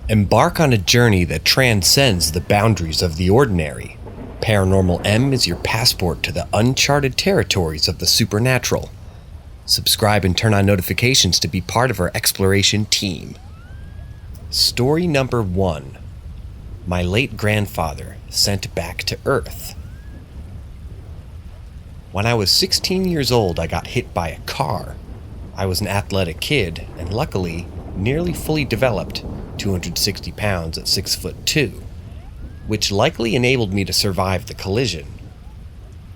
Embark on a journey that transcends the boundaries of the ordinary. Paranormal M is your passport to the uncharted territories of the supernatural. Subscribe and turn on notifications to be part of our exploration team. Story number 1. My late grandfather sent back to Earth. When I was 16 years old, I got hit by a car. I was an athletic kid, and luckily, nearly fully developed, 260 pounds at 6'2", which likely enabled me to survive the collision.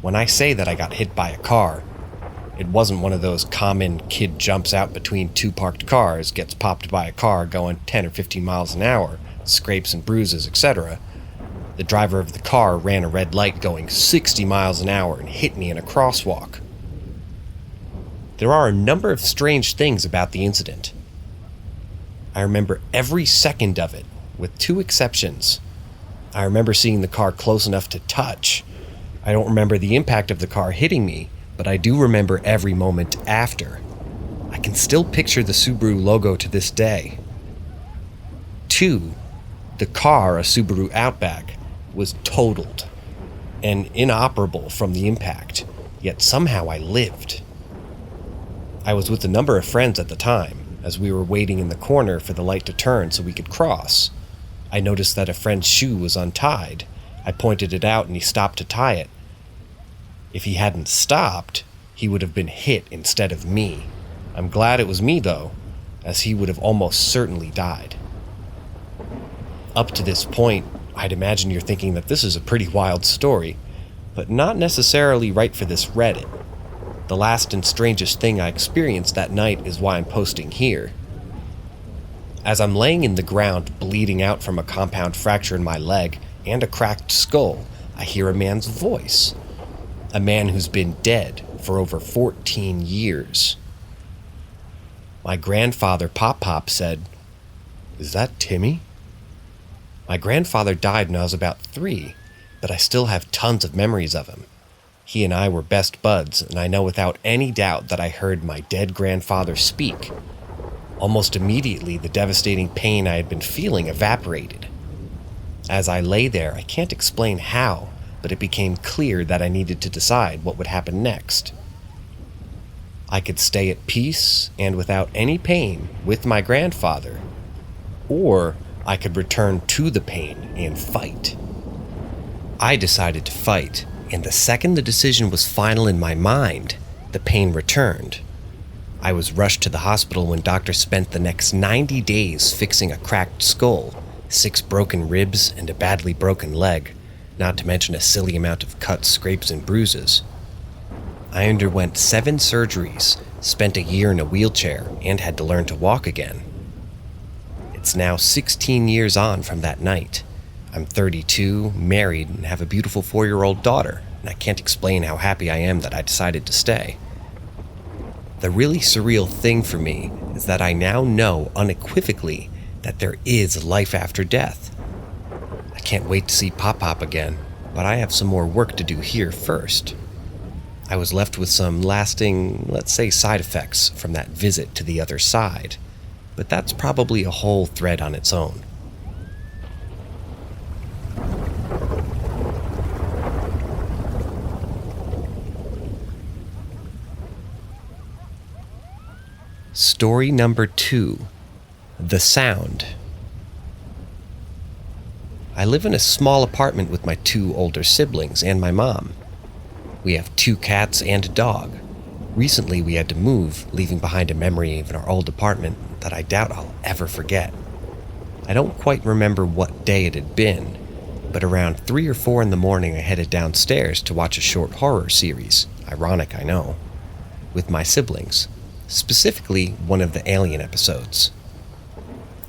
When I say that I got hit by a car, it wasn't one of those common kid jumps out between two parked cars, gets popped by a car going 10 or 15 miles an hour, scrapes and bruises, etc. The driver of the car ran a red light going 60 miles an hour and hit me in a crosswalk. There are a number of strange things about the incident. I remember every second of it, with two exceptions. I remember seeing the car close enough to touch. I don't remember the impact of the car hitting me, but I do remember every moment after. I can still picture the Subaru logo to this day. 2. The car, a Subaru Outback, was totaled and inoperable from the impact, yet somehow I lived. I was with a number of friends at the time, as we were waiting in the corner for the light to turn so we could cross. I noticed that a friend's shoe was untied. I pointed it out and he stopped to tie it. If he hadn't stopped, he would have been hit instead of me. I'm glad it was me though, as he would have almost certainly died. Up to this point, I'd imagine you're thinking that this is a pretty wild story, but not necessarily right for this Reddit. The last and strangest thing I experienced that night is why I'm posting here. As I'm laying in the ground, bleeding out from a compound fracture in my leg and a cracked skull, I hear a man's voice. A man who's been dead for over 14 years. My grandfather, Pop, said, "Is that Timmy?" My grandfather died when I was about 3, but I still have tons of memories of him. He and I were best buds, and I know without any doubt that I heard my dead grandfather speak. Almost immediately, the devastating pain I had been feeling evaporated. As I lay there, I can't explain how, but it became clear that I needed to decide what would happen next. I could stay at peace and without any pain with my grandfather, or I could return to the pain and fight. I decided to fight. And the second the decision was final in my mind, the pain returned. I was rushed to the hospital when doctors spent the next 90 days fixing a cracked skull, 6 broken ribs, and a badly broken leg, not to mention a silly amount of cuts, scrapes, and bruises. I underwent 7 surgeries, spent a year in a wheelchair, and had to learn to walk again. It's now 16 years on from that night. I'm 32, married, and have a beautiful 4-year-old daughter, and I can't explain how happy I am that I decided to stay. The really surreal thing for me is that I now know unequivocally that there is life after death. I can't wait to see Pop again, but I have some more work to do here first. I was left with some lasting, let's say, side effects from that visit to the other side, but that's probably a whole thread on its own. Story number 2. The Sound. I live in a small apartment with my 2 older siblings and my mom. We have 2 cats and a dog. Recently we had to move, leaving behind a memory of our old apartment that I doubt I'll ever forget. I don't quite remember what day it had been, but around 3 or 4 in the morning I headed downstairs to watch a short horror series, ironic I know, with my siblings. Specifically, one of the Alien episodes.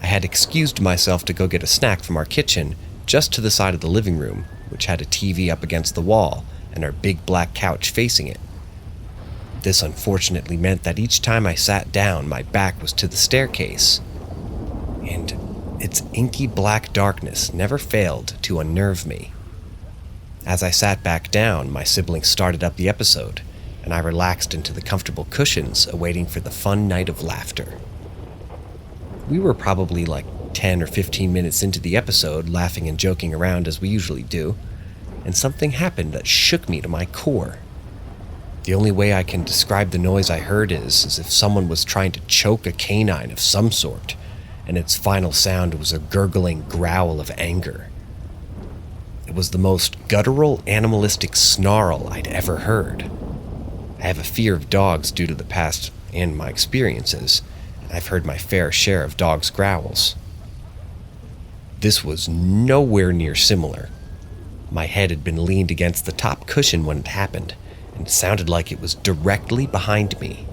I had excused myself to go get a snack from our kitchen just to the side of the living room, which had a TV up against the wall and our big black couch facing it. This unfortunately meant that each time I sat down, my back was to the staircase, and its inky black darkness never failed to unnerve me. As I sat back down, my siblings started up the episode, and I relaxed into the comfortable cushions, awaiting for the fun night of laughter. We were probably like 10 or 15 minutes into the episode, laughing and joking around as we usually do, and something happened that shook me to my core. The only way I can describe the noise I heard is as if someone was trying to choke a canine of some sort, and its final sound was a gurgling growl of anger. It was the most guttural, animalistic snarl I'd ever heard. I have a fear of dogs due to the past and my experiences, and I've heard my fair share of dogs' growls. This was nowhere near similar. My head had been leaned against the top cushion when it happened, and it sounded like it was directly behind me.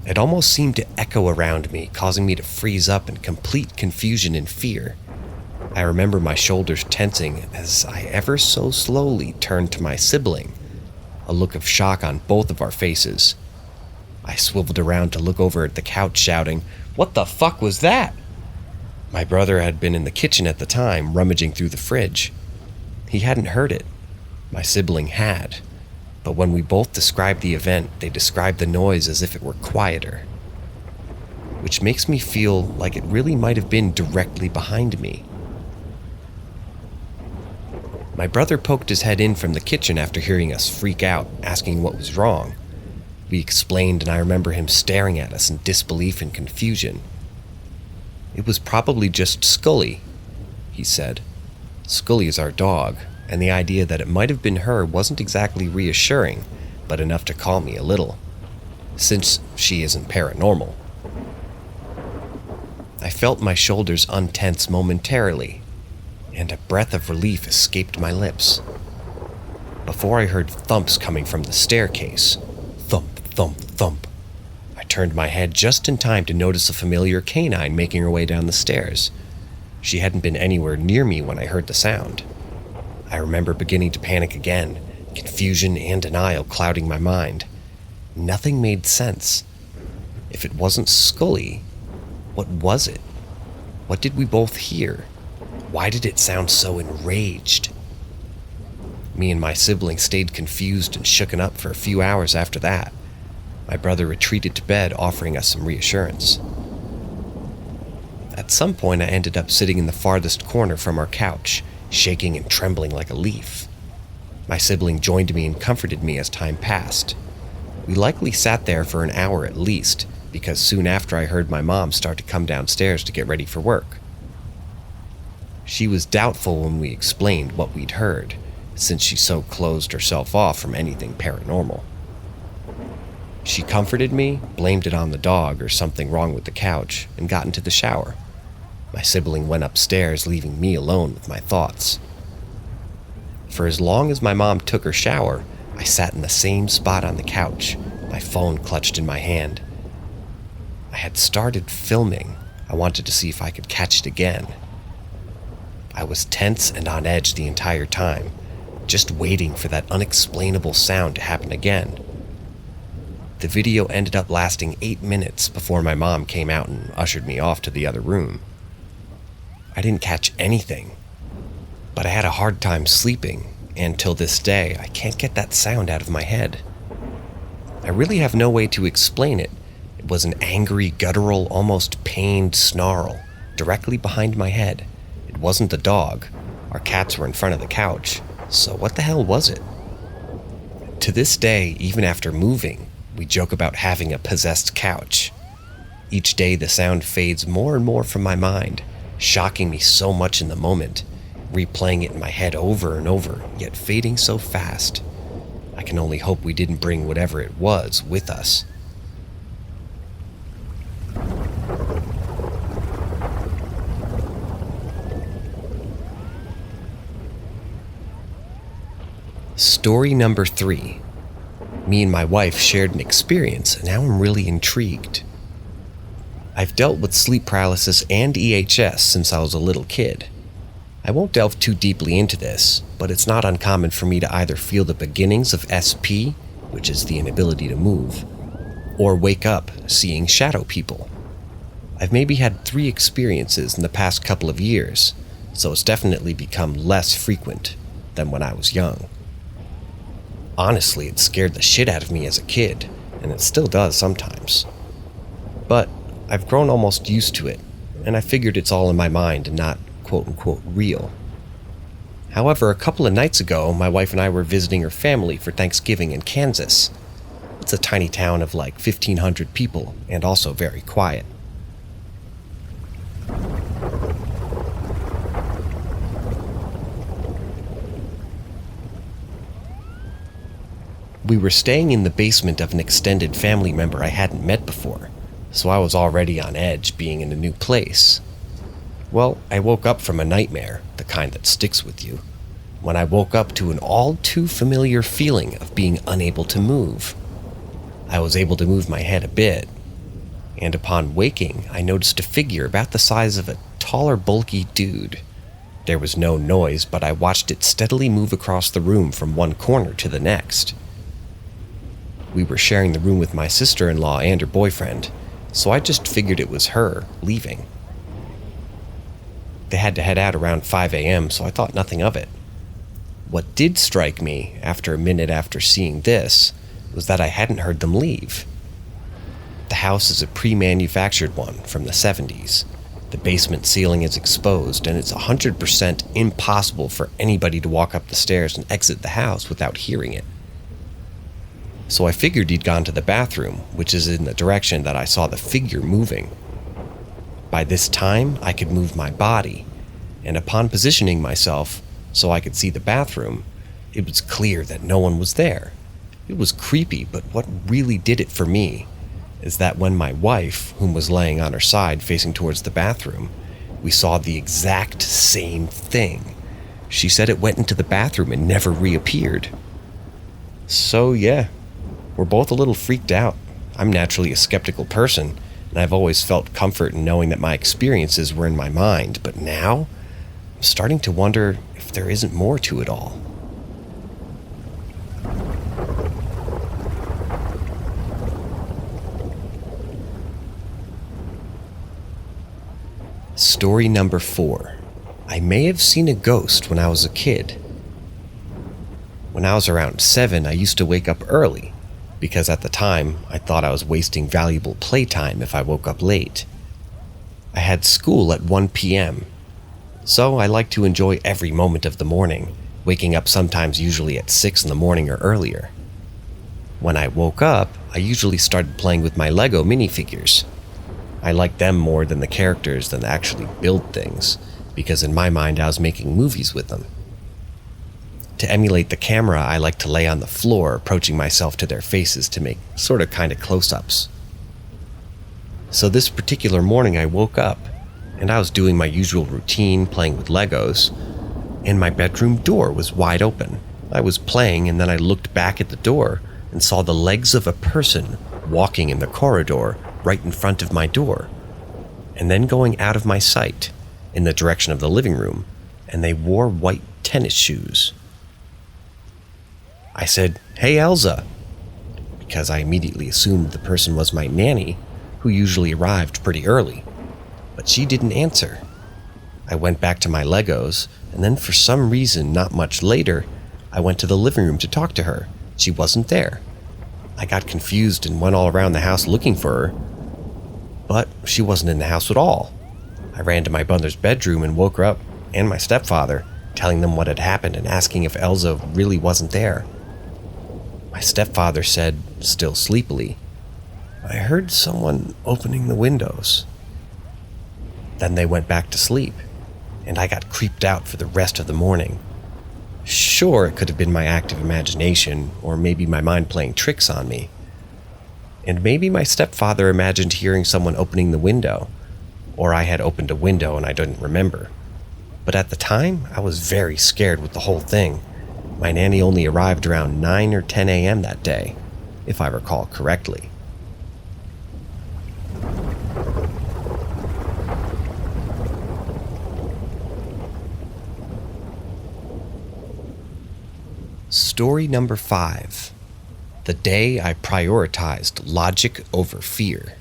It almost seemed to echo around me, causing me to freeze up in complete confusion and fear. I remember my shoulders tensing as I ever so slowly turned to my sibling, a look of shock on both of our faces. I swiveled around to look over at the couch, shouting, "What the fuck was that?" My brother had been in the kitchen at the time, rummaging through the fridge. He hadn't heard it. My sibling had. But when we both described the event, they described the noise as if it were quieter. Which makes me feel like it really might have been directly behind me. My brother poked his head in from the kitchen after hearing us freak out, asking what was wrong. We explained, and I remember him staring at us in disbelief and confusion. "It was probably just Scully," he said. Scully is our dog, and the idea that it might have been her wasn't exactly reassuring, but enough to calm me a little, since she isn't paranormal. I felt my shoulders untense momentarily, and a breath of relief escaped my lips. Before I heard thumps coming from the staircase, thump, thump, thump, I turned my head just in time to notice a familiar canine making her way down the stairs. She hadn't been anywhere near me when I heard the sound. I remember beginning to panic again, confusion and denial clouding my mind. Nothing made sense. If it wasn't Scully, what was it? What did we both hear? Why did it sound so enraged? Me and my sibling stayed confused and shooken up for a few hours after that. My brother retreated to bed, offering us some reassurance. At some point, I ended up sitting in the farthest corner from our couch, shaking and trembling like a leaf. My sibling joined me and comforted me as time passed. We likely sat there for an hour at least, because soon after I heard my mom start to come downstairs to get ready for work. She was doubtful when we explained what we'd heard, since she so closed herself off from anything paranormal. She comforted me, blamed it on the dog or something wrong with the couch, and got into the shower. My sibling went upstairs, leaving me alone with my thoughts. For as long as my mom took her shower, I sat in the same spot on the couch, my phone clutched in my hand. I had started filming. I wanted to see if I could catch it again. I was tense and on edge the entire time, just waiting for that unexplainable sound to happen again. The video ended up lasting 8 minutes before my mom came out and ushered me off to the other room. I didn't catch anything, but I had a hard time sleeping, and till this day, I can't get that sound out of my head. I really have no way to explain it. It was an angry, guttural, almost pained snarl directly behind my head. It wasn't the dog. Our cats were in front of the couch, so what the hell was it? To this day, even after moving, we joke about having a possessed couch. Each day the sound fades more and more from my mind, shocking me so much in the moment, replaying it in my head over and over, yet fading so fast. I can only hope we didn't bring whatever it was with us. Story number 3. Me and my wife shared an experience, and now I'm really intrigued. I've dealt with sleep paralysis and EHS since I was a little kid. I won't delve too deeply into this, but it's not uncommon for me to either feel the beginnings of SP, which is the inability to move, or wake up seeing shadow people. I've maybe had 3 experiences in the past couple of years, so it's definitely become less frequent than when I was young. Honestly, it scared the shit out of me as a kid, and it still does sometimes. But I've grown almost used to it, and I figured it's all in my mind and not quote-unquote real. However, a couple of nights ago, my wife and I were visiting her family for Thanksgiving in Kansas. It's a tiny town of like 1,500 people, and also very quiet. We were staying in the basement of an extended family member I hadn't met before, so I was already on edge being in a new place. Well, I woke up from a nightmare, the kind that sticks with you, when I woke up to an all too familiar feeling of being unable to move. I was able to move my head a bit, and upon waking, I noticed a figure about the size of a taller, bulky dude. There was no noise, but I watched it steadily move across the room from one corner to the next. We were sharing the room with my sister-in-law and her boyfriend, so I just figured it was her leaving. They had to head out around 5 a.m., so I thought nothing of it. What did strike me after a minute after seeing this was that I hadn't heard them leave. The house is a pre-manufactured one from the 70s. The basement ceiling is exposed, and it's 100% impossible for anybody to walk up the stairs and exit the house without hearing it. So I figured he'd gone to the bathroom, which is in the direction that I saw the figure moving. By this time, I could move my body, and upon positioning myself so I could see the bathroom, it was clear that no one was there. It was creepy, but what really did it for me is that when my wife, whom was laying on her side facing towards the bathroom, we saw the exact same thing. She said it went into the bathroom and never reappeared. So yeah, we're both a little freaked out. I'm naturally a skeptical person, and I've always felt comfort in knowing that my experiences were in my mind, but now I'm starting to wonder if there isn't more to it all. Story number 4. I may have seen a ghost when I was a kid. When I was around 7, I used to wake up early, because at the time, I thought I was wasting valuable playtime if I woke up late. I had school at 1 p.m., so I liked to enjoy every moment of the morning, waking up sometimes usually at 6 in the morning or earlier. When I woke up, I usually started playing with my Lego minifigures. I liked them more than the characters than to actually build things, because in my mind I was making movies with them. To emulate the camera, I like to lay on the floor, approaching myself to their faces to make kind of close-ups. So this particular morning I woke up, and I was doing my usual routine, playing with Legos, and my bedroom door was wide open. I was playing, and then I looked back at the door and saw the legs of a person walking in the corridor right in front of my door, and then going out of my sight in the direction of the living room, and they wore white tennis shoes. I said, "Hey Elza," because I immediately assumed the person was my nanny, who usually arrived pretty early, but she didn't answer. I went back to my Legos, and then for some reason not much later, I went to the living room to talk to her. She wasn't there. I got confused and went all around the house looking for her, but she wasn't in the house at all. I ran to my mother's bedroom and woke her up, and my stepfather, telling them what had happened and asking if Elza really wasn't there. My stepfather said, still sleepily, "I heard someone opening the windows." Then they went back to sleep, and I got creeped out for the rest of the morning. Sure, it could have been my active imagination, or maybe my mind playing tricks on me. And maybe my stepfather imagined hearing someone opening the window, or I had opened a window and I didn't remember. But at the time, I was very scared with the whole thing. My nanny only arrived around 9 or 10 a.m. that day, if I recall correctly. Story number 5. The day I prioritized logic over fear.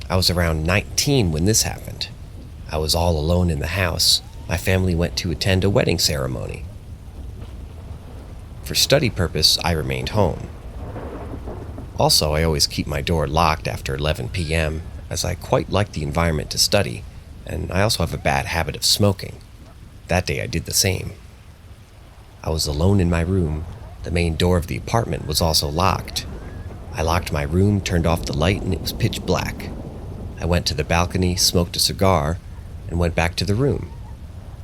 I was around 19 when this happened. I was all alone in the house. My family went to attend a wedding ceremony. For study purpose, I remained home. Also, I always keep my door locked after 11 p.m., as I quite like the environment to study, and I also have a bad habit of smoking. That day I did the same. I was alone in my room. The main door of the apartment was also locked. I locked my room, turned off the light, and it was pitch black. I went to the balcony, smoked a cigar, and went back to the room.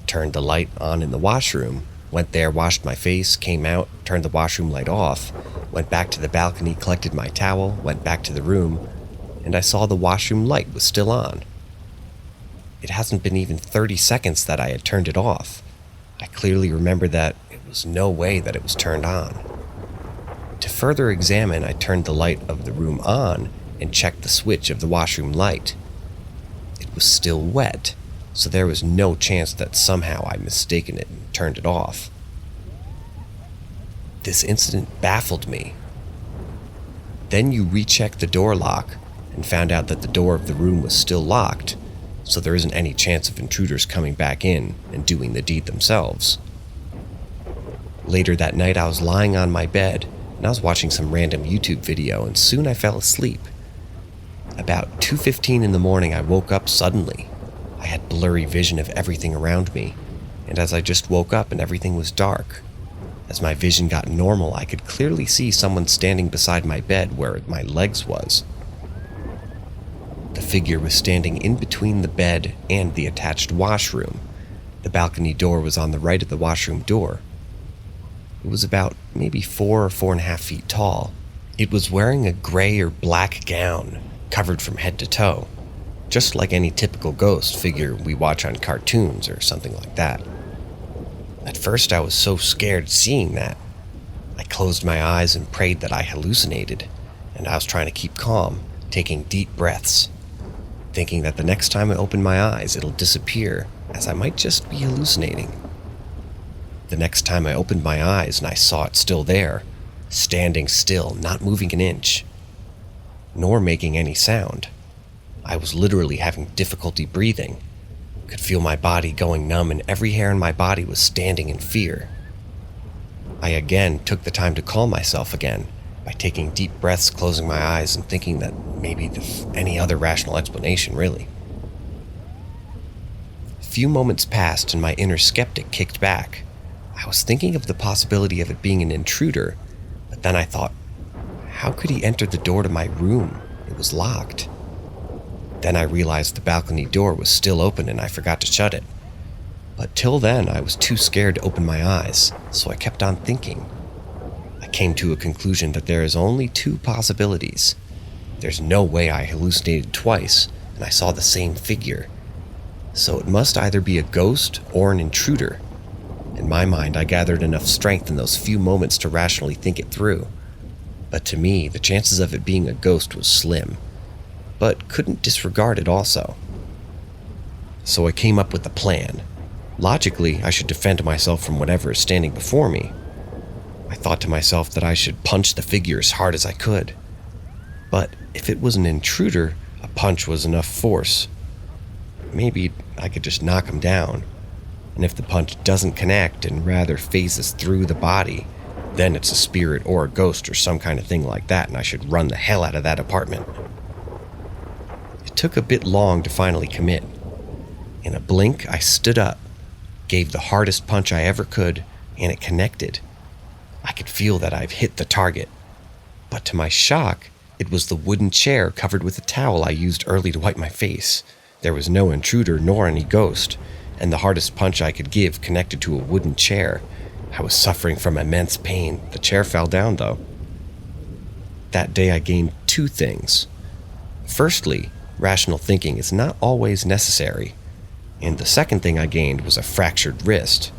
Turned the light on in the washroom, went there, washed my face, came out, turned the washroom light off, went back to the balcony, collected my towel, went back to the room, and I saw the washroom light was still on. It hasn't been even 30 seconds that I had turned it off. I clearly remember that it was no way that it was turned on. To further examine, I turned the light of the room on and checked the switch of the washroom light. It was still wet, so there was no chance that somehow I'd mistaken it and turned it off. This incident baffled me. Then you rechecked the door lock and found out that the door of the room was still locked, so there isn't any chance of intruders coming back in and doing the deed themselves. Later that night, I was lying on my bed and I was watching some random YouTube video, and soon I fell asleep. About 2:15 in the morning, I woke up suddenly. I had blurry vision of everything around me, and as I just woke up and everything was dark. As my vision got normal, I could clearly see someone standing beside my bed where my legs was. The figure was standing in between the bed and the attached washroom. The balcony door was on the right of the washroom door. It was about maybe 4 or 4.5 feet tall. It was wearing a gray or black gown, covered from head to toe, just like any typical ghost figure we watch on cartoons or something like that. At first I was so scared seeing that. I closed my eyes and prayed that I hallucinated, and I was trying to keep calm, taking deep breaths, thinking that the next time I open my eyes it'll disappear, as I might just be hallucinating. The next time I opened my eyes and I saw it still there, standing still, not moving an inch, nor making any sound. I was literally having difficulty breathing, could feel my body going numb, and every hair in my body was standing in fear. I again took the time to calm myself again by taking deep breaths, closing my eyes, and thinking that maybe any other rational explanation, really. A few moments passed and my inner skeptic kicked back. I was thinking of the possibility of it being an intruder, but then I thought, how could he enter the door to my room? It was locked. Then I realized the balcony door was still open and I forgot to shut it. But till then, I was too scared to open my eyes, so I kept on thinking. I came to a conclusion that there is only 2 possibilities. There's no way I hallucinated twice, and I saw the same figure. So it must either be a ghost or an intruder. In my mind, I gathered enough strength in those few moments to rationally think it through. But to me, the chances of it being a ghost was slim, but couldn't disregard it also. So I came up with a plan. Logically, I should defend myself from whatever is standing before me. I thought to myself that I should punch the figure as hard as I could. But if it was an intruder, a punch was enough force. Maybe I could just knock him down. And if the punch doesn't connect and rather phases through the body, then it's a spirit or a ghost or some kind of thing like that, and I should run the hell out of that apartment. It took a bit long to finally commit. In a blink, I stood up, gave the hardest punch I ever could, and it connected. I could feel that I've hit the target. But to my shock, it was the wooden chair covered with a towel I used early to wipe my face. There was no intruder nor any ghost, and the hardest punch I could give connected to a wooden chair. I was suffering from immense pain. The chair fell down, though. That day I gained 2 things. Firstly, rational thinking is not always necessary. And the second thing I gained was a fractured wrist.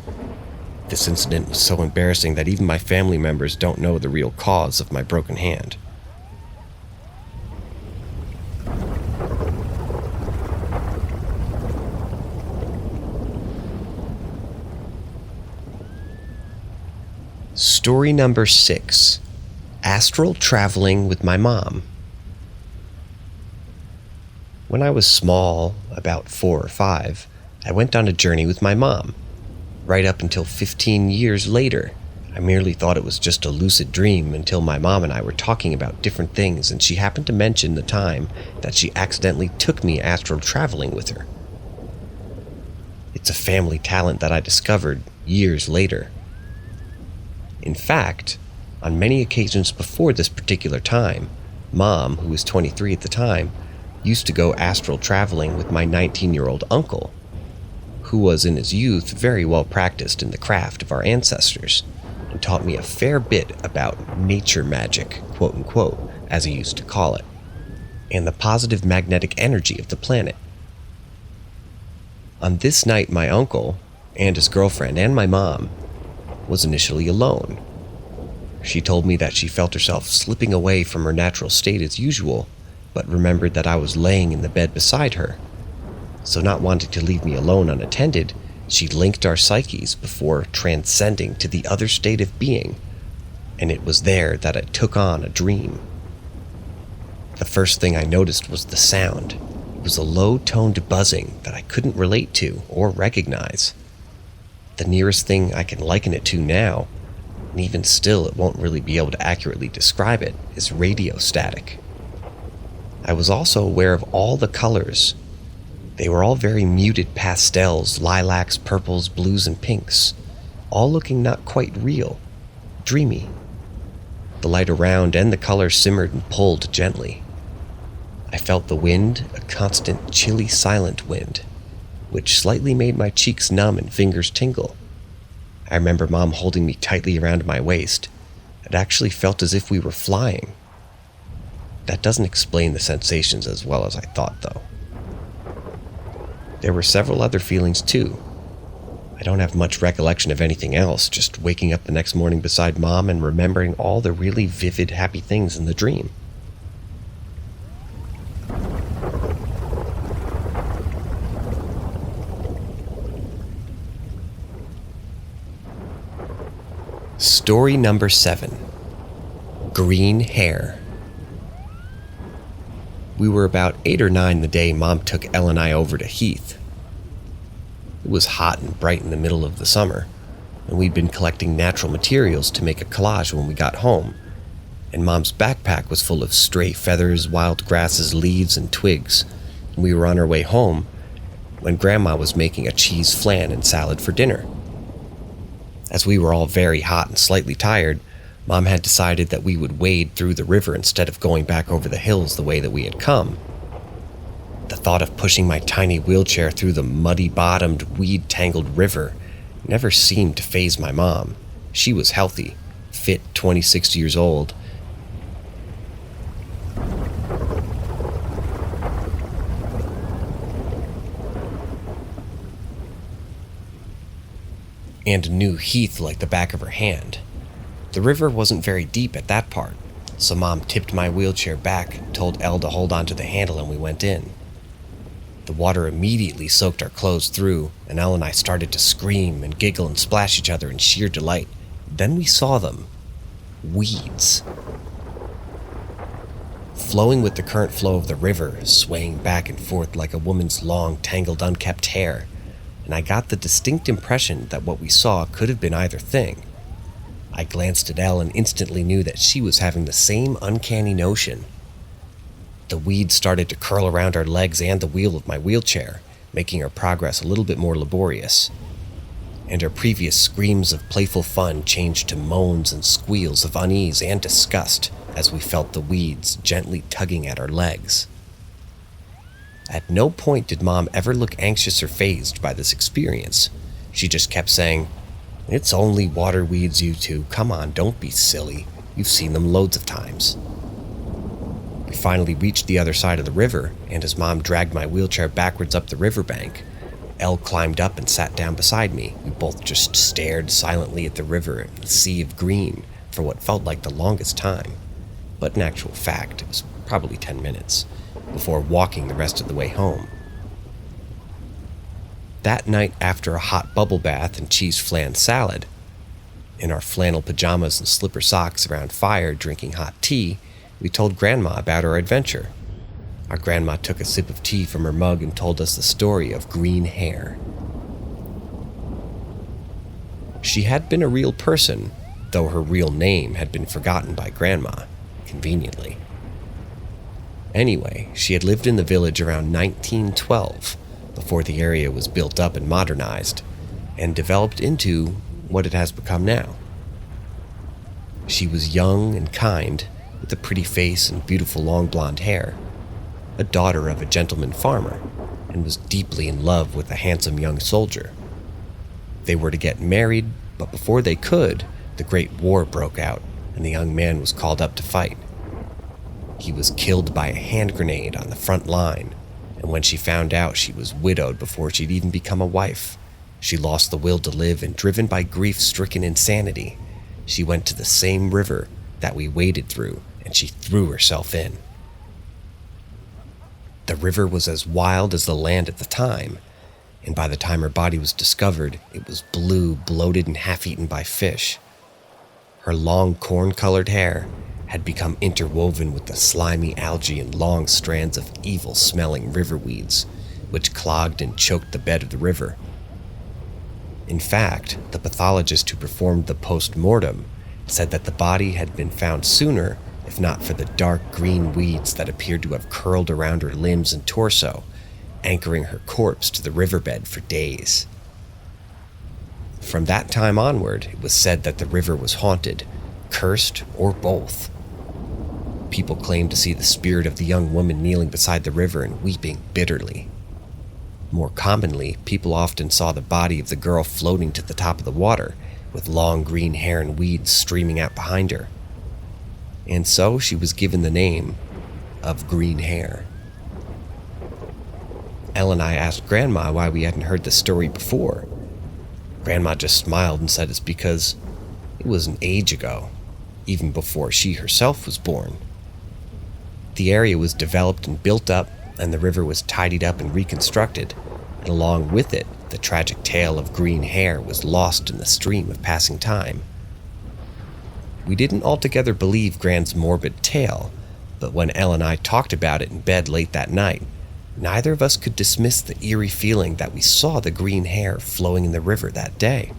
This incident was so embarrassing that even my family members don't know the real cause of my broken hand. Story number 6. Astral traveling with my mom. When I was small, about 4 or 5, I went on a journey with my mom. Right up until 15 years later, I merely thought it was just a lucid dream until my mom and I were talking about different things and she happened to mention the time that she accidentally took me astral traveling with her. It's a family talent that I discovered years later. In fact, on many occasions before this particular time, Mom, who was 23 at the time, used to go astral traveling with my 19-year-old uncle, who was in his youth very well practiced in the craft of our ancestors, and taught me a fair bit about nature magic, quote-unquote, as he used to call it, and the positive magnetic energy of the planet. On this night, my uncle, and his girlfriend, and my mom, was initially alone. She told me that she felt herself slipping away from her natural state as usual, but remembered that I was laying in the bed beside her. So not wanting to leave me alone unattended, she linked our psyches before transcending to the other state of being, and it was there that I took on a dream. The first thing I noticed was the sound. It was a low-toned buzzing that I couldn't relate to or recognize. The nearest thing I can liken it to now, and even still it won't really be able to accurately describe it, is radio static. I was also aware of all the colors. They were all very muted pastels, lilacs, purples, blues, and pinks, all looking not quite real, dreamy. The light around and the color simmered and pulled gently. I felt the wind, a constant, chilly, silent wind, which slightly made my cheeks numb and fingers tingle. I remember Mom holding me tightly around my waist. It actually felt as if we were flying. That doesn't explain the sensations as well as I thought, though. There were several other feelings, too. I don't have much recollection of anything else, just waking up the next morning beside Mom and remembering all the really vivid, happy things in the dream. Story number 7. Green Hair. We were about 8 or 9 the day Mom took Elle and I over to Heath. It was hot and bright in the middle of the summer, and we'd been collecting natural materials to make a collage when we got home, and Mom's backpack was full of stray feathers, wild grasses, leaves, and twigs, and we were on our way home when Grandma was making a cheese flan and salad for dinner. As we were all very hot and slightly tired, Mom had decided that we would wade through the river instead of going back over the hills the way that we had come. The thought of pushing my tiny wheelchair through the muddy-bottomed, weed-tangled river never seemed to faze my mom. She was healthy, fit, 26 years old, and knew Heath like the back of her hand. The river wasn't very deep at that part, so Mom tipped my wheelchair back, told Elle to hold onto the handle, and we went in. The water immediately soaked our clothes through, and Elle and I started to scream and giggle and splash each other in sheer delight. Then we saw them. Weeds. Flowing with the current flow of the river, swaying back and forth like a woman's long, tangled, unkept hair, and I got the distinct impression that what we saw could have been either thing. I glanced at Elle and instantly knew that she was having the same uncanny notion. The weeds started to curl around our legs and the wheel of my wheelchair, making our progress a little bit more laborious. And our previous screams of playful fun changed to moans and squeals of unease and disgust as we felt the weeds gently tugging at our legs. At no point did Mom ever look anxious or fazed by this experience. She just kept saying, "It's only water weeds, you two. Come on, don't be silly. You've seen them loads of times." We finally reached the other side of the river, and as Mom dragged my wheelchair backwards up the riverbank, Elle climbed up and sat down beside me. We both just stared silently at the river and the sea of green for what felt like the longest time. But in actual fact, it was probably 10 minutes, before walking the rest of the way home. That night, after a hot bubble bath and cheese flan salad, in our flannel pajamas and slipper socks around fire drinking hot tea, we told Grandma about our adventure. Our grandma took a sip of tea from her mug and told us the story of Green Hair. She had been a real person, though her real name had been forgotten by Grandma, conveniently. Anyway, she had lived in the village around 1912, before the area was built up and modernized, and developed into what it has become now. She was young and kind, with a pretty face and beautiful long blonde hair, a daughter of a gentleman farmer, and was deeply in love with a handsome young soldier. They were to get married, but before they could, the Great War broke out, and the young man was called up to fight. He was killed by a hand grenade on the front line, and when she found out she was widowed before she'd even become a wife, she lost the will to live, and driven by grief-stricken insanity, she went to the same river that we waded through, and she threw herself in. The river was as wild as the land at the time, and by the time her body was discovered, it was blue, bloated, and half-eaten by fish. Her long corn-colored hair had become interwoven with the slimy algae and long strands of evil-smelling river weeds, which clogged and choked the bed of the river. In fact, the pathologist who performed the post-mortem said that the body had been found sooner if not for the dark green weeds that appeared to have curled around her limbs and torso, anchoring her corpse to the riverbed for days. From that time onward, it was said that the river was haunted, cursed, or both. People claimed to see the spirit of the young woman kneeling beside the river and weeping bitterly. More commonly, people often saw the body of the girl floating to the top of the water, with long green hair and weeds streaming out behind her. And so she was given the name of Green Hair. Elle and I asked Grandma why we hadn't heard the story before. Grandma just smiled and said it's because it was an age ago, even before she herself was born. The area was developed and built up, and the river was tidied up and reconstructed, and along with it, the tragic tale of Green Hair was lost in the stream of passing time. We didn't altogether believe Gran's morbid tale, but when Elle and I talked about it in bed late that night, neither of us could dismiss the eerie feeling that we saw the green hair flowing in the river that day.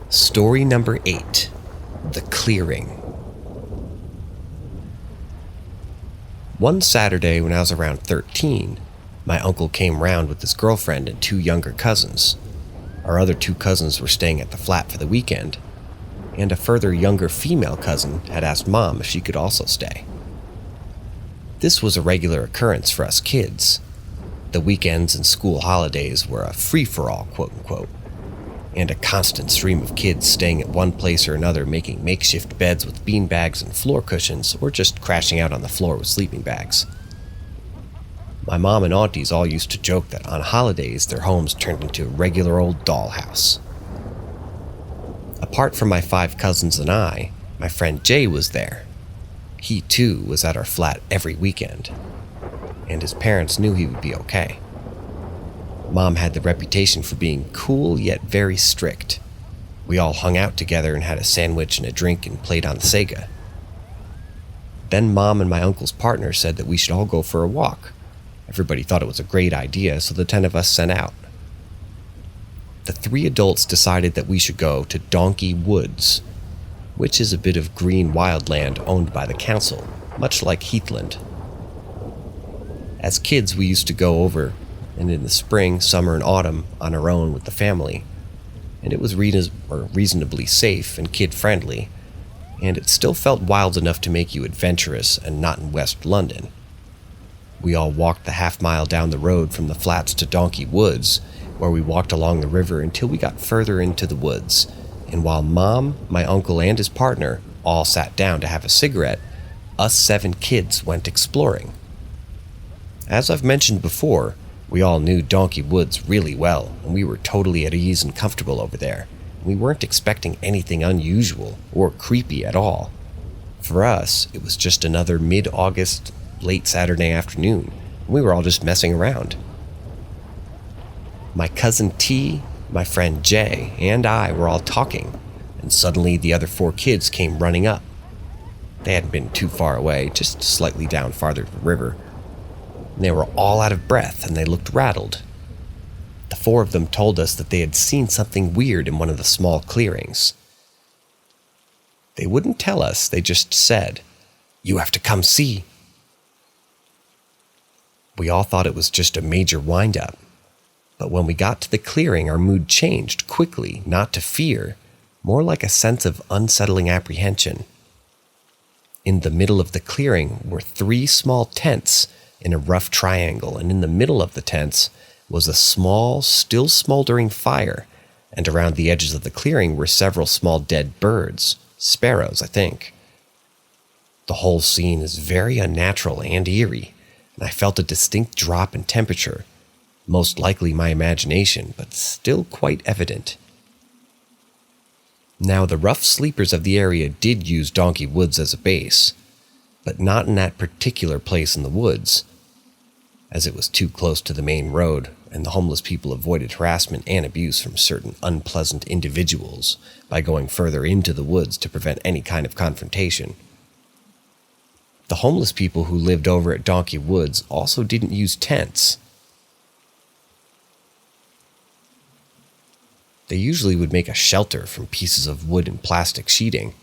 Story number 8, The Clearing. One Saturday when I was around 13, my uncle came round with his girlfriend and 2 younger cousins. Our other 2 cousins were staying at the flat for the weekend, and a further younger female cousin had asked Mom if she could also stay. This was a regular occurrence for us kids. The weekends and school holidays were a free-for-all, quote-unquote, and a constant stream of kids staying at one place or another, making makeshift beds with beanbags and floor cushions, or just crashing out on the floor with sleeping bags. My mom and aunties all used to joke that on holidays their homes turned into a regular old dollhouse. Apart from my 5 cousins and I, my friend Jay was there. He too was at our flat every weekend, and his parents knew he would be okay. Mom had the reputation for being cool yet very strict. We all hung out together and had a sandwich and a drink and played on the Sega. Then Mom and my uncle's partner said that we should all go for a walk. Everybody thought it was a great idea, so the 10 of us set out. The 3 adults decided that we should go to Donkey Woods, which is a bit of green wildland owned by the council, much like Heathland. As kids, we used to go over, and in the spring, summer, and autumn on our own with the family, and it was reasonably safe and kid-friendly, and it still felt wild enough to make you adventurous and not in West London. We all walked the half-mile down the road from the flats to Donkey Woods, where we walked along the river until we got further into the woods, and while Mom, my uncle, and his partner all sat down to have a cigarette, us 7 kids went exploring. As I've mentioned before, we all knew Donkey Woods really well, and we were totally at ease and comfortable over there. We weren't expecting anything unusual or creepy at all. For us, it was just another mid-August, late Saturday afternoon, and we were all just messing around. My cousin T, my friend Jay, and I were all talking, and suddenly the other 4 kids came running up. They hadn't been too far away, just slightly down farther to the river. They were all out of breath and they looked rattled. The four of them told us that they had seen something weird in one of the small clearings. They wouldn't tell us, they just said, "You have to come see." We all thought it was just a major wind-up, but when we got to the clearing, our mood changed quickly, not to fear, more like a sense of unsettling apprehension. In the middle of the clearing were 3 small tents in a rough triangle, and in the middle of the tents was a small, still smoldering fire, and around the edges of the clearing were several small dead birds, sparrows, I think. The whole scene is very unnatural and eerie, and I felt a distinct drop in temperature, most likely my imagination, but still quite evident. Now, the rough sleepers of the area did use Donkey Woods as a base, but not in that particular place in the woods, as it was too close to the main road, and the homeless people avoided harassment and abuse from certain unpleasant individuals by going further into the woods to prevent any kind of confrontation. The homeless people who lived over at Donkey Woods also didn't use tents. They usually would make a shelter from pieces of wood and plastic sheeting,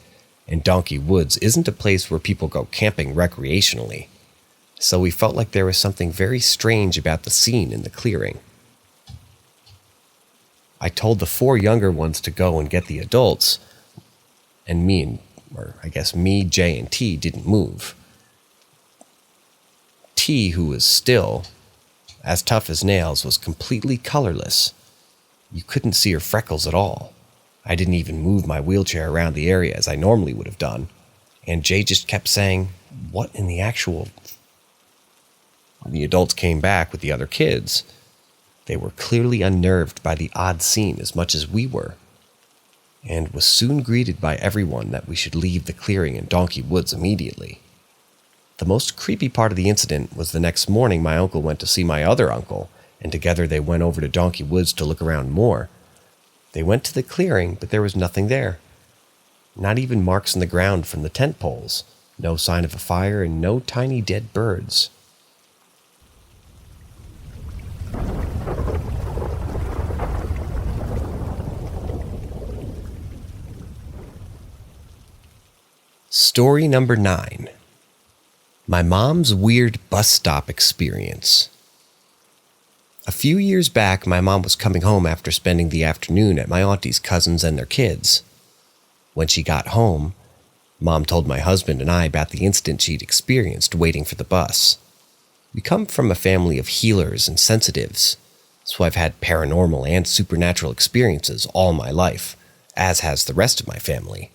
and Donkey Woods isn't a place where people go camping recreationally, so we felt like there was something very strange about the scene in the clearing. I told the 4 younger ones to go and get the adults, and me, Jay, and T didn't move. T, who was still as tough as nails, was completely colorless. You couldn't see her freckles at all. I didn't even move my wheelchair around the area as I normally would have done, and Jay just kept saying, "What in the actual..." When the adults came back with the other kids, they were clearly unnerved by the odd scene as much as we were, and was soon greeted by everyone that we should leave the clearing in Donkey Woods immediately. The most creepy part of the incident was the next morning my uncle went to see my other uncle, and together they went over to Donkey Woods to look around more. They went to the clearing, but there was nothing there. Not even marks in the ground from the tent poles, no sign of a fire, and no tiny dead birds. Story number 9. My mom's weird bus stop experience. A few years back, my mom was coming home after spending the afternoon at my auntie's cousins and their kids. When she got home, Mom told my husband and I about the incident she'd experienced waiting for the bus. We come from a family of healers and sensitives, so I've had paranormal and supernatural experiences all my life, as has the rest of my family.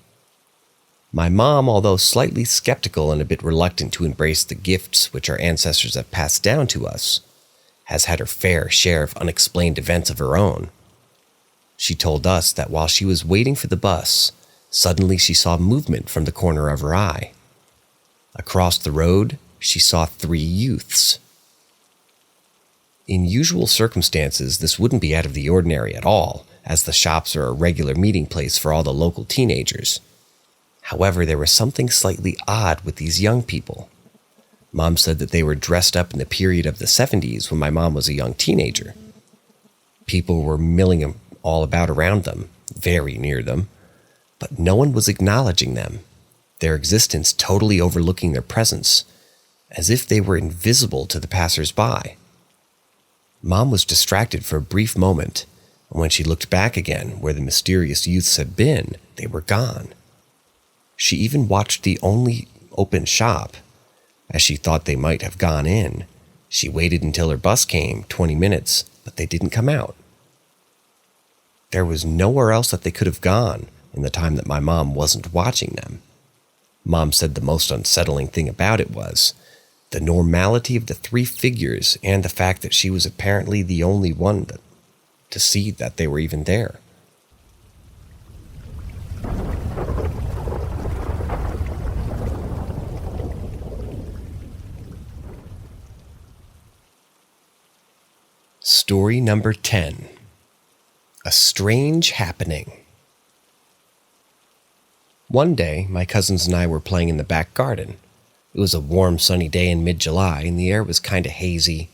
My mom, although slightly skeptical and a bit reluctant to embrace the gifts which our ancestors have passed down to us, has had her fair share of unexplained events of her own. She told us that while she was waiting for the bus, suddenly she saw movement from the corner of her eye. Across the road, she saw 3 youths. In usual circumstances, this wouldn't be out of the ordinary at all, as the shops are a regular meeting place for all the local teenagers. However, there was something slightly odd with these young people. Mom said that they were dressed up in the period of the 70s when my mom was a young teenager. People were milling all about around them, very near them, but no one was acknowledging them, their existence totally overlooking their presence, as if they were invisible to the passers-by. Mom was distracted for a brief moment, and when she looked back again where the mysterious youths had been, they were gone. She even watched the only open shop, as she thought they might have gone in. She waited until her bus came, 20 minutes, but they didn't come out. There was nowhere else that they could have gone in the time that my mom wasn't watching them. Mom said the most unsettling thing about it was the normality of the 3 figures and the fact that she was apparently the only one to see that they were even there. Story number 10. A strange happening. One day, my cousins and I were playing in the back garden. It was a warm, sunny day in mid-July, and the air was kind of hazy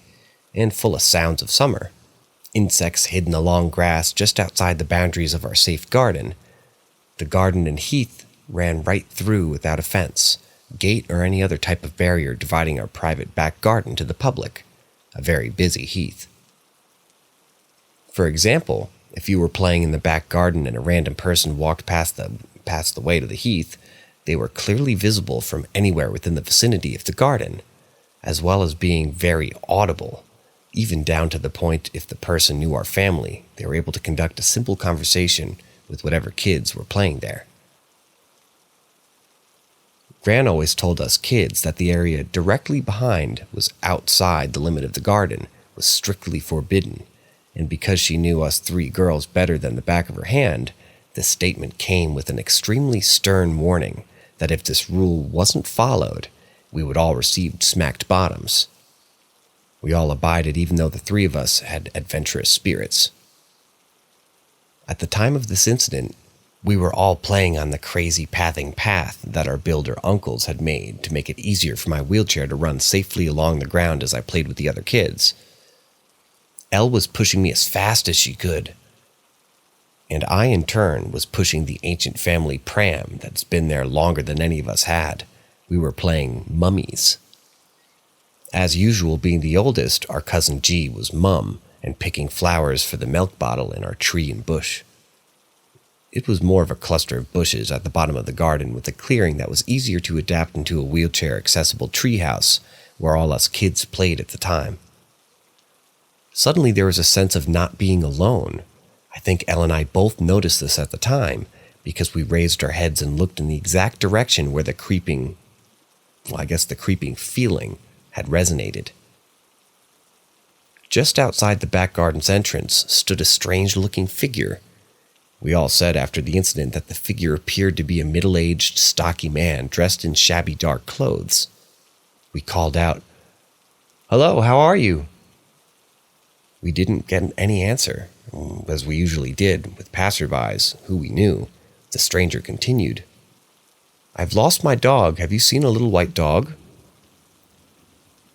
and full of sounds of summer. Insects hid in the long grass just outside the boundaries of our safe garden. The garden and heath ran right through without a fence, gate, or any other type of barrier dividing our private back garden to the public, a very busy heath. For example, if you were playing in the back garden and a random person walked past the way to the heath, they were clearly visible from anywhere within the vicinity of the garden, as well as being very audible, even down to the point if the person knew our family, they were able to conduct a simple conversation with whatever kids were playing there. Gran always told us kids that the area directly behind was outside the limit of the garden, was strictly forbidden, and because she knew us three girls better than the back of her hand, this statement came with an extremely stern warning that if this rule wasn't followed, we would all receive smacked bottoms. We all abided even though the three of us had adventurous spirits. At the time of this incident, we were all playing on the crazy pathing path that our builder uncles had made to make it easier for my wheelchair to run safely along the ground as I played with the other kids. Elle was pushing me as fast as she could, and I in turn was pushing the ancient family pram that's been there longer than any of us had. We were playing mummies. As usual, being the oldest, our cousin G was mum and picking flowers for the milk bottle in our tree and bush. It was more of a cluster of bushes at the bottom of the garden with a clearing that was easier to adapt into a wheelchair-accessible treehouse where all us kids played at the time. Suddenly there was a sense of not being alone. I think Elle and I both noticed this at the time because we raised our heads and looked in the exact direction where the creeping feeling had resonated. Just outside the back garden's entrance stood a strange-looking figure. We all said after the incident that the figure appeared to be a middle-aged, stocky man dressed in shabby dark clothes. We called out, "Hello, how are you?" We didn't get any answer, as we usually did with passerbys who we knew. The stranger continued, "I've lost my dog. Have you seen a little white dog?"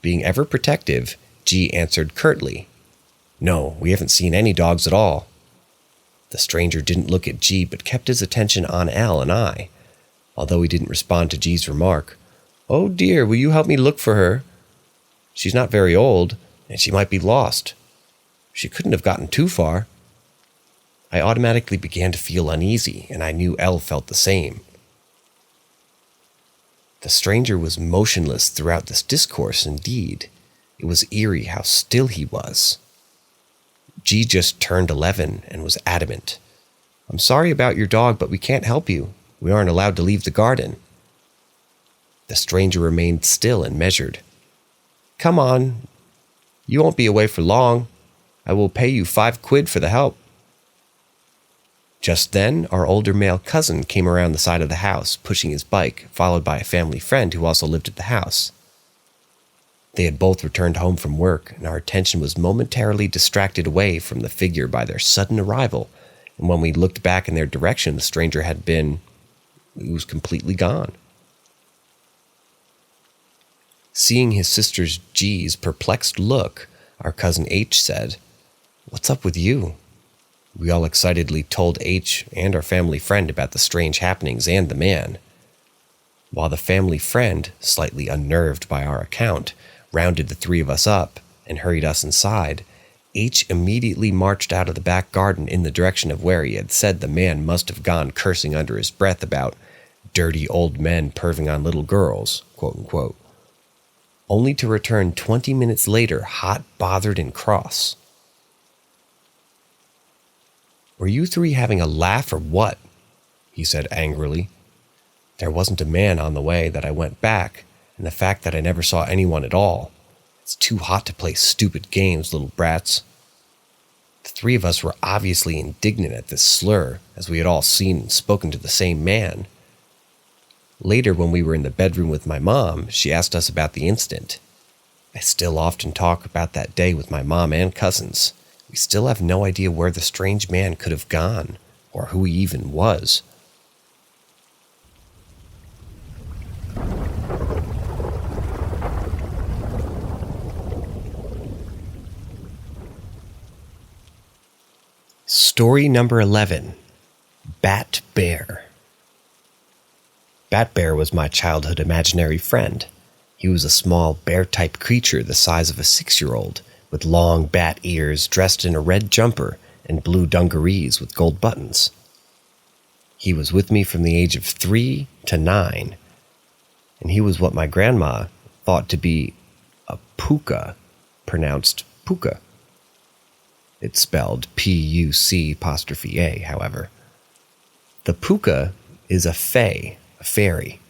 Being ever protective, G answered curtly, "No, we haven't seen any dogs at all." The stranger didn't look at G but kept his attention on Elle and I, although he didn't respond to G's remark. "Oh dear, will you help me look for her? She's not very old, and she might be lost. She couldn't have gotten too far." I automatically began to feel uneasy, and I knew Elle felt the same. The stranger was motionless throughout this discourse indeed. It was eerie how still he was. G just turned 11 and was adamant. "I'm sorry about your dog, but we can't help you. We aren't allowed to leave the garden." The stranger remained still and measured. "Come on. You won't be away for long. I will pay you 5 quid for the help." Just then, our older male cousin came around the side of the house, pushing his bike, followed by a family friend who also lived at the house. They had both returned home from work, and our attention was momentarily distracted away from the figure by their sudden arrival, and when we looked back in their direction, the stranger he was completely gone. Seeing his sister G's perplexed look, our cousin H said, "What's up with you?" We all excitedly told H and our family friend about the strange happenings and the man. While the family friend, slightly unnerved by our account, rounded the three of us up and hurried us inside, H immediately marched out of the back garden in the direction of where he had said the man must have gone, cursing under his breath about dirty old men perving on little girls, quote unquote, only to return 20 minutes later hot, bothered, and cross. "Were you three having a laugh or what?" he said angrily. "There wasn't a man on the way that I went back, and the fact that I never saw anyone at all. It's too hot to play stupid games, little brats." The three of us were obviously indignant at this slur, as we had all seen and spoken to the same man. Later, when we were in the bedroom with my mom, she asked us about the incident. I still often talk about that day with my mom and cousins. We still have no idea where the strange man could have gone, or who he even was. Story number 11. Bat Bear. Bat Bear was my childhood imaginary friend. He was a small bear-type creature the size of a 6-year-old, with long bat ears, dressed in a red jumper and blue dungarees with gold buttons. He was with me from the age of 3 to 9, and he was what my grandma thought to be a puka, pronounced puka. It's spelled P-U-C'-A, however. The puka is a fae, a fairy,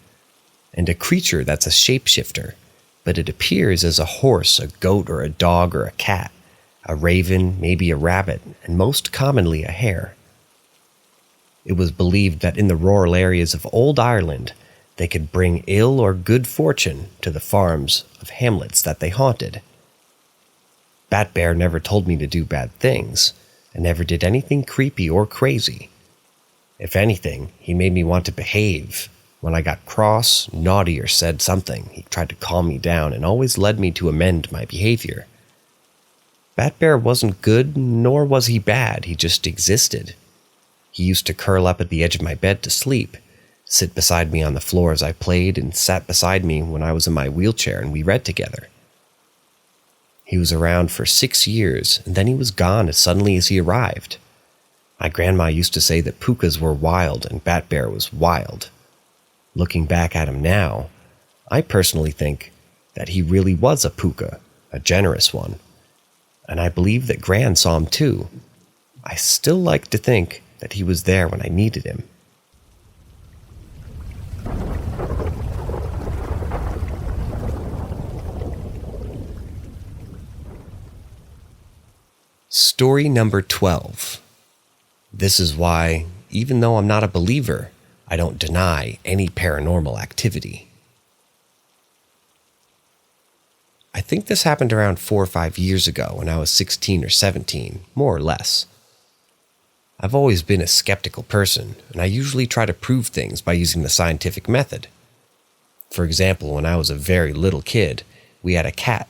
and a creature that's a shapeshifter, but it appears as a horse, a goat, or a dog, or a cat, a raven, maybe a rabbit, and most commonly a hare. It was believed that in the rural areas of old Ireland, they could bring ill or good fortune to the farms of hamlets that they haunted. Bat Bear never told me to do bad things, and never did anything creepy or crazy. If anything, he made me want to behave. When I got cross, naughty, or said something, he tried to calm me down and always led me to amend my behavior. Bat Bear wasn't good, nor was he bad, he just existed. He used to curl up at the edge of my bed to sleep, sit beside me on the floor as I played, and sat beside me when I was in my wheelchair and we read together. He was around for 6 years, and then he was gone as suddenly as he arrived. My grandma used to say that pukas were wild and Bat Bear was wild. Looking back at him now, I personally think that he really was a puka, a generous one. And I believe that Gran saw him too. I still like to think that he was there when I needed him. Story number 12. This is why, even though I'm not a believer, I don't deny any paranormal activity. I think this happened around 4 or 5 years ago when I was 16 or 17, more or less. I've always been a skeptical person, and I usually try to prove things by using the scientific method. For example, when I was a very little kid, we had a cat,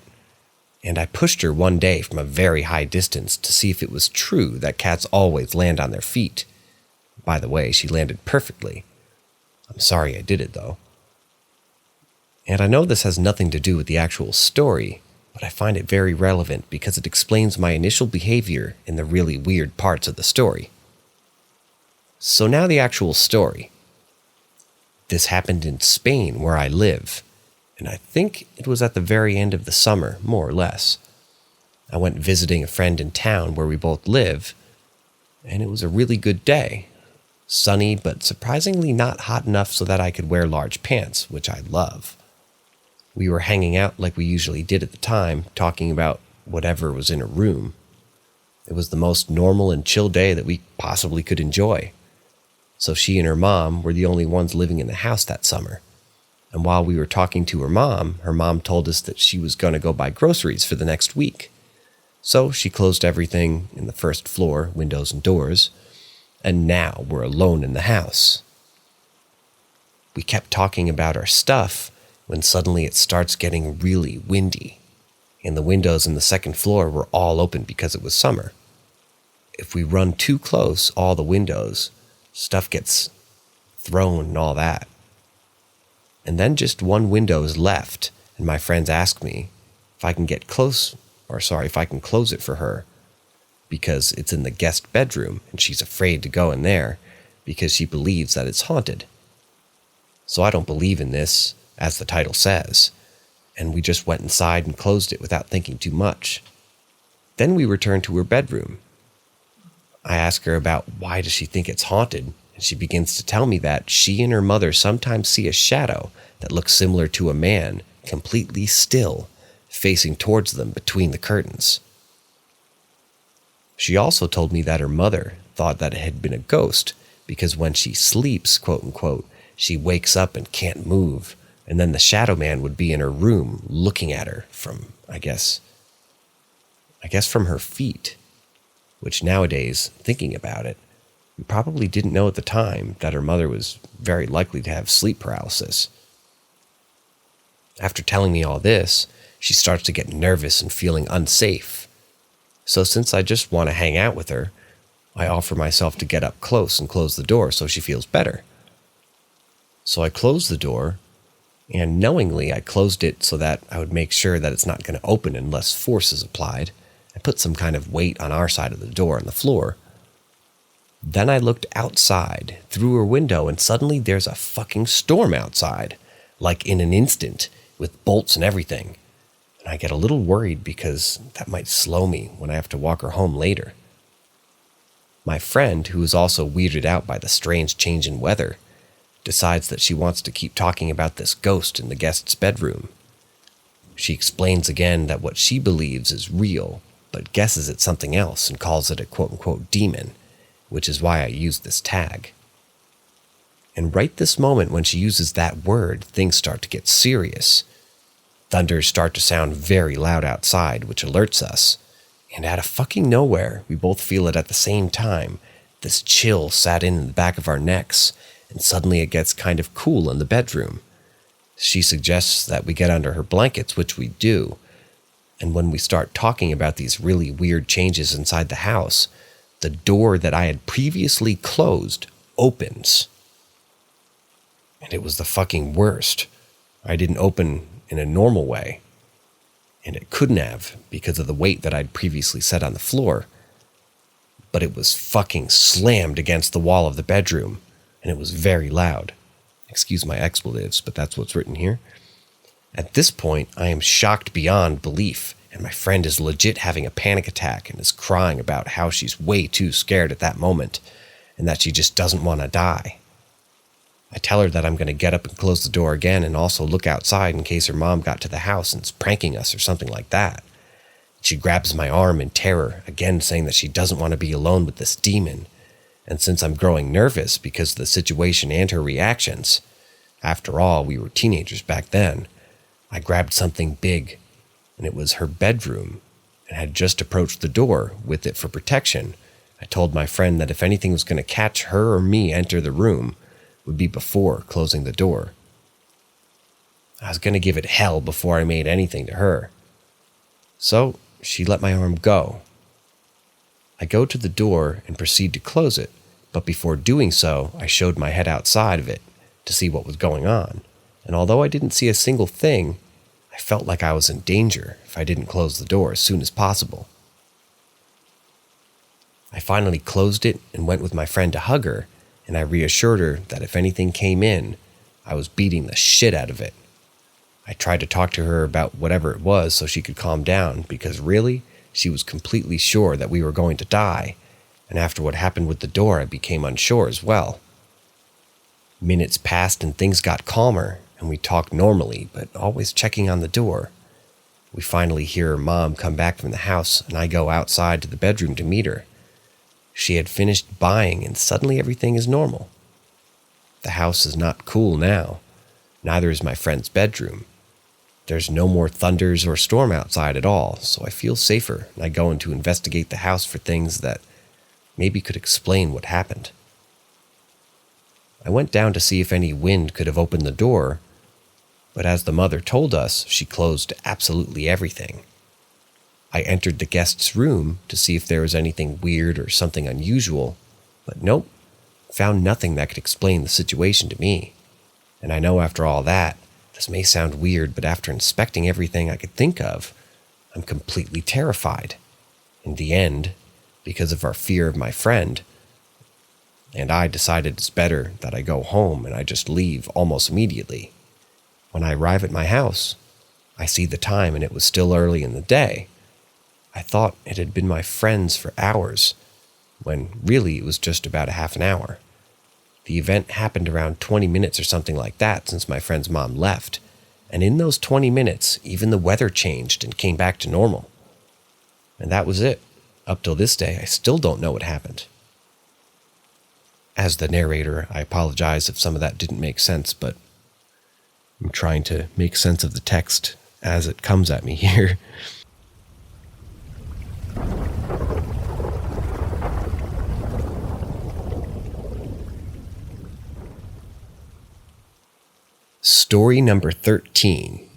and I pushed her one day from a very high distance to see if it was true that cats always land on their feet. By the way, she landed perfectly. I'm sorry I did it, though. And I know this has nothing to do with the actual story, but I find it very relevant because it explains my initial behavior in the really weird parts of the story. So now the actual story. This happened in Spain, where I live, and I think it was at the very end of the summer, more or less. I went visiting a friend in town where we both live, and it was a really good day. Sunny, but surprisingly not hot enough so that I could wear large pants, which I love. We were hanging out like we usually did at the time, talking about whatever was in her room. It was the most normal and chill day that we possibly could enjoy. So she and her mom were the only ones living in the house that summer. And while we were talking to her mom told us that she was going to go buy groceries for the next week. So she closed everything in the first floor, windows and doors, and now we're alone in the house. We kept talking about our stuff when suddenly it starts getting really windy, and the windows in the second floor were all open because it was summer. If we run too close, all the windows, stuff gets thrown and all that. And then just one window is left, and my friends ask me if I can if I can close it for her, because it's in the guest bedroom, and she's afraid to go in there because she believes that it's haunted. So I don't believe in this, as the title says, and we just went inside and closed it without thinking too much. Then we returned to her bedroom. I ask her about why does she think it's haunted, and she begins to tell me that she and her mother sometimes see a shadow that looks similar to a man, completely still, facing towards them between the curtains. She also told me that her mother thought that it had been a ghost because when she sleeps, quote unquote, she wakes up and can't move, and then the shadow man would be in her room looking at her from, I guess from her feet, which nowadays, thinking about it, we probably didn't know at the time that her mother was very likely to have sleep paralysis. After telling me all this, she starts to get nervous and feeling unsafe. So since I just want to hang out with her, I offer myself to get up close and close the door so she feels better. So I close the door, and knowingly I closed it so that I would make sure that it's not going to open unless force is applied. I put some kind of weight on our side of the door on the floor. Then I looked outside through her window, and suddenly there's a fucking storm outside, like in an instant, with bolts and everything. And I get a little worried because that might slow me when I have to walk her home later. My friend, who is also weirded out by the strange change in weather, decides that she wants to keep talking about this ghost in the guest's bedroom. She explains again that what she believes is real, but guesses it's something else and calls it a quote-unquote demon, which is why I use this tag. And right this moment when she uses that word, things start to get serious. Thunders start to sound very loud outside, which alerts us. And out of fucking nowhere, we both feel it at the same time. This chill sat in the back of our necks, and suddenly it gets kind of cool in the bedroom. She suggests that we get under her blankets, which we do. And when we start talking about these really weird changes inside the house, the door that I had previously closed opens. And it was the fucking worst. I didn't open in a normal way. And it couldn't have because of the weight that I'd previously set on the floor. But it was fucking slammed against the wall of the bedroom, and it was very loud. Excuse my expletives, but that's what's written here. At this point, I am shocked beyond belief, and my friend is legit having a panic attack and is crying about how she's way too scared at that moment, and that she just doesn't want to die. I tell her that I'm going to get up and close the door again and also look outside in case her mom got to the house and is pranking us or something like that. She grabs my arm in terror, again saying that she doesn't want to be alone with this demon. And since I'm growing nervous because of the situation and her reactions, after all, we were teenagers back then, I grabbed something big, and it was her bedroom, and had just approached the door with it for protection. I told my friend that if anything was going to catch her or me enter the room, would be before closing the door. I was going to give it hell before I made anything to her. So she let my arm go. I go to the door and proceed to close it, but before doing so, I showed my head outside of it to see what was going on, and although I didn't see a single thing, I felt like I was in danger if I didn't close the door as soon as possible. I finally closed it and went with my friend to hug her, and I reassured her that if anything came in, I was beating the shit out of it. I tried to talk to her about whatever it was so she could calm down, because really, she was completely sure that we were going to die, and after what happened with the door, I became unsure as well. Minutes passed and things got calmer, and we talked normally, but always checking on the door. We finally hear her mom come back from the house, and I go outside to the bedroom to meet her. She had finished buying, and suddenly everything is normal. The house is not cool now. Neither is my friend's bedroom. There's no more thunders or storm outside at all, so I feel safer, and I go in to investigate the house for things that maybe could explain what happened. I went down to see if any wind could have opened the door, but as the mother told us, she closed absolutely everything. I entered the guest's room to see if there was anything weird or something unusual, but nope, found nothing that could explain the situation to me. And I know after all that, this may sound weird, but after inspecting everything I could think of, I'm completely terrified. In the end, because of our fear of my friend, and I decided it's better that I go home and I just leave almost immediately. When I arrive at my house, I see the time and it was still early in the day. I thought it had been my friend's for hours, when really it was just about a half an hour. The event happened around 20 minutes or something like that since my friend's mom left, and in those 20 minutes, even the weather changed and came back to normal. And that was it. Up till this day, I still don't know what happened. As the narrator, I apologize if some of that didn't make sense, but I'm trying to make sense of the text as it comes at me here. Story number 13.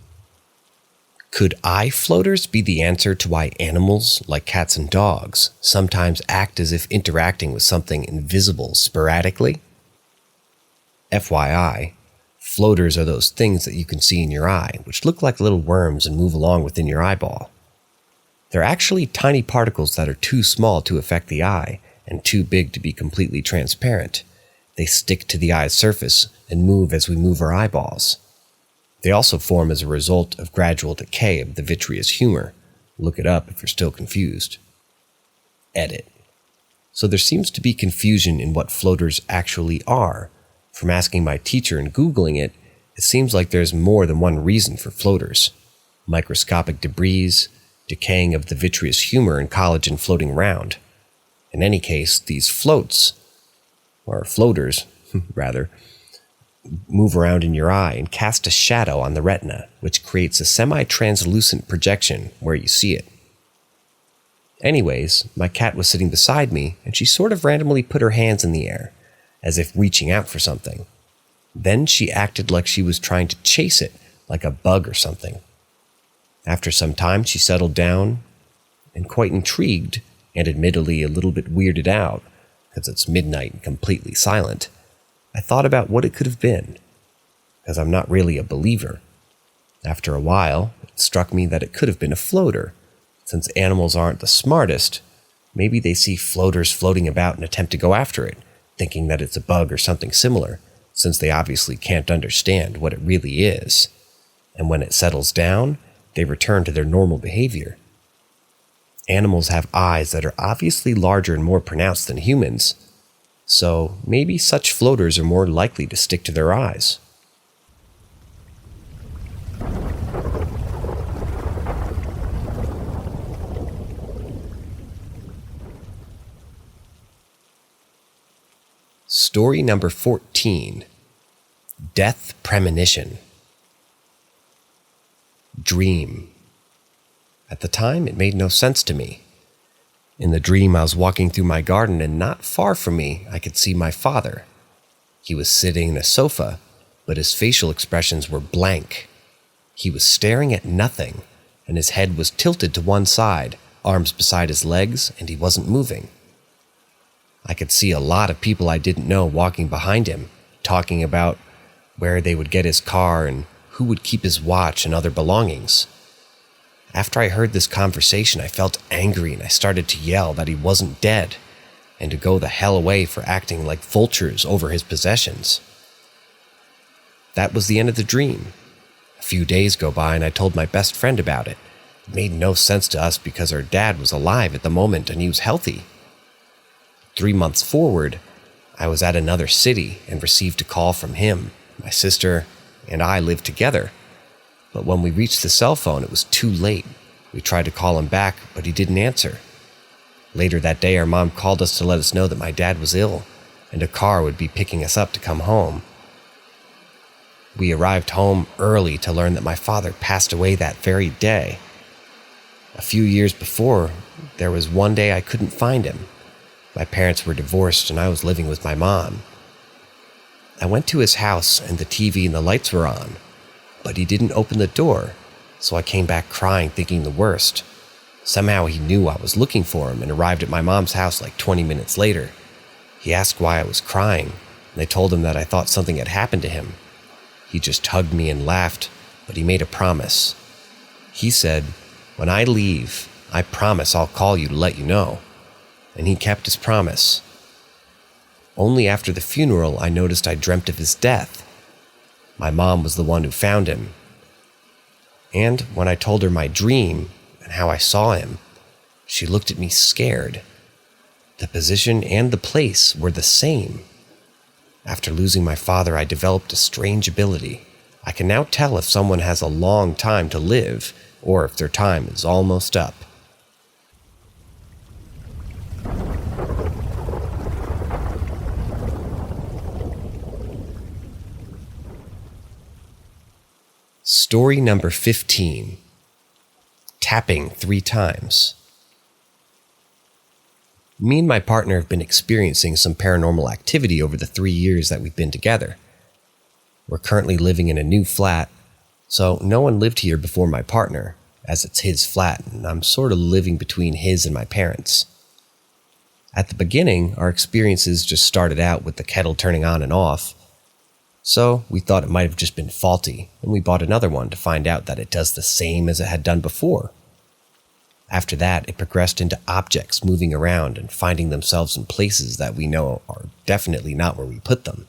Could eye floaters be the answer to why animals, like cats and dogs, sometimes act as if interacting with something invisible sporadically? FYI, floaters are those things that you can see in your eye, which look like little worms and move along within your eyeball. They're actually tiny particles that are too small to affect the eye and too big to be completely transparent. They stick to the eye's surface and move as we move our eyeballs. They also form as a result of gradual decay of the vitreous humor. Look it up if you're still confused. Edit. So there seems to be confusion in what floaters actually are. From asking my teacher and Googling it, it seems like there's more than one reason for floaters. Microscopic debris, decaying of the vitreous humor, and collagen floating around. In any case, these floaters, rather, move around in your eye and cast a shadow on the retina, which creates a semi-translucent projection where you see it. Anyways, my cat was sitting beside me, and she sort of randomly put her hands in the air, as if reaching out for something. Then she acted like she was trying to chase it, like a bug or something. After some time, she settled down, and quite intrigued, and admittedly a little bit weirded out, because it's midnight and completely silent, I thought about what it could have been, because I'm not really a believer. After a while, it struck me that it could have been a floater. Since animals aren't the smartest, maybe they see floaters floating about and attempt to go after it, thinking that it's a bug or something similar, since they obviously can't understand what it really is. And when it settles down, they return to their normal behavior. Animals have eyes that are obviously larger and more pronounced than humans, so maybe such floaters are more likely to stick to their eyes. Story number 14. Death Premonition. Dream. At the time, it made no sense to me. In the dream, I was walking through my garden, and not far from me, I could see my father. He was sitting in a sofa, but his facial expressions were blank. He was staring at nothing, and his head was tilted to one side, arms beside his legs, and he wasn't moving. I could see a lot of people I didn't know walking behind him, talking about where they would get his car and who would keep his watch and other belongings. After I heard this conversation, I felt angry and I started to yell that he wasn't dead and to go the hell away for acting like vultures over his possessions. That was the end of the dream. A few days go by and I told my best friend about it. It made no sense to us because our dad was alive at the moment and he was healthy. 3 months forward, I was at another city and received a call from him. My sister and I lived together. But when we reached the cell phone, it was too late. We tried to call him back, but he didn't answer. Later that day, our mom called us to let us know that my dad was ill, and a car would be picking us up to come home. We arrived home early to learn that my father passed away that very day. A few years before, there was one day I couldn't find him. My parents were divorced, and I was living with my mom. I went to his house, and the TV and the lights were on. But he didn't open the door, so I came back crying, thinking the worst. Somehow he knew I was looking for him and arrived at my mom's house like 20 minutes later. He asked why I was crying, and I told him that I thought something had happened to him. He just hugged me and laughed, but he made a promise. He said, "When I leave, I promise I'll call you to let you know." And he kept his promise. Only after the funeral I noticed I dreamt of his death. My mom was the one who found him. And when I told her my dream and how I saw him, she looked at me scared. The position and the place were the same. After losing my father, I developed a strange ability. I can now tell if someone has a long time to live or if their time is almost up. Story number 15. Tapping 3 times. Me and my partner have been experiencing some paranormal activity over the 3 years that we've been together. We're currently living in a new flat, so no one lived here before my partner, as it's his flat and I'm sort of living between his and my parents. At the beginning, our experiences just started out with the kettle turning on and off, so we thought it might have just been faulty, and we bought another one to find out that it does the same as it had done before. After that, it progressed into objects moving around and finding themselves in places that we know are definitely not where we put them.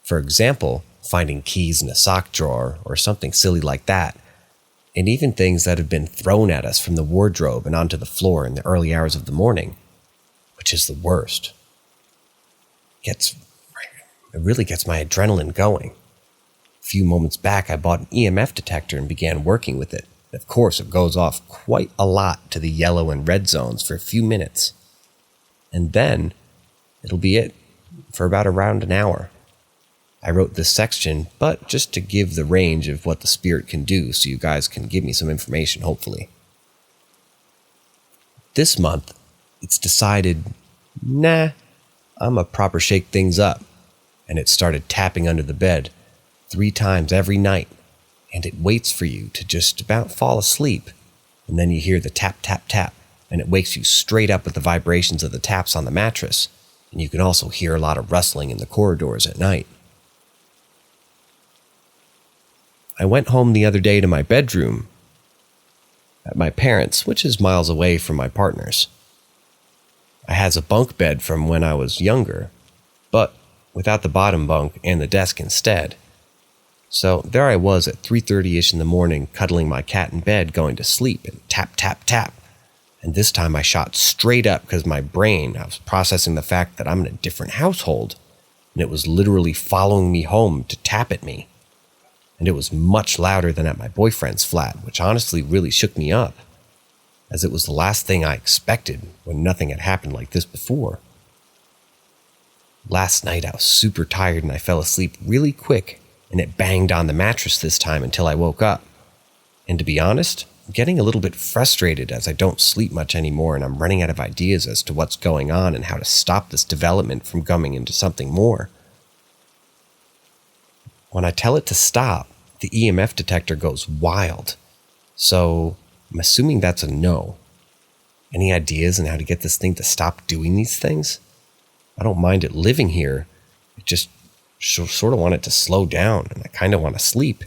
For example, finding keys in a sock drawer or something silly like that, and even things that have been thrown at us from the wardrobe and onto the floor in the early hours of the morning, which is the worst. It really gets my adrenaline going. A few moments back, I bought an EMF detector and began working with it. Of course, it goes off quite a lot to the yellow and red zones for a few minutes. And then, it'll be it for about around an hour. I wrote this section, but just to give the range of what the spirit can do so you guys can give me some information, hopefully. This month, it's decided, I'm a proper shake things up. And it started tapping under the bed 3 times every night. And it waits for you to just about fall asleep, and then you hear the tap, tap, tap, and it wakes you straight up with the vibrations of the taps on the mattress, and you can also hear a lot of rustling in the corridors at night. I went home the other day to my bedroom at my parents', which is miles away from my partner's. I has a bunk bed from when I was younger, but without the bottom bunk and the desk instead. So there I was at 3:30ish in the morning, cuddling my cat in bed, going to sleep, and tap, tap, tap. And this time I shot straight up because I was processing the fact that I'm in a different household, and it was literally following me home to tap at me. And it was much louder than at my boyfriend's flat, which honestly really shook me up, as it was the last thing I expected when nothing had happened like this before. Last night I was super tired and I fell asleep really quick, and it banged on the mattress this time until I woke up. And to be honest, I'm getting a little bit frustrated as I don't sleep much anymore and I'm running out of ideas as to what's going on and how to stop this development from coming into something more. When I tell it to stop, the EMF detector goes wild. So I'm assuming that's a no. Any ideas on how to get this thing to stop doing these things? I don't mind it living here. It just sort of want it to slow down, and I kind of want to sleep.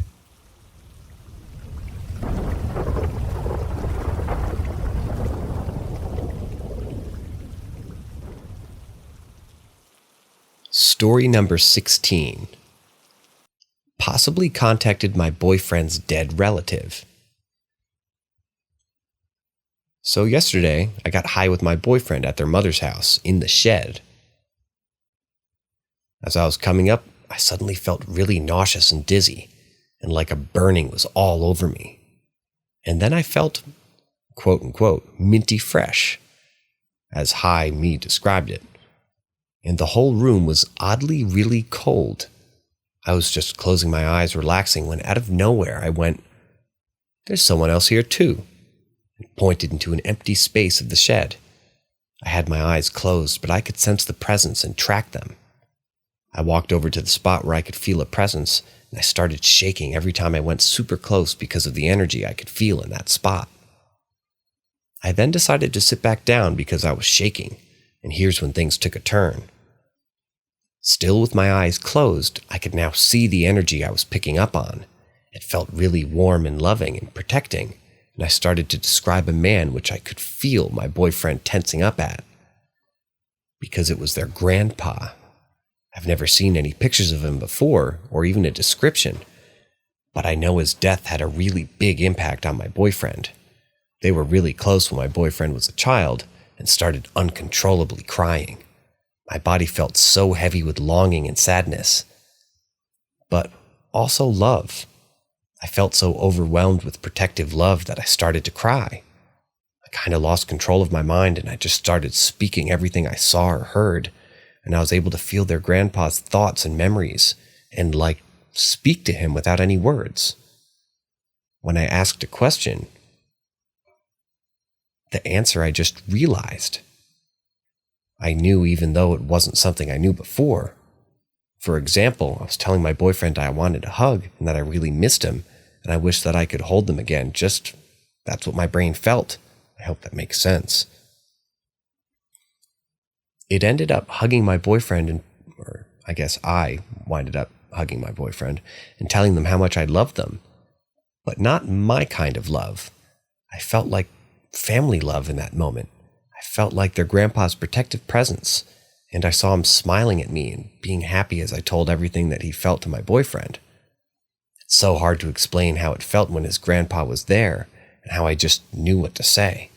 Story number 16. Possibly contacted my boyfriend's dead relative. So yesterday, I got high with my boyfriend at their mother's house in the shed. As I was coming up, I suddenly felt really nauseous and dizzy, and like a burning was all over me. And then I felt, quote-unquote, minty fresh, as high me described it. And the whole room was oddly really cold. I was just closing my eyes, relaxing, when out of nowhere I went, "There's someone else here too," and pointed into an empty space of the shed. I had my eyes closed, but I could sense the presence and track them. I walked over to the spot where I could feel a presence, and I started shaking every time I went super close because of the energy I could feel in that spot. I then decided to sit back down because I was shaking, and here's when things took a turn. Still with my eyes closed, I could now see the energy I was picking up on. It felt really warm and loving and protecting, and I started to describe a man which I could feel my boyfriend tensing up at. Because it was their grandpa. I've never seen any pictures of him before, or even a description, but I know his death had a really big impact on my boyfriend. They were really close when my boyfriend was a child and started uncontrollably crying. My body felt so heavy with longing and sadness, but also love. I felt so overwhelmed with protective love that I started to cry. I kind of lost control of my mind and I just started speaking everything I saw or heard. And I was able to feel their grandpa's thoughts and memories and, speak to him without any words. When I asked a question, the answer I just realized. I knew even though it wasn't something I knew before. For example, I was telling my boyfriend I wanted a hug and that I really missed him, and I wished that I could hold them again just That's what my brain felt. I hope that makes sense. It ended up hugging my boyfriend, or I guess I winded up hugging my boyfriend and telling them how much I loved them. But not my kind of love. I felt like family love in that moment. I felt like their grandpa's protective presence, and I saw him smiling at me and being happy as I told everything that he felt to my boyfriend. It's so hard to explain how it felt when his grandpa was there and how I just knew what to say.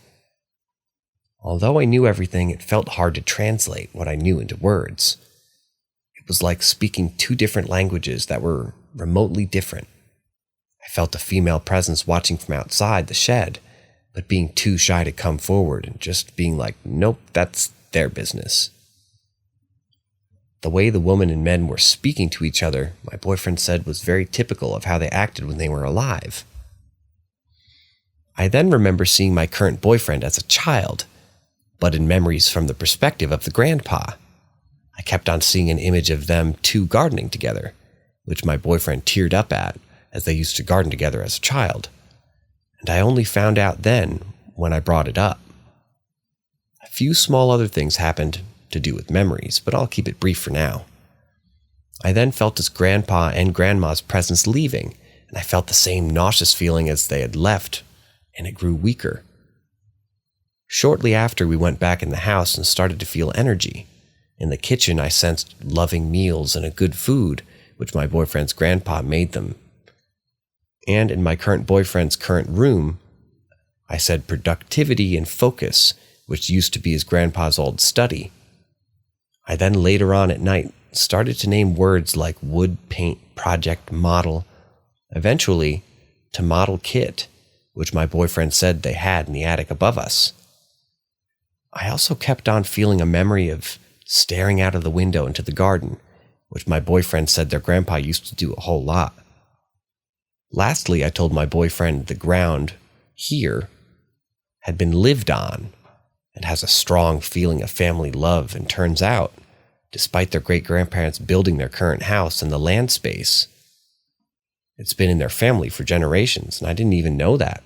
Although I knew everything, it felt hard to translate what I knew into words. It was like speaking two different languages that were remotely different. I felt a female presence watching from outside the shed, but being too shy to come forward and just being like, nope, that's their business. The way the woman and men were speaking to each other, my boyfriend said, was very typical of how they acted when they were alive. I then remember seeing my current boyfriend as a child, but in memories from the perspective of the grandpa. I kept on seeing an image of them two gardening together, which my boyfriend teared up at, as they used to garden together as a child. And I only found out then when I brought it up. A few small other things happened to do with memories, but I'll keep it brief for now. I then felt his grandpa and grandma's presence leaving, and I felt the same nauseous feeling as they had left, and it grew weaker. Shortly after, we went back in the house and started to feel energy. In the kitchen, I sensed loving meals and a good food, which my boyfriend's grandpa made them. And in my current boyfriend's current room, I said productivity and focus, which used to be his grandpa's old study. I then later on at night started to name words like wood, paint, project, model, eventually to model kit, which my boyfriend said they had in the attic above us. I also kept on feeling a memory of staring out of the window into the garden, which my boyfriend said their grandpa used to do a whole lot. Lastly, I told my boyfriend the ground here had been lived on and has a strong feeling of family love, and turns out, despite their great-grandparents building their current house and the land space, it's been in their family for generations, and I didn't even know that.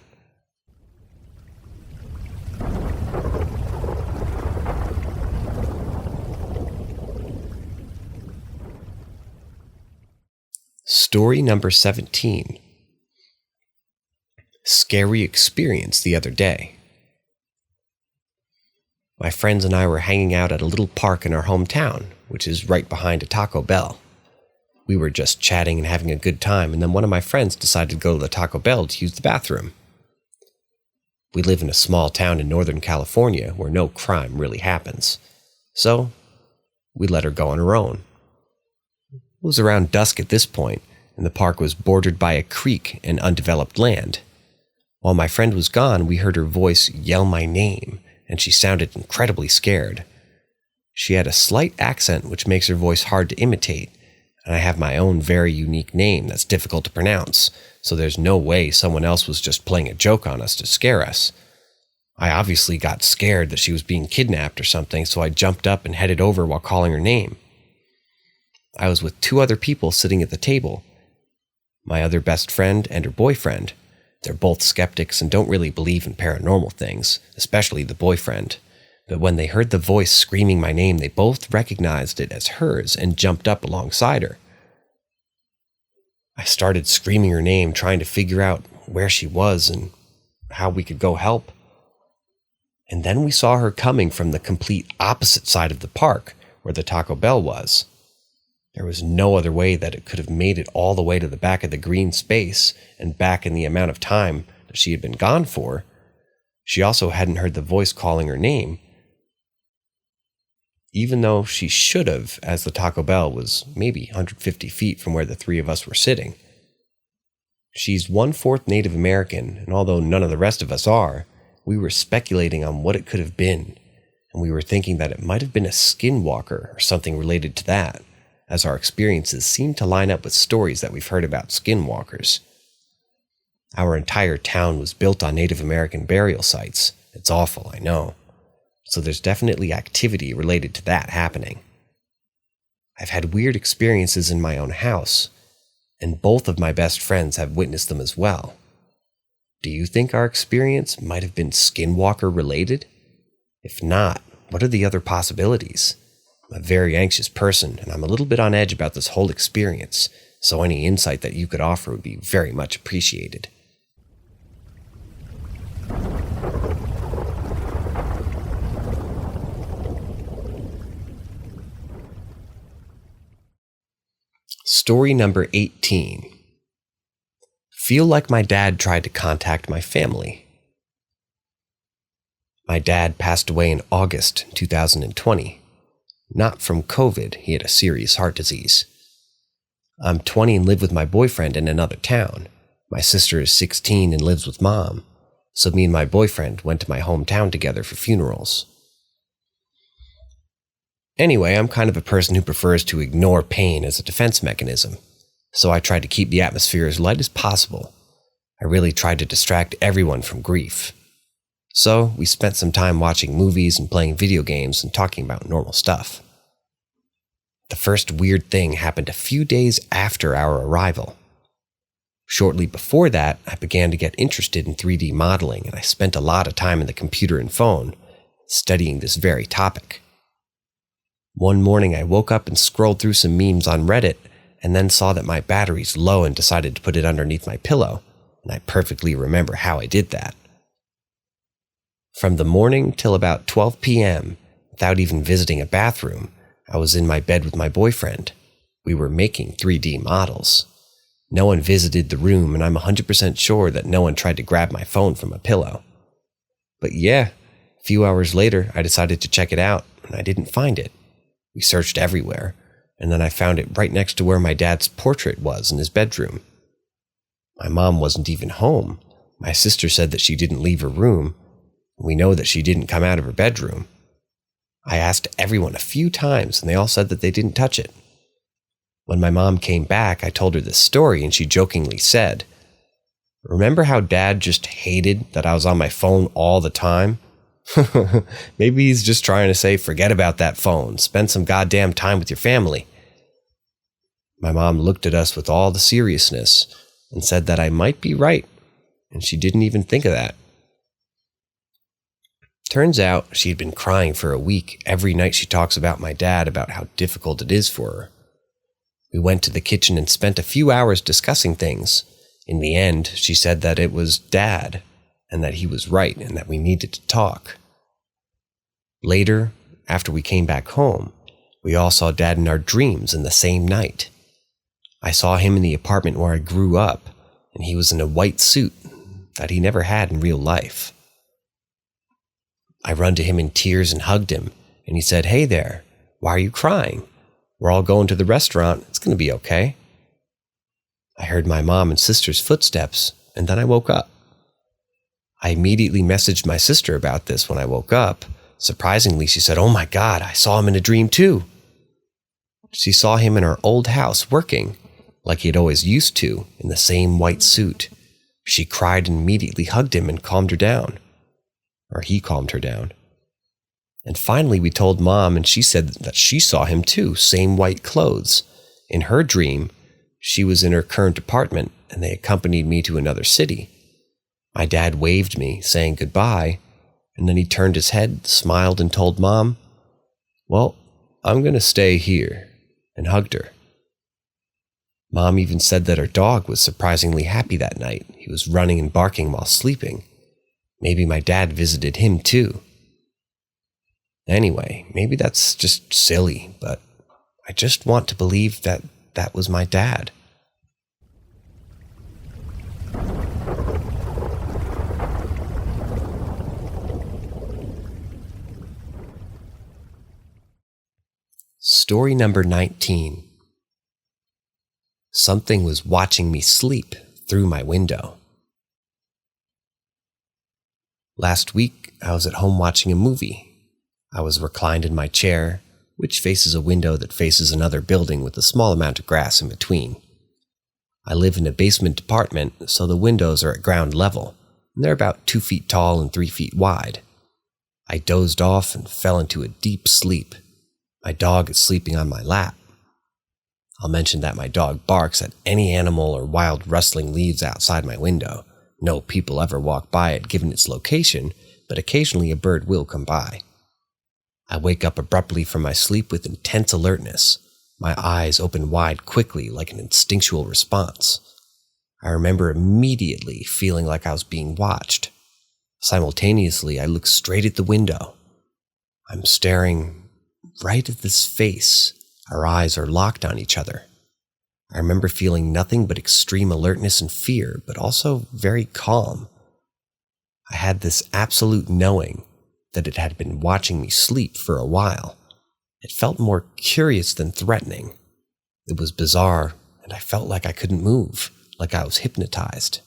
Story number 17. Scary experience the other day. My friends and I were hanging out at a little park in our hometown, which is right behind a Taco Bell. We were just chatting and having a good time, and then one of my friends decided to go to the Taco Bell to use the bathroom. We live in a small town in Northern California where no crime really happens, so we let her go on her own. It was around dusk at this point, and the park was bordered by a creek and undeveloped land. While my friend was gone, we heard her voice yell my name, and she sounded incredibly scared. She had a slight accent which makes her voice hard to imitate, and I have my own very unique name that's difficult to pronounce, so there's no way someone else was just playing a joke on us to scare us. I obviously got scared that she was being kidnapped or something, so I jumped up and headed over while calling her name. I was with two other people sitting at the table, my other best friend and her boyfriend. They're both skeptics and don't really believe in paranormal things, especially the boyfriend. But when they heard the voice screaming my name, they both recognized it as hers and jumped up alongside her. I started screaming her name, trying to figure out where she was and how we could go help. And then we saw her coming from the complete opposite side of the park, where the Taco Bell was. There was no other way that it could have made it all the way to the back of the green space and back in the amount of time that she had been gone for. She also hadn't heard the voice calling her name, even though she should have, as the Taco Bell was maybe 150 feet from where the three of us were sitting. She's 1/4 Native American, and although none of the rest of us are, we were speculating on what it could have been, and we were thinking that it might have been a skinwalker or something related to that, as our experiences seem to line up with stories that we've heard about skinwalkers. Our entire town was built on Native American burial sites. It's awful, I know. So there's definitely activity related to that happening. I've had weird experiences in my own house, and both of my best friends have witnessed them as well. Do you think our experience might have been skinwalker related? If not, what are the other possibilities? I'm a very anxious person, and I'm a little bit on edge about this whole experience, so any insight that you could offer would be very much appreciated. Story number 18. Feel like my dad tried to contact my family. My dad passed away in August 2020. Not from COVID, he had a serious heart disease. I'm 20 and live with my boyfriend in another town. My sister is 16 and lives with mom, so me and my boyfriend went to my hometown together for funerals. Anyway, I'm kind of a person who prefers to ignore pain as a defense mechanism, so I tried to keep the atmosphere as light as possible. I really tried to distract everyone from grief. So we spent some time watching movies and playing video games and talking about normal stuff. The first weird thing happened a few days after our arrival. Shortly before that, I began to get interested in 3D modeling, and I spent a lot of time in the computer and phone studying this very topic. One morning I woke up and scrolled through some memes on Reddit and then saw that my battery's low and decided to put it underneath my pillow, and I perfectly remember how I did that. From the morning till about 12 p.m., without even visiting a bathroom, I was in my bed with my boyfriend. We were making 3D models. No one visited the room, and I'm 100% sure that no one tried to grab my phone from a pillow. But yeah, a few hours later, I decided to check it out, and I didn't find it. We searched everywhere, and then I found it right next to where my dad's portrait was in his bedroom. My mom wasn't even home. My sister said that she didn't leave her room. We know that she didn't come out of her bedroom. I asked everyone a few times, and they all said that they didn't touch it. When my mom came back, I told her this story, and she jokingly said, "Remember how Dad just hated that I was on my phone all the time? Maybe he's just trying to say, forget about that phone, spend some goddamn time with your family." My mom looked at us with all the seriousness and said that I might be right, and she didn't even think of that. Turns out she had been crying for a week every night she talks about my dad, about how difficult it is for her. We went to the kitchen and spent a few hours discussing things. In the end, she said that it was Dad, and that he was right, and that we needed to talk. Later, after we came back home, we all saw Dad in our dreams in the same night. I saw him in the apartment where I grew up, and he was in a white suit that he never had in real life. I run to him in tears and hugged him, and he said, "Hey there, why are you crying? We're all going to the restaurant, it's going to be okay." I heard my mom and sister's footsteps, and then I woke up. I immediately messaged my sister about this when I woke up. Surprisingly, she said, "Oh my God, I saw him in a dream too." She saw him in our old house working, like he had always used to, in the same white suit. She cried and immediately hugged him and calmed her down. Or he calmed her down. And finally we told Mom, and she said that she saw him too, same white clothes. In her dream, she was in her current apartment, and they accompanied me to another city. My dad waved me, saying goodbye, and then he turned his head, smiled, and told Mom, "Well, I'm going to stay here," and hugged her. Mom even said that her dog was surprisingly happy that night. He was running and barking while sleeping. Maybe my dad visited him too. Anyway, maybe that's just silly, but I just want to believe that that was my dad. Story number 19. Something was watching me sleep through my window. Last week, I was at home watching a movie. I was reclined in my chair, which faces a window that faces another building with a small amount of grass in between. I live in a basement apartment, so the windows are at ground level, and they're about 2 feet tall and 3 feet wide. I dozed off and fell into a deep sleep. My dog is sleeping on my lap. I'll mention that my dog barks at any animal or wild rustling leaves outside my window, No people ever walk by it given its location, but occasionally a bird will come by. I wake up abruptly from my sleep with intense alertness. My eyes open wide quickly like an instinctual response. I remember immediately feeling like I was being watched. Simultaneously, I look straight at the window. I'm staring right at this face. Our eyes are locked on each other. I remember feeling nothing but extreme alertness and fear, but also very calm. I had this absolute knowing that it had been watching me sleep for a while. It felt more curious than threatening. It was bizarre, and I felt like I couldn't move, like I was hypnotized.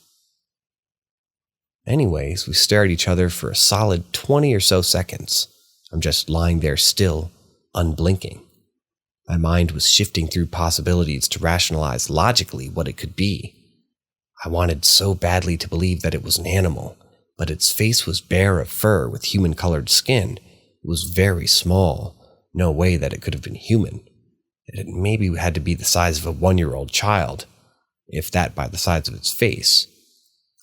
Anyways, we stare at each other for a solid 20 or so seconds. I'm just lying there still, unblinking. My mind was shifting through possibilities to rationalize logically what it could be. I wanted so badly to believe that it was an animal, but its face was bare of fur with human-colored skin. It was very small. No way that it could have been human. It maybe had to be the size of a 1-year-old child, if that by the size of its face.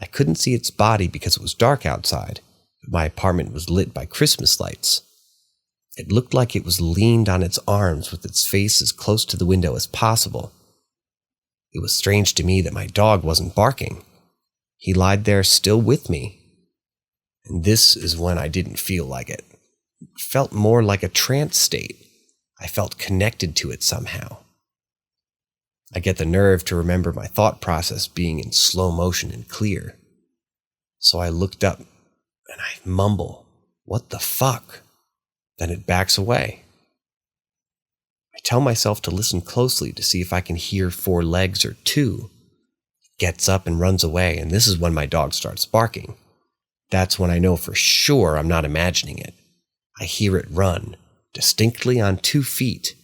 I couldn't see its body because it was dark outside, but my apartment was lit by Christmas lights. It looked like it was leaned on its arms with its face as close to the window as possible. It was strange to me that my dog wasn't barking. He lied there still with me. And this is when I didn't feel like it. It felt more like a trance state. I felt connected to it somehow. I get the nerve to remember my thought process being in slow motion and clear. So I looked up and I mumble, "What the fuck?" Then it backs away. I tell myself to listen closely to see if I can hear 4 legs or 2. It gets up and runs away, and this is when my dog starts barking. That's when I know for sure I'm not imagining it. I hear it run, distinctly on 2 feet. It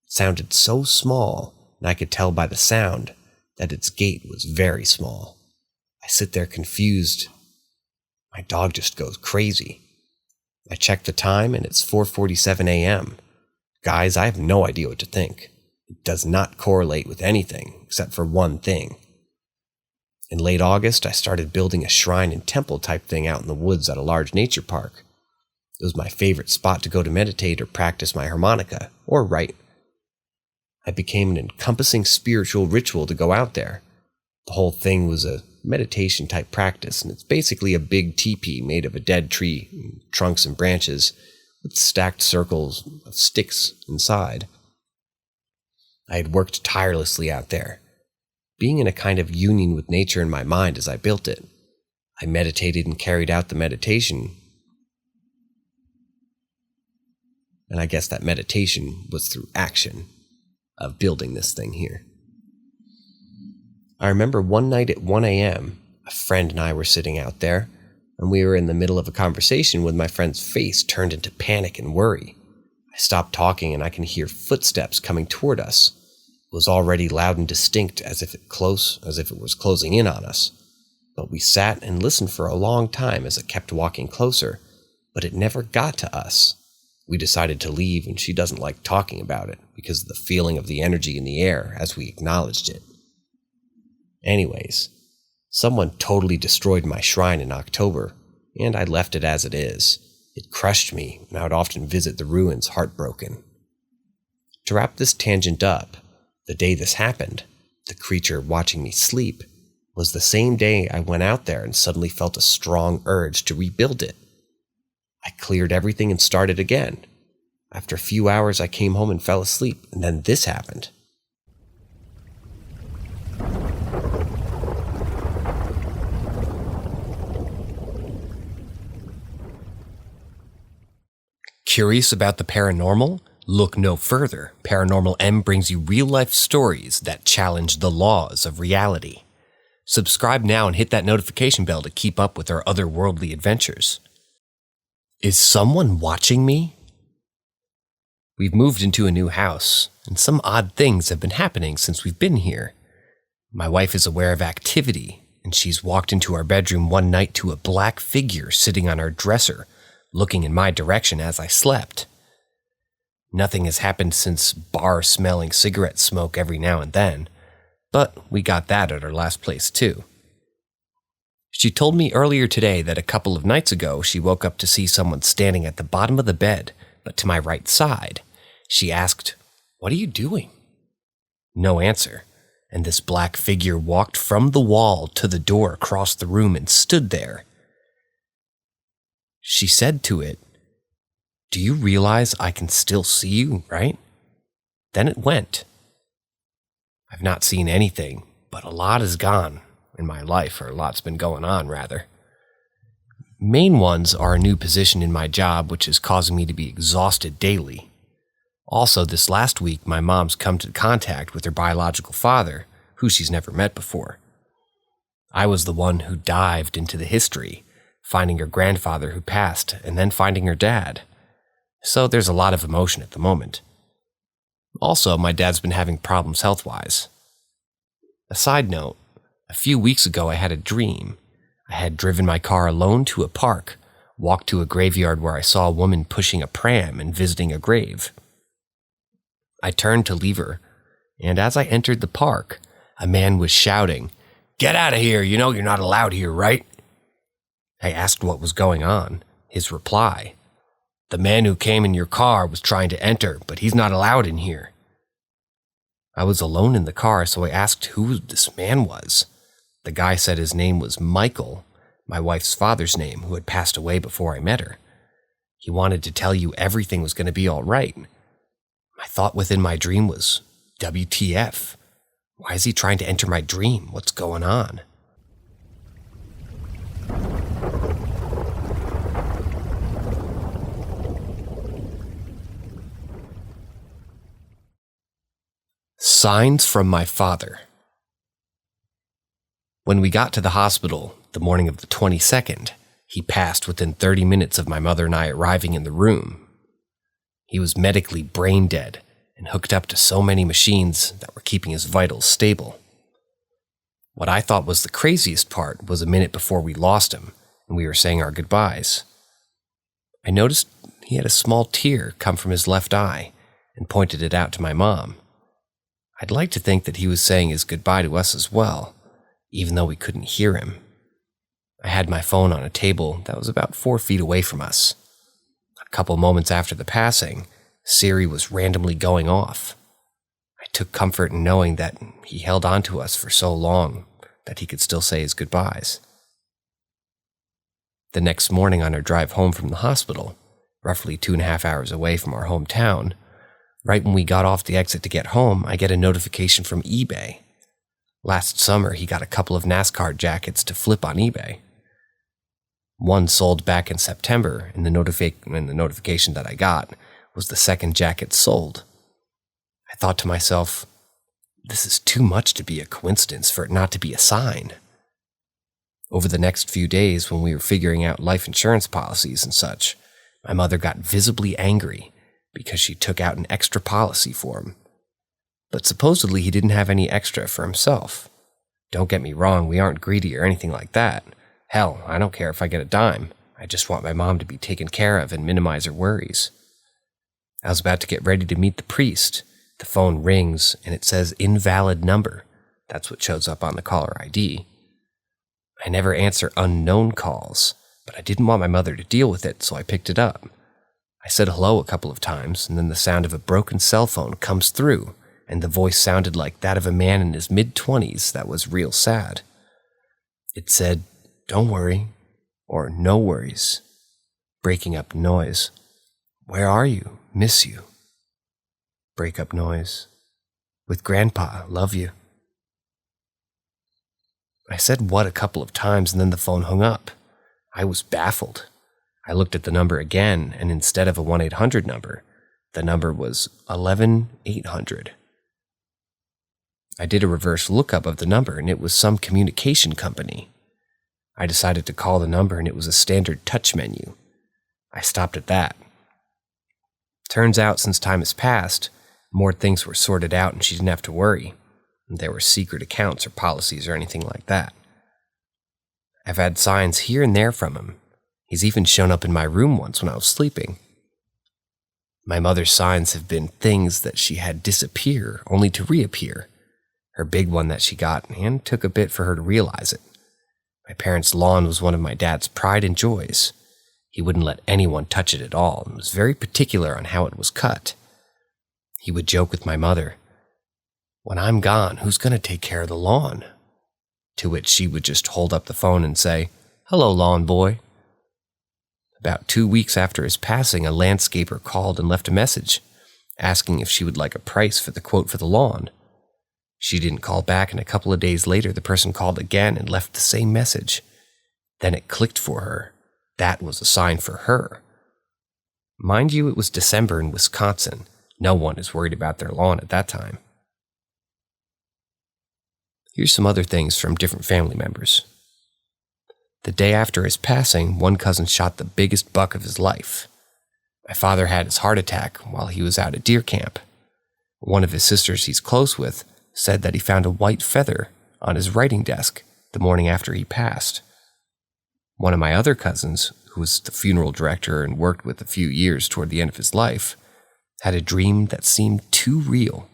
sounded so small, and I could tell by the sound that its gait was very small. I sit there confused. My dog just goes crazy. I check the time, and it's 4:47 a.m. Guys, I have no idea what to think. It does not correlate with anything, except for one thing. In late August, I started building a shrine and temple type thing out in the woods at a large nature park. It was my favorite spot to go to meditate or practice my harmonica, or write. I became an encompassing spiritual ritual to go out there. The whole thing was a meditation type practice, and it's basically a big teepee made of a dead tree, trunks and branches, with stacked circles of sticks inside. I had worked tirelessly out there, being in a kind of union with nature in my mind as I built it. I meditated and carried out the meditation, and I guess that meditation was through action of building this thing here. I remember one night at 1 a.m., a friend and I were sitting out there, and we were in the middle of a conversation when my friend's face turned into panic and worry. I stopped talking and I can hear footsteps coming toward us. It was already loud and distinct as if it was closing in on us. But we sat and listened for a long time as it kept walking closer, but it never got to us. We decided to leave, and she doesn't like talking about it because of the feeling of the energy in the air as we acknowledged it. Anyways, someone totally destroyed my shrine in October, and I left it as it is. It crushed me, and I would often visit the ruins heartbroken. To wrap this tangent up, the day this happened, the creature watching me sleep, was the same day I went out there and suddenly felt a strong urge to rebuild it. I cleared everything and started again. After a few hours, I came home and fell asleep, and then this happened. Curious about the paranormal? Look no further. Paranormal M brings you real-life stories that challenge the laws of reality. Subscribe now and hit that notification bell to keep up with our otherworldly adventures. Is someone watching me? We've moved into a new house, and some odd things have been happening since we've been here. My wife is aware of activity, and she's walked into our bedroom one night to a black figure sitting on our dresser, looking in my direction as I slept. Nothing has happened since bar-smelling cigarette smoke every now and then, but we got that at our last place too. She told me earlier today that a couple of nights ago she woke up to see someone standing at the bottom of the bed, but to my right side. She asked, "What are you doing?" No answer, and this black figure walked from the wall to the door across the room and stood there. She said to it, "Do you realize I can still see you, right?" Then it went. I've not seen anything, but a lot is gone in my life, or a lot's been going on, rather. Main ones are a new position in my job, which is causing me to be exhausted daily. Also, this last week, my mom's come to contact with her biological father, who she's never met before. I was the one who dived into the history, finding her grandfather who passed, and then finding her dad. So there's a lot of emotion at the moment. Also, my dad's been having problems health-wise. A side note, a few weeks ago I had a dream. I had driven my car alone to a park, walked to a graveyard where I saw a woman pushing a pram and visiting a grave. I turned to leave her, and as I entered the park, a man was shouting, "Get out of here, you know you're not allowed here, right?" I asked what was going on. His reply, "The man who came in your car was trying to enter, but he's not allowed in here." I was alone in the car, so I asked who this man was. The guy said his name was Michael, my wife's father's name, who had passed away before I met her. He wanted to tell you everything was going to be all right. My thought within my dream was, WTF? Why is he trying to enter my dream? What's going on? Signs from my father. When we got to the hospital, the morning of the 22nd, he passed within 30 minutes of my mother and I arriving in the room. He was medically brain dead and hooked up to so many machines that were keeping his vitals stable. What I thought was the craziest part was a minute before we lost him and we were saying our goodbyes. I noticed he had a small tear come from his left eye and pointed it out to my mom. I'd like to think that he was saying his goodbye to us as well, even though we couldn't hear him. I had my phone on a table that was about 4 feet away from us. A couple moments after the passing, Siri was randomly going off. I took comfort in knowing that he held on to us for so long that he could still say his goodbyes. The next morning on our drive home from the hospital, roughly 2.5 hours away from our hometown, right when we got off the exit to get home, I get a notification from eBay. Last summer, he got a couple of NASCAR jackets to flip on eBay. One sold back in September, and the notification that I got was the second jacket sold. I thought to myself, this is too much to be a coincidence for it not to be a sign. Over the next few days, when we were figuring out life insurance policies and such, my mother got visibly angry because she took out an extra policy for him. But supposedly he didn't have any extra for himself. Don't get me wrong, we aren't greedy or anything like that. Hell, I don't care if I get a dime. I just want my mom to be taken care of and minimize her worries. I was about to get ready to meet the priest. The phone rings and it says invalid number. That's what shows up on the caller ID. I never answer unknown calls, but I didn't want my mother to deal with it, so I picked it up. I said hello a couple of times, and then the sound of a broken cell phone comes through, and the voice sounded like that of a man in his mid-20s that was real sad. It said, "Don't worry," or "No worries." Breaking up noise. "Where are you? Miss you." Break up noise. "With Grandpa, love you." I said what a couple of times, and then the phone hung up. I was baffled. I looked at the number again, and instead of a 1-800 number, the number was 11-800. I did a reverse lookup of the number, and it was some communication company. I decided to call the number, and it was a standard touch menu. I stopped at that. Turns out, since time has passed, more things were sorted out, and she didn't have to worry. There were secret accounts or policies or anything like that. I've had signs here and there from him. He's even shown up in my room once when I was sleeping. My mother's signs have been things that she had disappear only to reappear. Her big one that she got, and took a bit for her to realize it. My parents' lawn was one of my dad's pride and joys. He wouldn't let anyone touch it at all and was very particular on how it was cut. He would joke with my mother, "When I'm gone, who's going to take care of the lawn?" To which she would just hold up the phone and say, "Hello, lawn boy." About 2 weeks after his passing, a landscaper called and left a message, asking if she would like a price for the quote for the lawn. She didn't call back, and a couple of days later, the person called again and left the same message. Then it clicked for her. That was a sign for her. Mind you, it was December in Wisconsin. No one is worried about their lawn at that time. Here's some other things from different family members. The day after his passing, one cousin shot the biggest buck of his life. My father had his heart attack while he was out at deer camp. One of his sisters he's close with said that he found a white feather on his writing desk the morning after he passed. One of my other cousins, who was the funeral director and worked with a few years toward the end of his life, had a dream that seemed too real.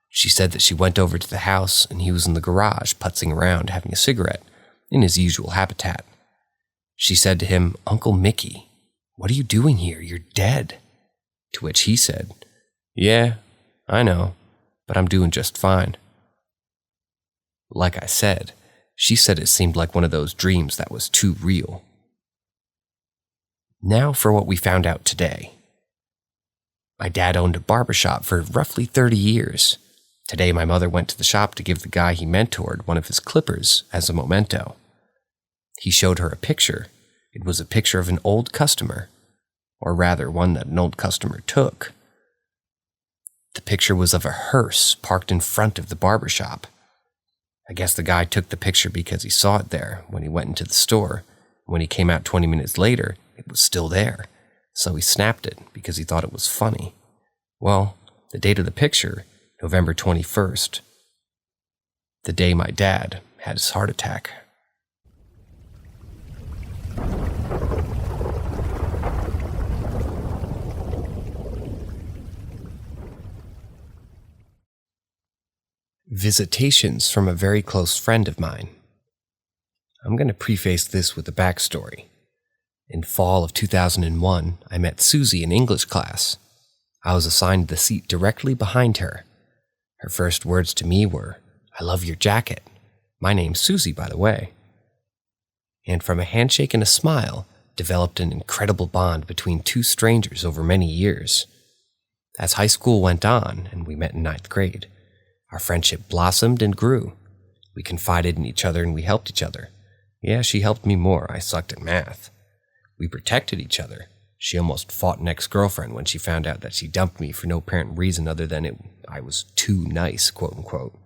She said that she went over to the house and he was in the garage putzing around having a cigarette in his usual habitat. She said to him, "Uncle Mickey, what are you doing here? You're dead." To which he said, "Yeah, I know, but I'm doing just fine." Like I said, she said it seemed like one of those dreams that was too real. Now for what we found out today. My dad owned a barbershop for roughly 30 years. Today my mother went to the shop to give the guy he mentored one of his clippers as a memento. He showed her a picture. It was a picture of an old customer, or rather one that an old customer took. The picture was of a hearse parked in front of the barbershop. I guess the guy took the picture because he saw it there when he went into the store. When he came out 20 minutes later, it was still there, so he snapped it because he thought it was funny. Well, the date of the picture, November 21st, the day my dad had his heart attack. Visitations from a very close friend of mine. I'm going to preface this with a backstory. In fall of 2001, I met Susie in English class. I was assigned the seat directly behind her. Her first words to me were, "I love your jacket. My name's Susie, by the way." And from a handshake and a smile, developed an incredible bond between two strangers over many years. As high school went on, and we met in 9th grade, our friendship blossomed and grew. We confided in each other and we helped each other. Yeah, she helped me more. I sucked at math. We protected each other. She almost fought an ex-girlfriend when she found out that she dumped me for no apparent reason other than I was too nice, quote-unquote.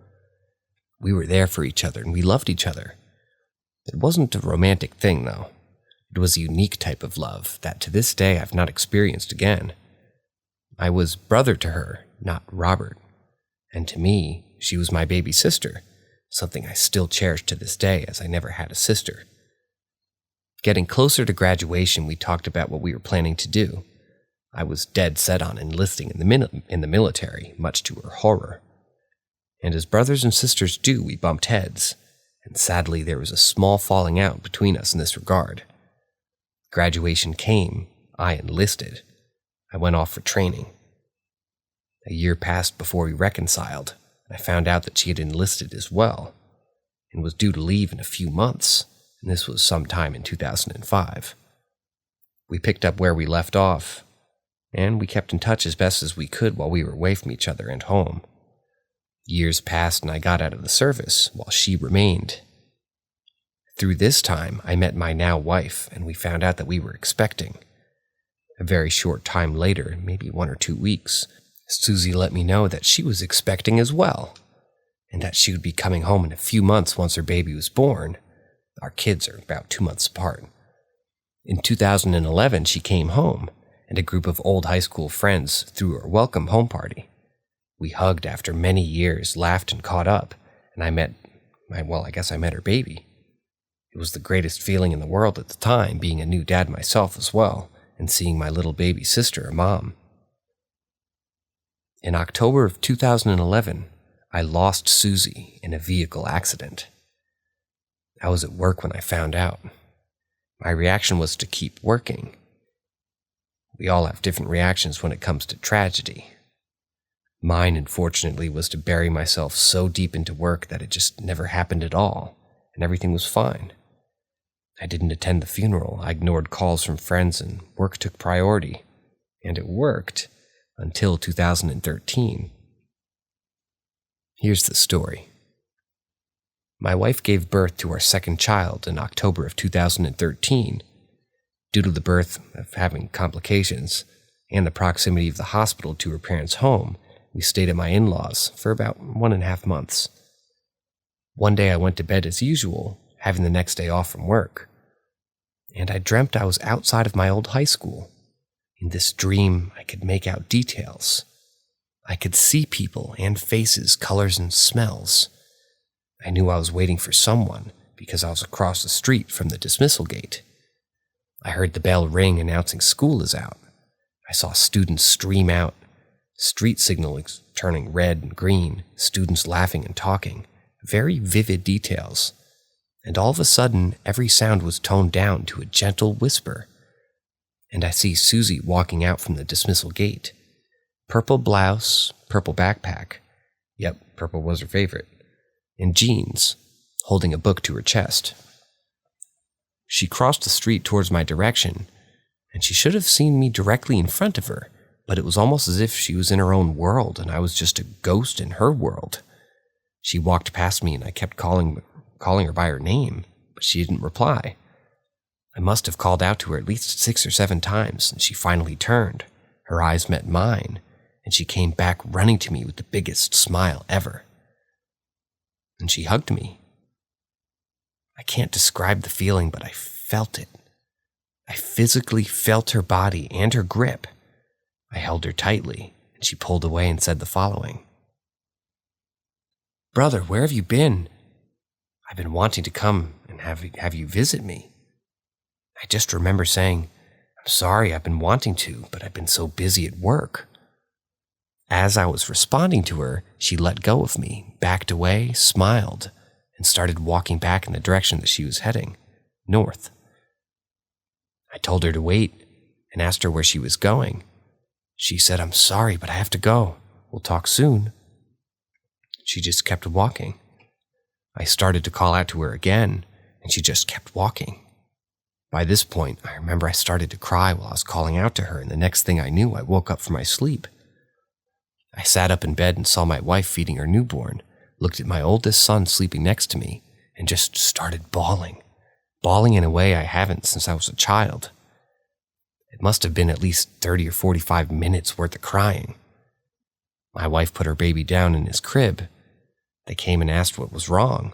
We were there for each other and we loved each other. It wasn't a romantic thing, though. It was a unique type of love that to this day I've not experienced again. I was brother to her, not Robert. And to me, she was my baby sister, something I still cherish to this day as I never had a sister. Getting closer to graduation, we talked about what we were planning to do. I was dead set on enlisting in the military, much to her horror. And as brothers and sisters do, we bumped heads, and sadly there was a small falling out between us in this regard. Graduation came, I enlisted. I went off for training. A year passed before we reconciled, and I found out that she had enlisted as well, and was due to leave in a few months, and this was sometime in 2005. We picked up where we left off, and we kept in touch as best as we could while we were away from each other and home. Years passed and I got out of the service while she remained. Through this time, I met my now wife, and we found out that we were expecting. A very short time later, maybe 1 or 2 weeks, Susie let me know that she was expecting as well, and that she would be coming home in a few months once her baby was born. Our kids are about 2 months apart. In 2011, she came home, and a group of old high school friends threw a welcome home party. We hugged after many years, laughed and caught up, and I guess I met her baby. It was the greatest feeling in the world at the time, being a new dad myself as well, and seeing my little baby sister a mom. In October of 2011, I lost Susie in a vehicle accident. I was at work when I found out. My reaction was to keep working. We all have different reactions when it comes to tragedy. Mine, unfortunately, was to bury myself so deep into work that it just never happened at all, and everything was fine. I didn't attend the funeral, I ignored calls from friends, and work took priority. And it worked until 2013. Here's the story. My wife gave birth to our second child in October of 2013. Due to the birth of having complications and the proximity of the hospital to her parents' home, we stayed at my in-laws for about 1.5 months. One day I went to bed as usual, having the next day off from work. And I dreamt I was outside of my old high school. In this dream, I could make out details. I could see people and faces, colors and smells. I knew I was waiting for someone because I was across the street from the dismissal gate. I heard the bell ring announcing school is out. I saw students stream out, street signals turning red and green, students laughing and talking, very vivid details. And all of a sudden, every sound was toned down to a gentle whisper. And I see Susie walking out from the dismissal gate. Purple blouse, purple backpack. Yep, purple was her favorite. And jeans, holding a book to her chest. She crossed the street towards my direction, and she should have seen me directly in front of her, but it was almost as if she was in her own world and I was just a ghost in her world. She walked past me and I kept calling her by her name, but she didn't reply. I must have called out to her at least 6 or 7 times, and she finally turned. Her eyes met mine, and she came back running to me with the biggest smile ever. And she hugged me. I can't describe the feeling, but I felt it. I physically felt her body and her grip. I held her tightly, and she pulled away and said the following. "Brother, where have you been? I've been wanting to come and have you visit me. I just remember saying, I'm sorry, I've been wanting to, but I've been so busy at work." As I was responding to her, she let go of me, backed away, smiled, and started walking back in the direction that she was heading, north. I told her to wait and asked her where she was going. She said, "I'm sorry, but I have to go. We'll talk soon." She just kept walking. I started to call out to her again, and she just kept walking. By this point, I remember I started to cry while I was calling out to her, and the next thing I knew, I woke up from my sleep. I sat up in bed and saw my wife feeding her newborn, looked at my oldest son sleeping next to me, and just started bawling in a way I haven't since I was a child. It must have been at least 30 or 45 minutes worth of crying. My wife put her baby down in his crib. They came and asked what was wrong.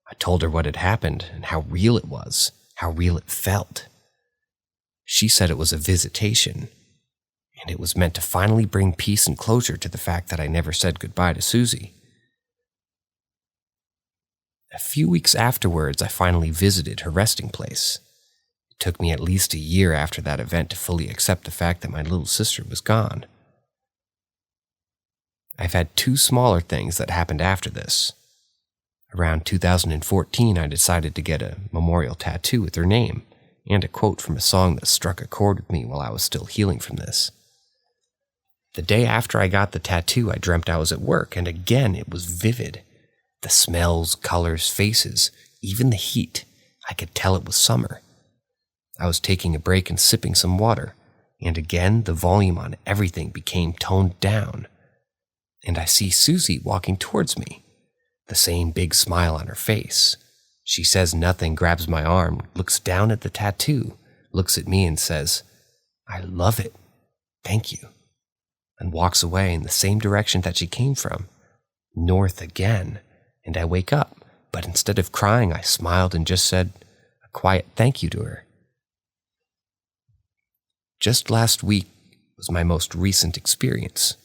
I told her what had happened and how real it was, how real it felt. She said it was a visitation, and it was meant to finally bring peace and closure to the fact that I never said goodbye to Susie. A few weeks afterwards, I finally visited her resting place. It took me at least a year after that event to fully accept the fact that my little sister was gone. I've had 2 smaller things that happened after this. Around 2014, I decided to get a memorial tattoo with her name and a quote from a song that struck a chord with me while I was still healing from this. The day after I got the tattoo, I dreamt I was at work, and again it was vivid. The smells, colors, faces, even the heat. I could tell it was summer. I was taking a break and sipping some water, and again the volume on everything became toned down. And I see Susie walking towards me, the same big smile on her face. She says nothing, grabs my arm, looks down at the tattoo, looks at me and says, "I love it, thank you," and walks away in the same direction that she came from, north again. And I wake up, but instead of crying, I smiled and just said a quiet thank you to her. Just last week was my most recent experience.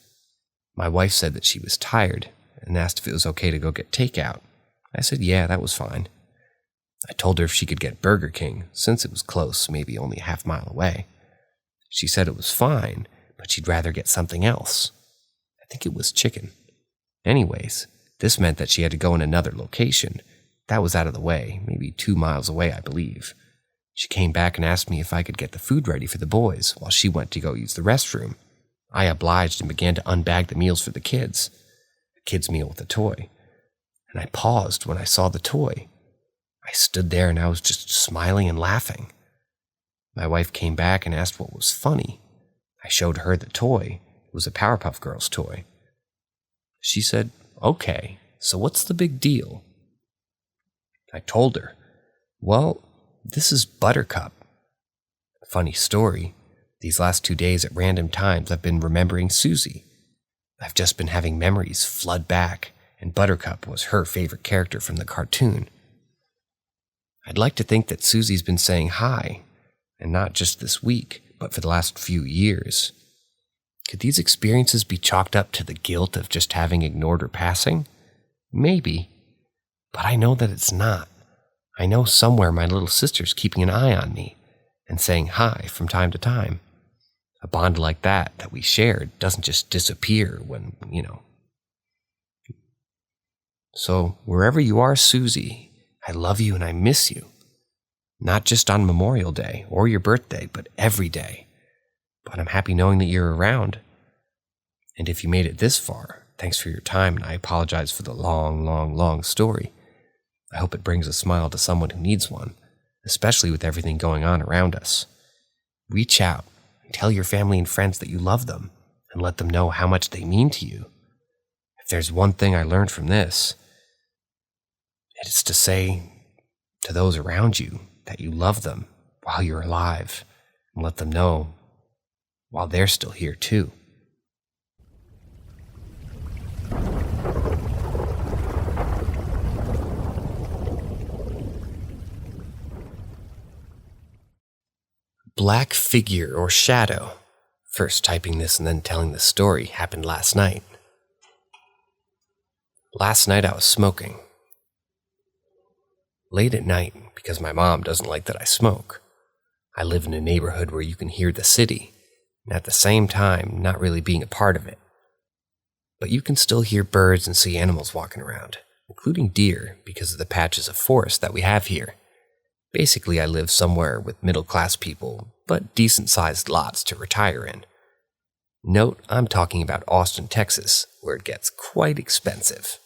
My wife said that she was tired and asked if it was okay to go get takeout. I said, yeah, that was fine. I told her if she could get Burger King, since it was close, maybe only a half mile away. She said it was fine, but she'd rather get something else. I think it was chicken. Anyways, this meant that she had to go in another location, that was out of the way, maybe 2 miles away, I believe. She came back and asked me if I could get the food ready for the boys while she went to go use the restroom. I obliged and began to unbag the meals for the kids. A kid's meal with a toy. And I paused when I saw the toy. I stood there and I was just smiling and laughing. My wife came back and asked what was funny. I showed her the toy. It was a Powerpuff Girls toy. She said, "Okay, so what's the big deal?" I told her, "Well, this is Buttercup." Funny story, these last 2 days at random times I've been remembering Susie. I've just been having memories flood back, and Buttercup was her favorite character from the cartoon. I'd like to think that Susie's been saying hi, and not just this week, but for the last few years. Could these experiences be chalked up to the guilt of just having ignored her passing? Maybe, but I know that it's not. I know somewhere my little sister's keeping an eye on me and saying hi from time to time. A bond like that we shared doesn't just disappear when, So wherever you are, Susie, I love you and I miss you. Not just on Memorial Day or your birthday, but every day. But I'm happy knowing that you're around. And if you made it this far, thanks for your time, and I apologize for the long story. I hope it brings a smile to someone who needs one, especially with everything going on around us. Reach out and tell your family and friends that you love them and let them know how much they mean to you. If there's one thing I learned from this, it's to say to those around you that you love them while you're alive and let them know while they're still here too. Black figure or shadow. First typing this and then telling the story happened last night. Last night I was smoking. Late at night, because my mom doesn't like that I smoke. I live in a neighborhood where you can hear the city, and at the same time not really being a part of it. But you can still hear birds and see animals walking around, including deer because of the patches of forest that we have here. Basically, I live somewhere with middle-class people, but decent-sized lots to retire in. Note, I'm talking about Austin, Texas, where it gets quite expensive.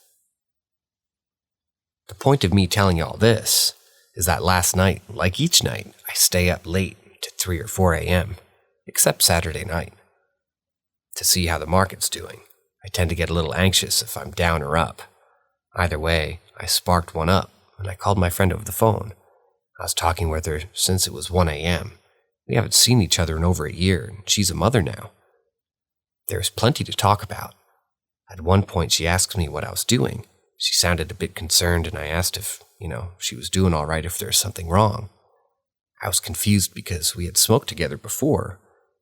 The point of me telling you all this is that last night, like each night, I stay up late to 3 or 4 a.m., except Saturday night. To see how the market's doing, I tend to get a little anxious if I'm down or up. Either way, I sparked one up, and I called my friend over the phone. I was talking with her since it was 1 a.m. We haven't seen each other in over a year, and she's a mother now. There's plenty to talk about. At one point, she asked me what I was doing. She sounded a bit concerned, and I asked if, she was doing all right, if there's something wrong. I was confused because we had smoked together before.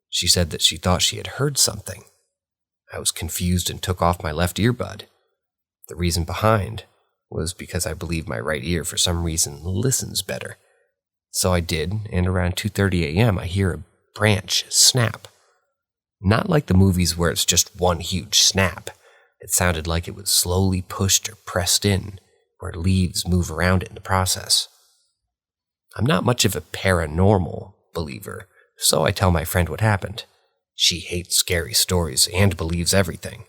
She said that she thought she had heard something. I was confused and took off my left earbud. The reason behind was because I believe my right ear, for some reason, listens better. So I did, and around 2:30 a.m. I hear a branch snap. Not like the movies where it's just one huge snap. It sounded like it was slowly pushed or pressed in, where leaves move around it in the process. I'm not much of a paranormal believer, so I tell my friend what happened. She hates scary stories and believes everything.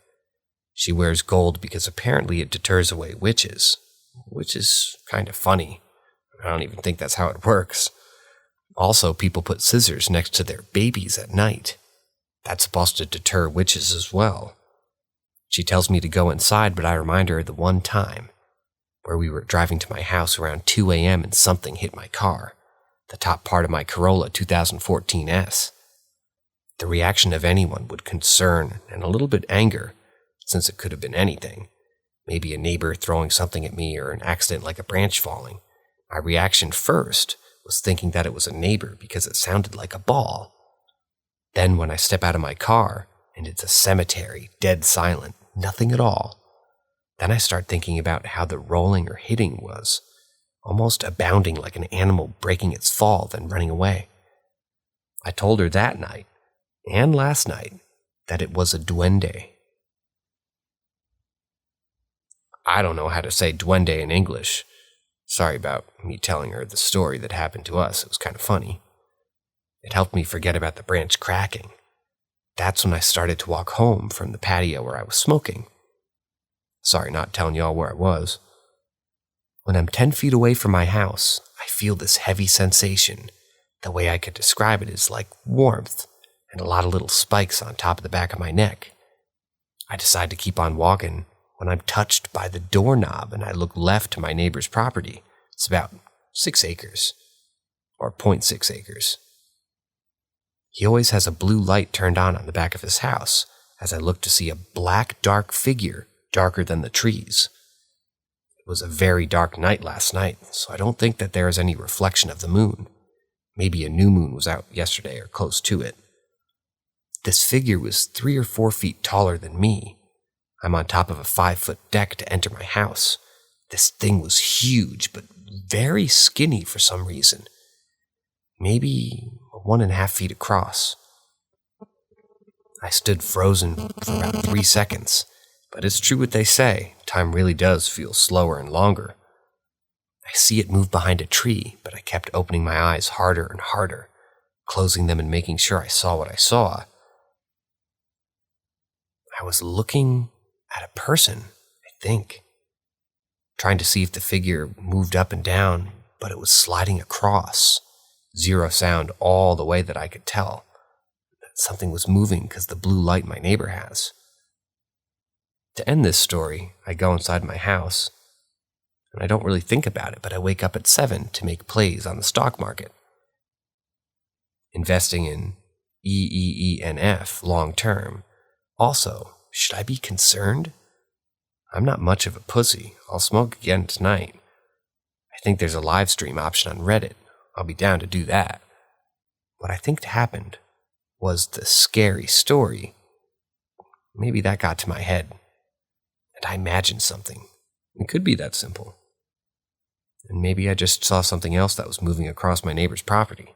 She wears gold because apparently it deters away witches, which is kind of funny. I don't even think that's how it works. Also, people put scissors next to their babies at night. That's supposed to deter witches as well. She tells me to go inside, but I remind her of the one time where we were driving to my house around 2 a.m. and something hit my car, the top part of my Corolla 2014 S. The reaction of anyone would concern and a little bit anger, since it could have been anything. Maybe a neighbor throwing something at me or an accident like a branch falling. My reaction first was thinking that it was a neighbor because it sounded like a ball. Then when I step out of my car and it's a cemetery, dead silent, nothing at all, then I start thinking about how the rolling or hitting was, almost abounding like an animal breaking its fall then running away. I told her that night, and last night, that it was a duende. I don't know how to say duende in English, Sorry about me telling her the story that happened to us. It was kind of funny. It helped me forget about the branch cracking. That's when I started to walk home from the patio where I was smoking. Sorry, not telling y'all where I was. When I'm 10 feet away from my house, I feel this heavy sensation. The way I could describe it is like warmth and a lot of little spikes on top of the back of my neck. I decide to keep on walking when I'm touched by the doorknob and I look left to my neighbor's property. It's about 6 acres, or 0.6 acres. He always has a blue light turned on the back of his house as I look to see a black, dark figure, darker than the trees. It was a very dark night last night, so I don't think that there is any reflection of the moon. Maybe a new moon was out yesterday or close to it. This figure was 3 or 4 feet taller than me. I'm on top of a 5-foot deck to enter my house. This thing was huge, but very skinny for some reason. Maybe 1.5 feet across. I stood frozen for about 3 seconds, but it's true what they say. Time really does feel slower and longer. I see it move behind a tree, but I kept opening my eyes harder and harder, closing them and making sure I saw what I saw. I was looking at a person, I think, trying to see if the figure moved up and down, but it was sliding across. Zero sound all the way that I could tell that something was moving because the blue light my neighbor has. To end this story, I go inside my house, and I don't really think about it, but I wake up at 7 to make plays on the stock market. Investing in EEENF long term. Also, should I be concerned? I'm not much of a pussy. I'll smoke again tonight. I think there's a live stream option on Reddit. I'll be down to do that. What I think happened was the scary story. Maybe that got to my head, and I imagined something. It could be that simple. And maybe I just saw something else that was moving across my neighbor's property.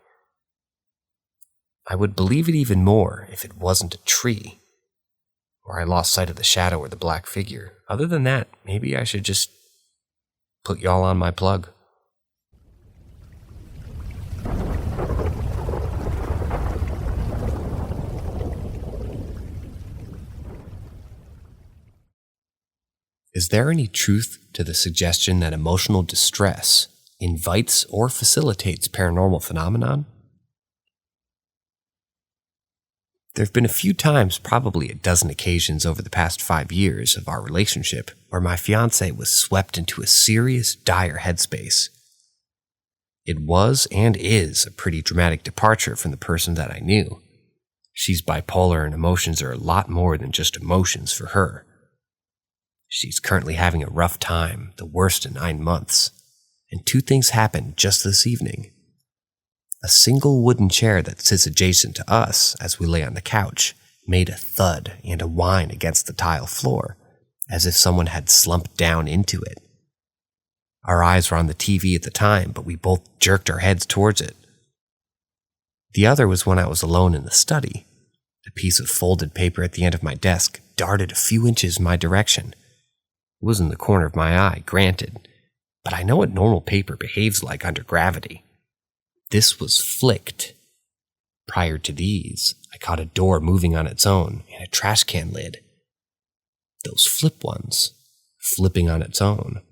I would believe it even more if it wasn't a tree, or I lost sight of the shadow or the black figure. Other than that, maybe I should just put y'all on my plug. Is there any truth to the suggestion that emotional distress invites or facilitates paranormal phenomenon? There have been a few times, probably a dozen occasions over the past 5 years of our relationship, where my fiancée was swept into a serious, dire headspace. It was and is a pretty dramatic departure from the person that I knew. She's bipolar and emotions are a lot more than just emotions for her. She's currently having a rough time, the worst in 9 months. And 2 things happened just this evening. A single wooden chair that sits adjacent to us as we lay on the couch made a thud and a whine against the tile floor, as if someone had slumped down into it. Our eyes were on the TV at the time, but we both jerked our heads towards it. The other was when I was alone in the study. A piece of folded paper at the end of my desk darted a few inches my direction. It was in the corner of my eye, granted, but I know what normal paper behaves like under gravity. This was flicked. Prior to these, I caught a door moving on its own and a trash can lid. Those flip ones, flipping on its own.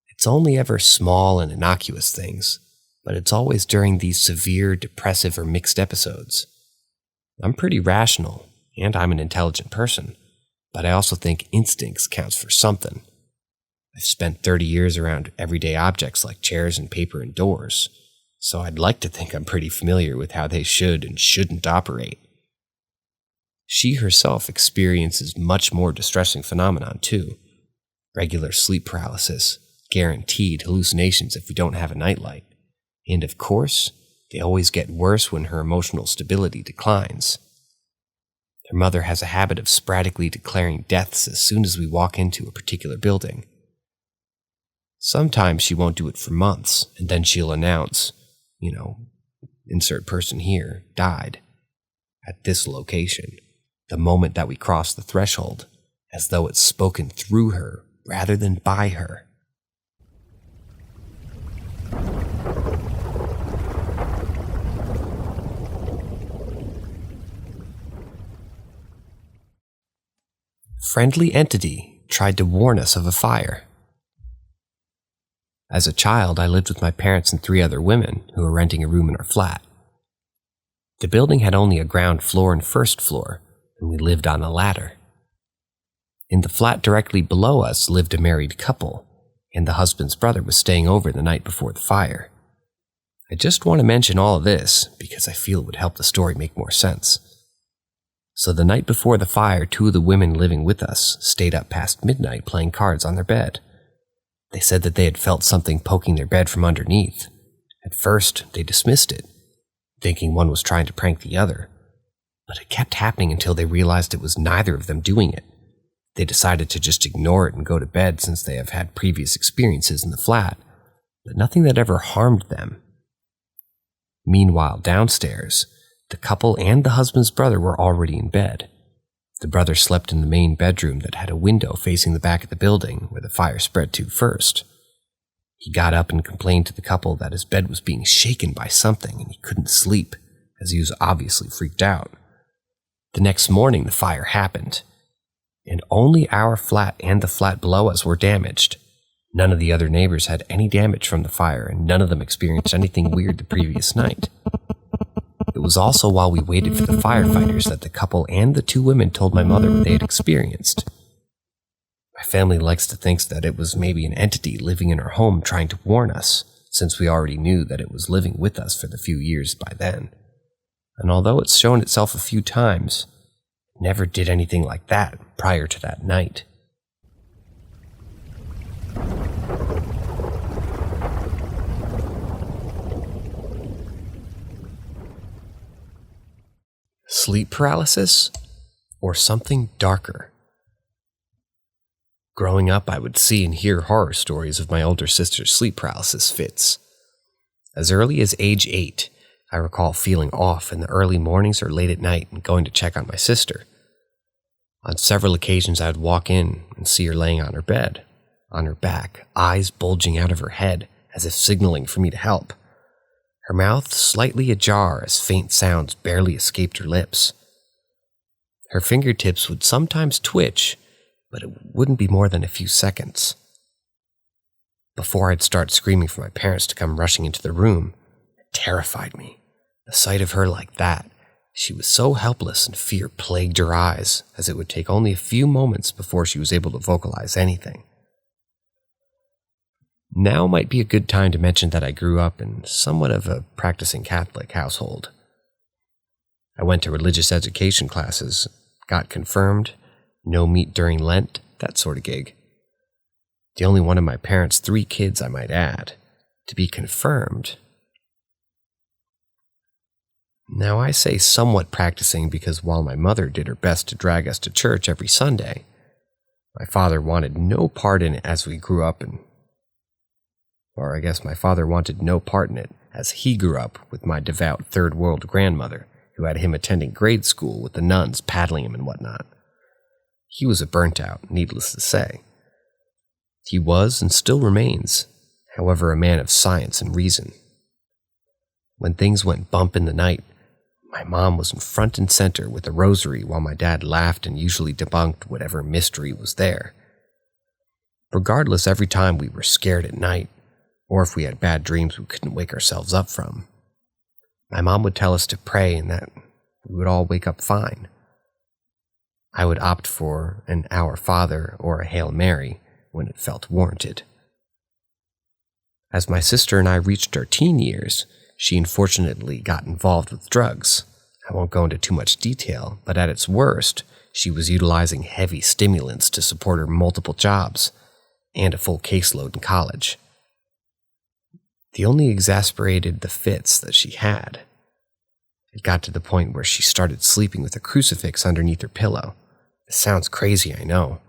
It's only ever small and innocuous things, but it's always during these severe, depressive, or mixed episodes. I'm pretty rational, and I'm an intelligent person, but I also think instincts counts for something. I've spent 30 years around everyday objects like chairs and paper and doors, so I'd like to think I'm pretty familiar with how they should and shouldn't operate. She herself experiences much more distressing phenomenon too. Regular sleep paralysis, guaranteed hallucinations if we don't have a nightlight, and of course, they always get worse when her emotional stability declines. Her mother has a habit of sporadically declaring deaths as soon as we walk into a particular building. Sometimes she won't do it for months, and then she'll announce, insert person here, died, at this location, the moment that we cross the threshold, as though it's spoken through her rather than by her. friendly entity tried to warn us of a fire. As a child, I lived with my parents and 3 other women who were renting a room in our flat. The building had only a ground floor and first floor, and we lived on a ladder. In the flat directly below us lived a married couple, and the husband's brother was staying over the night before the fire. I just want to mention all of this because I feel it would help the story make more sense. So the night before the fire, 2 of the women living with us stayed up past midnight playing cards on their bed. They said that they had felt something poking their bed from underneath. At first, they dismissed it, thinking one was trying to prank the other, but it kept happening until they realized it was neither of them doing it. They decided to just ignore it and go to bed since they have had previous experiences in the flat, but nothing that ever harmed them. Meanwhile, downstairs, the couple and the husband's brother were already in bed. The brother slept in the main bedroom that had a window facing the back of the building where the fire spread to first. He got up and complained to the couple that his bed was being shaken by something and he couldn't sleep, as he was obviously freaked out. The next morning, the fire happened, and only our flat and the flat below us were damaged. None of the other neighbors had any damage from the fire, and none of them experienced anything weird the previous night. It was also while we waited for the firefighters that the couple and the 2 women told my mother what they had experienced. My family likes to think that it was maybe an entity living in our home trying to warn us, since we already knew that it was living with us for the few years by then. And although it's shown itself a few times, it never did anything like that prior to that night. Sleep paralysis, or something darker? Growing up, I would see and hear horror stories of my older sister's sleep paralysis fits. As early as age 8, I recall feeling off in the early mornings or late at night and going to check on my sister. On several occasions, I would walk in and see her laying on her bed, on her back, eyes bulging out of her head as if signaling for me to help. Her mouth slightly ajar as faint sounds barely escaped her lips. Her fingertips would sometimes twitch, but it wouldn't be more than a few seconds. Before I'd start screaming for my parents to come rushing into the room, it terrified me. The sight of her like that, she was so helpless and fear plagued her eyes, as it would take only a few moments before she was able to vocalize anything. Now might be a good time to mention that I grew up in somewhat of a practicing Catholic household. I went to religious education classes, got confirmed, no meat during Lent, that sort of gig. The only one of my parents' 3 kids, I might add, to be confirmed. Now I say somewhat practicing because while my mother did her best to drag us to church every Sunday, my father wanted no part in it as we grew up Or I guess my father wanted no part in it, as he grew up with my devout third world grandmother, who had him attending grade school with the nuns paddling him and whatnot. He was a burnt out, needless to say. He was, and still remains, however, a man of science and reason. When things went bump in the night, my mom was in front and center with a rosary while my dad laughed and usually debunked whatever mystery was there. Regardless, every time we were scared at night, or if we had bad dreams we couldn't wake ourselves up from, my mom would tell us to pray and that we would all wake up fine. I would opt for an Our Father or a Hail Mary when it felt warranted. As my sister and I reached our teen years, she unfortunately got involved with drugs. I won't go into too much detail, but at its worst, she was utilizing heavy stimulants to support her multiple jobs and a full caseload in college. The only exasperated the fits that she had. It got to the point where she started sleeping with a crucifix underneath her pillow. This sounds crazy, I know.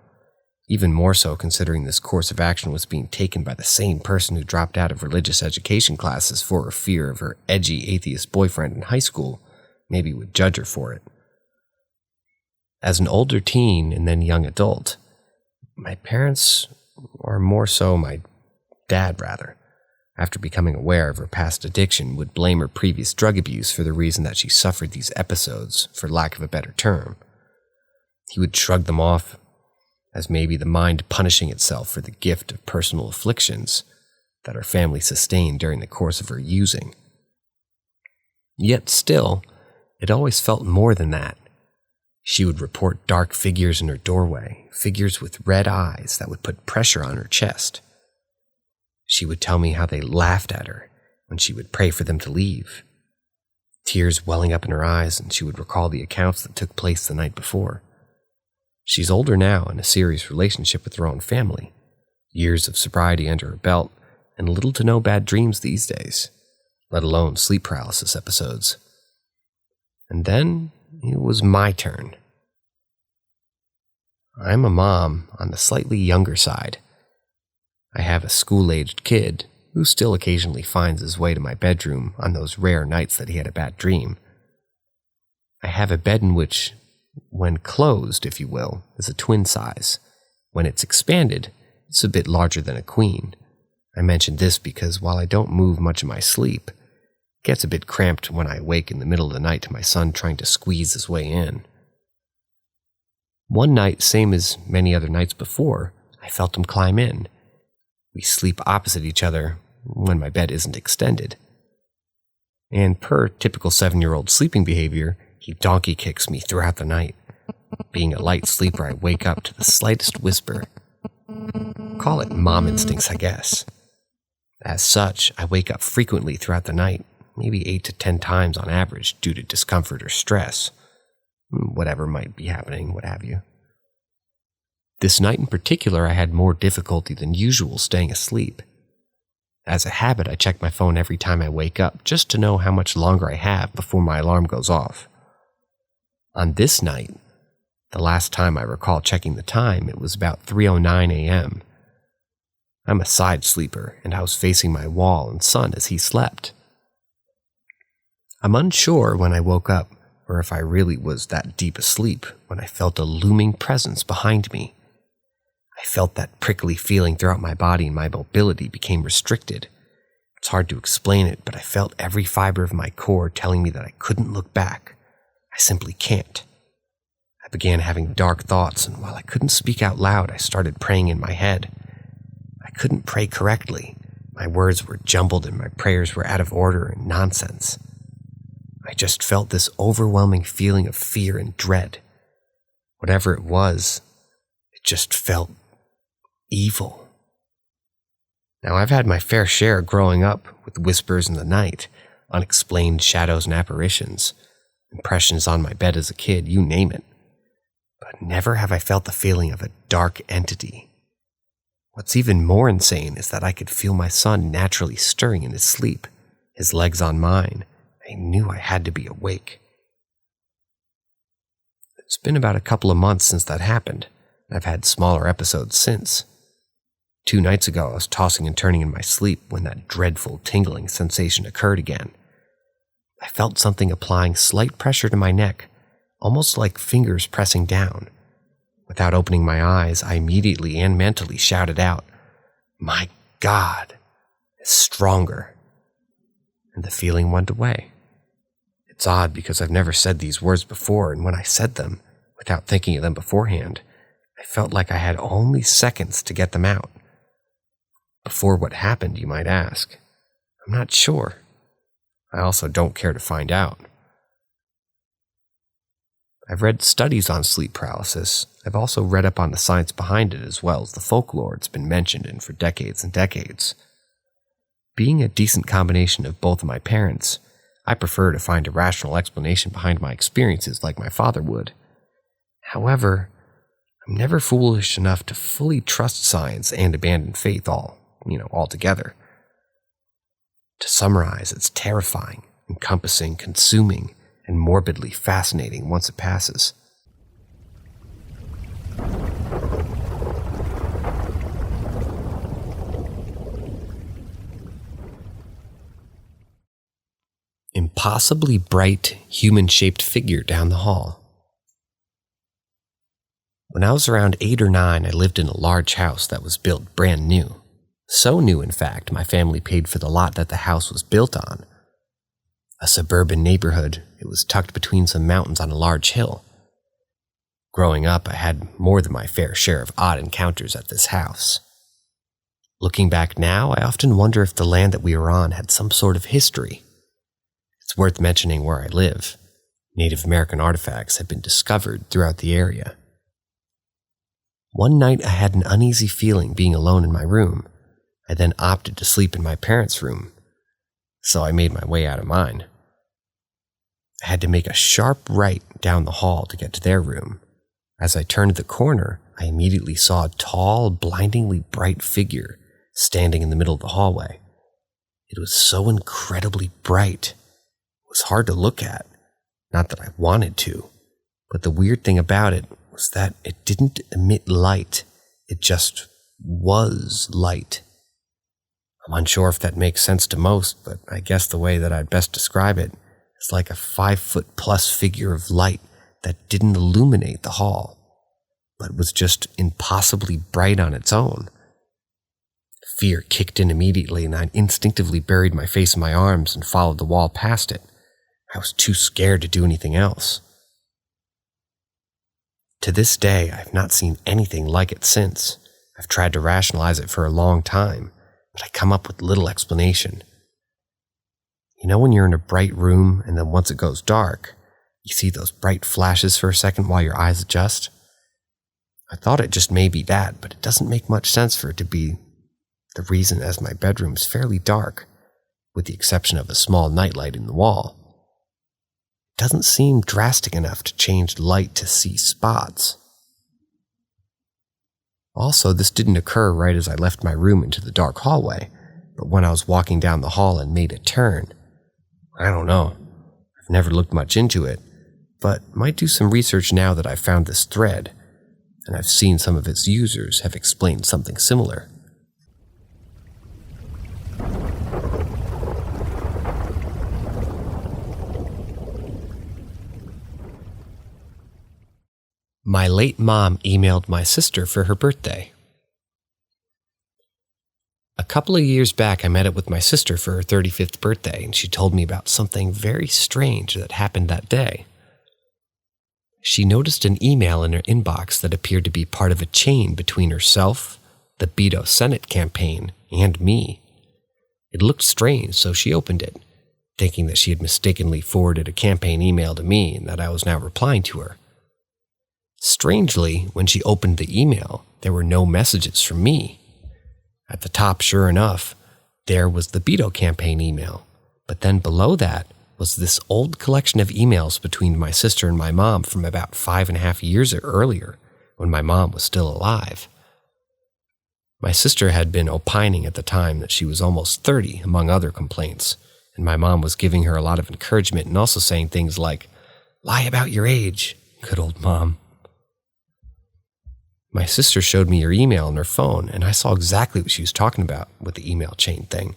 Even more so considering this course of action was being taken by the same person who dropped out of religious education classes for her fear of her edgy atheist boyfriend in high school maybe would judge her for it. As an older teen and then young adult, my parents, or more so my dad rather, after becoming aware of her past addiction, would blame her previous drug abuse for the reason that she suffered these episodes, for lack of a better term. He would shrug them off as maybe the mind punishing itself for the gift of personal afflictions that our family sustained during the course of her using. Yet still, it always felt more than that. She would report dark figures in her doorway, figures with red eyes that would put pressure on her chest. She would tell me how they laughed at her when she would pray for them to leave. Tears welling up in her eyes, and she would recall the accounts that took place the night before. She's older now in a serious relationship with her own family, years of sobriety under her belt, and little to no bad dreams these days, let alone sleep paralysis episodes. And then it was my turn. I'm a mom on the slightly younger side. I have a school-aged kid who still occasionally finds his way to my bedroom on those rare nights that he had a bad dream. I have a bed in which, when closed, if you will, is a twin size. When it's expanded, it's a bit larger than a queen. I mention this because while I don't move much in my sleep, it gets a bit cramped when I wake in the middle of the night to my son trying to squeeze his way in. One night, same as many other nights before, I felt him climb in. We sleep opposite each other when my bed isn't extended. And per typical 7-year-old sleeping behavior, he donkey kicks me throughout the night. Being a light sleeper, I wake up to the slightest whisper. Call it mom instincts, I guess. As such, I wake up frequently throughout the night, maybe 8 to 10 times on average due to discomfort or stress. Whatever might be happening, what have you. This night in particular, I had more difficulty than usual staying asleep. As a habit, I check my phone every time I wake up just to know how much longer I have before my alarm goes off. On this night, the last time I recall checking the time, it was about 3:09 a.m. I'm a side sleeper, and I was facing my wall and son as he slept. I'm unsure when I woke up, or if I really was that deep asleep when I felt a looming presence behind me. I felt that prickly feeling throughout my body and my mobility became restricted. It's hard to explain it, but I felt every fiber of my core telling me that I couldn't look back. I simply can't. I began having dark thoughts, and while I couldn't speak out loud, I started praying in my head. I couldn't pray correctly. My words were jumbled and my prayers were out of order and nonsense. I just felt this overwhelming feeling of fear and dread. Whatever it was, it just felt evil. Now, I've had my fair share growing up with whispers in the night, unexplained shadows and apparitions, impressions on my bed as a kid, you name it. But never have I felt the feeling of a dark entity. What's even more insane is that I could feel my son naturally stirring in his sleep, his legs on mine. I knew I had to be awake. It's been about a couple of months since that happened, and I've had smaller episodes since. 2 nights ago, I was tossing and turning in my sleep when that dreadful tingling sensation occurred again. I felt something applying slight pressure to my neck, almost like fingers pressing down. Without opening my eyes, I immediately and mentally shouted out, "My God, it's stronger." And the feeling went away. It's odd because I've never said these words before, and when I said them, without thinking of them beforehand, I felt like I had only seconds to get them out. Before what happened, you might ask. I'm not sure. I also don't care to find out. I've read studies on sleep paralysis. I've also read up on the science behind it as well as the folklore it's been mentioned in for decades and decades. Being a decent combination of both of my parents, I prefer to find a rational explanation behind my experiences like my father would. However, I'm never foolish enough to fully trust science and abandon faith altogether. To summarize, it's terrifying, encompassing, consuming, and morbidly fascinating once it passes. Impossibly bright, human-shaped figure down the hall. When I was around 8 or 9, I lived in a large house that was built brand new. So new, in fact, my family paid for the lot that the house was built on. A suburban neighborhood, it was tucked between some mountains on a large hill. Growing up, I had more than my fair share of odd encounters at this house. Looking back now, I often wonder if the land that we were on had some sort of history. It's worth mentioning where I live. Native American artifacts have been discovered throughout the area. One night I had an uneasy feeling being alone in my room. I then opted to sleep in my parents' room, so I made my way out of mine. I had to make a sharp right down the hall to get to their room. As I turned the corner, I immediately saw a tall, blindingly bright figure standing in the middle of the hallway. It was so incredibly bright. It was hard to look at. Not that I wanted to, but the weird thing about it was that it didn't emit light. It just was light. I'm unsure if that makes sense to most, but I guess the way that I'd best describe it is like a 5-foot-plus figure of light that didn't illuminate the hall, but was just impossibly bright on its own. Fear kicked in immediately, and I instinctively buried my face in my arms and followed the wall past it. I was too scared to do anything else. To this day, I've not seen anything like it since. I've tried to rationalize it for a long time, but I come up with little explanation. You know when you're in a bright room and then once it goes dark, you see those bright flashes for a second while your eyes adjust? I thought it just may be that, but it doesn't make much sense for it to be the reason, as my bedroom is fairly dark, with the exception of a small nightlight in the wall. It doesn't seem drastic enough to change light to see spots. Also, this didn't occur right as I left my room into the dark hallway, but when I was walking down the hall and made a turn. I don't know. I've never looked much into it, but might do some research now that I've found this thread, and I've seen some of its users have explained something similar. My late mom emailed my sister for her birthday. A couple of years back, I met up with my sister for her 35th birthday, and she told me about something very strange that happened that day. She noticed an email in her inbox that appeared to be part of a chain between herself, the Beto Senate campaign, and me. It looked strange, so she opened it, thinking that she had mistakenly forwarded a campaign email to me and that I was now replying to her. Strangely, when she opened the email, there were no messages from me. At the top, sure enough, there was the Beto campaign email, but then below that was this old collection of emails between my sister and my mom from about 5.5 years earlier, when my mom was still alive. My sister had been opining at the time that she was almost 30, among other complaints, and my mom was giving her a lot of encouragement and also saying things like, "Lie about your age, good old mom." My sister showed me her email on her phone, and I saw exactly what she was talking about with the email chain thing,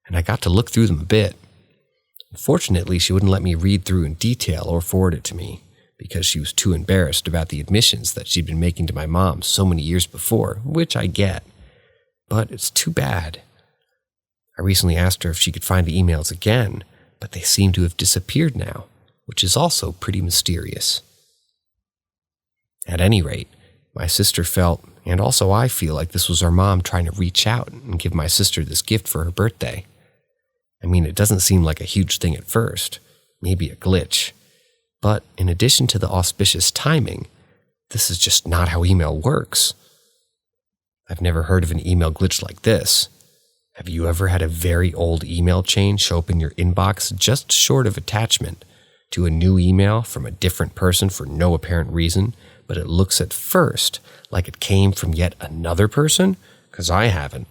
and I got to look through them a bit. Unfortunately, she wouldn't let me read through in detail or forward it to me, because she was too embarrassed about the admissions that she'd been making to my mom so many years before, which I get. But it's too bad. I recently asked her if she could find the emails again, but they seem to have disappeared now, which is also pretty mysterious. At any rate, my sister felt, and also I feel, like this was our mom trying to reach out and give my sister this gift for her birthday. I mean, it doesn't seem like a huge thing at first, maybe a glitch. But in addition to the auspicious timing, this is just not how email works. I've never heard of an email glitch like this. Have you ever had a very old email chain show up in your inbox just short of attachment to a new email from a different person for no apparent reason, but it looks at first like it came from yet another person? 'Cause I haven't.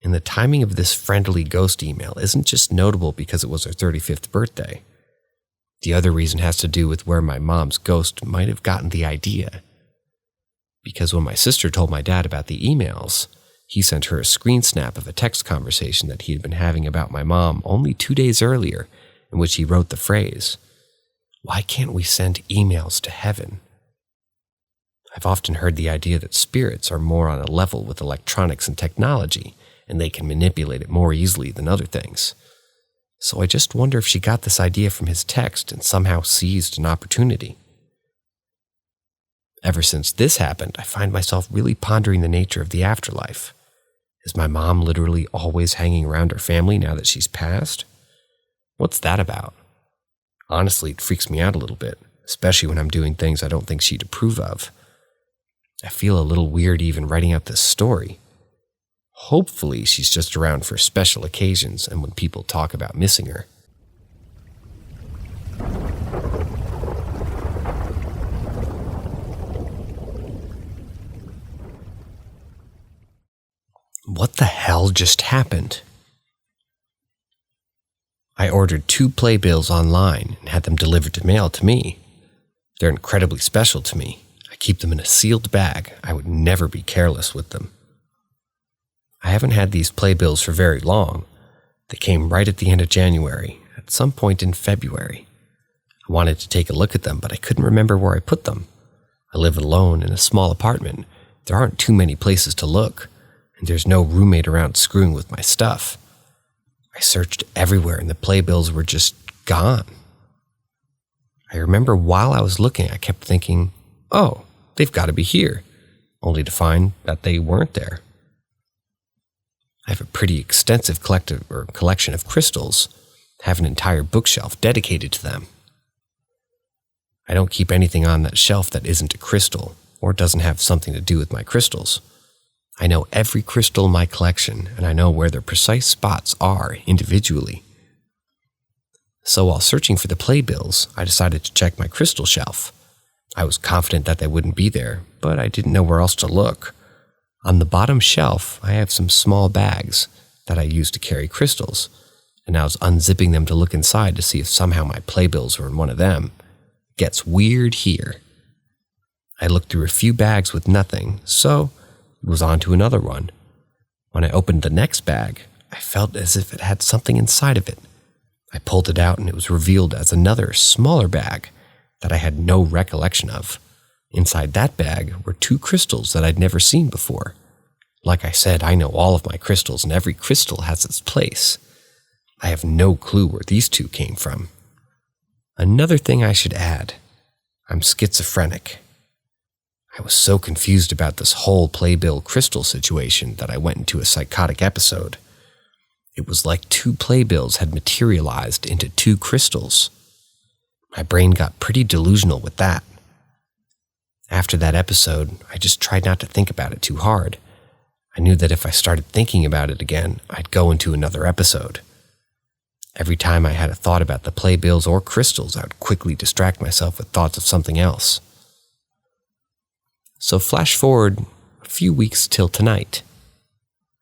And the timing of this friendly ghost email isn't just notable because it was her 35th birthday. The other reason has to do with where my mom's ghost might have gotten the idea. Because when my sister told my dad about the emails, he sent her a screen snap of a text conversation that he had been having about my mom only 2 days earlier, in which he wrote the phrase, "Why can't we send emails to heaven?" I've often heard the idea that spirits are more on a level with electronics and technology, and they can manipulate it more easily than other things. So I just wonder if she got this idea from his text and somehow seized an opportunity. Ever since this happened, I find myself really pondering the nature of the afterlife. Is my mom literally always hanging around her family now that she's passed? What's that about? Honestly, it freaks me out a little bit, especially when I'm doing things I don't think she'd approve of. I feel a little weird even writing out this story. Hopefully, she's just around for special occasions and when people talk about missing her. What the hell just happened? I ordered 2 playbills online and had them delivered to mail to me. They're incredibly special to me. I keep them in a sealed bag. I would never be careless with them. I haven't had these playbills for very long. They came right at the end of January, at some point in February. I wanted to take a look at them, but I couldn't remember where I put them. I live alone in a small apartment. There aren't too many places to look, and there's no roommate around screwing with my stuff. I searched everywhere and the playbills were just gone. I remember while I was looking, I kept thinking, oh, they've got to be here, only to find that they weren't there. I have a pretty extensive collection of crystals, have an entire bookshelf dedicated to them. I don't keep anything on that shelf that isn't a crystal or doesn't have something to do with my crystals. I know every crystal in my collection, and I know where their precise spots are individually. So while searching for the playbills, I decided to check my crystal shelf. I was confident that they wouldn't be there, but I didn't know where else to look. On the bottom shelf, I have some small bags that I use to carry crystals, and I was unzipping them to look inside to see if somehow my playbills were in one of them. Gets weird here. I looked through a few bags with nothing, so it was on to another one. When I opened the next bag, I felt as if it had something inside of it. I pulled it out and it was revealed as another, smaller bag that I had no recollection of. Inside that bag were 2 crystals that I'd never seen before. Like I said, I know all of my crystals and every crystal has its place. I have no clue where these 2 came from. Another thing I should add, I'm schizophrenic. I was so confused about this whole playbill crystal situation that I went into a psychotic episode. It was like 2 playbills had materialized into 2 crystals. My brain got pretty delusional with that. After that episode, I just tried not to think about it too hard. I knew that if I started thinking about it again, I'd go into another episode. Every time I had a thought about the playbills or crystals, I would quickly distract myself with thoughts of something else. So flash forward a few weeks till tonight.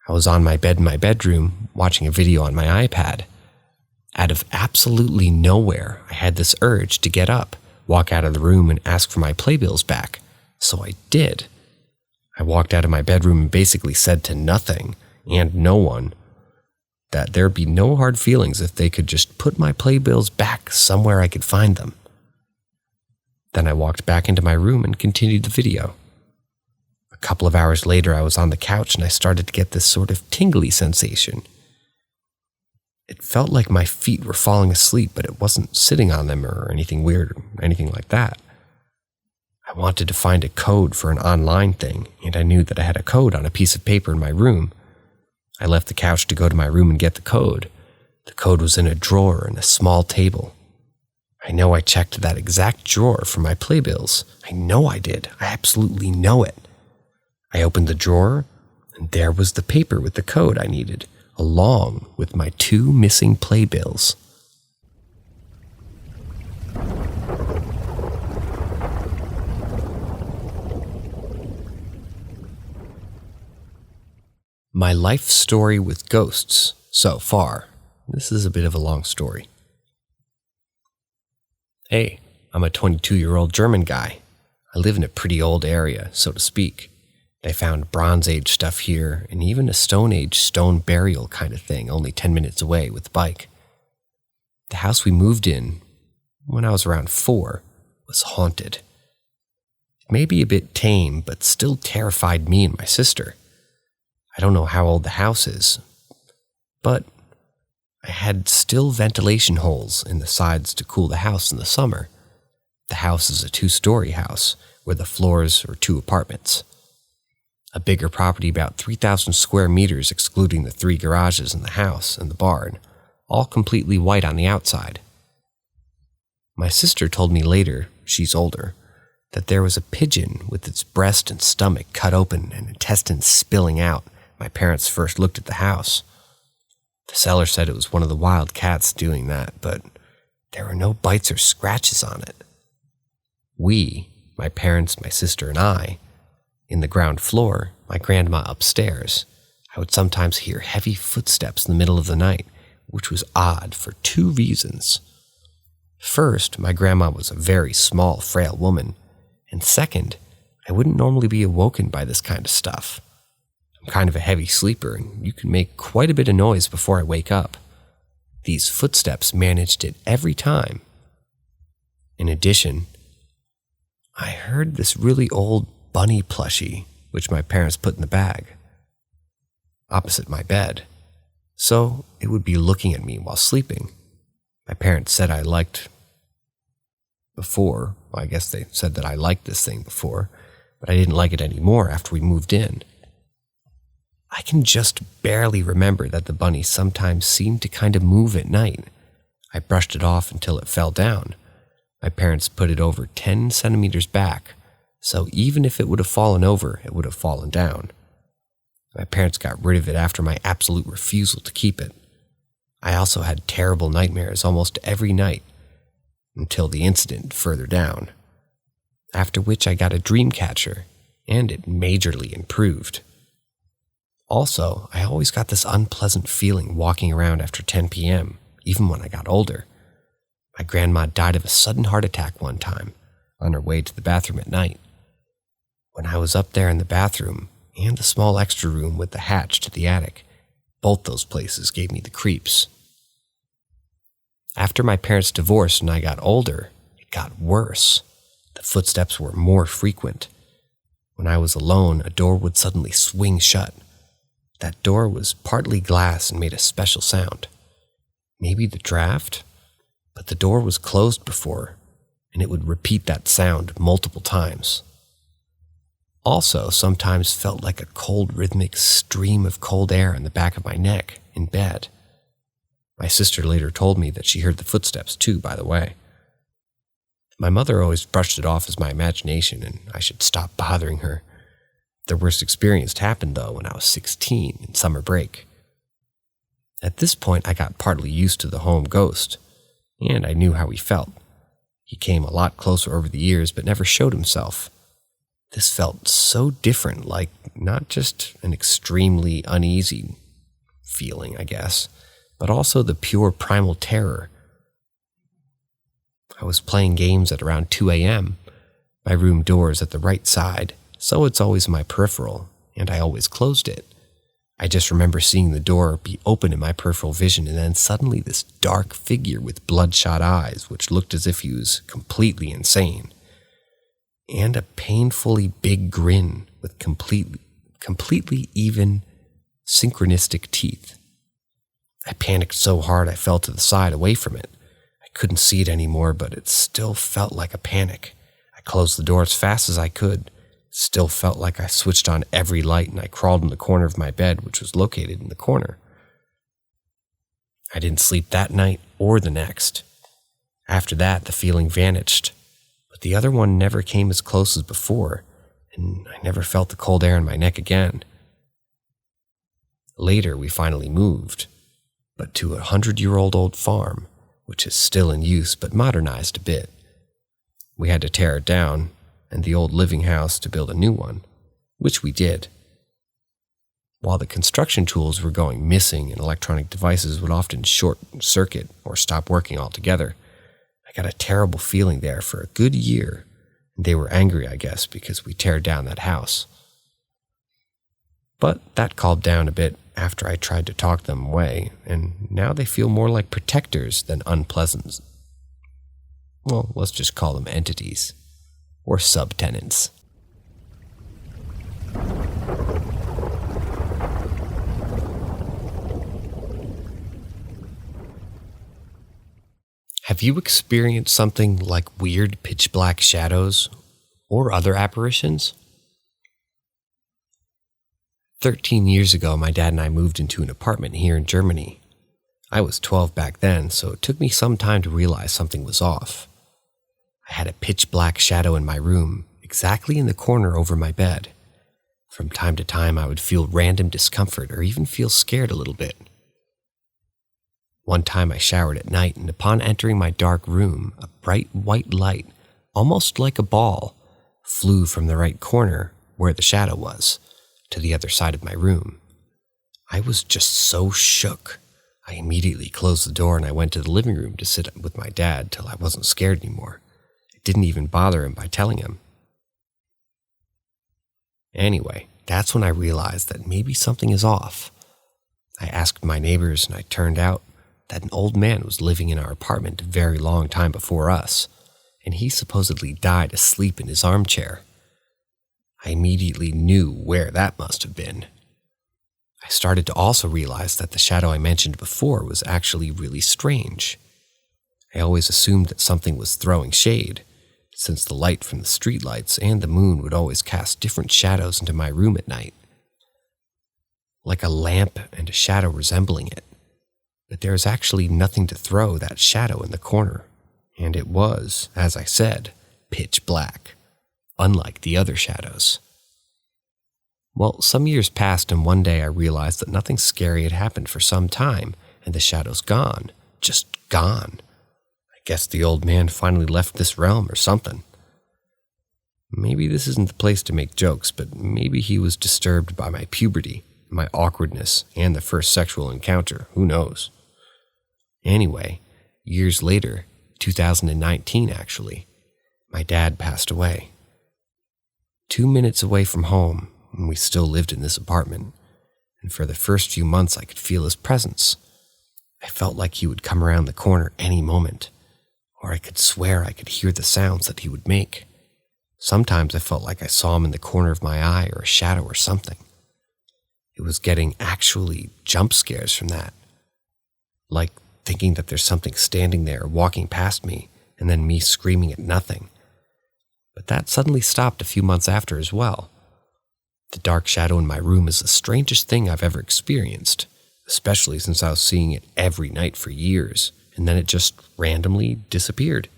I was on my bed in my bedroom watching a video on my iPad. Out of absolutely nowhere, I had this urge to get up, walk out of the room and ask for my playbills back. So I did. I walked out of my bedroom and basically said to nothing and no one that there'd be no hard feelings if they could just put my playbills back somewhere I could find them. Then I walked back into my room and continued the video. A couple of hours later, I was on the couch and I started to get this sort of tingly sensation. It felt like my feet were falling asleep, but it wasn't sitting on them or anything weird or anything like that. I wanted to find a code for an online thing, and I knew that I had a code on a piece of paper in my room. I left the couch to go to my room and get the code. The code was in a drawer in a small table. I know I checked that exact drawer for my playbills. I know I did. I absolutely know it. I opened the drawer, and there was the paper with the code I needed, along with my 2 missing playbills. My life story with ghosts so far. This is a bit of a long story. Hey, I'm a 22-year-old German guy. I live in a pretty old area, so to speak. They found Bronze Age stuff here, and even a Stone Age stone burial kind of thing only 10 minutes away with a bike. The house we moved in, when I was around 4, was haunted. It may be a bit tame, but still terrified me and my sister. I don't know how old the house is, but I had still ventilation holes in the sides to cool the house in the summer. The house is a 2-story house where the floors are 2 apartments. A bigger property about 3,000 square meters excluding the 3 garages in the house and the barn, all completely white on the outside. My sister told me later, she's older, that there was a pigeon with its breast and stomach cut open and intestines spilling out. My parents first looked at the house. The seller said it was one of the wild cats doing that, but there were no bites or scratches on it. We, my parents, my sister, and I, in the ground floor, my grandma upstairs, I would sometimes hear heavy footsteps in the middle of the night, which was odd for 2 reasons. First, my grandma was a very small, frail woman, and second, I wouldn't normally be awoken by this kind of stuff. I'm kind of a heavy sleeper, and you can make quite a bit of noise before I wake up. These footsteps managed it every time. In addition, I heard this really old bunny plushie, which my parents put in the bag, opposite my bed, so it would be looking at me while sleeping. My parents said I liked before. Well, I guess they said that I liked this thing before, but I didn't like it anymore after we moved in. I can just barely remember that the bunny sometimes seemed to kind of move at night. I brushed it off until it fell down. My parents put it over 10 centimeters back, so even if it would have fallen over, it would have fallen down. My parents got rid of it after my absolute refusal to keep it. I also had terrible nightmares almost every night, until the incident further down, after which I got a dream catcher, and it majorly improved. Also, I always got this unpleasant feeling walking around after 10 p.m., even when I got older. My grandma died of a sudden heart attack one time, on her way to the bathroom at night. When I was up there in the bathroom, and the small extra room with the hatch to the attic, both those places gave me the creeps. After my parents divorced and I got older, it got worse. The footsteps were more frequent. When I was alone, a door would suddenly swing shut. That door was partly glass and made a special sound. Maybe the draft? But the door was closed before, and it would repeat that sound multiple times. Also, sometimes felt like a cold rhythmic stream of cold air in the back of my neck in bed. My sister later told me that she heard the footsteps too, by the way. My mother always brushed it off as my imagination and I should stop bothering her. The worst experience happened, though, when I was 16 in summer break. At this point, I got partly used to the home ghost, and I knew how he felt. He came a lot closer over the years, but never showed himself. This felt so different, like not just an extremely uneasy feeling, I guess, but also the pure primal terror. I was playing games at around 2 a.m. My room door is at the right side, so it's always in my peripheral, and I always closed it. I just remember seeing the door be open in my peripheral vision, and then suddenly this dark figure with bloodshot eyes, which looked as if he was completely insane, and a painfully big grin with completely even, synchronistic teeth. I panicked so hard I fell to the side away from it. I couldn't see it anymore, but it still felt like a panic. I closed the door as fast as I could. Still felt like I switched on every light and I crawled in the corner of my bed, which was located in the corner. I didn't sleep that night or the next. After that, the feeling vanished, but the other one never came as close as before, and I never felt the cold air in my neck again. Later, we finally moved, but to a 100-year-old old farm, which is still in use but modernized a bit. We had to tear it down, and the old living house to build a new one, which we did. While the construction tools were going missing and electronic devices would often short circuit or stop working altogether, I got a terrible feeling there for a good year, and they were angry, I guess, because we tear down that house. But that calmed down a bit after I tried to talk them away, and now they feel more like protectors than unpleasant. Well, let's just call them entities. Or subtenants. Have you experienced something like weird pitch black shadows or other apparitions? 13 years ago, my dad and I moved into an apartment here in Germany. I was 12 back then, so it took me some time to realize something was off. I had a pitch black shadow in my room, exactly in the corner over my bed. From time to time, I would feel random discomfort or even feel scared a little bit. One time I showered at night, and upon entering my dark room, a bright white light, almost like a ball, flew from the right corner, where the shadow was, to the other side of my room. I was just so shook. I immediately closed the door and I went to the living room to sit with my dad till I wasn't scared anymore. It didn't even bother him by telling him. Anyway, that's when I realized that maybe something is off. I asked my neighbors, and it turned out that an old man was living in our apartment a very long time before us, and he supposedly died asleep in his armchair. I immediately knew where that must have been. I started to also realize that the shadow I mentioned before was actually really strange. I always assumed that something was throwing shade, since the light from the streetlights and the moon would always cast different shadows into my room at night. Like a lamp and a shadow resembling it. But there is actually nothing to throw that shadow in the corner, and it was, as I said, pitch black, unlike the other shadows. Well, some years passed, and one day I realized that nothing scary had happened for some time, and the shadow's gone, just gone. I guess the old man finally left this realm or something. Maybe this isn't the place to make jokes, but maybe he was disturbed by my puberty, my awkwardness, and the first sexual encounter, who knows? Anyway, years later, 2019 actually, my dad passed away. 2 minutes away from home, and we still lived in this apartment, and for the first few months I could feel his presence. I felt like he would come around the corner any moment, or I could swear I could hear the sounds that he would make. Sometimes I felt like I saw him in the corner of my eye or a shadow or something. It was getting actually jump scares from that. Like thinking that there's something standing there walking past me, and then me screaming at nothing. But that suddenly stopped a few months after as well. The dark shadow in my room is the strangest thing I've ever experienced, especially since I was seeing it every night for years, and then it just randomly disappeared.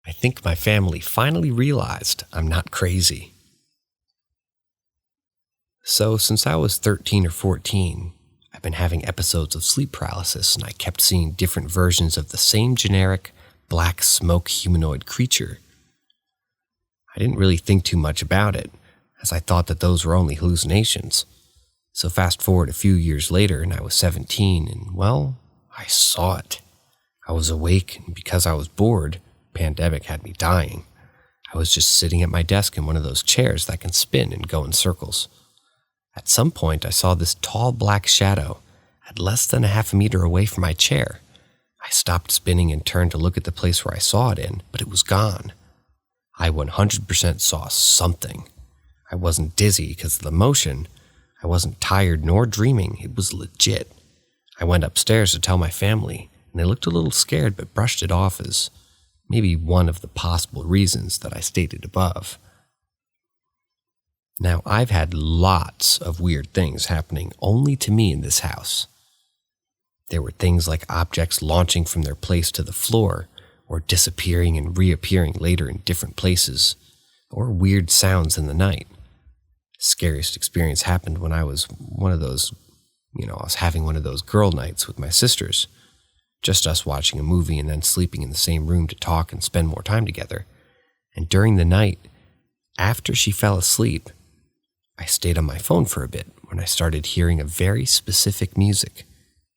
I think my family finally realized I'm not crazy. So, since I was 13 or 14, I've been having episodes of sleep paralysis, and I kept seeing different versions of the same generic black smoke humanoid creature. I didn't really think too much about it, as I thought that those were only hallucinations. So fast forward a few years later, and I was 17, and well, I saw it. I was awake, and because I was bored, pandemic had me dying. I was just sitting at my desk in one of those chairs that can spin and go in circles. At some point, I saw this tall black shadow at less than a half a meter away from my chair. I stopped spinning and turned to look at the place where I saw it in, but it was gone. I 100% saw something. I wasn't dizzy because of the motion. I wasn't tired nor dreaming. It was legit. I went upstairs to tell my family, and they looked a little scared but brushed it off as maybe one of the possible reasons that I stated above. Now, I've had lots of weird things happening only to me in this house. There were things like objects launching from their place to the floor, or disappearing and reappearing later in different places, or weird sounds in the night. Scariest experience happened when I was I was having one of those girl nights with my sisters. Just us watching a movie and then sleeping in the same room to talk and spend more time together. And during the night, after she fell asleep, I stayed on my phone for a bit when I started hearing a very specific music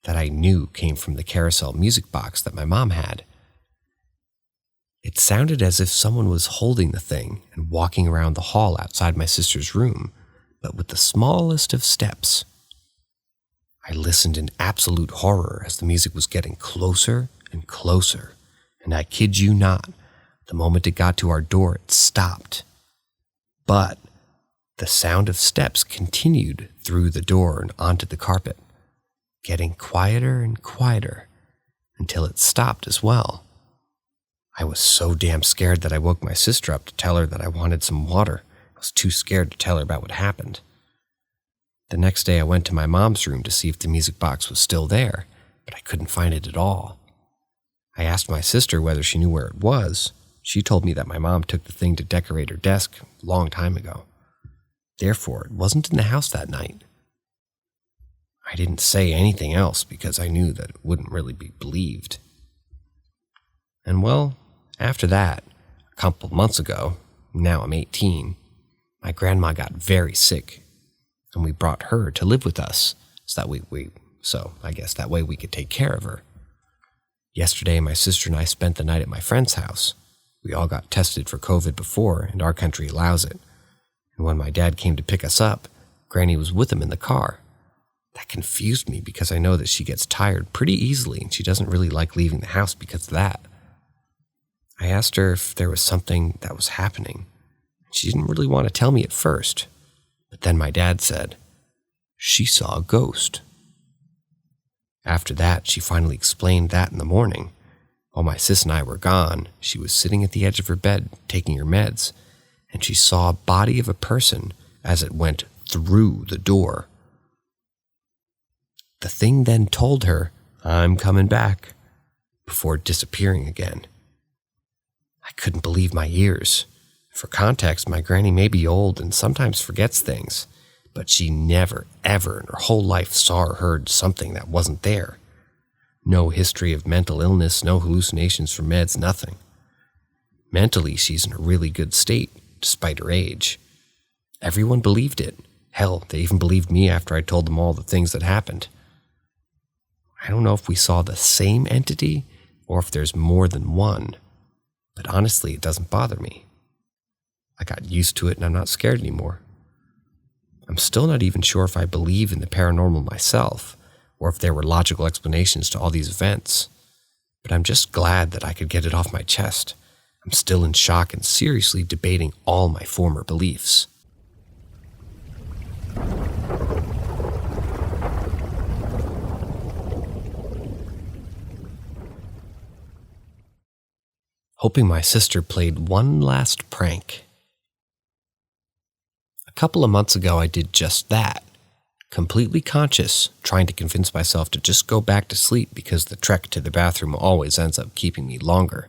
that I knew came from the carousel music box that my mom had. It sounded as if someone was holding the thing and walking around the hall outside my sister's room, but with the smallest of steps. I listened in absolute horror as the music was getting closer and closer, and I kid you not, the moment it got to our door, it stopped. But the sound of steps continued through the door and onto the carpet, getting quieter and quieter until it stopped as well. I was so damn scared that I woke my sister up to tell her that I wanted some water. I was too scared to tell her about what happened. The next day I went to my mom's room to see if the music box was still there, but I couldn't find it at all. I asked my sister whether she knew where it was. She told me that my mom took the thing to decorate her desk a long time ago. Therefore, it wasn't in the house that night. I didn't say anything else because I knew that it wouldn't really be believed. And well, after that, a couple months ago, now I'm 18, my grandma got very sick, and we brought her to live with us so I guess that way we could take care of her. Yesterday, my sister and I spent the night at my friend's house. We all got tested for COVID before, and our country allows it. And when my dad came to pick us up, Granny was with him in the car. That confused me because I know that she gets tired pretty easily and she doesn't really like leaving the house because of that. I asked her if there was something that was happening. She didn't really want to tell me at first, but then my dad said, she saw a ghost. After that, she finally explained that in the morning. While my sis and I were gone, she was sitting at the edge of her bed taking her meds, and she saw a body of a person as it went through the door. The thing then told her, I'm coming back, before disappearing again. I couldn't believe my ears. For context, my granny may be old and sometimes forgets things, but she never, ever in her whole life saw or heard something that wasn't there. No history of mental illness, no hallucinations from meds, nothing. Mentally, she's in a really good state, despite her age. Everyone believed it. Hell, they even believed me after I told them all the things that happened. I don't know if we saw the same entity or if there's more than one, but honestly, it doesn't bother me. I got used to it and I'm not scared anymore. I'm still not even sure if I believe in the paranormal myself, or if there were logical explanations to all these events, but I'm just glad that I could get it off my chest. I'm still in shock and seriously debating all my former beliefs. Hoping my sister played one last prank. A couple of months ago, I did just that. Completely conscious, trying to convince myself to just go back to sleep because the trek to the bathroom always ends up keeping me longer.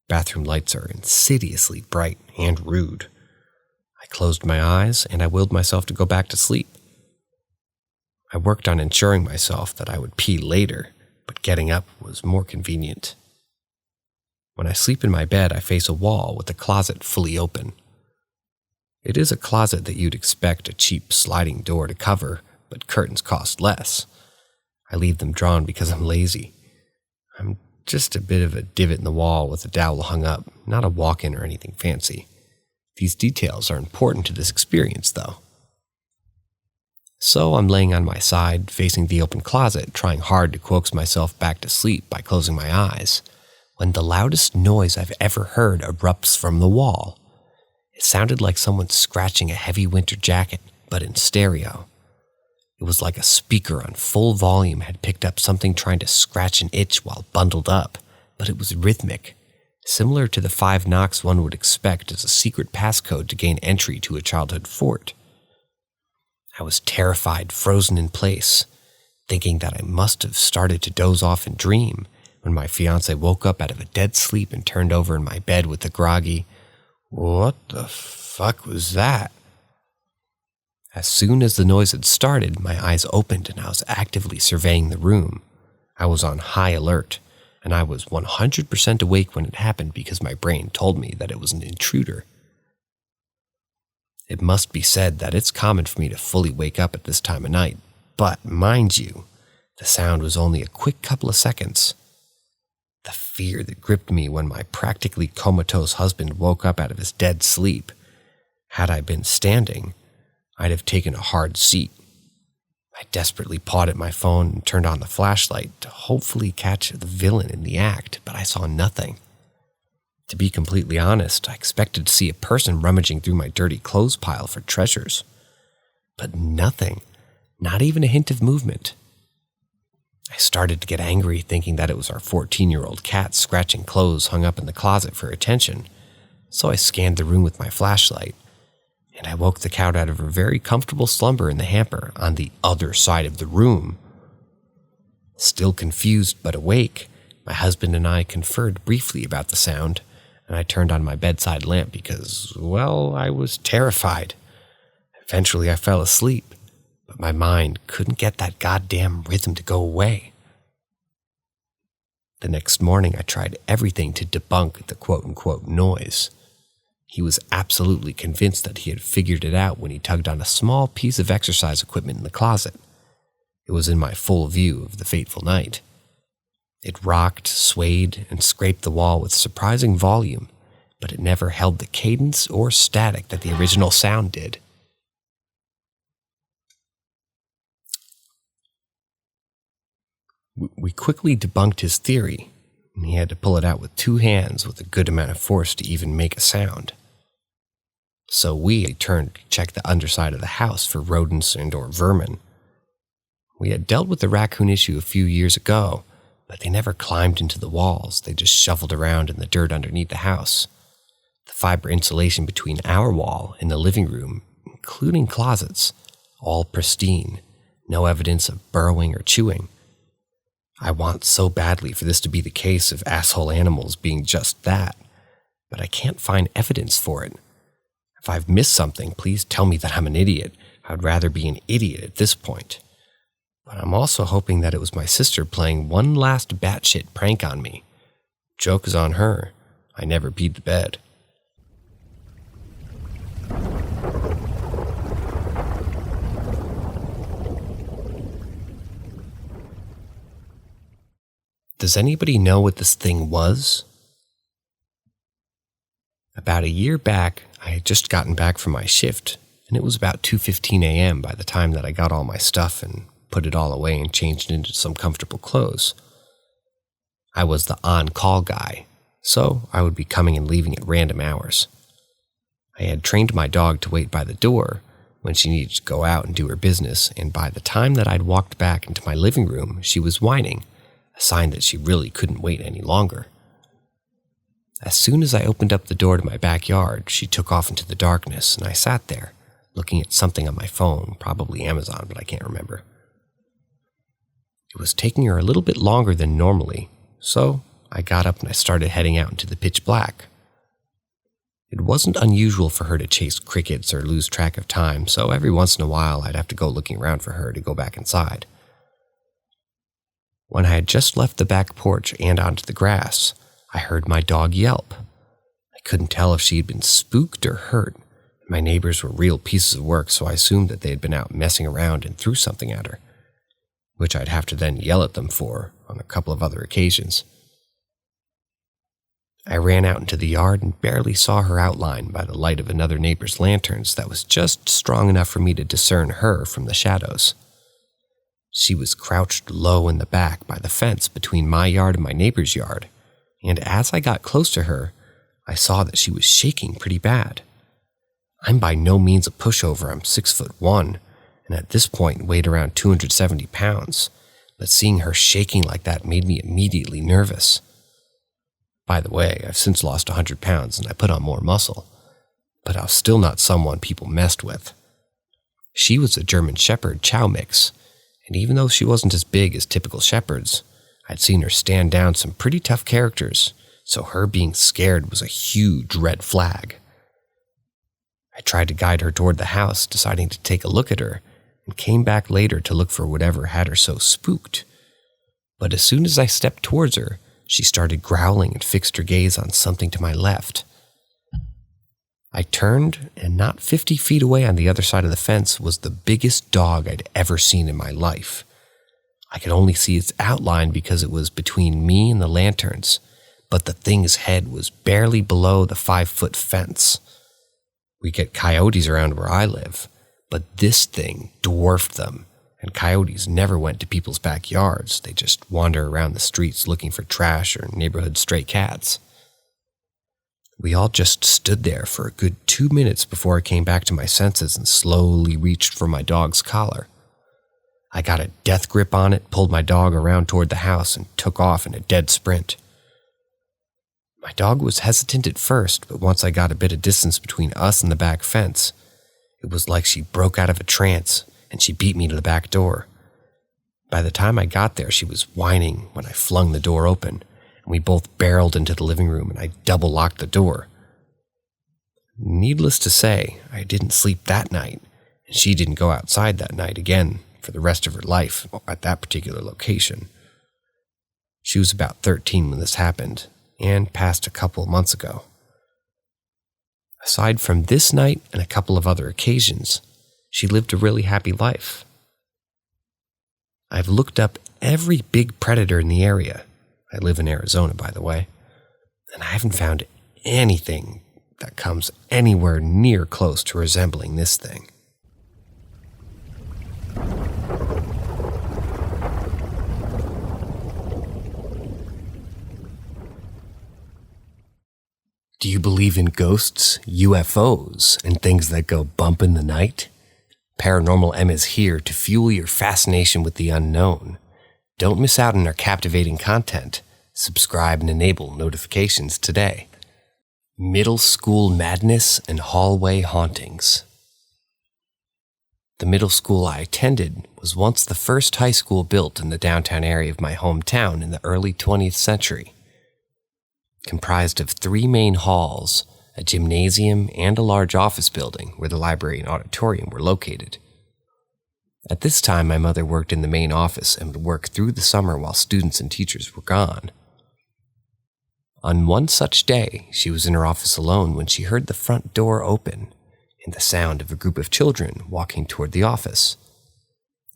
Bathroom lights are insidiously bright and rude. I closed my eyes and I willed myself to go back to sleep. I worked on ensuring myself that I would pee later, but getting up was more convenient. When I sleep in my bed, I face a wall with the closet fully open. It is a closet that you'd expect a cheap sliding door to cover, but curtains cost less. I leave them drawn because I'm lazy. I'm just a bit of a divot in the wall with a dowel hung up, not a walk-in or anything fancy. These details are important to this experience, though. So I'm laying on my side, facing the open closet, trying hard to coax myself back to sleep by closing my eyes, when the loudest noise I've ever heard erupts from the wall. It sounded like someone scratching a heavy winter jacket, but in stereo. It was like a speaker on full volume had picked up something trying to scratch an itch while bundled up, but it was rhythmic, similar to the 5 knocks one would expect as a secret passcode to gain entry to a childhood fort. I was terrified, frozen in place, thinking that I must have started to doze off and dream when my fiancé woke up out of a dead sleep and turned over in my bed with a groggy, "What the fuck was that?" As soon as the noise had started, my eyes opened and I was actively surveying the room. I was on high alert, and I was 100% awake when it happened because my brain told me that it was an intruder. It must be said that it's common for me to fully wake up at this time of night, but mind you, the sound was only a quick couple of seconds. The fear that gripped me when my practically comatose husband woke up out of his dead sleep. Had I been standing, I'd have taken a hard seat. I desperately pawed at my phone and turned on the flashlight to hopefully catch the villain in the act, but I saw nothing. To be completely honest, I expected to see a person rummaging through my dirty clothes pile for treasures. But nothing, not even a hint of movement. started to get angry, thinking that it was our 14-year-old cat scratching clothes hung up in the closet for attention. So I scanned the room with my flashlight, and I woke the cat out of her very comfortable slumber in the hamper on the other side of the room. Still confused but awake, my husband and I conferred briefly about the sound, and I turned on my bedside lamp because, well, I was terrified. Eventually I fell asleep, but my mind couldn't get that goddamn rhythm to go away. The next morning I tried everything to debunk the quote-unquote noise. He was absolutely convinced that he had figured it out when he tugged on a small piece of exercise equipment in the closet. It was in my full view of the fateful night. It rocked, swayed, and scraped the wall with surprising volume, but it never held the cadence or static that the original sound did. We quickly debunked his theory, and he had to pull it out with 2 hands with a good amount of force to even make a sound. So we turned to check the underside of the house for rodents and or vermin. We had dealt with the raccoon issue a few years ago, but they never climbed into the walls. They just shuffled around in the dirt underneath the house. The fiber insulation between our wall and the living room, including closets, all pristine, no evidence of burrowing or chewing. I want so badly for this to be the case of asshole animals being just that, but I can't find evidence for it. If I've missed something, please tell me that I'm an idiot. I'd rather be an idiot at this point. But I'm also hoping that it was my sister playing one last batshit prank on me. Joke is on her. I never peed the bed. Does anybody know what this thing was? About a year back, I had just gotten back from my shift, and it was about 2:15 a.m. by the time that I got all my stuff and put it all away and changed into some comfortable clothes. I was the on-call guy, so I would be coming and leaving at random hours. I had trained my dog to wait by the door when she needed to go out and do her business, and by the time that I'd walked back into my living room, she was whining, a sign that she really couldn't wait any longer. As soon as I opened up the door to my backyard, she took off into the darkness, and I sat there, looking at something on my phone, probably Amazon, but I can't remember. It was taking her a little bit longer than normally, so I got up and I started heading out into the pitch black. It wasn't unusual for her to chase crickets or lose track of time, so every once in a while I'd have to go looking around for her to go back inside. When I had just left the back porch and onto the grass, I heard my dog yelp. I couldn't tell if she had been spooked or hurt. My neighbors were real pieces of work, so I assumed that they had been out messing around and threw something at her, which I'd have to then yell at them for on a couple of other occasions. I ran out into the yard and barely saw her outline by the light of another neighbor's lanterns that was just strong enough for me to discern her from the shadows. She was crouched low in the back by the fence between my yard and my neighbor's yard, and as I got close to her, I saw that she was shaking pretty bad. I'm by no means a pushover. I'm 6'1", and at this point weighed around 270 pounds, but seeing her shaking like that made me immediately nervous. By the way, I've since lost 100 pounds and I put on more muscle, but I was still not someone people messed with. She was a German Shepherd Chow mix, and even though she wasn't as big as typical shepherds, I'd seen her stand down some pretty tough characters, so her being scared was a huge red flag. I tried to guide her toward the house, deciding to take a look at her, and came back later to look for whatever had her so spooked. But as soon as I stepped towards her, she started growling and fixed her gaze on something to my left. I turned, and not 50 feet away on the other side of the fence was the biggest dog I'd ever seen in my life. I could only see its outline because it was between me and the lanterns, but the thing's head was barely below the 5-foot fence. We get coyotes around where I live, but this thing dwarfed them, and coyotes never went to people's backyards. They just wander around the streets looking for trash or neighborhood stray cats. We all just stood there for a good 2 minutes before I came back to my senses and slowly reached for my dog's collar. I got a death grip on it, pulled my dog around toward the house, and took off in a dead sprint. My dog was hesitant at first, but once I got a bit of distance between us and the back fence, it was like she broke out of a trance, and she beat me to the back door. By the time I got there, she was whining when I flung the door open, and we both barreled into the living room, and I double-locked the door. Needless to say, I didn't sleep that night, and she didn't go outside that night again for the rest of her life at that particular location. She was about 13 when this happened, and passed a couple of months ago. Aside from this night and a couple of other occasions, she lived a really happy life. I've looked up every big predator in the area. I live in Arizona, by the way, and I haven't found anything that comes anywhere near close to resembling this thing. Do you believe in ghosts, UFOs, and things that go bump in the night? Paranormal M is here to fuel your fascination with the unknown. Don't miss out on our captivating content. Subscribe and enable notifications today. Middle school madness and hallway hauntings. The middle school I attended was once the first high school built in the downtown area of my hometown in the early 20th century. Comprised of 3 main halls, a gymnasium, and a large office building where the library and auditorium were located. At this time, my mother worked in the main office and would work through the summer while students and teachers were gone. On one such day, she was in her office alone when she heard the front door open and the sound of a group of children walking toward the office.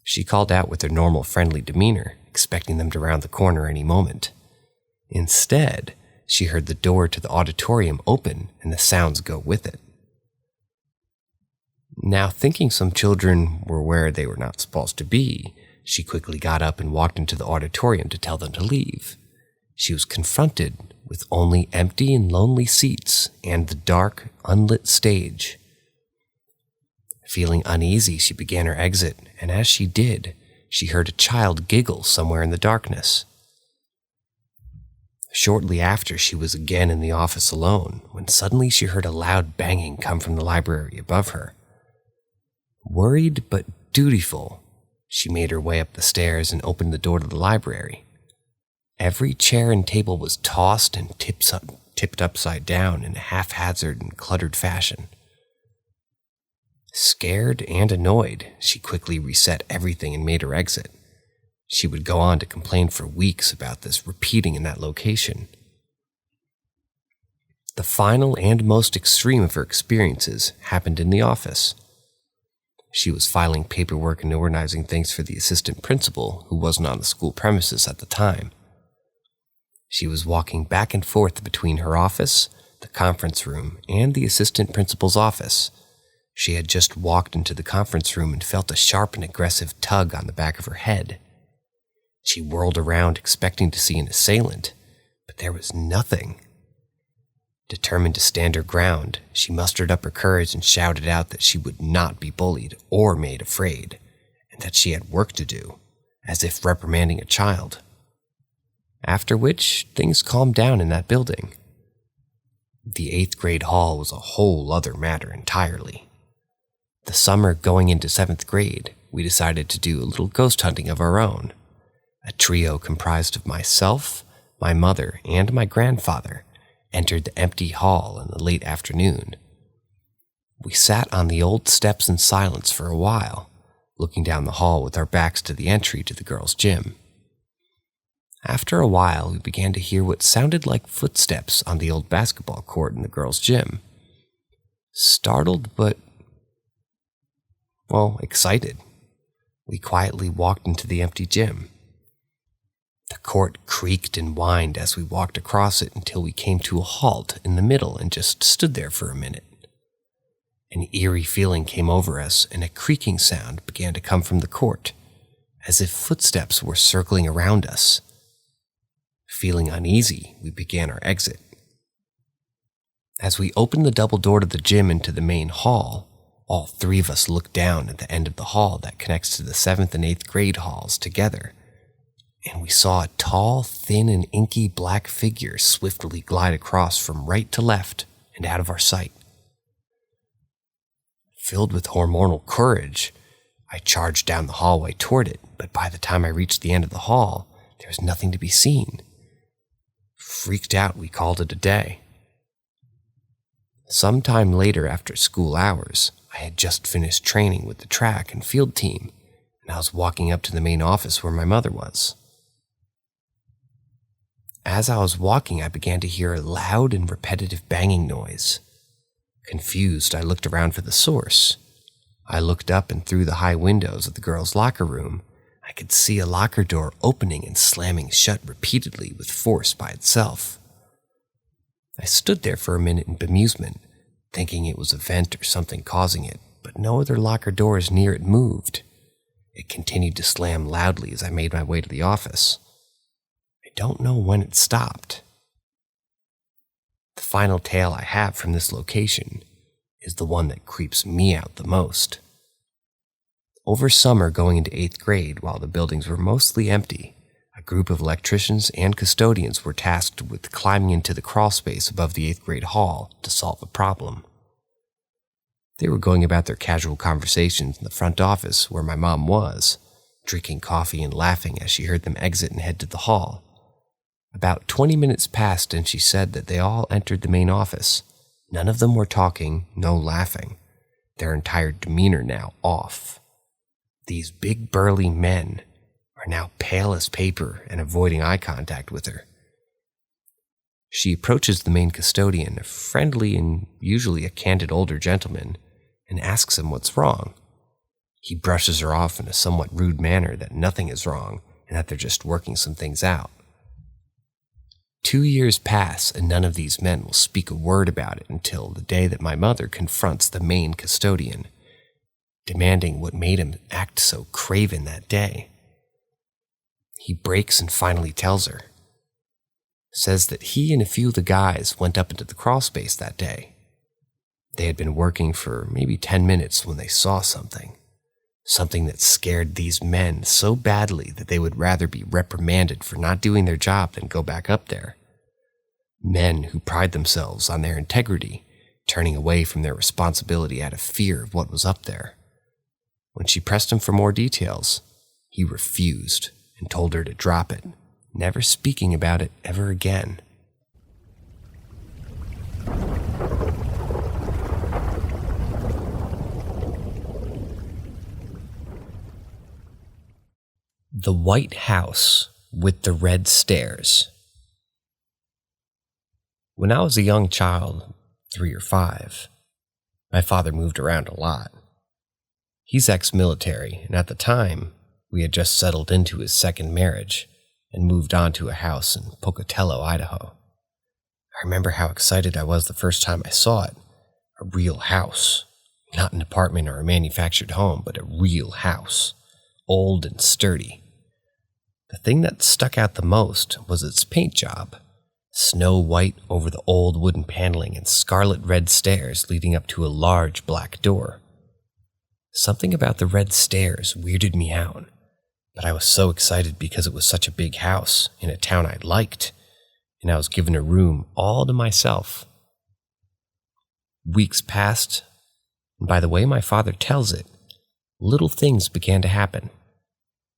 She called out with her normal friendly demeanor, expecting them to round the corner any moment. Instead, she heard the door to the auditorium open and the sounds go with it. Now, thinking some children were where they were not supposed to be, she quickly got up and walked into the auditorium to tell them to leave. She was confronted with only empty and lonely seats and the dark, unlit stage. Feeling uneasy, she began her exit, and as she did, she heard a child giggle somewhere in the darkness. Shortly after, she was again in the office alone, when suddenly she heard a loud banging come from the library above her. Worried but dutiful, she made her way up the stairs and opened the door to the library. Every chair and table was tossed and tipped upside down in a haphazard and cluttered fashion. Scared and annoyed, she quickly reset everything and made her exit. She would go on to complain for weeks about this repeating in that location. The final and most extreme of her experiences happened in the office. She was filing paperwork and organizing things for the assistant principal, who wasn't on the school premises at the time. She was walking back and forth between her office, the conference room, and the assistant principal's office. She had just walked into the conference room and felt a sharp and aggressive tug on the back of her head. She whirled around expecting to see an assailant, but there was nothing. Determined to stand her ground, she mustered up her courage and shouted out that she would not be bullied or made afraid, and that she had work to do, as if reprimanding a child. After which, things calmed down in that building. The 8th grade hall was a whole other matter entirely. The summer going into 7th grade, we decided to do a little ghost hunting of our own. A trio comprised of myself, my mother, and my grandfather entered the empty hall in the late afternoon. We sat on the old steps in silence for a while, looking down the hall with our backs to the entry to the girls' gym. After a while, we began to hear what sounded like footsteps on the old basketball court in the girls' gym. Startled but, excited, we quietly walked into the empty gym. The court creaked and whined as we walked across it until we came to a halt in the middle and just stood there for a minute. An eerie feeling came over us, and a creaking sound began to come from the court, as if footsteps were circling around us. Feeling uneasy, we began our exit. As we opened the double door to the gym into the main hall, all three of us looked down at the end of the hall that connects to the 7th and 8th grade halls together, and we saw a tall, thin, and inky black figure swiftly glide across from right to left and out of our sight. Filled with hormonal courage, I charged down the hallway toward it, but by the time I reached the end of the hall, there was nothing to be seen. Freaked out, we called it a day. Sometime later after school hours, I had just finished training with the track and field team, and I was walking up to the main office where my mother was. As I was walking, I began to hear a loud and repetitive banging noise. Confused, I looked around for the source. I looked up, and through the high windows of the girls' locker room, I could see a locker door opening and slamming shut repeatedly with force by itself. I stood there for a minute in bemusement, thinking it was a vent or something causing it, but no other locker doors near it moved. It continued to slam loudly as I made my way to the office. I don't know when it stopped. The final tale I have from this location is the one that creeps me out the most. Over summer going into 8th grade, while the buildings were mostly empty, a group of electricians and custodians were tasked with climbing into the crawl space above the 8th grade hall to solve a problem. They were going about their casual conversations in the front office where my mom was, drinking coffee and laughing as she heard them exit and head to the hall. About 20 minutes passed, and she said that they all entered the main office. None of them were talking, no laughing. Their entire demeanor now off. These big burly men are now pale as paper and avoiding eye contact with her. She approaches the main custodian, a friendly and usually a candid older gentleman, and asks him what's wrong. He brushes her off in a somewhat rude manner that nothing is wrong and that they're just working some things out. 2 years pass, and none of these men will speak a word about it until the day that my mother confronts the main custodian, demanding what made him act so craven that day. He breaks and finally tells her. Says that he and a few of the guys went up into the crawl space that day. They had been working for maybe 10 minutes when they saw something. Something that scared these men so badly that they would rather be reprimanded for not doing their job than go back up there. Men who pride themselves on their integrity, turning away from their responsibility out of fear of what was up there. When she pressed him for more details, he refused and told her to drop it, never speaking about it ever again. The White House with the Red Stairs. When I was a young child, 3 or 5, my father moved around a lot. He's ex-military, and at the time, we had just settled into his second marriage and moved on to a house in Pocatello, Idaho. I remember how excited I was the first time I saw it. A real house. Not an apartment or a manufactured home, but a real house. Old and sturdy. The thing that stuck out the most was its paint job. Snow white over the old wooden paneling and scarlet red stairs leading up to a large black door. Something about the red stairs weirded me out, but I was so excited because it was such a big house in a town I liked, and I was given a room all to myself. Weeks passed, and by the way my father tells it, little things began to happen.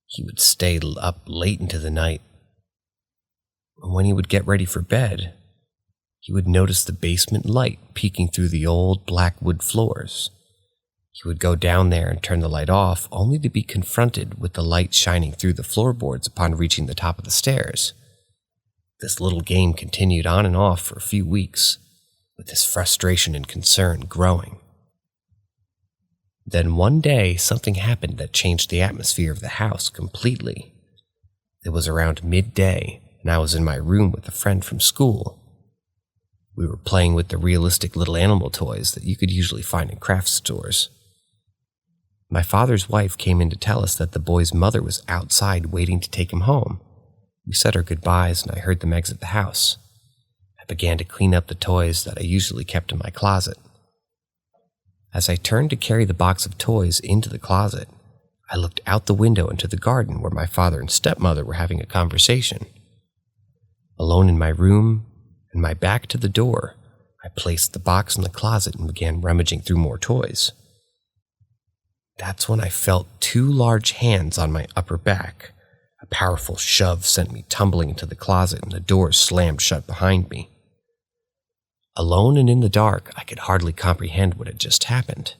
He would stay up late into the night. When he would get ready for bed, he would notice the basement light peeking through the old black wood floors. He would go down there and turn the light off, only to be confronted with the light shining through the floorboards upon reaching the top of the stairs. This little game continued on and off for a few weeks, with his frustration and concern growing. Then one day, something happened that changed the atmosphere of the house completely. It was around midday, and I was in my room with a friend from school. We were playing with the realistic little animal toys that you could usually find in craft stores. My father's wife came in to tell us that the boy's mother was outside waiting to take him home. We said our goodbyes, and I heard them exit the house. I began to clean up the toys that I usually kept in my closet. As I turned to carry the box of toys into the closet, I looked out the window into the garden where my father and stepmother were having a conversation. Alone in my room and my back to the door, I placed the box in the closet and began rummaging through more toys. That's when I felt two large hands on my upper back. A powerful shove sent me tumbling into the closet and the door slammed shut behind me. Alone and in the dark, I could hardly comprehend what had just happened,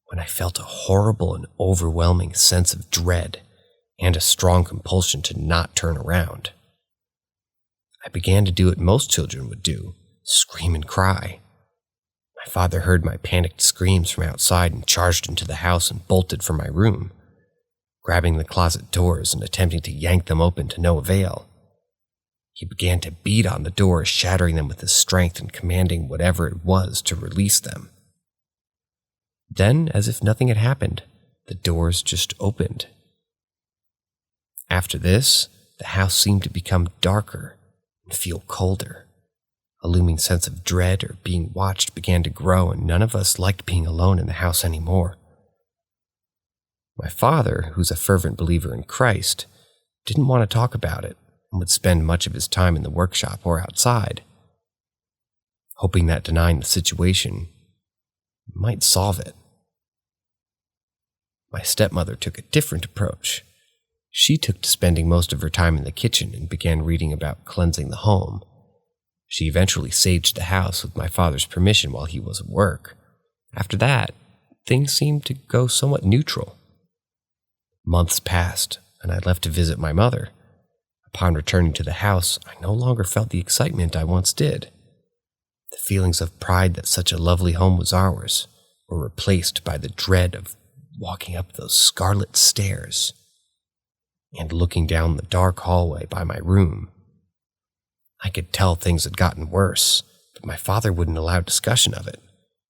when I felt a horrible and overwhelming sense of dread and a strong compulsion to not turn around. I began to do what most children would do, scream and cry. My father heard my panicked screams from outside and charged into the house and bolted from my room, grabbing the closet doors and attempting to yank them open to no avail. He began to beat on the doors, shattering them with his strength and commanding whatever it was to release them. Then, as if nothing had happened, the doors just opened. After this, the house seemed to become darker and feel colder. A looming sense of dread or being watched began to grow, and none of us liked being alone in the house anymore. My father, who's a fervent believer in Christ, didn't want to talk about it and would spend much of his time in the workshop or outside, hoping that denying the situation might solve it. My stepmother took a different approach. She took to spending most of her time in the kitchen and began reading about cleansing the home. She eventually saged the house with my father's permission while he was at work. After that, things seemed to go somewhat neutral. Months passed, and I left to visit my mother. Upon returning to the house, I no longer felt the excitement I once did. The feelings of pride that such a lovely home was ours were replaced by the dread of walking up those scarlet stairs and looking down the dark hallway by my room. I could tell things had gotten worse, but my father wouldn't allow discussion of it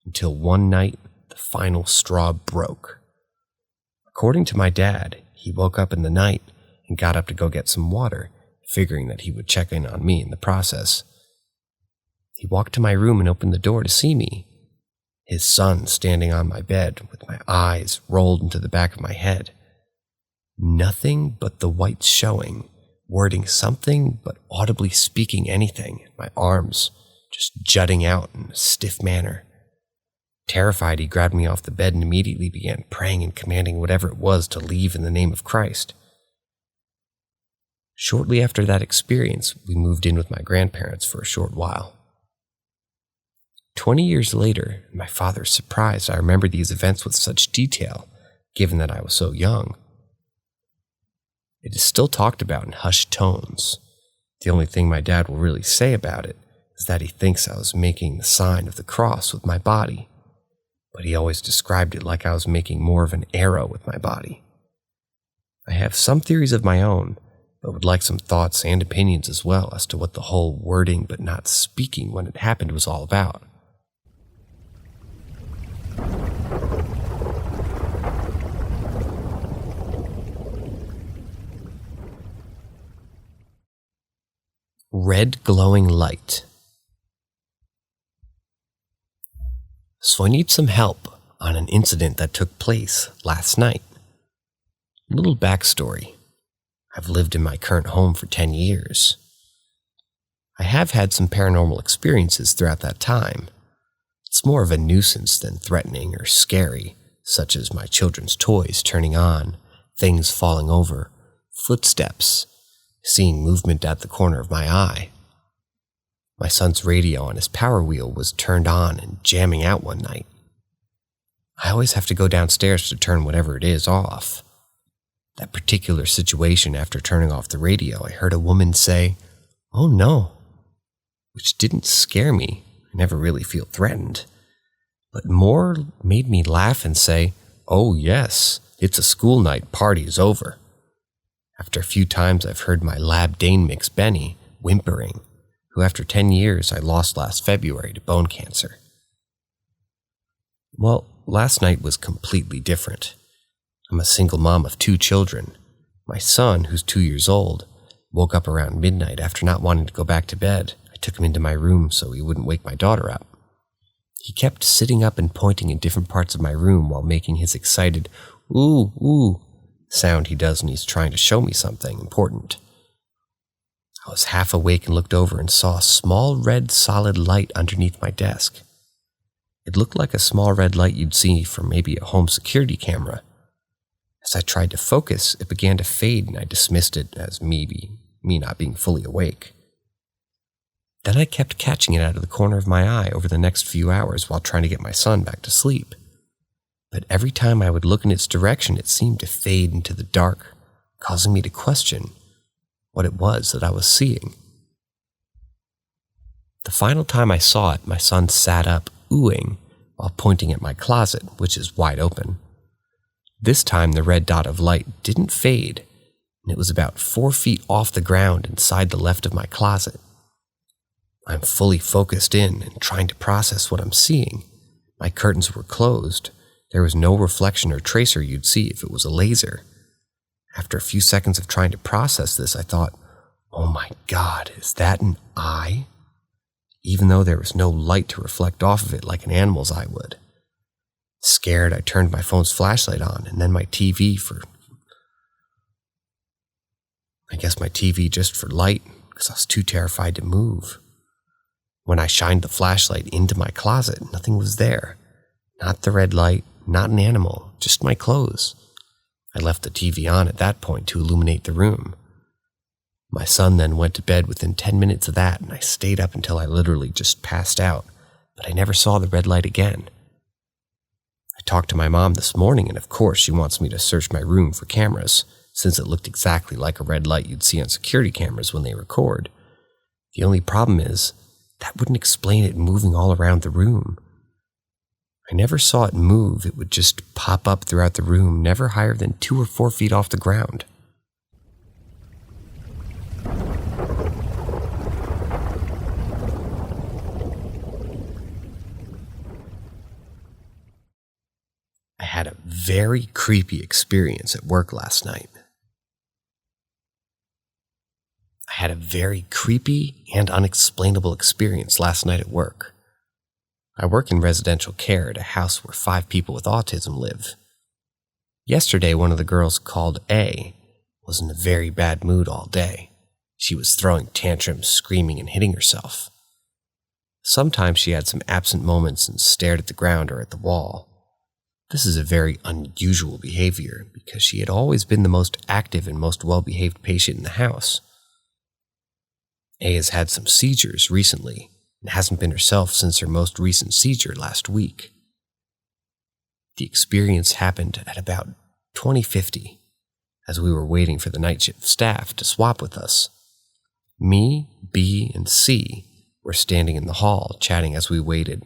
until one night the final straw broke. According to my dad, he woke up in the night and got up to go get some water, figuring that he would check in on me in the process. He walked to my room and opened the door to see me, his son standing on my bed with my eyes rolled into the back of my head. Nothing but the whites showing, wording something but audibly speaking anything, my arms just jutting out in a stiff manner. Terrified, he grabbed me off the bed and immediately began praying and commanding whatever it was to leave in the name of Christ. Shortly after that experience, we moved in with my grandparents for a short while. 20 years later, my father's surprised I remember these events with such detail, given that I was so young. It is still talked about in hushed tones. The only thing my dad will really say about it is that he thinks I was making the sign of the cross with my body, but he always described it like I was making more of an arrow with my body. I have some theories of my own, but would like some thoughts and opinions as well as to what the whole wording but not speaking when it happened was all about. Red glowing light. So I need some help on an incident that took place last night. Little backstory. I've lived in my current home for 10 years. I have had some paranormal experiences throughout that time. It's more of a nuisance than threatening or scary, such as my children's toys turning on, things falling over, footsteps, seeing movement at the corner of my eye. My son's radio on his power wheel was turned on and jamming out one night. I always have to go downstairs to turn whatever it is off. That particular situation, after turning off the radio, I heard a woman say, "Oh no," which didn't scare me. I never really feel threatened, but more made me laugh and say, "Oh yes, it's a school night, party's over." After a few times I've heard my lab Dane mix Benny whimpering, who after 10 years I lost last February to bone cancer. Well, last night was completely different. I'm a single mom of 2 children. My son, who's 2 years old, woke up around midnight after not wanting to go back to bed. I took him into my room so he wouldn't wake my daughter up. He kept sitting up and pointing in different parts of my room while making his excited "ooh, ooh" sound he does when he's trying to show me something important. I was half awake and looked over and saw a small red solid light underneath my desk. It looked like a small red light you'd see from maybe a home security camera. As I tried to focus, it began to fade and I dismissed it as maybe me not being fully awake. Then I kept catching it out of the corner of my eye over the next few hours while trying to get my son back to sleep. But every time I would look in its direction, it seemed to fade into the dark, causing me to question what it was that I was seeing. The final time I saw it, my son sat up, oohing, while pointing at my closet, which is wide open. This time the red dot of light didn't fade, and it was about 4 feet off the ground inside the left of my closet. I'm fully focused in and trying to process what I'm seeing. My curtains were closed. There was no reflection or tracer you'd see if it was a laser. After a few seconds of trying to process this, I thought, oh my God, is that an eye? Even though there was no light to reflect off of it like an animal's eye would. Scared, I turned my phone's flashlight on and then my TV just for light because I was too terrified to move. When I shined the flashlight into my closet, nothing was there. Not the red light, not an animal, just my clothes. I left the TV on at that point to illuminate the room. My son then went to bed within 10 minutes of that, and I stayed up until I literally just passed out, but I never saw the red light again. I talked to my mom this morning, and of course she wants me to search my room for cameras, since it looked exactly like a red light you'd see on security cameras when they record. The only problem is, that wouldn't explain it moving all around the room. I never saw it move, it would just pop up throughout the room, never higher than 2 or 4 feet off the ground. I had a very creepy experience at work last night. I had a very creepy and unexplainable experience last night at work. I work in residential care at a house where 5 people with autism live. Yesterday, one of the girls called A was in a very bad mood all day. She was throwing tantrums, screaming, and hitting herself. Sometimes she had some absent moments and stared at the ground or at the wall. This is a very unusual behavior because she had always been the most active and most well-behaved patient in the house. A has had some seizures recently and hasn't been herself since her most recent seizure last week. The experience happened at about 20:50 as we were waiting for the night shift staff to swap with us. Me, B, and C were standing in the hall chatting as we waited.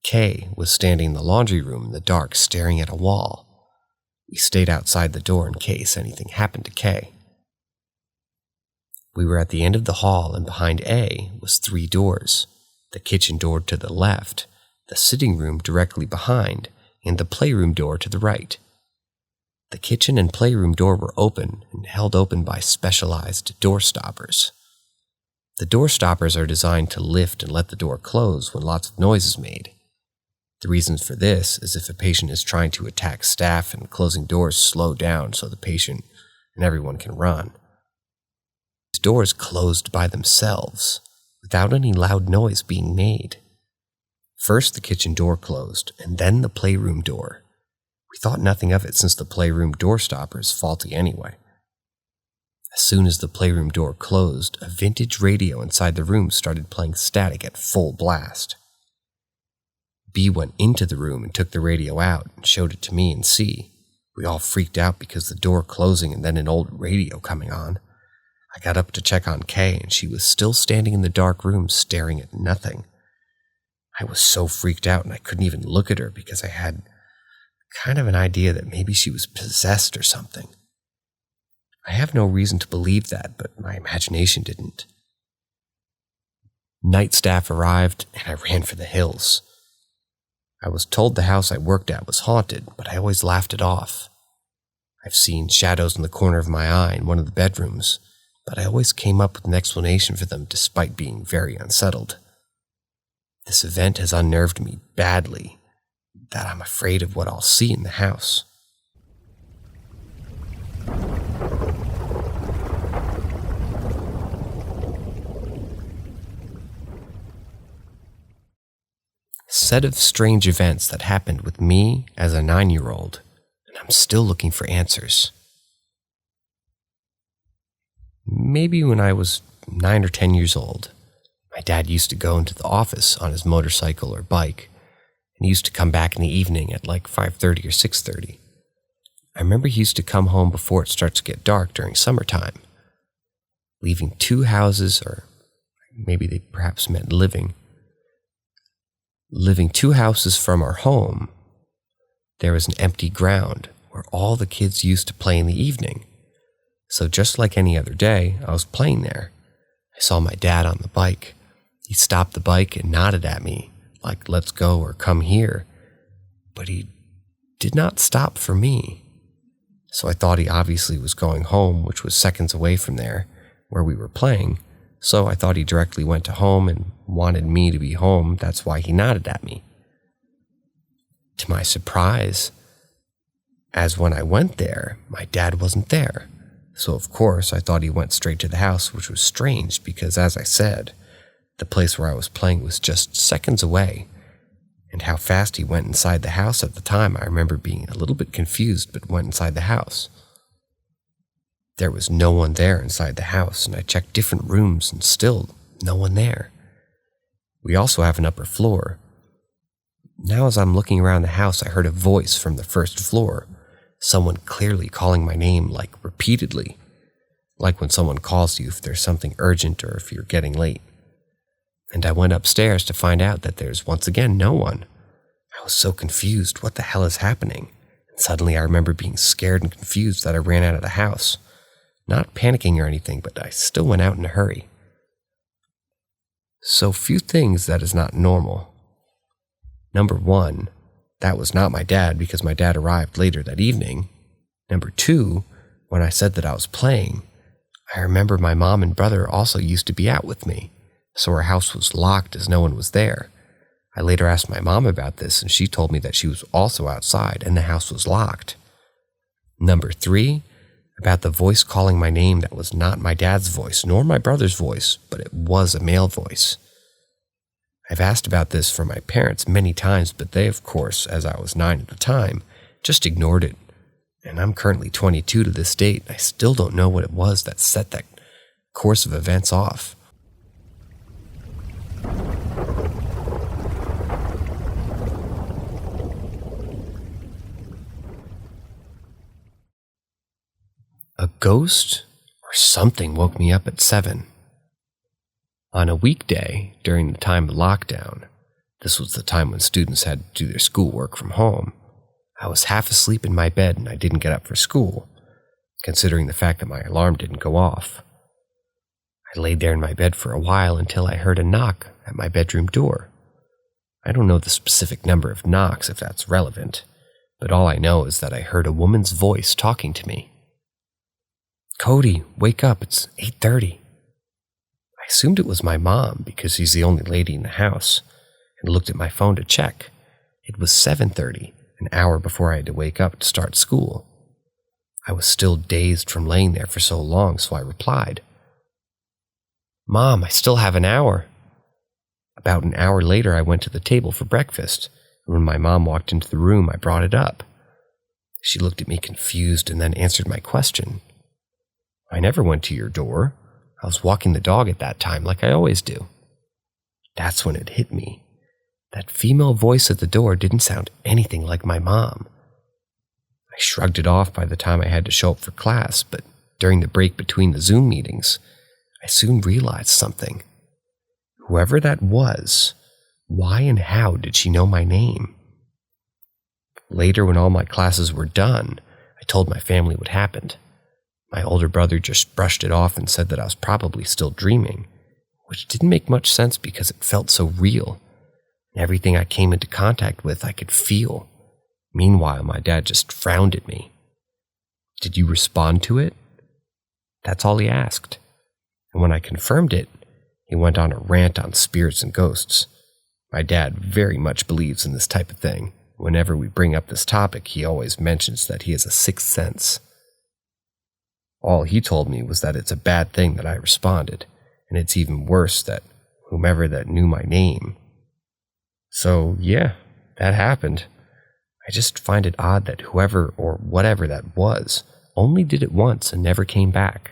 K was standing in the laundry room in the dark staring at a wall. We stayed outside the door in case anything happened to K. We were at the end of the hall, and behind A was 3 doors, the kitchen door to the left, the sitting room directly behind, and the playroom door to the right. The kitchen and playroom door were open and held open by specialized door stoppers. The door stoppers are designed to lift and let the door close when lots of noise is made. The reasons for this is if a patient is trying to attack staff and closing doors slow down so the patient and everyone can run. Doors closed by themselves, without any loud noise being made. First the kitchen door closed, and then the playroom door. We thought nothing of it since the playroom door stopper is faulty anyway. As soon as the playroom door closed, a vintage radio inside the room started playing static at full blast. B went into the room and took the radio out and showed it to me and C. We all freaked out because the door closing and then an old radio coming on. I got up to check on Kay, and she was still standing in the dark room staring at nothing. I was so freaked out and I couldn't even look at her because I had kind of an idea that maybe she was possessed or something. I have no reason to believe that, but my imagination didn't. Night staff arrived and I ran for the hills. I was told the house I worked at was haunted, but I always laughed it off. I've seen shadows in the corner of my eye in one of the bedrooms, but I always came up with an explanation for them despite being very unsettled. This event has unnerved me badly that I'm afraid of what I'll see in the house. Set of strange events that happened with me as a 9-year-old, and I'm still looking for answers. Maybe when I was 9 or 10 years old, my dad used to go into the office on his motorcycle or bike, and he used to come back in the evening at like 5:30 or 6:30. I remember he used to come home before it starts to get dark during summertime, leaving 2 houses, or maybe they perhaps meant living 2 houses from our home. There was an empty ground where all the kids used to play in the evening. So just like any other day, I was playing there. I saw my dad on the bike. He stopped the bike and nodded at me, like, let's go or come here. But he did not stop for me. So I thought he obviously was going home, which was seconds away from there, where we were playing. So I thought he directly went to home and wanted me to be home. That's why he nodded at me. To my surprise, as when I went there, my dad wasn't there. So of course I thought he went straight to the house, which was strange because, as I said, the place where I was playing was just seconds away. And how fast he went inside the house at the time, I remember being a little bit confused, but went inside the house. There was no one there inside the house, and I checked different rooms and still no one there. We also have an upper floor. Now as I'm looking around the house, I heard a voice from the first floor, someone clearly calling my name, like repeatedly, like when someone calls you if there's something urgent or if you're getting late. And I went upstairs to find out that there's once again no one. I was so confused. What the hell is happening? And suddenly I remember being scared and confused that I ran out of the house. Not panicking or anything, but I still went out in a hurry. So few things that is not normal. Number 1, that was not my dad because my dad arrived later that evening. Number 2, when I said that I was playing, I remember my mom and brother also used to be out with me, so our house was locked as no one was there. I later asked my mom about this, and she told me that she was also outside and the house was locked. Number 3, about the voice calling my name that was not my dad's voice, nor my brother's voice, but it was a male voice. I've asked about this from my parents many times, but they, of course, as I was 9 at the time, just ignored it. And I'm currently 22 to this date, and I still don't know what it was that set that course of events off. A ghost or something woke me up at 7. On a weekday, during the time of lockdown, this was the time when students had to do their schoolwork from home, I was half asleep in my bed and I didn't get up for school, considering the fact that my alarm didn't go off. I laid there in my bed for a while until I heard a knock at my bedroom door. I don't know the specific number of knocks if that's relevant, but all I know is that I heard a woman's voice talking to me. "Cody, wake up, it's 8:30. I assumed it was my mom because she's the only lady in the house, and looked at my phone to check. It was 7:30, an hour before I had to wake up to start school. I was still dazed from laying there for so long, so I replied, "Mom, I still have an hour." About an hour later, I went to the table for breakfast, and when my mom walked into the room, I brought it up. She looked at me confused and then answered my question. "I never went to your door. I was walking the dog at that time like I always do." That's when it hit me. That female voice at the door didn't sound anything like my mom. I shrugged it off by the time I had to show up for class, but during the break between the Zoom meetings, I soon realized something. Whoever that was, why and how did she know my name? Later, when all my classes were done, I told my family what happened. My older brother just brushed it off and said that I was probably still dreaming, which didn't make much sense because it felt so real. And everything I came into contact with, I could feel. Meanwhile, my dad just frowned at me. "Did you respond to it?" That's all he asked. And when I confirmed it, he went on a rant on spirits and ghosts. My dad very much believes in this type of thing. Whenever we bring up this topic, he always mentions that he has a sixth sense. All he told me was that it's a bad thing that I responded, and it's even worse that whomever that knew my name. So, yeah, that happened. I just find it odd that whoever or whatever that was only did it once and never came back.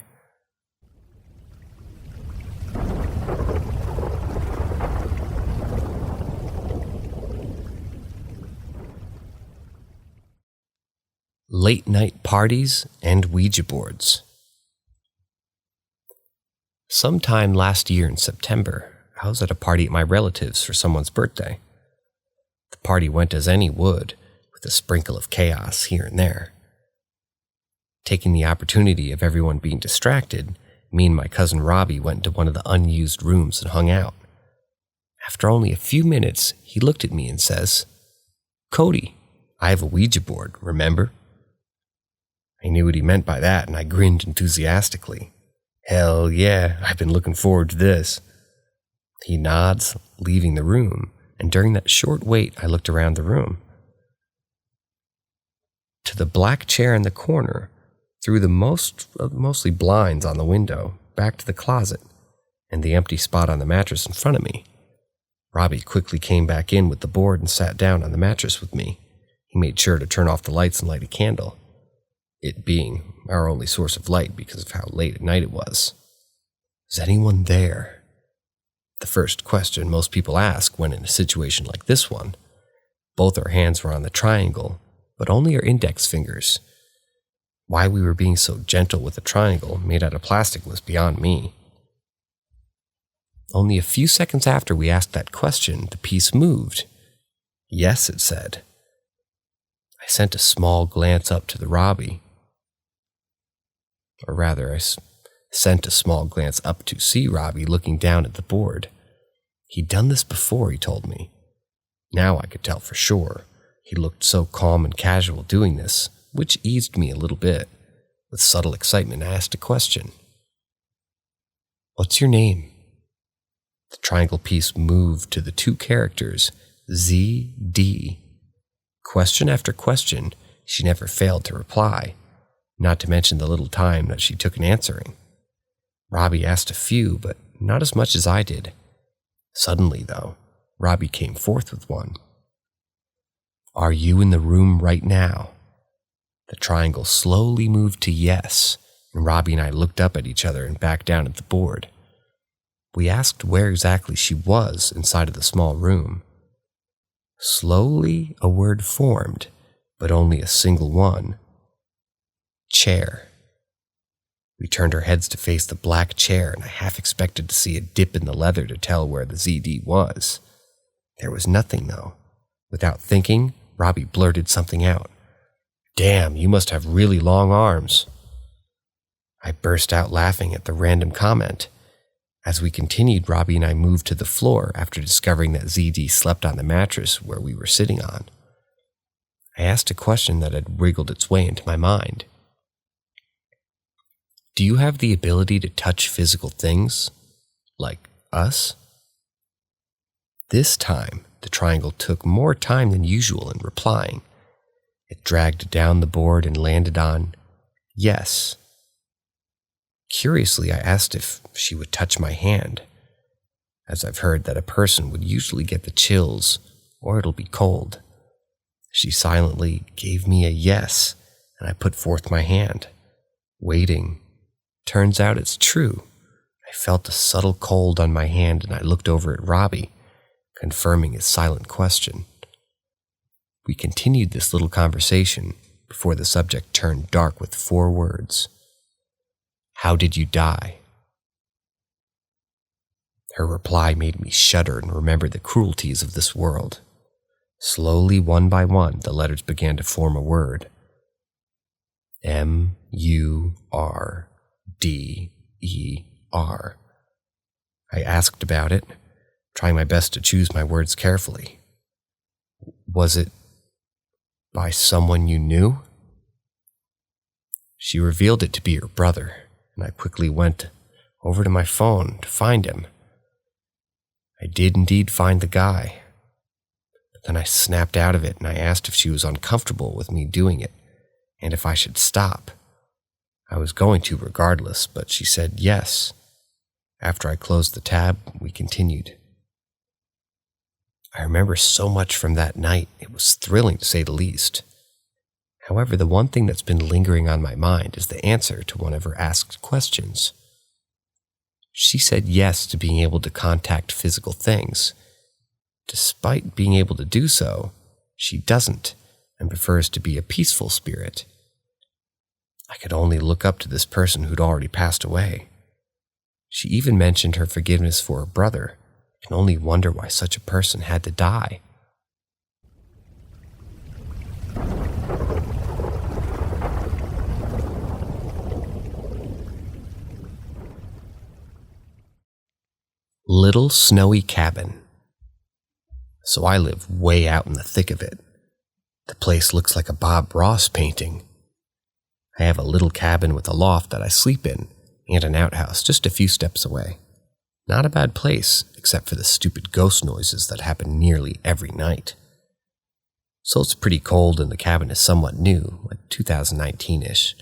Late night parties and Ouija boards. Sometime last year in September, I was at a party at my relatives for someone's birthday. The party went as any would, with a sprinkle of chaos here and there. Taking the opportunity of everyone being distracted, me and my cousin Robbie went into one of the unused rooms and hung out. After only a few minutes, he looked at me and says, "Cody, I have a Ouija board, remember?" I knew what he meant by that, and I grinned enthusiastically. "Hell yeah, I've been looking forward to this." He nods, leaving the room, and during that short wait, I looked around the room. To the black chair in the corner, through the mostly blinds on the window, back to the closet, and the empty spot on the mattress in front of me. Robbie quickly came back in with the board and sat down on the mattress with me. He made sure to turn off the lights and light a candle, it being our only source of light because of how late at night it was. "Is anyone there?" The first question most people ask when in a situation like this one. Both our hands were on the triangle, but only our index fingers. Why we were being so gentle with a triangle made out of plastic was beyond me. Only a few seconds after we asked that question, the piece moved. "Yes," it said. I sent a small glance up to the Robbie. Or rather, I sent a small glance up to see Robbie looking down at the board. He'd done this before, he told me. Now I could tell for sure. He looked so calm and casual doing this, which eased me a little bit. With subtle excitement, I asked a question. "What's your name?" The triangle piece moved to the two characters, ZD. Question after question, she never failed to reply, not to mention the little time that she took in answering. Robbie asked a few, but not as much as I did. Suddenly, though, Robbie came forth with one. "Are you in the room right now?" The triangle slowly moved to yes, and Robbie and I looked up at each other and back down at the board. We asked where exactly she was inside of the small room. Slowly, a word formed, but only a single one. Chair. We turned our heads to face the black chair, and I half expected to see a dip in the leather to tell where the ZD was. There was nothing, though. Without thinking, Robbie blurted something out. "Damn, you must have really long arms." I burst out laughing at the random comment. As we continued, Robbie and I moved to the floor after discovering that ZD slept on the mattress where we were sitting on. I asked a question that had wriggled its way into my mind. "Do you have the ability to touch physical things? Like us?" This time, the triangle took more time than usual in replying. It dragged down the board and landed on yes. Curiously, I asked if she would touch my hand, as I've heard that a person would usually get the chills or it'll be cold. She silently gave me a yes, and I put forth my hand, waiting. Turns out it's true. I felt a subtle cold on my hand, and I looked over at Robbie, confirming his silent question. We continued this little conversation before the subject turned dark with 4 words. "How did you die?" Her reply made me shudder and remember the cruelties of this world. Slowly, one by one, the letters began to form a word. MURDER. I asked about it, trying my best to choose my words carefully. "Was it by someone you knew?" She revealed it to be her brother, and I quickly went over to my phone to find him. I did indeed find the guy. But then I snapped out of it and I asked if she was uncomfortable with me doing it and if I should stop. I was going to regardless, but she said yes. After I closed the tab, we continued. I remember so much from that night. It was thrilling to say the least. However, the one thing that's been lingering on my mind is the answer to one of her asked questions. She said yes to being able to contact physical things. Despite being able to do so, she doesn't and prefers to be a peaceful spirit. I could only look up to this person who'd already passed away. She even mentioned her forgiveness for her brother. I can only wonder why such a person had to die. Little snowy cabin. So I live way out in the thick of it. The place looks like a Bob Ross painting. I have a little cabin with a loft that I sleep in and an outhouse just a few steps away. Not a bad place, except for the stupid ghost noises that happen nearly every night. So it's pretty cold and the cabin is somewhat new, like 2019-ish.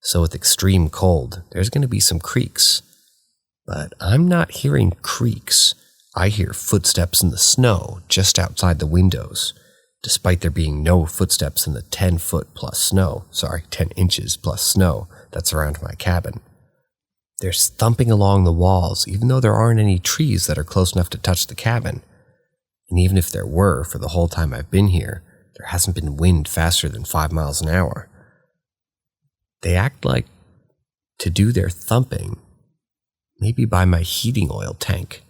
So with extreme cold, there's going to be some creaks. But I'm not hearing creaks. I hear footsteps in the snow just outside the windows, despite there being no footsteps in the 10 inches plus snow that's around my cabin. There's thumping along the walls, even though there aren't any trees that are close enough to touch the cabin. And even if there were, for the whole time I've been here, there hasn't been wind faster than 5 miles an hour. They act like to do their thumping, maybe by my heating oil tank,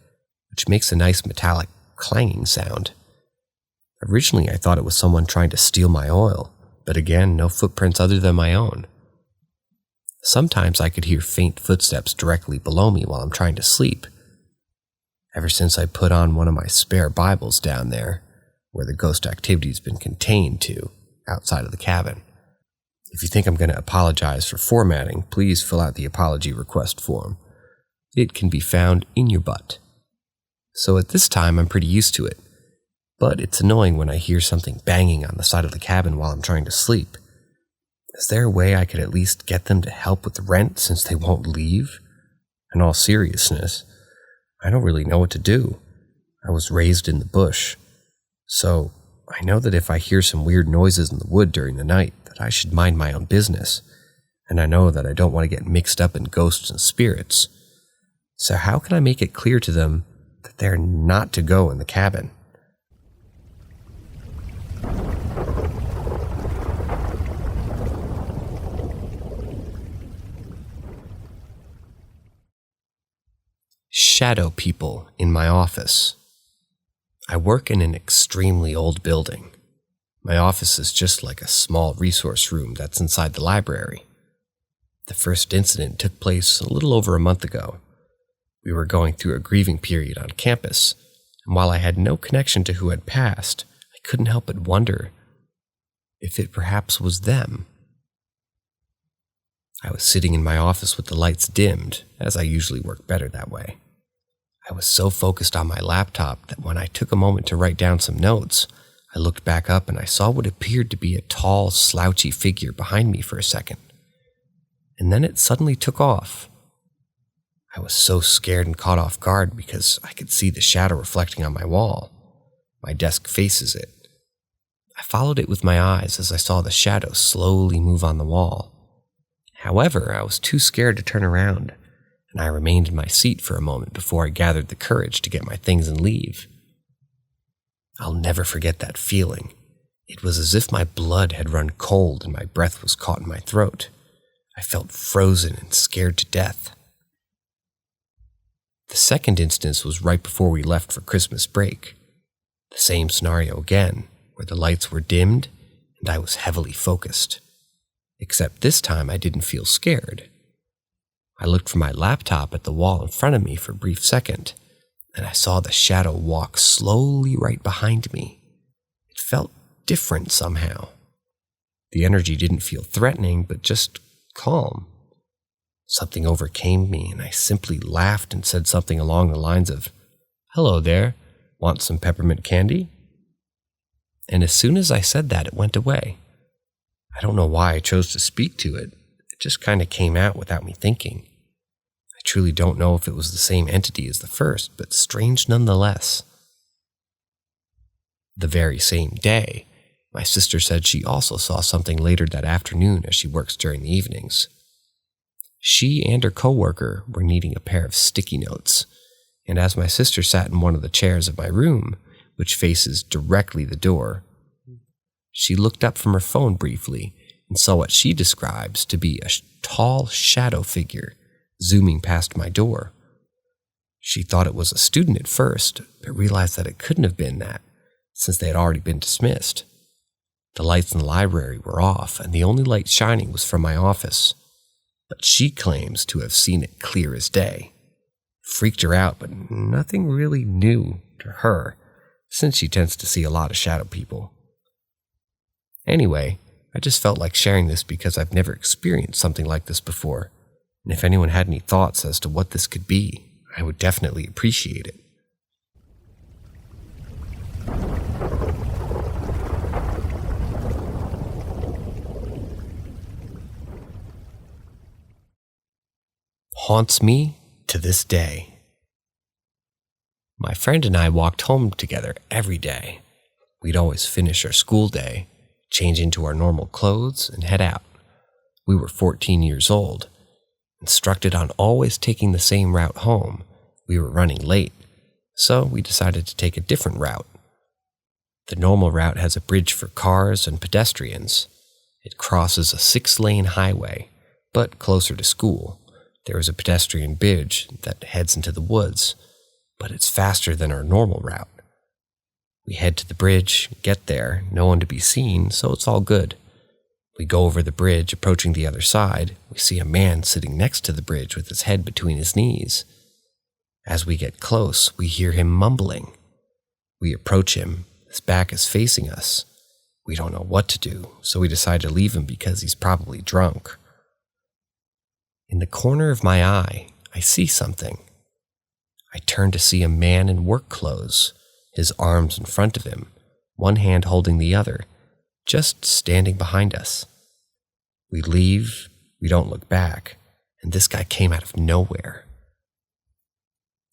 which makes a nice metallic clanging sound. Originally I thought it was someone trying to steal my oil, but again, no footprints other than my own. Sometimes I could hear faint footsteps directly below me while I'm trying to sleep. Ever since I put on one of my spare Bibles down there, where the ghost activity's been contained to, outside of the cabin. If you think I'm going to apologize for formatting, please fill out the apology request form. It can be found in your butt. So at this time, I'm pretty used to it. But it's annoying when I hear something banging on the side of the cabin while I'm trying to sleep. Is there a way I could at least get them to help with the rent since they won't leave? In all seriousness, I don't really know what to do. I was raised in the bush, so I know that if I hear some weird noises in the wood during the night, that I should mind my own business, and I know that I don't want to get mixed up in ghosts and spirits. So how can I make it clear to them that they're not to go in the cabin? Shadow people in my office. I work in an extremely old building. My office is just like a small resource room that's inside the library. The first incident took place a little over a month ago. We were going through a grieving period on campus, and while I had no connection to who had passed, I couldn't help but wonder if it perhaps was them. I was sitting in my office with the lights dimmed, as I usually work better that way. I was so focused on my laptop that when I took a moment to write down some notes, I looked back up and I saw what appeared to be a tall, slouchy figure behind me for a second. And then it suddenly took off. I was so scared and caught off guard because I could see the shadow reflecting on my wall. My desk faces it. I followed it with my eyes as I saw the shadow slowly move on the wall. However, I was too scared to turn around, and I remained in my seat for a moment before I gathered the courage to get my things and leave. I'll never forget that feeling. It was as if my blood had run cold and my breath was caught in my throat. I felt frozen and scared to death. The second instance was right before we left for Christmas break. The same scenario again, where the lights were dimmed and I was heavily focused. Except this time I didn't feel scared. I looked from my laptop at the wall in front of me for a brief second, and I saw the shadow walk slowly right behind me. It felt different somehow. The energy didn't feel threatening, but just calm. Something overcame me, and I simply laughed and said something along the lines of, "Hello there, want some peppermint candy?" and as soon as I said that, it went away. I don't know why I chose to speak to it. It just kind of came out without me thinking. I truly don't know if it was the same entity as the first, but strange nonetheless. The very same day, my sister said she also saw something later that afternoon as she works during the evenings. She and her coworker were needing a pair of sticky notes, and as my sister sat in one of the chairs of my room, which faces directly the door, she looked up from her phone briefly and saw what she describes to be a tall shadow figure zooming past my door. She thought it was a student at first, but realized that it couldn't have been that, since they had already been dismissed. The lights in the library were off, and the only light shining was from my office. But she claims to have seen it clear as day. Freaked her out, but nothing really new to her, since she tends to see a lot of shadow people. Anyway, I just felt like sharing this because I've never experienced something like this before, and if anyone had any thoughts as to what this could be, I would definitely appreciate it. Haunts me to this day. My friend and I walked home together every day. We'd always finish our school day, change into our normal clothes, and head out. We were 14 years old. Instructed on always taking the same route home, we were running late, so we decided to take a different route. The normal route has a bridge for cars and pedestrians. It crosses a 6-lane highway, but closer to school. There is a pedestrian bridge that heads into the woods, but it's faster than our normal route. We head to the bridge, get there, no one to be seen, so it's all good. We go over the bridge, approaching the other side. We see a man sitting next to the bridge with his head between his knees. As we get close, we hear him mumbling. We approach him. His back is facing us. We don't know what to do, so we decide to leave him because he's probably drunk. In the corner of my eye, I see something. I turn to see a man in work clothes, his arms in front of him, one hand holding the other, just standing behind us. We leave, we don't look back, and this guy came out of nowhere.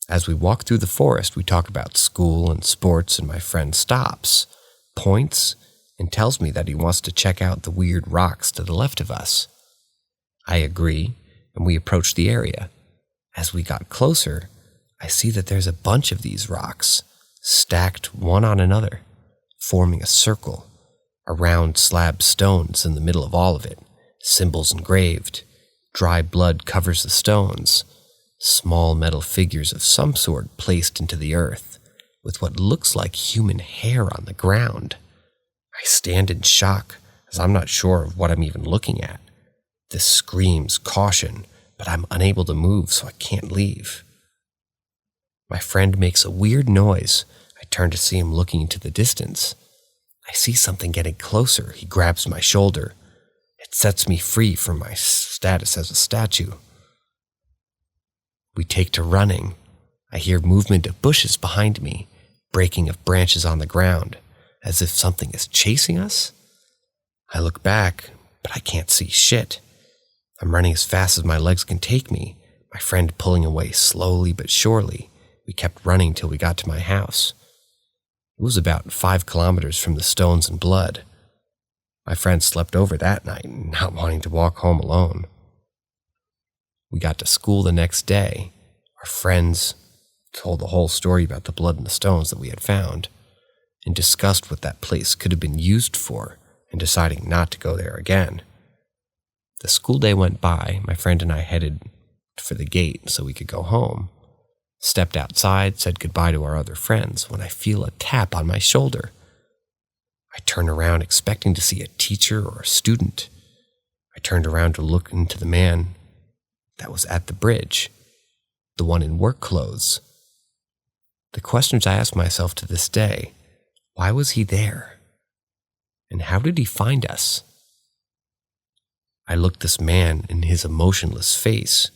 As we walk through the forest, we talk about school and sports, and my friend stops, points, and tells me that he wants to check out the weird rocks to the left of us. I agree, and we approach the area. As we got closer, I see that there's a bunch of these rocks, stacked one on another, forming a circle. A round slab stones in the middle of all of it, symbols engraved. Dry blood covers the stones. Small metal figures of some sort placed into the earth, with what looks like human hair on the ground. I stand in shock, as I'm not sure of what I'm even looking at. This screams caution, but I'm unable to move, so I can't leave. My friend makes a weird noise. I turn to see him looking into the distance. I see something getting closer. He grabs my shoulder. It sets me free from my status as a statue. We take to running. I hear movement of bushes behind me, breaking of branches on the ground, as if something is chasing us. I look back, but I can't see shit. I'm running as fast as my legs can take me, my friend pulling away slowly but surely. We kept running till we got to my house. It was about 5 kilometers from the stones and blood. My friend slept over that night, not wanting to walk home alone. We got to school the next day. Our friends told the whole story about the blood and the stones that we had found, and discussed what that place could have been used for, and deciding not to go there again. The school day went by. My friend and I headed for the gate so we could go home. Stepped outside, said goodbye to our other friends, when I feel a tap on my shoulder. I turn around expecting to see a teacher or a student. I turned around to look into the man that was at the bridge, the one in work clothes. The questions I ask myself to this day: why was he there? And how did he find us? I looked this man in his emotionless face.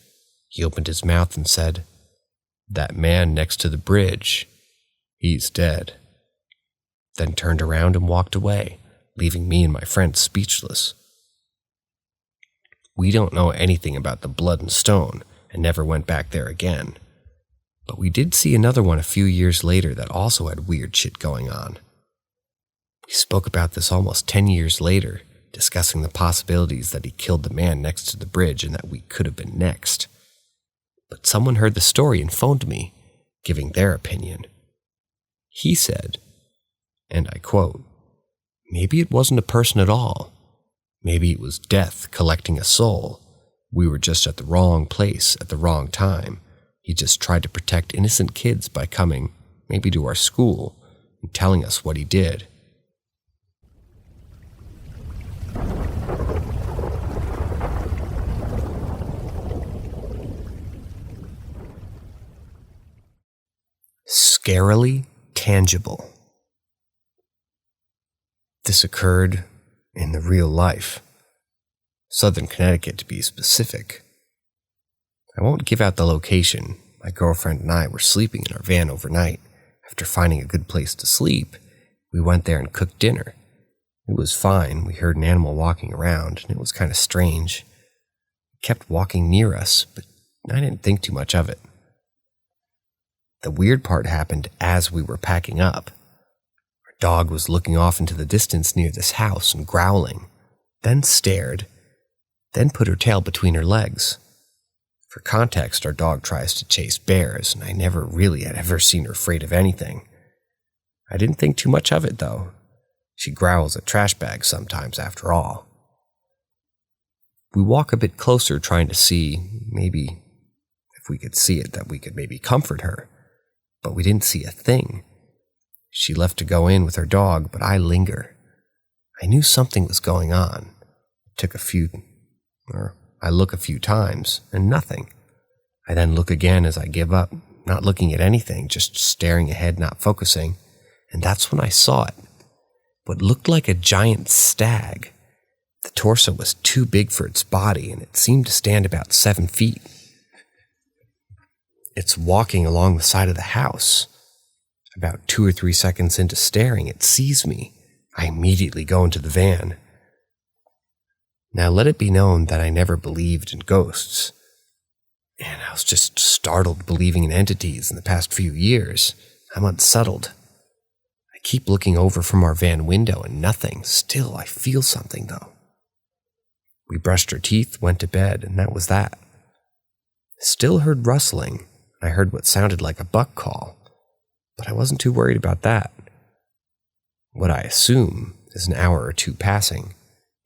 He opened his mouth and said, "That man next to the bridge, he's dead." then turned around and walked away, leaving me and my friend speechless. We don't know anything about the blood and stone and never went back there again. But we did see another one a few years later that also had weird shit going on. We spoke about this almost 10 years later, discussing the possibilities that he killed the man next to the bridge and that we could have been next. But someone heard the story and phoned me, giving their opinion. He said, and I quote, "Maybe it wasn't a person at all. Maybe it was death collecting a soul. We were just at the wrong place at the wrong time. He just tried to protect innocent kids by coming, maybe to our school, and telling us what he did." Scarily tangible. This occurred in the real life. Southern Connecticut, to be specific. I won't give out the location. My girlfriend and I were sleeping in our van overnight. After finding a good place to sleep, we went there and cooked dinner. It was fine. We heard an animal walking around, and it was kind of strange. It kept walking near us, but I didn't think too much of it. The weird part happened as we were packing up. Our dog was looking off into the distance near this house and growling, then stared, then put her tail between her legs. For context, our dog tries to chase bears, and I never really had ever seen her afraid of anything. I didn't think too much of it, though. She growls at trash bags sometimes, after all. We walk a bit closer, trying to see, maybe, if we could see it, that we could maybe comfort her. But we didn't see a thing. She left to go in with her dog, but I linger. I knew something was going on. I look a few times, and nothing. I then look again as I give up, not looking at anything, just staring ahead, not focusing, and that's when I saw it. What looked like a giant stag. The torso was too big for its body, and it seemed to stand about 7 feet. It's walking along the side of the house. About 2 or 3 seconds into staring, it sees me. I immediately go into the van. Now let it be known that I never believed in ghosts. And I was just startled believing in entities in the past few years. I'm unsettled. I keep looking over from our van window and nothing. Still, I feel something though. We brushed our teeth, went to bed, and that was that. Still heard rustling. I heard what sounded like a buck call, but I wasn't too worried about that. What I assume is an hour or two passing,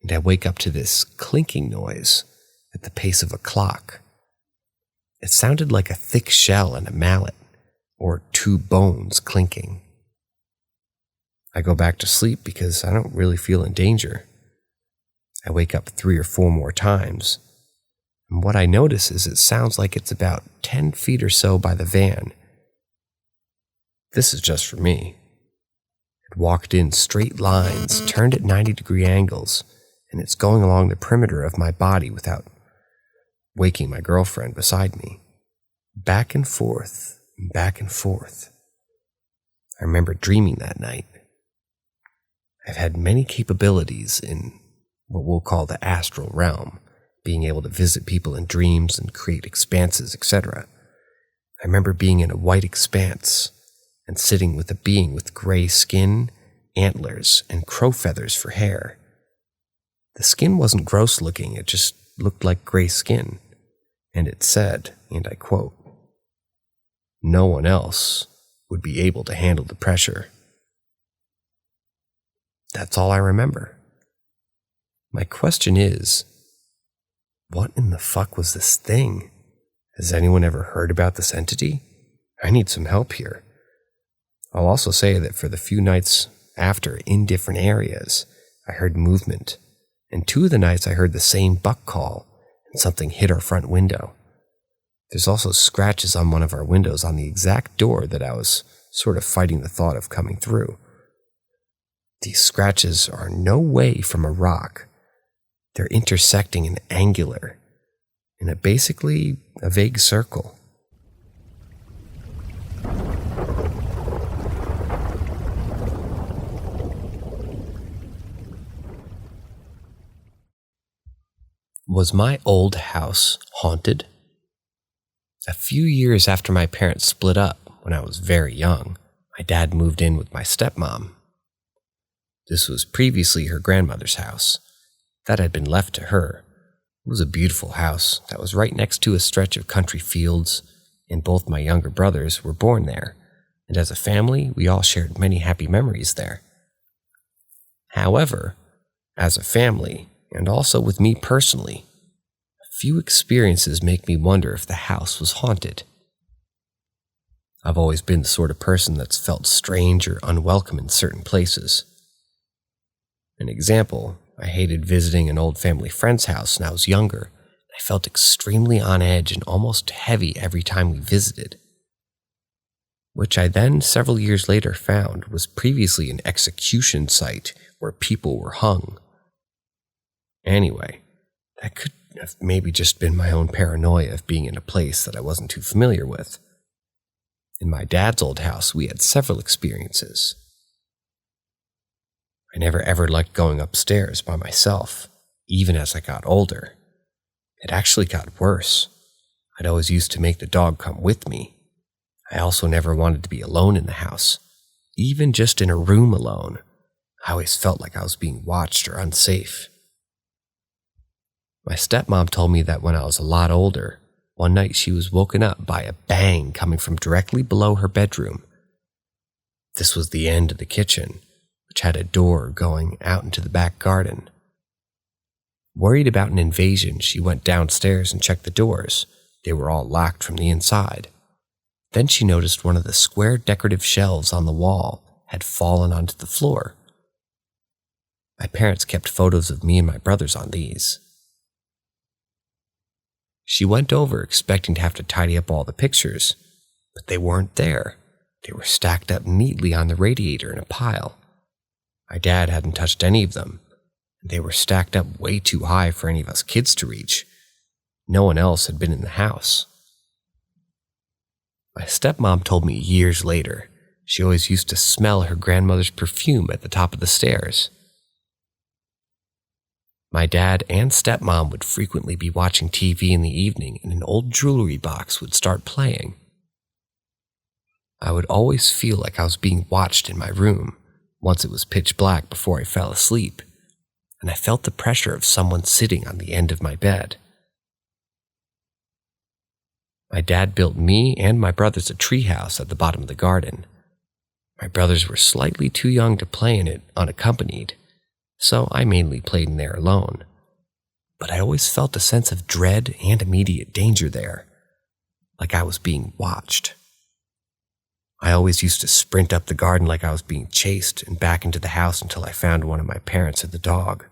and I wake up to this clinking noise at the pace of a clock. It sounded like a thick shell and a mallet, or 2 bones clinking. I go back to sleep because I don't really feel in danger. I wake up 3 or 4 more times. And what I notice is it sounds like it's about 10 feet or so by the van. This is just for me. It walked in straight lines, turned at 90-degree angles, and it's going along the perimeter of my body without waking my girlfriend beside me. Back and forth, back and forth. I remember dreaming that night. I've had many capabilities in what we'll call the astral realm, being able to visit people in dreams and create expanses, etc. I remember being in a white expanse and sitting with a being with gray skin, antlers, and crow feathers for hair. The skin wasn't gross looking, it just looked like gray skin. And it said, and I quote, "No one else would be able to handle the pressure." That's all I remember. My question is, what in the fuck was this thing? Has anyone ever heard about this entity? I need some help here. I'll also say that for the few nights after in different areas, I heard movement, and 2 of the nights I heard the same buck call, and something hit our front window. There's also scratches on one of our windows on the exact door that I was sort of fighting the thought of coming through. These scratches are no way from a rock. They're intersecting and angular in basically a vague circle. Was my old house haunted? A few years after my parents split up, when I was very young, my dad moved in with my stepmom. This was previously her grandmother's house. That had been left to her. It was a beautiful house that was right next to a stretch of country fields, and both my younger brothers were born there, and as a family, we all shared many happy memories there. However, as a family, and also with me personally, a few experiences make me wonder if the house was haunted. I've always been the sort of person that's felt strange or unwelcome in certain places. An example, I hated visiting an old family friend's house when I was younger. I felt extremely on edge and almost heavy every time we visited, which I then, several years later, found was previously an execution site where people were hung. Anyway, that could have maybe just been my own paranoia of being in a place that I wasn't too familiar with. In my dad's old house, we had several experiences. I never ever liked going upstairs by myself, even as I got older. It actually got worse. I'd always used to make the dog come with me. I also never wanted to be alone in the house, even just in a room alone. I always felt like I was being watched or unsafe. My stepmom told me that when I was a lot older, one night she was woken up by a bang coming from directly below her bedroom. This was the end of the kitchen, which had a door going out into the back garden. Worried about an invasion, she went downstairs and checked the doors. They were all locked from the inside. Then she noticed one of the square decorative shelves on the wall had fallen onto the floor. My parents kept photos of me and my brothers on these. She went over expecting to have to tidy up all the pictures, but they weren't there. They were stacked up neatly on the radiator in a pile. My dad hadn't touched any of them. They were stacked up way too high for any of us kids to reach. No one else had been in the house. My stepmom told me years later she always used to smell her grandmother's perfume at the top of the stairs. My dad and stepmom would frequently be watching TV in the evening and an old jewelry box would start playing. I would always feel like I was being watched in my room once it was pitch black before I fell asleep, and I felt the pressure of someone sitting on the end of my bed. My dad built me and my brothers a treehouse at the bottom of the garden. My brothers were slightly too young to play in it unaccompanied, so I mainly played in there alone. But I always felt a sense of dread and immediate danger there, like I was being watched. I always used to sprint up the garden like I was being chased and back into the house until I found one of my parents and the dog.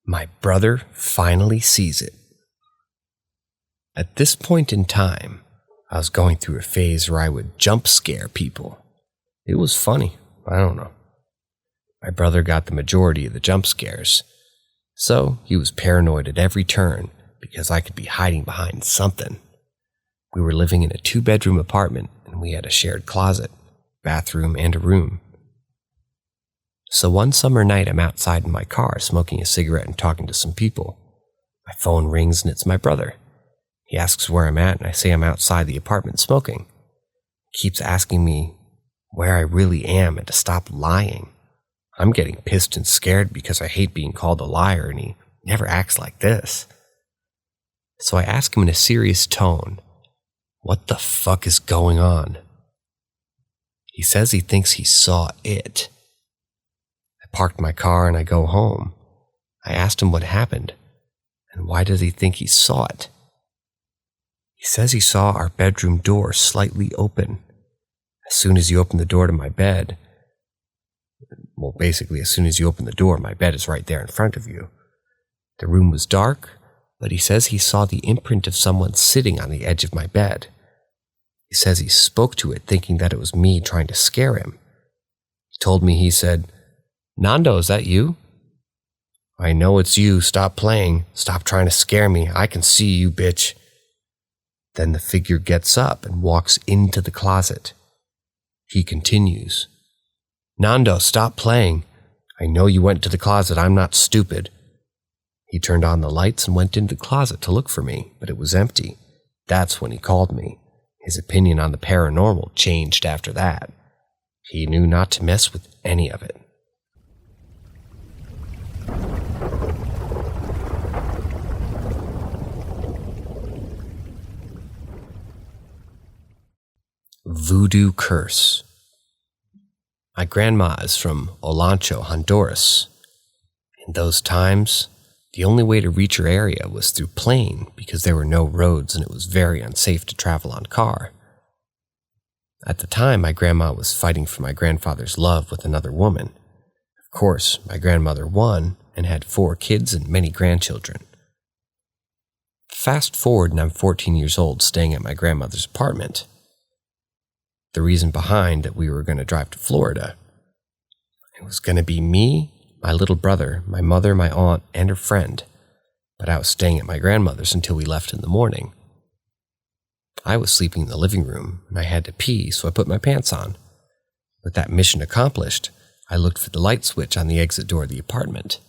My brother finally sees it. At this point in time, I was going through a phase where I would jump scare people. It was funny. I don't know. My brother got the majority of the jump scares, so he was paranoid at every turn because I could be hiding behind something. We were living in a 2-bedroom apartment and we had a shared closet, bathroom, and a room. So one summer night I'm outside in my car smoking a cigarette and talking to some people. My phone rings and it's my brother. He asks where I'm at and I say I'm outside the apartment smoking. He keeps asking me where I really am and to stop lying. I'm getting pissed and scared because I hate being called a liar and he never acts like this. So I ask him in a serious tone, "What the fuck is going on?" He says he thinks he saw it. I parked my car and I go home. I asked him what happened and why does he think he saw it. He says he saw our bedroom door slightly open. As soon as you open the door to my bed, well, basically, as soon as you open the door, my bed is right there in front of you. The room was dark, but he says he saw the imprint of someone sitting on the edge of my bed. He says he spoke to it thinking that it was me trying to scare him. He told me, he said, "Nando, is that you?" "I know it's you. Stop playing. Stop trying to scare me. I can see you, bitch." Then the figure gets up and walks into the closet. He continues, "Nando, stop playing. I know you went to the closet. I'm not stupid." He turned on the lights and went into the closet to look for me, but it was empty. That's when he called me. His opinion on the paranormal changed after that. He knew not to mess with any of it. Voodoo curse. My grandma is from Olancho, Honduras. In those times, the only way to reach her area was through plane because there were no roads and it was very unsafe to travel on car. At the time, my grandma was fighting for my grandfather's love with another woman. Of course, my grandmother won and had 4 kids and many grandchildren. Fast forward and I'm 14 years old staying at my grandmother's apartment. The reason behind that we were going to drive to Florida. It was going to be me, my little brother, my mother, my aunt, and her friend, but I was staying at my grandmother's until we left in the morning. I was sleeping in the living room, and I had to pee, so I put my pants on. With that mission accomplished, I looked for the light switch on the exit door of the apartment.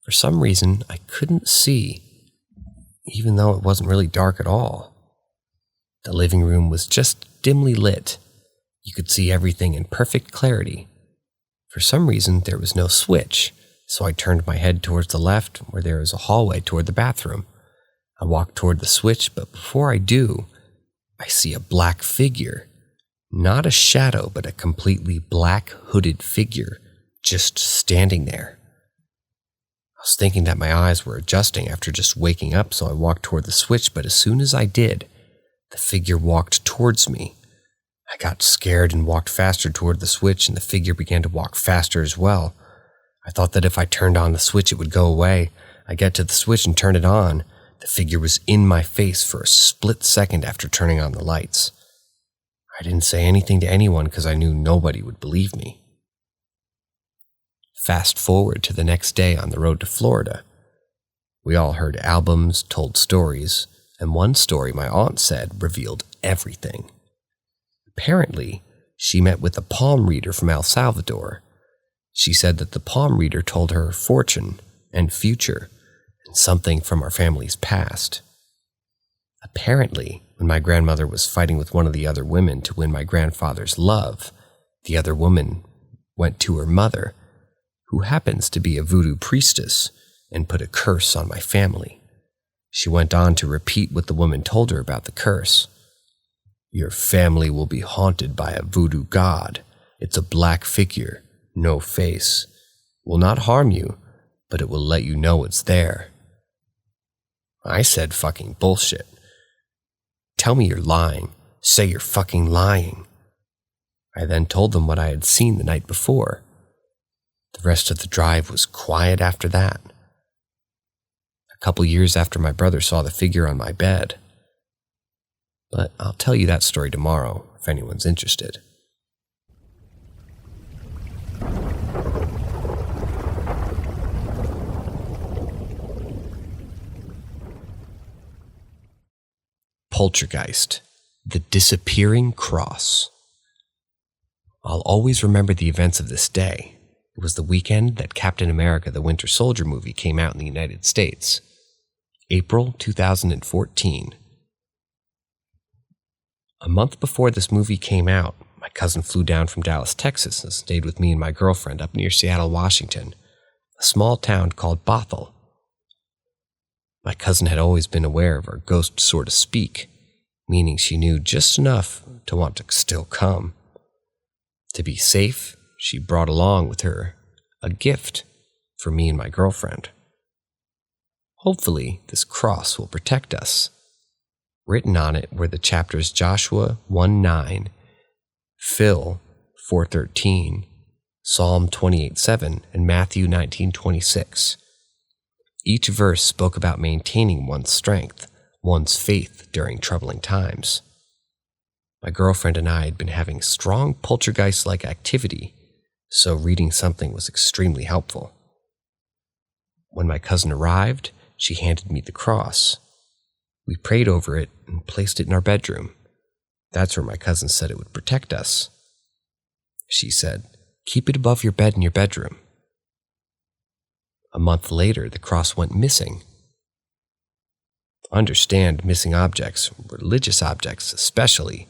For some reason, I couldn't see, even though it wasn't really dark at all. The living room was just dimly lit. You could see everything in perfect clarity. For some reason, there was no switch, so I turned my head towards the left where there was a hallway toward the bathroom. I walked toward the switch, but before I do, I see a black figure. Not a shadow, but a completely black hooded figure just standing there. I was thinking that my eyes were adjusting after just waking up, so I walked toward the switch, but as soon as I did, the figure walked towards me. I got scared and walked faster toward the switch, and the figure began to walk faster as well. I thought that if I turned on the switch, it would go away. I get to the switch and turn it on. The figure was in my face for a split second after turning on the lights. I didn't say anything to anyone because I knew nobody would believe me. Fast forward to the next day on the road to Florida. We all heard albums, told stories, and one story my aunt said revealed everything. Apparently, she met with a palm reader from El Salvador. She said that the palm reader told her fortune and future and something from our family's past. Apparently, when my grandmother was fighting with one of the other women to win my grandfather's love, the other woman went to her mother, who happens to be a voodoo priestess, and put a curse on my family. She went on to repeat what the woman told her about the curse. "Your family will be haunted by a voodoo god. It's a black figure, no face. Will not harm you, but it will let you know it's there." I said fucking bullshit. "Tell me you're lying. Say you're fucking lying." I then told them what I had seen the night before. The rest of the drive was quiet after that. A couple years after my brother saw the figure on my bed. But I'll tell you that story tomorrow, if anyone's interested. Poltergeist, the disappearing cross. I'll always remember the events of this day. It was the weekend that Captain America: The Winter Soldier movie came out in the United States. April 2014. A month before this movie came out, my cousin flew down from Dallas, Texas, and stayed with me and my girlfriend up near Seattle, Washington, a small town called Bothell. My cousin had always been aware of our ghost, so to speak, meaning she knew just enough to want to still come. To be safe, she brought along with her a gift for me and my girlfriend. Hopefully, this cross will protect us. Written on it were the chapters Joshua 1:9, Phil 4:13, Psalm 28:7, and Matthew 19:26. Each verse spoke about maintaining one's strength, one's faith during troubling times. My girlfriend and I had been having strong poltergeist-like activity, so reading something was extremely helpful. When my cousin arrived, she handed me the cross. We prayed over it and placed it in our bedroom. That's where my cousin said it would protect us. She said, "Keep it above your bed in your bedroom." A month later, the cross went missing. Understand, missing objects, religious objects especially,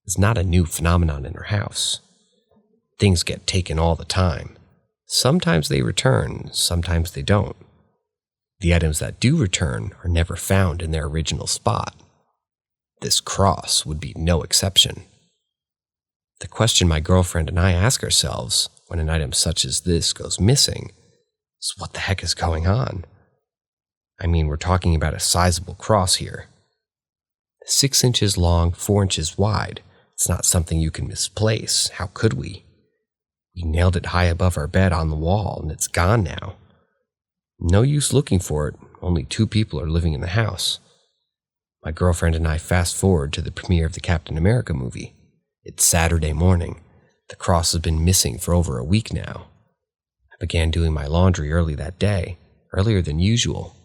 is not a new phenomenon in our house. Things get taken all the time. Sometimes they return, sometimes they don't. The items that do return are never found in their original spot. This cross would be no exception. The question my girlfriend and I ask ourselves when an item such as this goes missing is, what the heck is going on? I mean, we're talking about a sizable cross here. 6 inches long, 4 inches wide. It's not something you can misplace. How could we? We nailed it high above our bed on the wall, and it's gone now. No use looking for it. Only 2 people are living in the house. My girlfriend and I fast forward to the premiere of the Captain America movie. It's Saturday morning. The cross has been missing for over a week now. I began doing my laundry early that day, earlier than usual.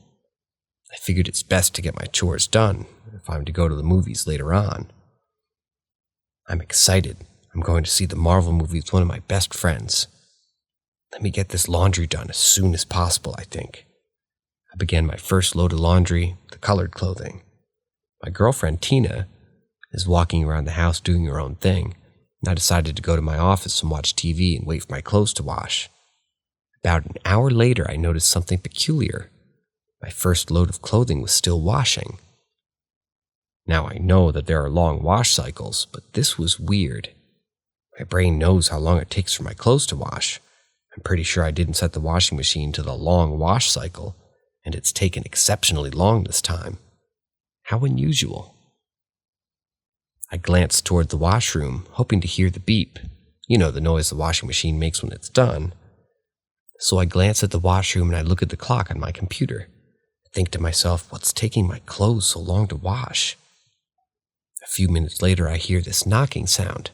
I figured it's best to get my chores done if I'm to go to the movies later on. I'm excited. I'm going to see the Marvel movie with one of my best friends. Let me get this laundry done as soon as possible, I think. I began my first load of laundry, the colored clothing. My girlfriend, Tina, is walking around the house doing her own thing, and I decided to go to my office and watch TV and wait for my clothes to wash. About an hour later, I noticed something peculiar. My first load of clothing was still washing. Now I know that there are long wash cycles, but this was weird. My brain knows how long it takes for my clothes to wash. I'm pretty sure I didn't set the washing machine to the long wash cycle, and it's taken exceptionally long this time. How unusual. I glanced toward the washroom, hoping to hear the beep. You know, the noise the washing machine makes when it's done. So I glance at the washroom and I look at the clock on my computer. I think to myself, what's taking my clothes so long to wash? A few minutes later, I hear this knocking sound.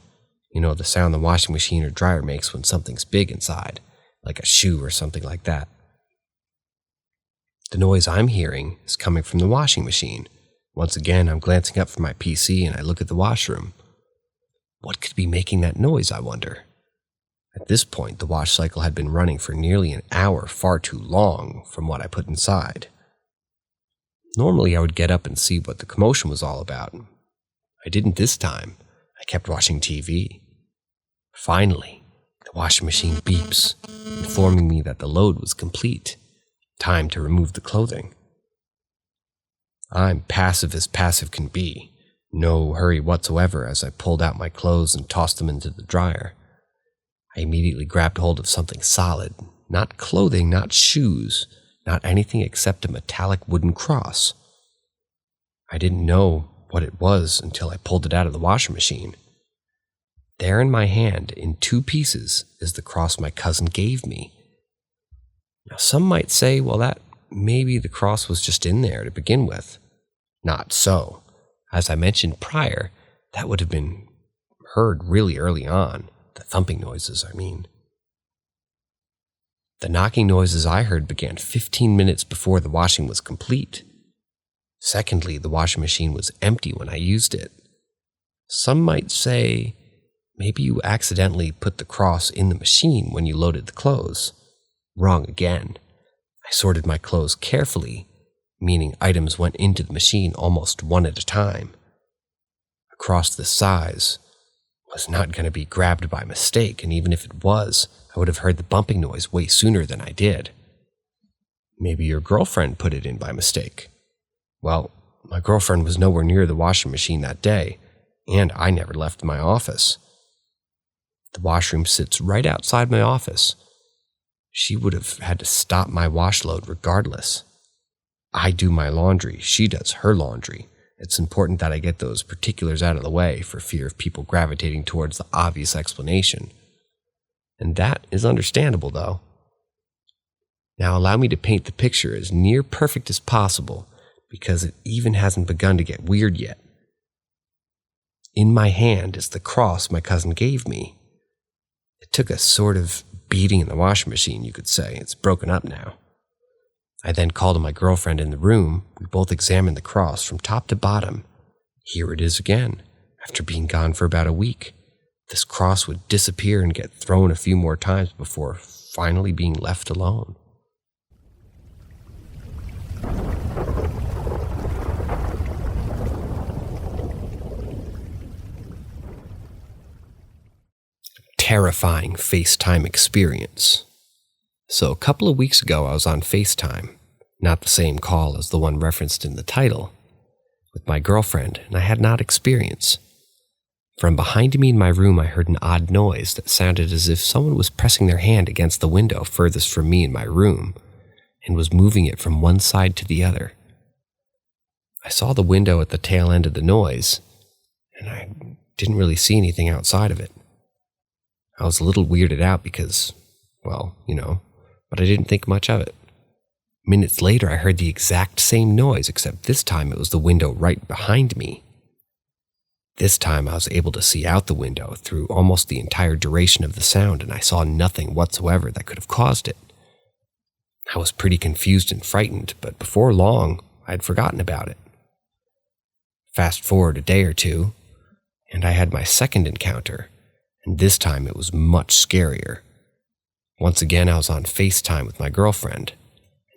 You know, the sound the washing machine or dryer makes when something's big inside, like a shoe or something like that. The noise I'm hearing is coming from the washing machine. Once again, I'm glancing up from my PC and I look at the washroom. What could be making that noise, I wonder? At this point, the wash cycle had been running for nearly an hour, far too long from what I put inside. Normally, I would get up and see what the commotion was all about. I didn't this time. I kept watching TV. Finally, the washing machine beeps, informing me that the load was complete. Time to remove the clothing. I'm passive as passive can be. No hurry whatsoever as I pulled out my clothes and tossed them into the dryer. I immediately grabbed hold of something solid. Not clothing, not shoes, not anything except a metallic wooden cross. I didn't know what it was until I pulled it out of the washing machine. There in my hand, in 2 pieces, is the cross my cousin gave me. Now some might say, well, that maybe the cross was just in there to begin with. Not so. As I mentioned prior, that would have been heard really early on. The thumping noises, I mean. The knocking noises I heard began 15 minutes before the washing was complete. Secondly, the washing machine was empty when I used it. Some might say, maybe you accidentally put the cross in the machine when you loaded the clothes. Wrong again. I sorted my clothes carefully, meaning items went into the machine almost one at a time. A cross this size was not going to be grabbed by mistake, and even if it was, I would have heard the bumping noise way sooner than I did. Maybe your girlfriend put it in by mistake. Well, my girlfriend was nowhere near the washing machine that day, and I never left my office. The washroom sits right outside my office. She would have had to stop my wash load regardless. I do my laundry, she does her laundry. It's important that I get those particulars out of the way for fear of people gravitating towards the obvious explanation. And that is understandable, though. Now allow me to paint the picture as near perfect as possible, because it even hasn't begun to get weird yet. In my hand is the cross my cousin gave me. It took a sort of beating in the washing machine, you could say. It's broken up now. I then called on my girlfriend in the room. We both examined the cross from top to bottom. Here it is again, after being gone for about a week. This cross would disappear and get thrown a few more times before finally being left alone. Terrifying FaceTime experience. So a couple of weeks ago I was on FaceTime, not the same call as the one referenced in the title, with my girlfriend, and I had an odd experience. From behind me in my room I heard an odd noise that sounded as if someone was pressing their hand against the window furthest from me in my room, and was moving it from one side to the other. I saw the window at the tail end of the noise, and I didn't really see anything outside of it. I was a little weirded out because, well, but I didn't think much of it. Minutes later, I heard the exact same noise, except this time it was the window right behind me. This time I was able to see out the window through almost the entire duration of the sound, and I saw nothing whatsoever that could have caused it. I was pretty confused and frightened, but before long, I had forgotten about it. Fast forward a day or two, and I had my second encounter, and this time it was much scarier. Once again, I was on FaceTime with my girlfriend,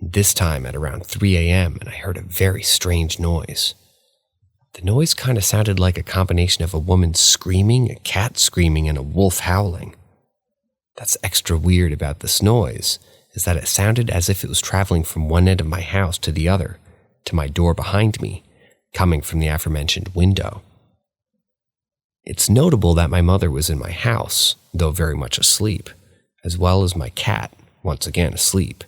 and this time at around 3 a.m., and I heard a very strange noise. The noise kind of sounded like a combination of a woman screaming, a cat screaming, and a wolf howling. That's extra weird about this noise, is that it sounded as if it was traveling from one end of my house to the other, to my door behind me, coming from the aforementioned window. It's notable that my mother was in my house, though very much asleep, as well as my cat, once again asleep.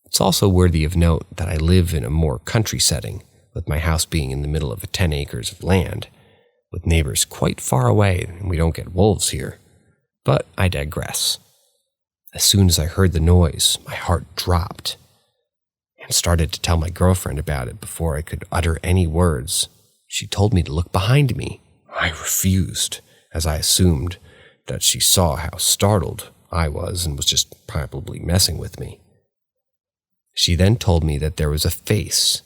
It's also worthy of note that I live in a more country setting, with my house being in the middle of 10 acres of land, with neighbors quite far away, and we don't get wolves here. But I digress. As soon as I heard the noise, my heart dropped, and started to tell my girlfriend about it before I could utter any words. She told me to look behind me. I refused, as I assumed that she saw how startled I was and was just probably messing with me. She then told me that there was a face.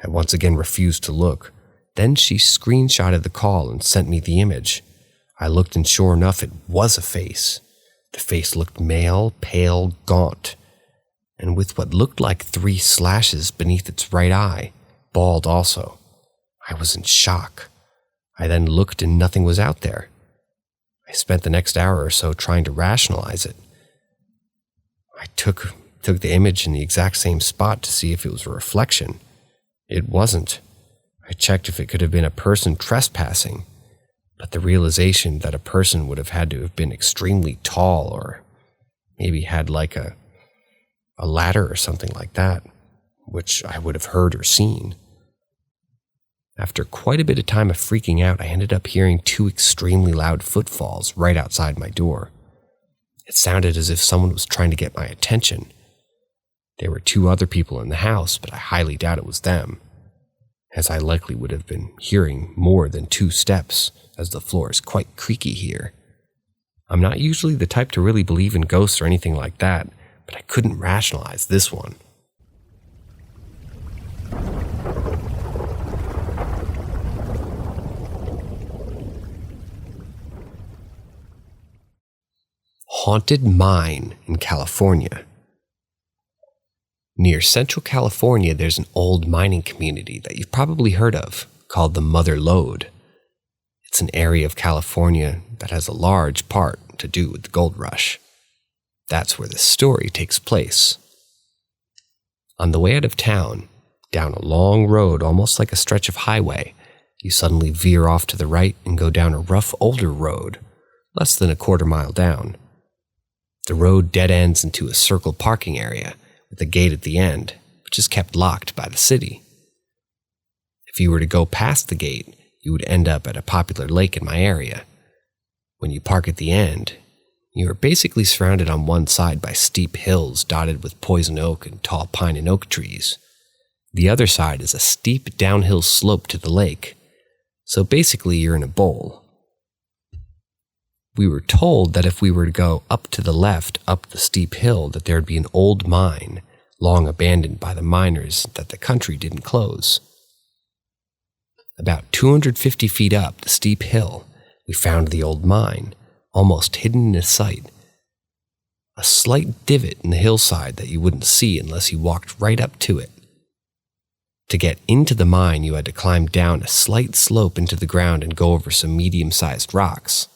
I once again refused to look. Then she screenshotted the call and sent me the image. I looked, and sure enough, it was a face. The face looked male, pale, gaunt, and with what looked like 3 slashes beneath its right eye, bald also. I was in shock. I then looked, and nothing was out there. I spent the next hour or so trying to rationalize it. I took the image in the exact same spot to see if it was a reflection. It wasn't. I checked if it could have been a person trespassing, but the realization that a person would have had to have been extremely tall, or maybe had like a ladder or something like that, which I would have heard or seen. After quite a bit of time of freaking out, I ended up hearing 2 extremely loud footfalls right outside my door. It sounded as if someone was trying to get my attention. There were 2 other people in the house, but I highly doubt it was them, as I likely would have been hearing more than 2 steps, as the floor is quite creaky here. I'm not usually the type to really believe in ghosts or anything like that, but I couldn't rationalize this one. Haunted Mine in California. Near Central California, there's an old mining community that you've probably heard of, called the Mother Lode. It's an area of California that has a large part to do with the gold rush. That's where this story takes place. On the way out of town, down a long road almost like a stretch of highway, you suddenly veer off to the right and go down a rough older road, less than a quarter mile down. The road dead ends into a circle parking area with a gate at the end, which is kept locked by the city. If you were to go past the gate, you would end up at a popular lake in my area. When you park at the end, you are basically surrounded on one side by steep hills dotted with poison oak and tall pine and oak trees. The other side is a steep downhill slope to the lake, so basically you're in a bowl. We were told that if we were to go up to the left, up the steep hill, that there would be an old mine long abandoned by the miners that the country didn't close. About 250 feet up the steep hill, we found the old mine, almost hidden in sight. A slight divot in the hillside that you wouldn't see unless you walked right up to it. To get into the mine, you had to climb down a slight slope into the ground and go over some medium-sized rocks,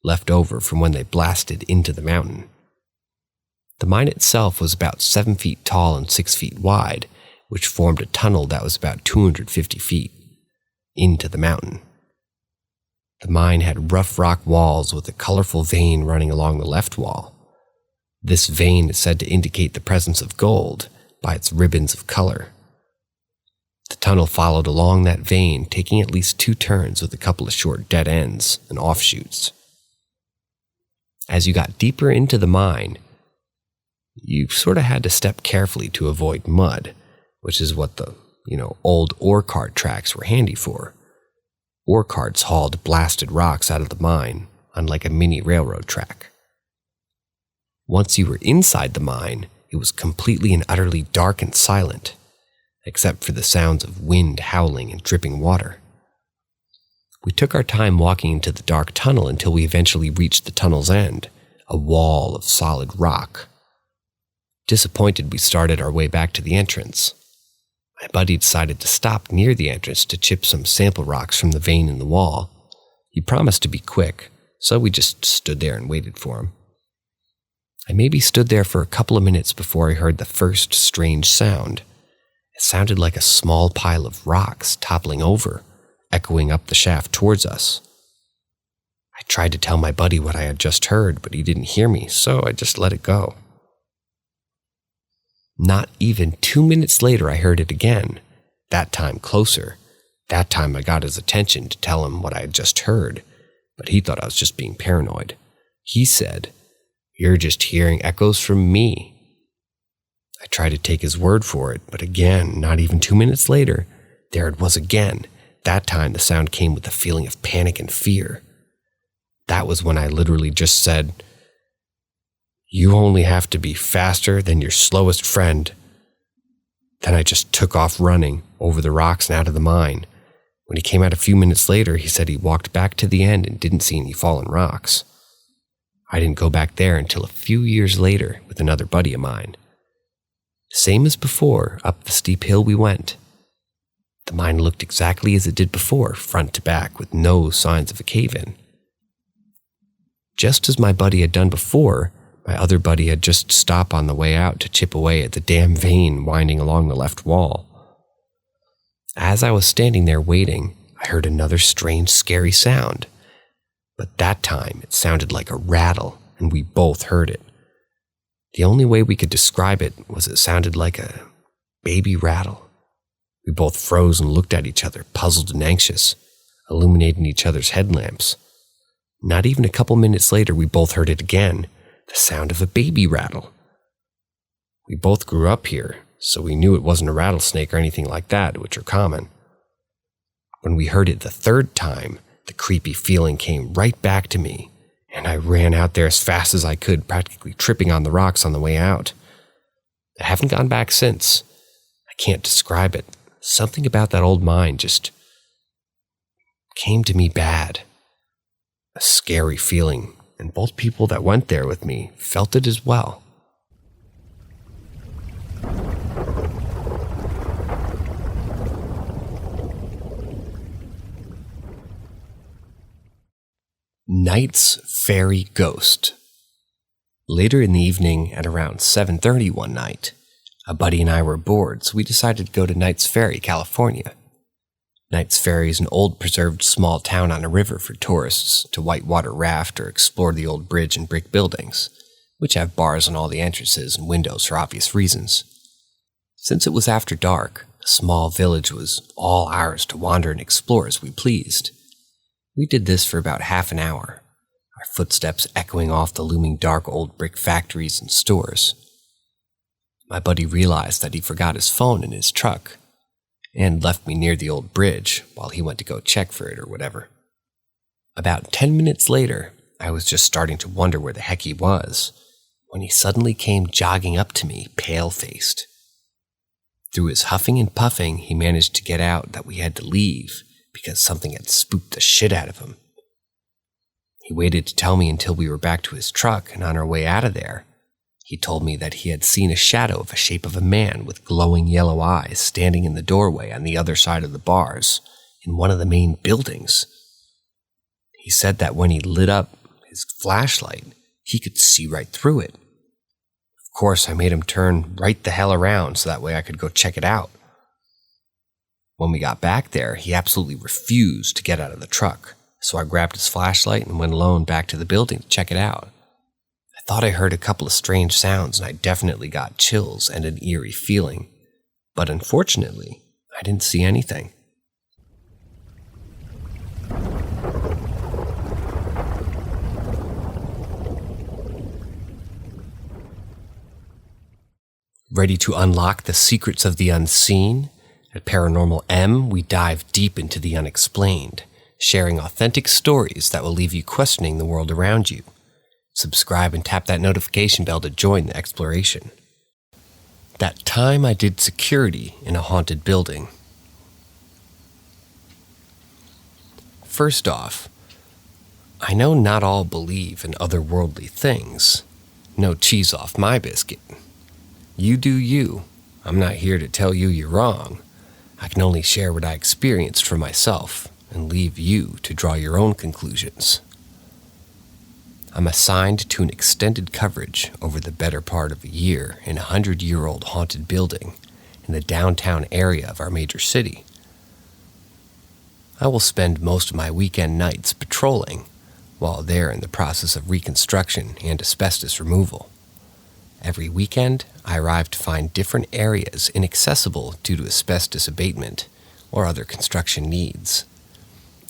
left over from when they blasted into the mountain. The mine itself was about 7 feet tall and 6 feet wide, which formed a tunnel that was about 250 feet into the mountain. The mine had rough rock walls with a colorful vein running along the left wall. This vein is said to indicate the presence of gold by its ribbons of color. The tunnel followed along that vein, taking at least 2 turns with a couple of short dead ends and offshoots. As you got deeper into the mine, you sort of had to step carefully to avoid mud, which is what the, old ore cart tracks were handy for. Ore carts hauled blasted rocks out of the mine on like a mini railroad track. Once you were inside the mine, it was completely and utterly dark and silent, except for the sounds of wind howling and dripping water. We took our time walking into the dark tunnel until we eventually reached the tunnel's end, a wall of solid rock. Disappointed, we started our way back to the entrance. My buddy decided to stop near the entrance to chip some sample rocks from the vein in the wall. He promised to be quick, so we just stood there and waited for him. I maybe stood there for a couple of minutes before I heard the first strange sound. It sounded like a small pile of rocks toppling over, echoing up the shaft towards us. I tried to tell my buddy what I had just heard, but he didn't hear me, so I just let it go. Not even 2 minutes later, I heard it again, that time closer. That time I got his attention to tell him what I had just heard, but he thought I was just being paranoid. He said, "You're just hearing echoes from me." I tried to take his word for it, but again, not even 2 minutes later, there it was again. That time the sound came with a feeling of panic and fear. That was when I literally just said, "You only have to be faster than your slowest friend." Then I just took off running over the rocks and out of the mine. When he came out a few minutes later, he said he walked back to the end and didn't see any fallen rocks. I didn't go back there until a few years later with another buddy of mine. Same as before, up the steep hill we went. The mine looked exactly as it did before, front to back, with no signs of a cave-in. Just as my buddy had done before, my other buddy had just stopped on the way out to chip away at the damn vein winding along the left wall. As I was standing there waiting, I heard another strange, scary sound. But that time, it sounded like a rattle, and we both heard it. The only way we could describe it was it sounded like a baby rattle. We both froze and looked at each other, puzzled and anxious, illuminating each other's headlamps. Not even a couple minutes later, we both heard it again, the sound of a baby rattle. We both grew up here, so we knew it wasn't a rattlesnake or anything like that, which are common. When we heard it the third time, the creepy feeling came right back to me, and I ran out there as fast as I could, practically tripping on the rocks on the way out. I haven't gone back since. I can't describe it. Something about that old mine just came to me bad. A scary feeling, and both people that went there with me felt it as well. Knight's Ferry Ghost. Later in the evening, at around 7:30 one night, a buddy and I were bored, so we decided to go to Knight's Ferry, California. Knight's Ferry is an old preserved small town on a river for tourists to whitewater raft or explore the old bridge and brick buildings, which have bars on all the entrances and windows for obvious reasons. Since it was after dark, the small village was all ours to wander and explore as we pleased. We did this for about half an hour, our footsteps echoing off the looming dark old brick factories and stores. My buddy realized that he forgot his phone in his truck and left me near the old bridge while he went to go check for it or whatever. About 10 minutes later, I was just starting to wonder where the heck he was when he suddenly came jogging up to me, pale-faced, Through his huffing and puffing, he managed to get out that we had to leave because something had spooked the shit out of him. He waited to tell me until we were back to his truck and on our way out of there. He told me that he had seen a shadow of a shape of a man with glowing yellow eyes standing in the doorway on the other side of the bars in one of the main buildings. He said that when he lit up his flashlight, he could see right through it. Of course, I made him turn right the hell around so that way I could go check it out. When we got back there, he absolutely refused to get out of the truck, so I grabbed his flashlight and went alone back to the building to check it out. I thought I heard a couple of strange sounds, and I definitely got chills and an eerie feeling, but unfortunately, I didn't see anything. Ready to unlock the secrets of the unseen? At Paranormal M, we dive deep into the unexplained, sharing authentic stories that will leave you questioning the world around you. Subscribe and tap that notification bell to join the exploration. That time I did security in a haunted building. First off, I know not all believe in otherworldly things. No cheese off my biscuit. You do you. I'm not here to tell you you're wrong. I can only share what I experienced for myself and leave you to draw your own conclusions. I'm assigned to an extended coverage over the better part of a year in a 100-year-old haunted building in the downtown area of our major city. I will spend most of my weekend nights patrolling while they're in the process of reconstruction and asbestos removal. Every weekend, I arrive to find different areas inaccessible due to asbestos abatement or other construction needs.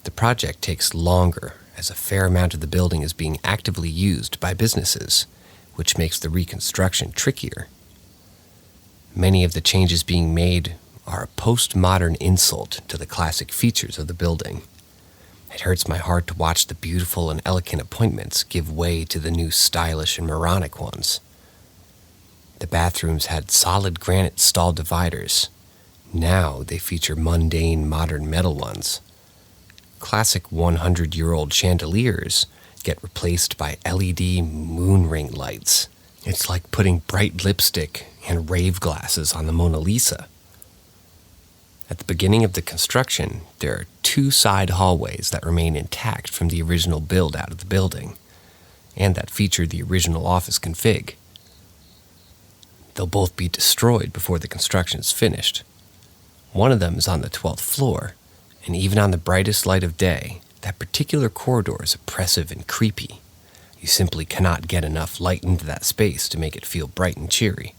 The project takes longer as a fair amount of the building is being actively used by businesses, which makes the reconstruction trickier. Many of the changes being made are a postmodern insult to the classic features of the building. It hurts my heart to watch the beautiful and elegant appointments give way to the new stylish and moronic ones. The bathrooms had solid granite stall dividers. Now they feature mundane modern metal ones. Classic 100-year-old chandeliers get replaced by LED moon ring lights. It's like putting bright lipstick and rave glasses on the Mona Lisa. At the beginning of the construction, there are 2 side hallways that remain intact from the original build-out of the building, and that feature the original office config. They'll both be destroyed before the construction is finished. One of them is on the 12th floor, and even on the brightest light of day, that particular corridor is oppressive and creepy. You simply cannot get enough light into that space to make it feel bright and cheery.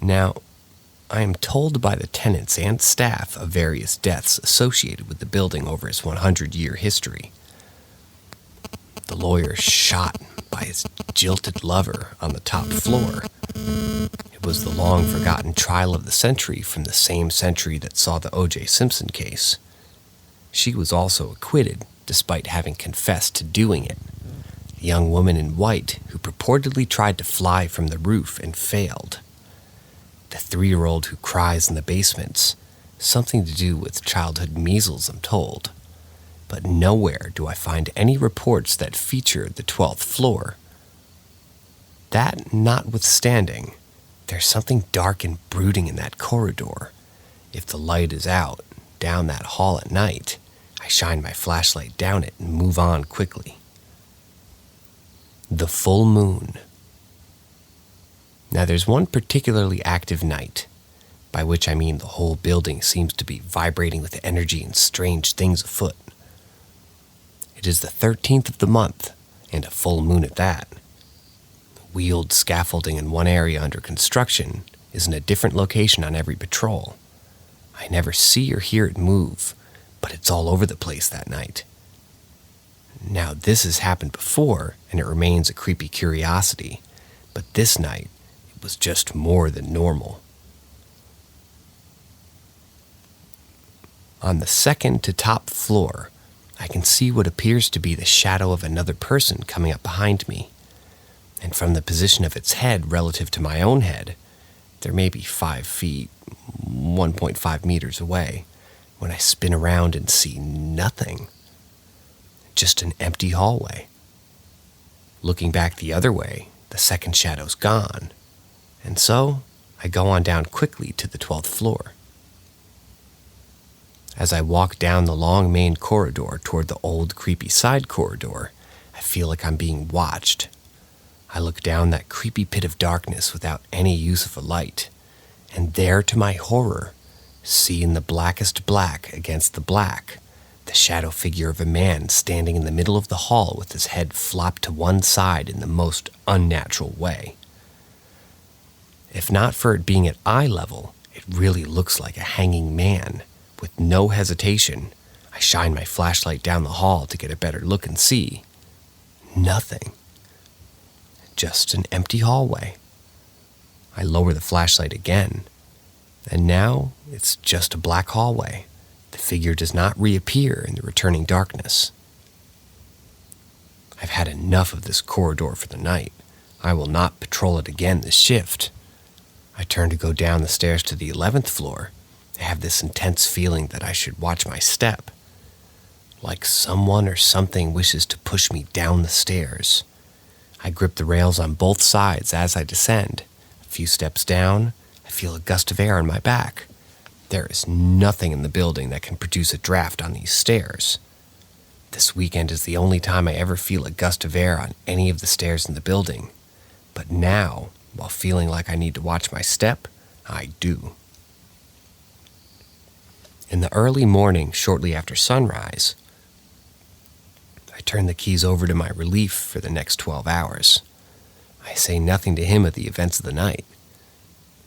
Now, I am told by the tenants and staff of various deaths associated with the building over its 100-year history. The lawyer shot by his jilted lover on the top floor. It was the long-forgotten trial of the century from the same century that saw the O.J. Simpson case. She was also acquitted, despite having confessed to doing it. The young woman in white who purportedly tried to fly from the roof and failed. The 3-year-old who cries in the basements, something to do with childhood measles, I'm told. But nowhere do I find any reports that feature the 12th floor. That notwithstanding, there's something dark and brooding in that corridor. If the light is out, down that hall at night, I shine my flashlight down it and move on quickly. The full moon. Now there's one particularly active night, by which I mean the whole building seems to be vibrating with energy and strange things afoot. It is the 13th of the month, and a full moon at that. Wheeled scaffolding in one area under construction is in a different location on every patrol. I never see or hear it move, but it's all over the place that night. Now this has happened before, and it remains a creepy curiosity, but this night it was just more than normal. On the second to top floor, I can see what appears to be the shadow of another person coming up behind me, and from the position of its head relative to my own head, They're maybe 5 feet, 1.5 meters away, when I spin around and see nothing. Just an empty hallway. Looking back the other way, the second shadow's gone, and so I go on down quickly to the 12th floor. As I walk down the long main corridor toward the old creepy side corridor, I feel like I'm being watched. I look down that creepy pit of darkness without any use of a light, and there, to my horror, see in the blackest black against the black, the shadow figure of a man standing in the middle of the hall with his head flopped to one side in the most unnatural way. If not for it being at eye level, it really looks like a hanging man. With no hesitation, I shine my flashlight down the hall to get a better look and see. Nothing. Just an empty hallway. I lower the flashlight again, and now it's just a black hallway. The figure does not reappear in the returning darkness. I've had enough of this corridor for the night. I will not patrol it again this shift. I turn to go down the stairs to the 11th floor. I have this intense feeling that I should watch my step. Like someone or something wishes to push me down the stairs. I grip the rails on both sides as I descend. A few steps down, I feel a gust of air on my back. There is nothing in the building that can produce a draft on these stairs. This weekend is the only time I ever feel a gust of air on any of the stairs in the building. But now, while feeling like I need to watch my step, I do. In the early morning, shortly after sunrise, I turn the keys over to my relief for the next 12 hours. I say nothing to him of the events of the night.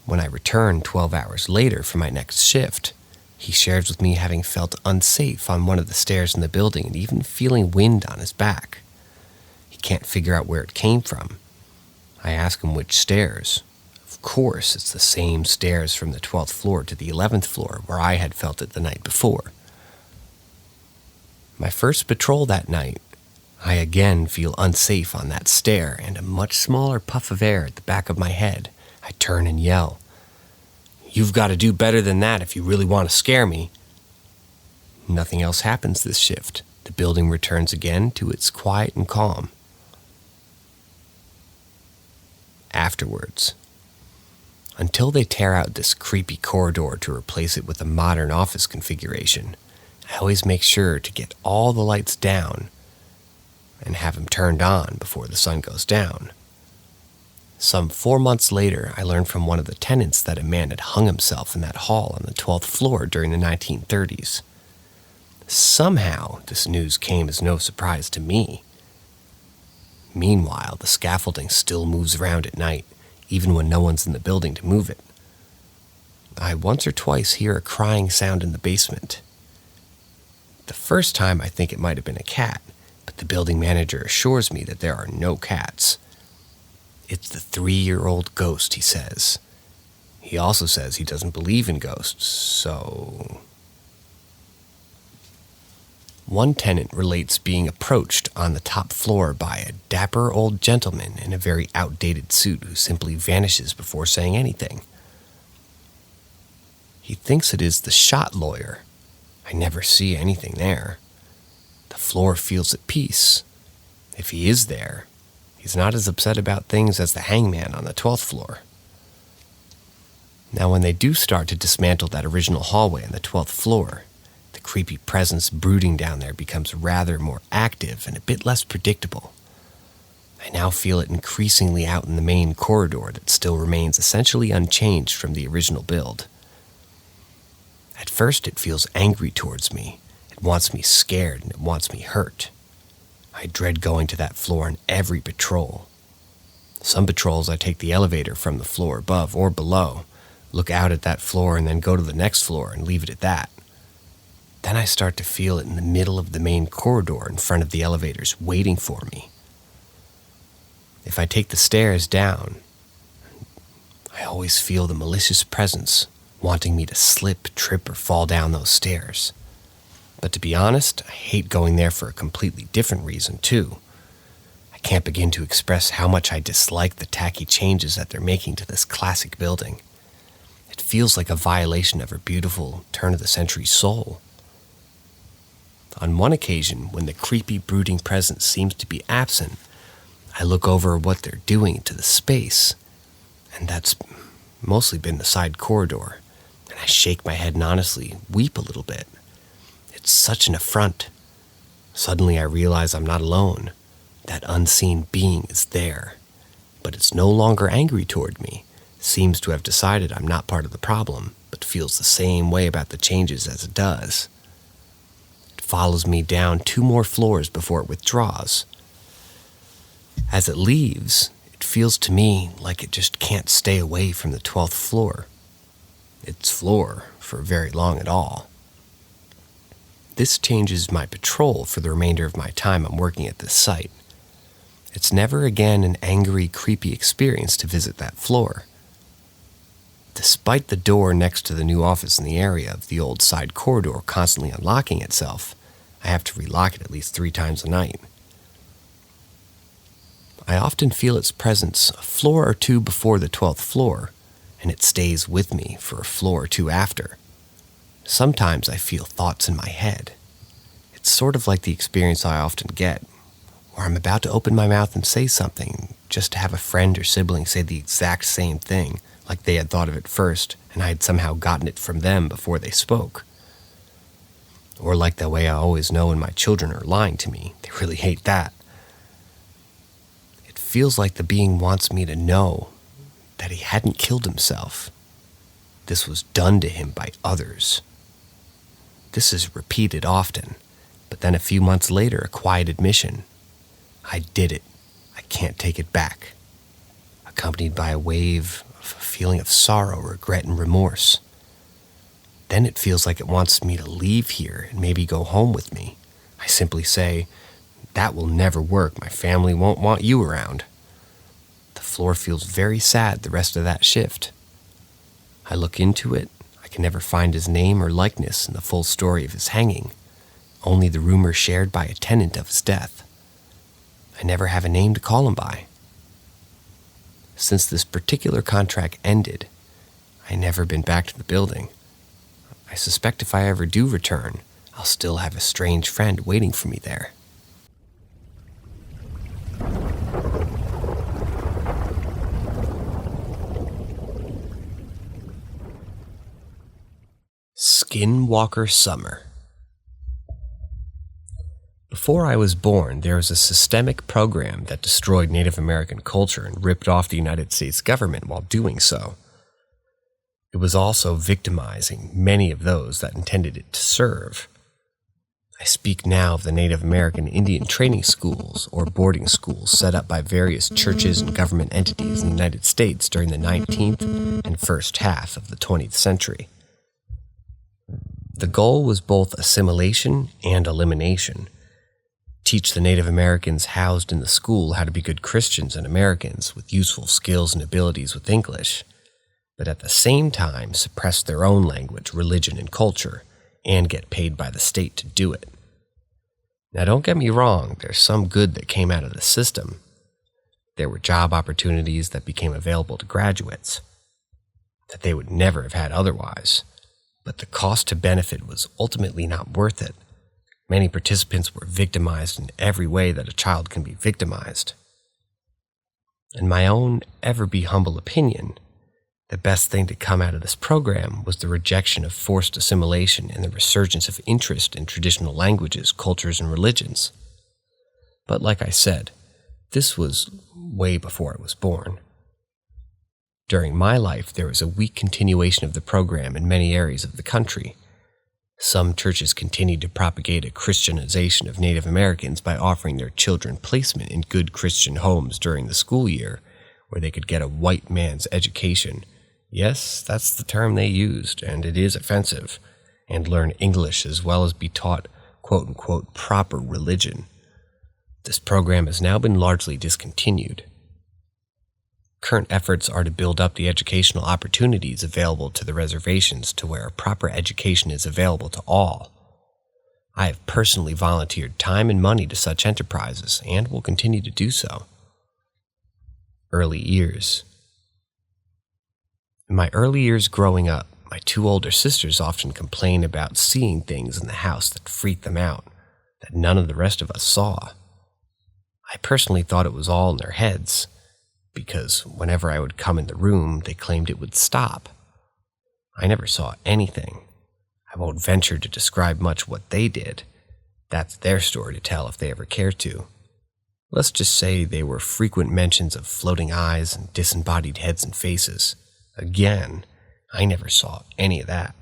When I return 12 hours later for my next shift, he shares with me having felt unsafe on one of the stairs in the building and even feeling wind on his back. He can't figure out where it came from. I ask him which stairs. Of course, it's the same stairs from the 12th floor to the 11th floor where I had felt it the night before. My first patrol that night, I again feel unsafe on that stair, and a much smaller puff of air at the back of my head. I turn and yell, "You've got to do better than that if you really want to scare me." Nothing else happens this shift. The building returns again to its quiet and calm. Afterwards, until they tear out this creepy corridor to replace it with a modern office configuration, I always make sure to get all the lights down and have them turned on before the sun goes down. Some 4 months later, I learned from one of the tenants that a man had hung himself in that hall on the 12th floor during the 1930s. Somehow, this news came as no surprise to me. Meanwhile, the scaffolding still moves around at night, even when no one's in the building to move it. I once or twice hear a crying sound in the basement. The first time I think it might have been a cat, but the building manager assures me that there are no cats. It's the 3-year-old ghost, he says. He also says he doesn't believe in ghosts, so... One tenant relates being approached on the top floor by a dapper old gentleman in a very outdated suit who simply vanishes before saying anything. He thinks it is the shot lawyer. I never see anything there. The floor feels at peace. If he is there, he's not as upset about things as the hangman on the 12th floor. Now, when they do start to dismantle that original hallway on the 12th floor, the creepy presence brooding down there becomes rather more active and a bit less predictable. I now feel it increasingly out in the main corridor that still remains essentially unchanged from the original build. At first, it feels angry towards me. It wants me scared and it wants me hurt. I dread going to that floor on every patrol. Some patrols I take the elevator from the floor above or below, look out at that floor and then go to the next floor and leave it at that. Then I start to feel it in the middle of the main corridor in front of the elevators waiting for me. If I take the stairs down, I always feel the malicious presence wanting me to slip, trip, or fall down those stairs. But to be honest, I hate going there for a completely different reason, too. I can't begin to express how much I dislike the tacky changes that they're making to this classic building. It feels like a violation of her beautiful turn-of-the-century soul. On one occasion, when the creepy, brooding presence seems to be absent, I look over what they're doing to the space, and that's mostly been the side corridor, and I shake my head and honestly weep a little bit. It's such an affront. Suddenly I realize I'm not alone. That unseen being is there, but it's no longer angry toward me. Seems to have decided I'm not part of the problem, but feels the same way about the changes as it does. It follows me down 2 more floors before it withdraws. As it leaves, it feels to me like it just can't stay away from the 12th floor. Its floor for very long at all. This changes my patrol for the remainder of my time I'm working at this site. It's never again an angry, creepy experience to visit that floor. Despite the door next to the new office in the area of the old side corridor constantly unlocking itself, I have to relock it at least 3 times a night. I often feel its presence a floor or 2 before the 12th floor, and it stays with me for a floor or 2 after. Sometimes I feel thoughts in my head. It's sort of like the experience I often get, where I'm about to open my mouth and say something, just to have a friend or sibling say the exact same thing, like they had thought of it first, and I had somehow gotten it from them before they spoke. Or like the way I always know when my children are lying to me. They really hate that. It feels like the being wants me to know that he hadn't killed himself. This was done to him by others. This is repeated often, but then a few months later, a quiet admission. I did it. I can't take it back. Accompanied by a wave of a feeling of sorrow, regret, and remorse. Then it feels like it wants me to leave here and maybe go home with me. I simply say, that will never work. My family won't want you around. The floor feels very sad the rest of that shift. I look into it. I can never find his name or likeness in the full story of his hanging, only the rumor shared by a tenant of his death. I never have a name to call him by. Since this particular contract ended, I never been back to the building. I suspect if I ever do return, I'll still have a strange friend waiting for me there. Skinwalker Summer. Before I was born, there was a systemic program that destroyed Native American culture and ripped off the United States government while doing so. It was also victimizing many of those that intended it to serve. I speak now of the Native American Indian training schools or boarding schools set up by various churches and government entities in the United States during the 19th and first half of the 20th century. The goal was both assimilation and elimination. Teach the Native Americans housed in the school how to be good Christians and Americans with useful skills and abilities with English, but at the same time suppress their own language, religion, and culture, and get paid by the state to do it. Now don't get me wrong, there's some good that came out of the system. There were job opportunities that became available to graduates that they would never have had otherwise, but the cost to benefit was ultimately not worth it. Many participants were victimized in every way that a child can be victimized. In my own ever-be-humble opinion, the best thing to come out of this program was the rejection of forced assimilation and the resurgence of interest in traditional languages, cultures, and religions. But like I said, this was way before I was born. During my life, there was a weak continuation of the program in many areas of the country. Some churches continued to propagate a Christianization of Native Americans by offering their children placement in good Christian homes during the school year, where they could get a white man's education. Yes, that's the term they used, and it is offensive, and learn English as well as be taught quote-unquote proper religion. This program has now been largely discontinued. Current efforts are to build up the educational opportunities available to the reservations to where a proper education is available to all. I have personally volunteered time and money to such enterprises and will continue to do so. Early years. In my early years growing up, my two older sisters often complained about seeing things in the house that freaked them out, that none of the rest of us saw. I personally thought it was all in their heads, because whenever I would come in the room, they claimed it would stop. I never saw anything. I won't venture to describe much what they did. That's their story to tell if they ever care to. Let's just say they were frequent mentions of floating eyes and disembodied heads and faces. Again, I never saw any of that.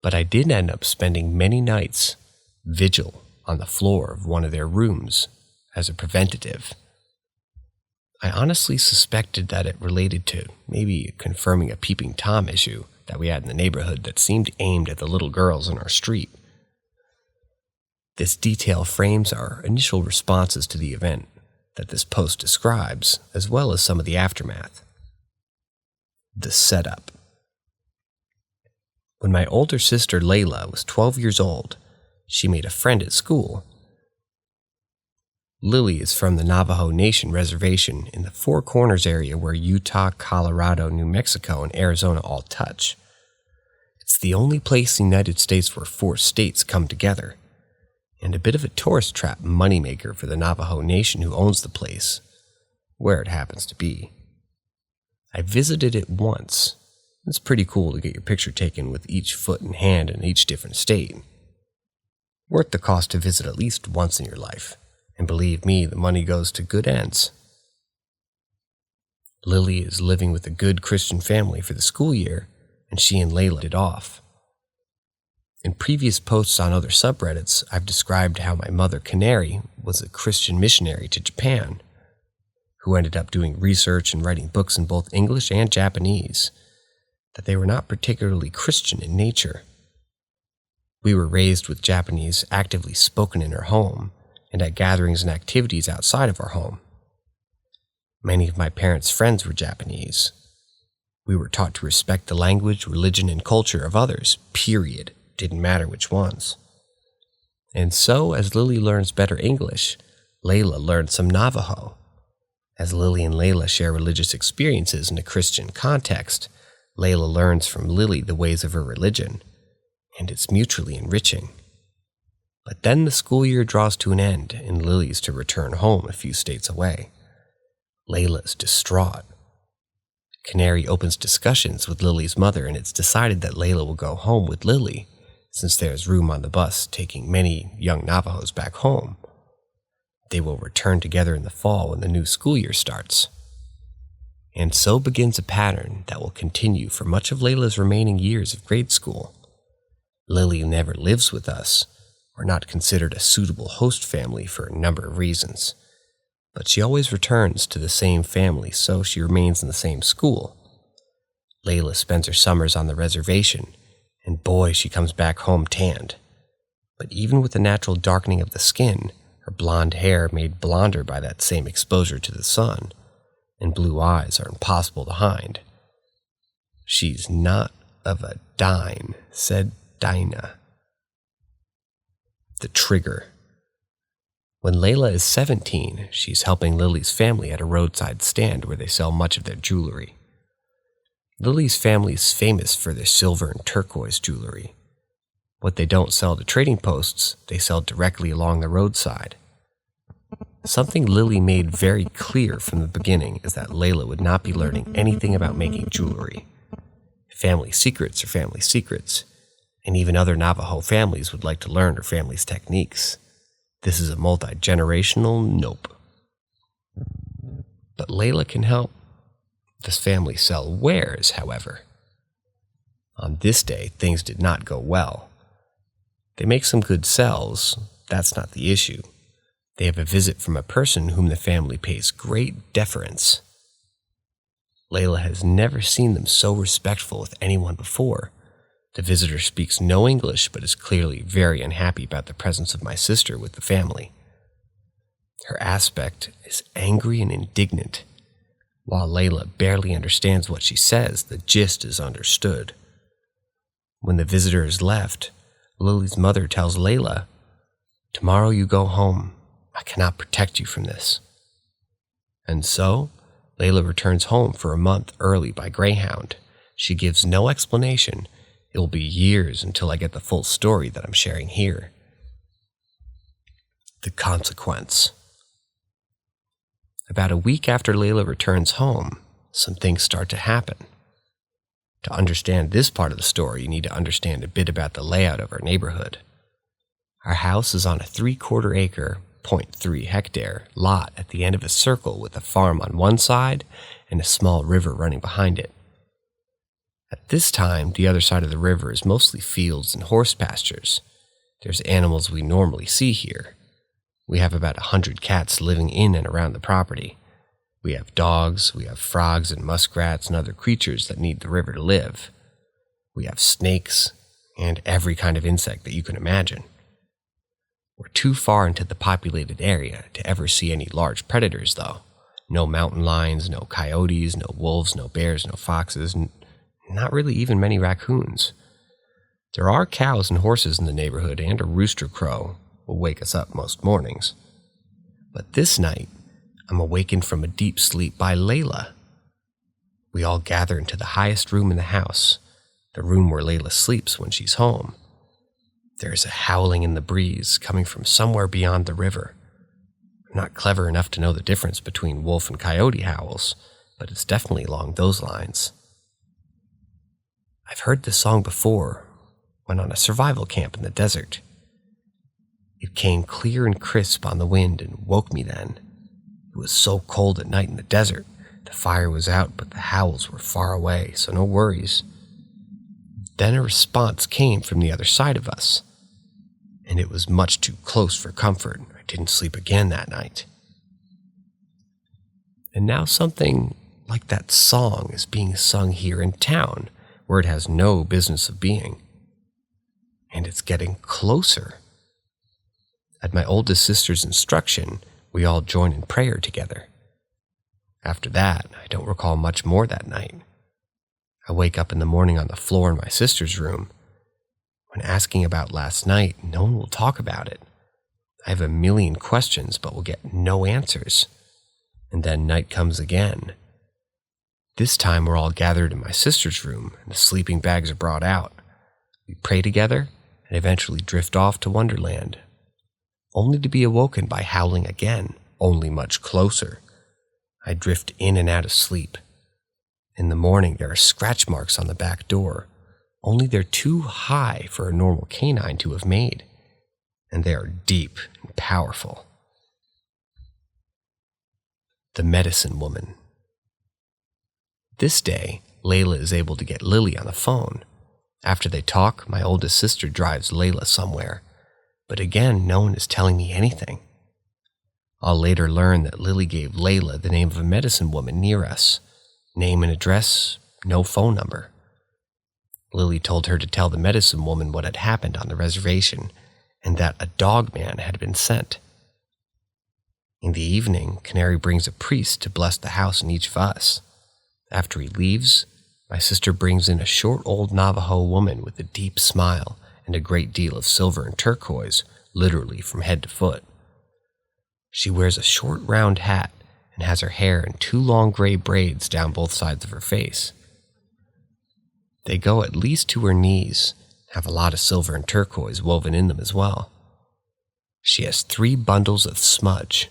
But I did end up spending many nights vigil on the floor of one of their rooms as a preventative. I honestly suspected that it related to maybe confirming a peeping Tom issue that we had in the neighborhood that seemed aimed at the little girls in our street. This detail frames our initial responses to the event that this post describes, as well as some of the aftermath. The setup. When my older sister Layla was 12 years old, she made a friend at school. Lily is from the Navajo Nation reservation in the Four Corners area where Utah, Colorado, New Mexico, and Arizona all touch. It's the only place in the United States where 4 states come together, and a bit of a tourist trap moneymaker for the Navajo Nation who owns the place, where it happens to be. I visited it once. It's pretty cool to get your picture taken with each foot and hand in each different state. Worth the cost to visit at least once in your life, and believe me, the money goes to good ends. Lily is living with a good Christian family for the school year, and she and Layla did off. In previous posts on other subreddits, I've described how my mother, Canary, was a Christian missionary to Japan, who ended up doing research and writing books in both English and Japanese, that they were not particularly Christian in nature. We were raised with Japanese actively spoken in our home and at gatherings and activities outside of our home. Many of my parents' friends were Japanese. We were taught to respect the language, religion, and culture of others, period. Didn't matter which ones. And so, as Lily learns better English, Layla learns some Navajo. As Lily and Layla share religious experiences in a Christian context, Layla learns from Lily the ways of her religion, and it's mutually enriching. But then the school year draws to an end, and Lily's to return home a few states away. Layla's distraught. Canary opens discussions with Lily's mother, and it's decided that Layla will go home with Lily, since there's room on the bus taking many young Navajos back home. They will return together in the fall when the new school year starts. And so begins a pattern that will continue for much of Layla's remaining years of grade school. Lily never lives with us. We're not considered a suitable host family for a number of reasons, but she always returns to the same family, so she remains in the same school. Layla spends her summers on the reservation, and boy, she comes back home tanned. But even with the natural darkening of the skin, her blonde hair made blonder by that same exposure to the sun, and blue eyes are impossible to hide. She's not of a dine, said Dinah. The trigger. When Layla is 17, she's helping Lily's family at a roadside stand where they sell much of their jewelry. Lily's family is famous for their silver and turquoise jewelry. What they don't sell to trading posts, they sell directly along the roadside. Something Lily made very clear from the beginning is that Layla would not be learning anything about making jewelry. Family secrets are family secrets, and even other Navajo families would like to learn her family's techniques. This is a multi-generational nope. But Layla can help this family sell wares, however. On this day, things did not go well. They make some good sells, that's not the issue. They have a visit from a person whom the family pays great deference. Layla has never seen them so respectful with anyone before. The visitor speaks no English, but is clearly very unhappy about the presence of my sister with the family. Her aspect is angry and indignant. While Layla barely understands what she says, the gist is understood. When the visitor is left, Lily's mother tells Layla, "Tomorrow you go home. I cannot protect you from this." And so, Layla returns home for a month early by Greyhound, She gives no explanation. It will be years until I get the full story that I'm sharing here. The consequence. About a week after Layla returns home, some things start to happen. To understand this part of the story, you need to understand a bit about the layout of our neighborhood. Our house is on a 3/4 acre, 0.3 hectare lot at the end of a circle with a farm on one side and a small river running behind it. At this time, the other side of the river is mostly fields and horse pastures. There's animals we normally see here. We have about 100 cats living in and around the property. We have dogs, we have frogs and muskrats and other creatures that need the river to live. We have snakes and every kind of insect that you can imagine. We're too far into the populated area to ever see any large predators, though. No mountain lions, no coyotes, no wolves, no bears, no foxes, not really even many raccoons. There are cows and horses in the neighborhood, and a rooster crow will wake us up most mornings. But this night, I'm awakened from a deep sleep by Layla. We all gather into the highest room in the house, the room where Layla sleeps when she's home. There's a howling in the breeze coming from somewhere beyond the river. I'm not clever enough to know the difference between wolf and coyote howls, but it's definitely along those lines. I've heard this song before, when on a survival camp in the desert. It came clear and crisp on the wind and woke me then. It was so cold at night in the desert. The fire was out, but the howls were far away, so no worries. Then a response came from the other side of us, and it was much too close for comfort. I didn't sleep again that night. And now something like that song is being sung here in town, where it has no business of being. And it's getting closer. At my oldest sister's instruction, we all join in prayer together. After that, I don't recall much more that night. I wake up in the morning on the floor in my sister's room. When asking about last night, no one will talk about it. I have a million questions, but will get no answers. And then night comes again. This time we're all gathered in my sister's room, and the sleeping bags are brought out. We pray together, and eventually drift off to Wonderland, only to be awoken by howling again, only much closer. I drift in and out of sleep. In the morning, there are scratch marks on the back door, only they're too high for a normal canine to have made, and they are deep and powerful. The Medicine Woman. This day, Layla is able to get Lily on the phone. After they talk, my oldest sister drives Layla somewhere, but again, no one is telling me anything. I'll later learn that Lily gave Layla the name of a medicine woman near us. Name and address, no phone number. Lily told her to tell the medicine woman what had happened on the reservation, and that a dog man had been sent. In the evening, Canary brings a priest to bless the house and each of us. After he leaves, my sister brings in a short old Navajo woman with a deep smile and a great deal of silver and turquoise, literally from head to foot. She wears a short round hat and has her hair in 2 long gray braids down both sides of her face. They go at least to her knees, have a lot of silver and turquoise woven in them as well. She has 3 bundles of smudge.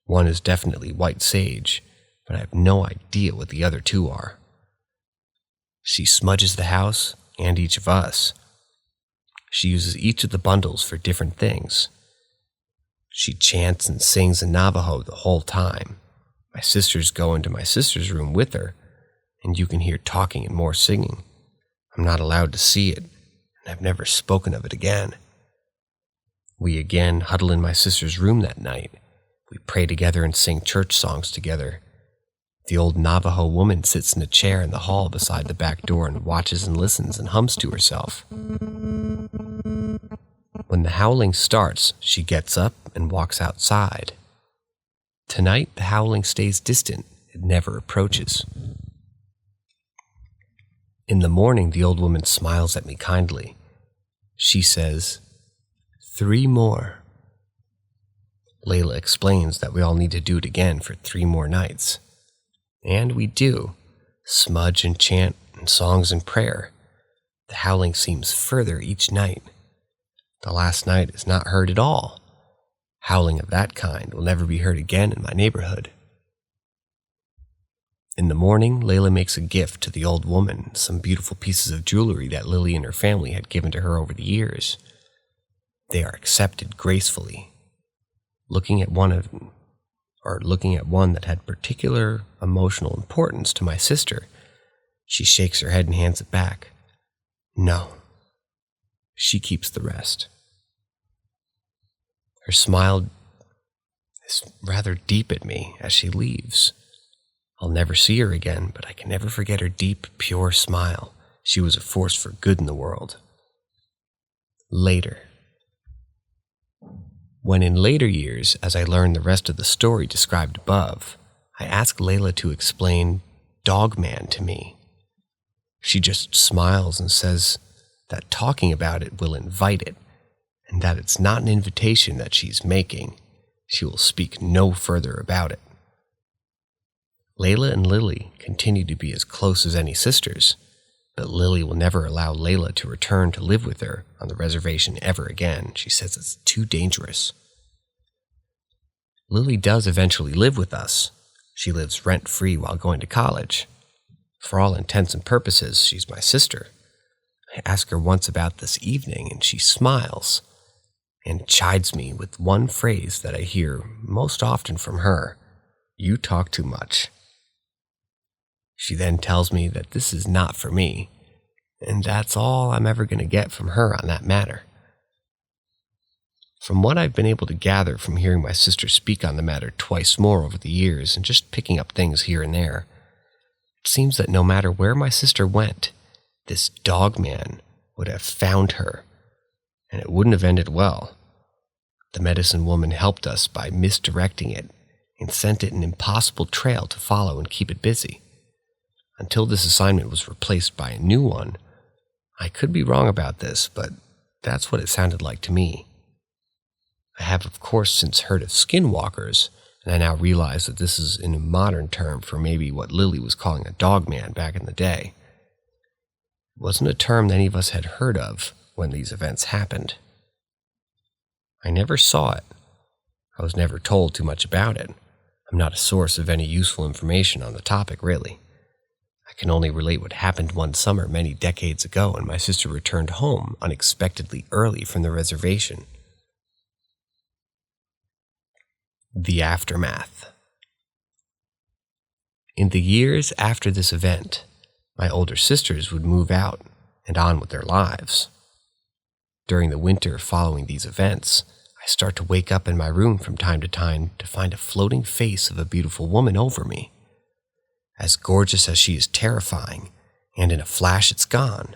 One is definitely white sage, but I have no idea what the other 2 are. She smudges the house and each of us. She uses each of the bundles for different things. She chants and sings in Navajo the whole time. My sisters go into my sister's room with her, and you can hear talking and more singing. I'm not allowed to see it, and I've never spoken of it again. We again huddle in my sister's room that night. We pray together and sing church songs together. The old Navajo woman sits in a chair in the hall beside the back door and watches and listens and hums to herself. When the howling starts, she gets up and walks outside. Tonight, the howling stays distant. It never approaches. In the morning, the old woman smiles at me kindly. She says, 3 more. Layla explains that we all need to do it again for 3 more nights. And we do. Smudge and chant and songs and prayer. The howling seems further each night. The last night is not heard at all. Howling of that kind will never be heard again in my neighborhood. In the morning, Layla makes a gift to the old woman, some beautiful pieces of jewelry that Lily and her family had given to her over the years. They are accepted gracefully. Looking at one that had particular emotional importance to my sister, she shakes her head and hands it back. No. She keeps the rest. Her smile is rather deep at me as she leaves. I'll never see her again, but I can never forget her deep, pure smile. She was a force for good in the world. Later. When in later years, as I learned the rest of the story described above, I asked Layla to explain Dogman to me. She just smiles and says that talking about it will invite it, and that it's not an invitation that she's making. She will speak no further about it. Layla and Lily continue to be as close as any sisters, but Lily will never allow Layla to return to live with her on the reservation ever again. She says it's too dangerous. Lily does eventually live with us. She lives rent-free while going to college. For all intents and purposes, she's my sister. I ask her once about this evening, and she smiles and chides me with one phrase that I hear most often from her: "You talk too much." She then tells me that this is not for me, and that's all I'm ever going to get from her on that matter. From what I've been able to gather from hearing my sister speak on the matter twice more over the years and just picking up things here and there, it seems that no matter where my sister went, this Dogman would have found her, and it wouldn't have ended well. The medicine woman helped us by misdirecting it and sent it an impossible trail to follow and keep it busy. Until this assignment was replaced by a new one. I could be wrong about this, but that's what it sounded like to me. I have, of course, since heard of skinwalkers, and I now realize that this is a modern term for maybe what Lily was calling a Dogman back in the day. It wasn't a term that any of us had heard of when these events happened. I never saw it. I was never told too much about it. I'm not a source of any useful information on the topic, really. I can only relate what happened one summer many decades ago when my sister returned home unexpectedly early from the reservation. The aftermath. In the years after this event, my older sisters would move out and on with their lives. During the winter following these events, I start to wake up in my room from time to find a floating face of a beautiful woman over me. As gorgeous as she is terrifying, and in a flash it's gone.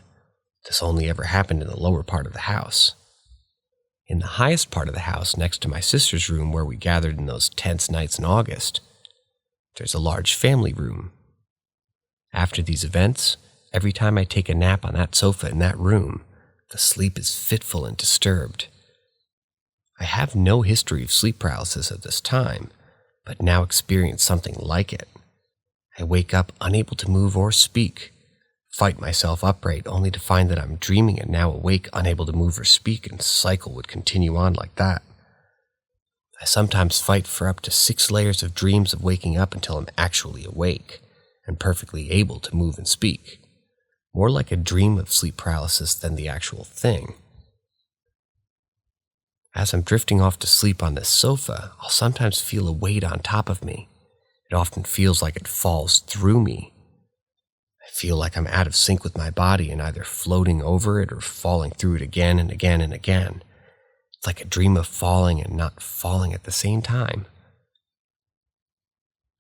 This only ever happened in the lower part of the house. In the highest part of the house, next to my sister's room where we gathered in those tense nights in August, there's a large family room. After these events, every time I take a nap on that sofa in that room, the sleep is fitful and disturbed. I have no history of sleep paralysis at this time, but now experience something like it. I wake up unable to move or speak, fight myself upright only to find that I'm dreaming and now awake, unable to move or speak, and the cycle would continue on like that. I sometimes fight for up to 6 layers of dreams of waking up until I'm actually awake and perfectly able to move and speak. More like a dream of sleep paralysis than the actual thing. As I'm drifting off to sleep on this sofa, I'll sometimes feel a weight on top of me. It often feels like it falls through me. I feel like I'm out of sync with my body and either floating over it or falling through it again and again and again. It's like a dream of falling and not falling at the same time.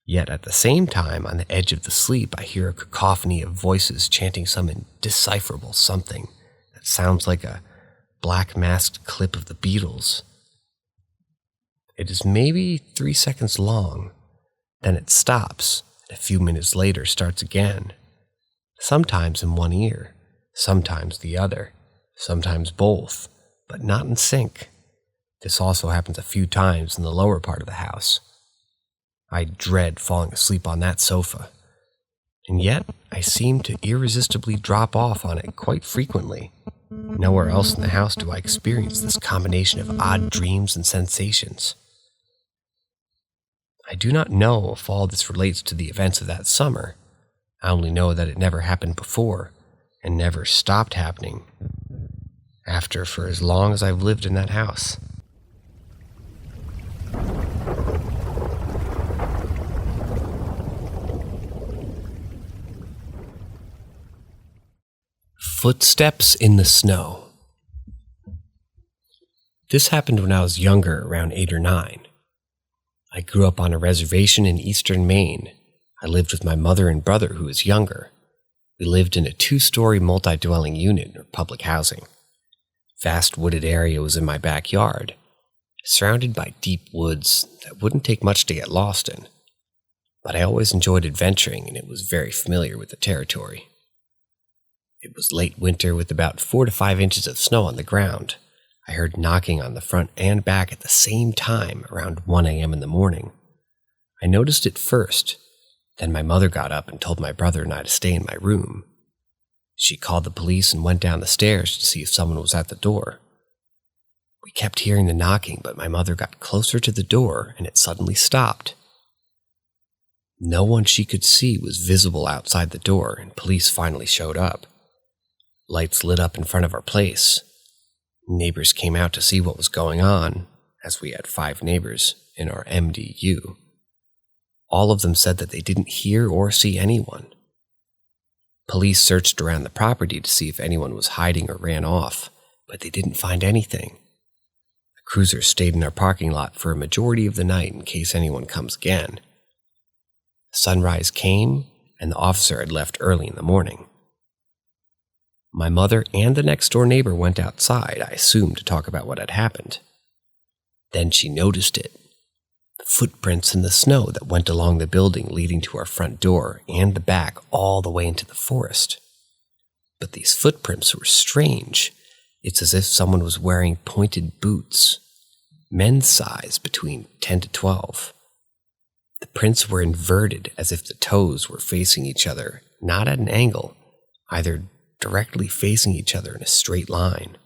Yet at the same time, on the edge of the sleep, I hear a cacophony of voices chanting some indecipherable something that sounds like a black masked clip of the Beatles. It is maybe 3 seconds long. Then it stops, and a few minutes later starts again. Sometimes in one ear, sometimes the other, sometimes both, but not in sync. This also happens a few times in the lower part of the house. I dread falling asleep on that sofa. and yet I seem to irresistibly drop off on it quite frequently. Nowhere else in the house do I experience this combination of odd dreams and sensations. I do not know if all this relates to the events of that summer. I only know that it never happened before, and never stopped happening after for as long as I've lived in that house. Footsteps in the snow. This happened when I was younger, around 8 or 9. I grew up on a reservation in eastern Maine. I lived with my mother and brother, who was younger. We lived in a 2-story multi-dwelling unit or public housing. Vast wooded area was in my backyard, surrounded by deep woods that wouldn't take much to get lost in. But I always enjoyed adventuring, and it was very familiar with the territory. It was late winter with about 4 to 5 inches of snow on the ground. I heard knocking on the front and back at the same time around 1 a.m. in the morning. I noticed it first. Then my mother got up and told my brother and I to stay in my room. She called the police and went down the stairs to see if someone was at the door. We kept hearing the knocking, but my mother got closer to the door and it suddenly stopped. No one she could see was visible outside the door, and police finally showed up. Lights lit up in front of our place. Neighbors came out to see what was going on, as we had 5 neighbors in our MDU. All of them said that they didn't hear or see anyone. Police searched around the property to see if anyone was hiding or ran off, but they didn't find anything. The cruiser stayed in our parking lot for a majority of the night in case anyone comes again. Sunrise came, and the officer had left early in the morning. My mother and the next-door neighbor went outside, I assumed, to talk about what had happened. Then she noticed it. The footprints in the snow that went along the building leading to our front door and the back all the way into the forest. But these footprints were strange. It's as if someone was wearing pointed boots, men's size between 10 to 12. The prints were inverted, as if the toes were facing each other, not at an angle, either directly facing each other in a straight line.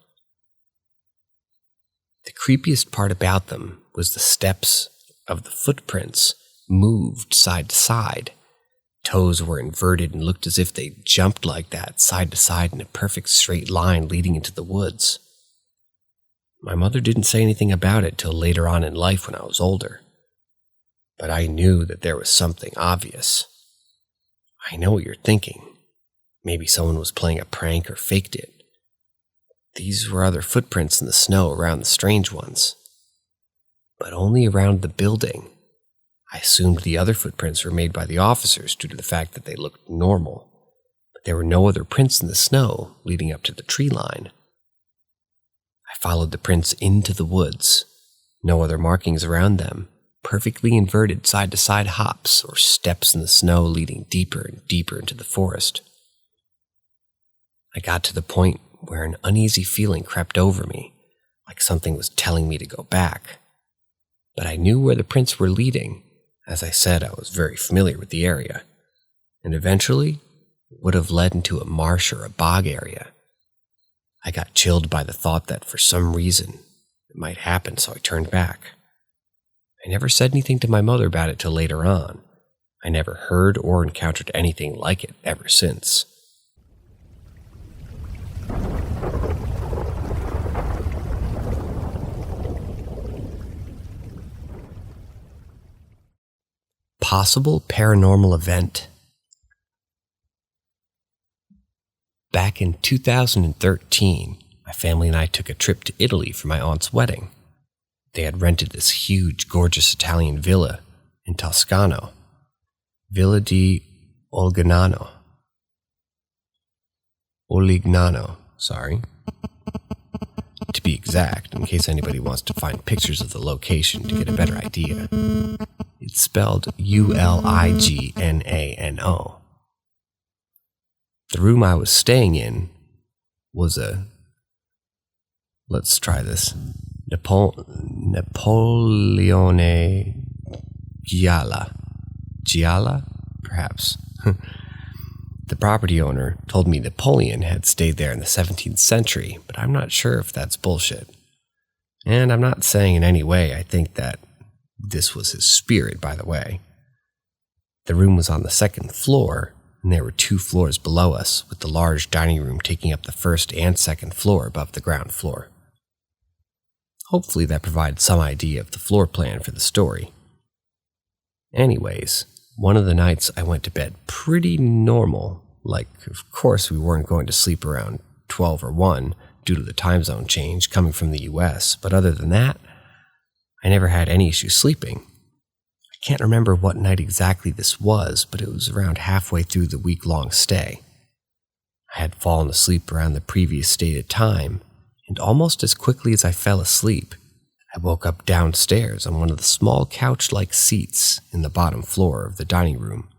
The creepiest part about them was the steps of the footprints moved side to side. Toes were inverted and looked as if they jumped like that, side to side in a perfect straight line leading into the woods. My mother didn't say anything about it till later on in life when I was older. But I knew that there was something obvious. I know what you're thinking. Maybe someone was playing a prank or faked it. These were other footprints in the snow around the strange ones. But only around the building. I assumed the other footprints were made by the officers due to the fact that they looked normal. But there were no other prints in the snow leading up to the tree line. I followed the prints into the woods. No other markings around them. Perfectly inverted side-to-side hops or steps in the snow leading deeper and deeper into the forest. I got to the point where an uneasy feeling crept over me, like something was telling me to go back. But I knew where the prints were leading. As I said, I was very familiar with the area, and eventually would have led into a marsh or a bog area. I got chilled by the thought that for some reason it might happen, so I turned back. I never said anything to my mother about it till later on. I never heard or encountered anything like it ever since. Possible paranormal event. Back in 2013, my family and I took a trip to Italy for my aunt's wedding. They had rented this huge, gorgeous Italian villa in Toscano, Villa di Olignano, to be exact, in case anybody wants to find pictures of the location to get a better idea. It's spelled Ulignano. The room I was staying in was a, let's try this, Napoleone Gialla, perhaps. The property owner told me Napoleon had stayed there in the 17th century, but I'm not sure if that's bullshit. And I'm not saying in any way I think that this was his spirit, by the way. The room was on the second floor, and there were 2 floors below us, with the large dining room taking up the first and second floor above the ground floor. Hopefully that provides some idea of the floor plan for the story. Anyways, one of the nights I went to bed pretty normal, like of course we weren't going to sleep around 12 or 1 due to the time zone change coming from the US, but other than that, I never had any issue sleeping. I can't remember what night exactly this was, but it was around halfway through the week-long stay. I had fallen asleep around the previous stated time, and almost as quickly as I fell asleep, I woke up downstairs on one of the small couch-like seats in the bottom floor of the dining room.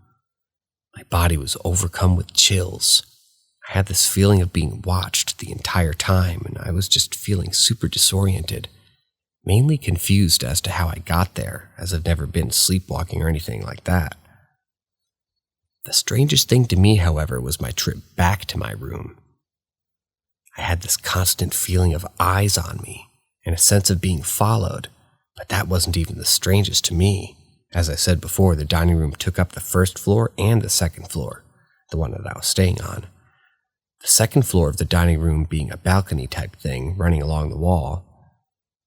My body was overcome with chills. I had this feeling of being watched the entire time, and I was just feeling super disoriented, mainly confused as to how I got there, as I've never been sleepwalking or anything like that. The strangest thing to me, however, was my trip back to my room. I had this constant feeling of eyes on me, and a sense of being followed, but that wasn't even the strangest to me. As I said before, the dining room took up the first floor and the second floor, the one that I was staying on. The second floor of the dining room being a balcony type thing running along the wall,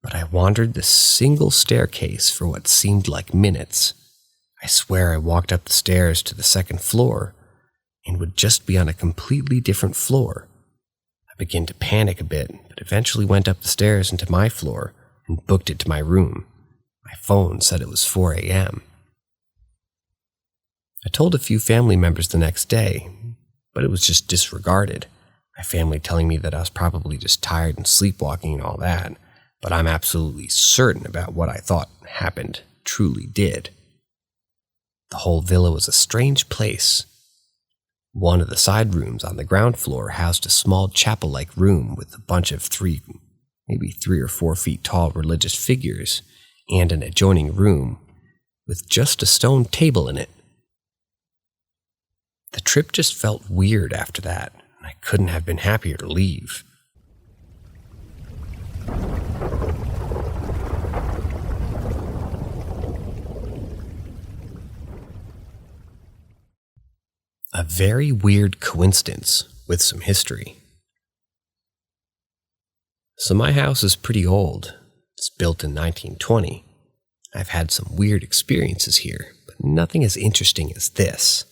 but I wandered the single staircase for what seemed like minutes. I swear I walked up the stairs to the second floor and would just be on a completely different floor. I began to panic a bit, but eventually went up the stairs into my floor and booked it to my room. My phone said it was 4 a.m. I told a few family members the next day, but it was just disregarded. My family telling me that I was probably just tired and sleepwalking and all that, but I'm absolutely certain about what I thought happened truly did. The whole villa was a strange place. One of the side rooms on the ground floor housed a small chapel-like room with a bunch of 3 or 4 feet tall religious figures, and an adjoining room with just a stone table in it. The trip just felt weird after that, and I couldn't have been happier to leave. A very weird coincidence with some history. So my house is pretty old. It's built in 1920. I've had some weird experiences here, but nothing as interesting as this.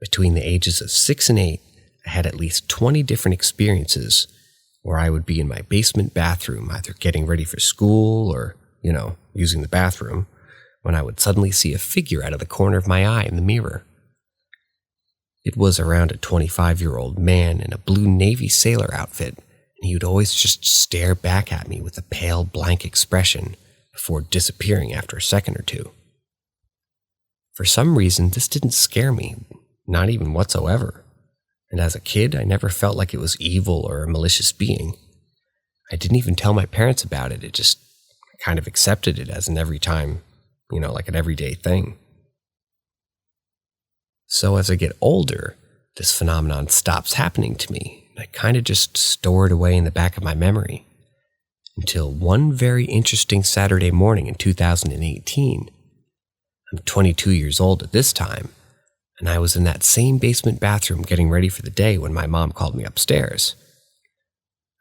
Between the ages of 6 and 8, I had at least 20 different experiences where I would be in my basement bathroom, either getting ready for school or, using the bathroom, when I would suddenly see a figure out of the corner of my eye in the mirror. It was around a 25-year-old man in a blue Navy sailor outfit, and he would always just stare back at me with a pale, blank expression before disappearing after a second or two. For some reason, this didn't scare me, not even whatsoever, and as a kid, I never felt like it was evil or a malicious being. I didn't even tell my parents about it. It just kind of accepted it as an every time, like an everyday thing. So as I get older, this phenomenon stops happening to me, and I kind of just store it away in the back of my memory. Until one very interesting Saturday morning in 2018. I'm 22 years old at this time, and I was in that same basement bathroom getting ready for the day when my mom called me upstairs.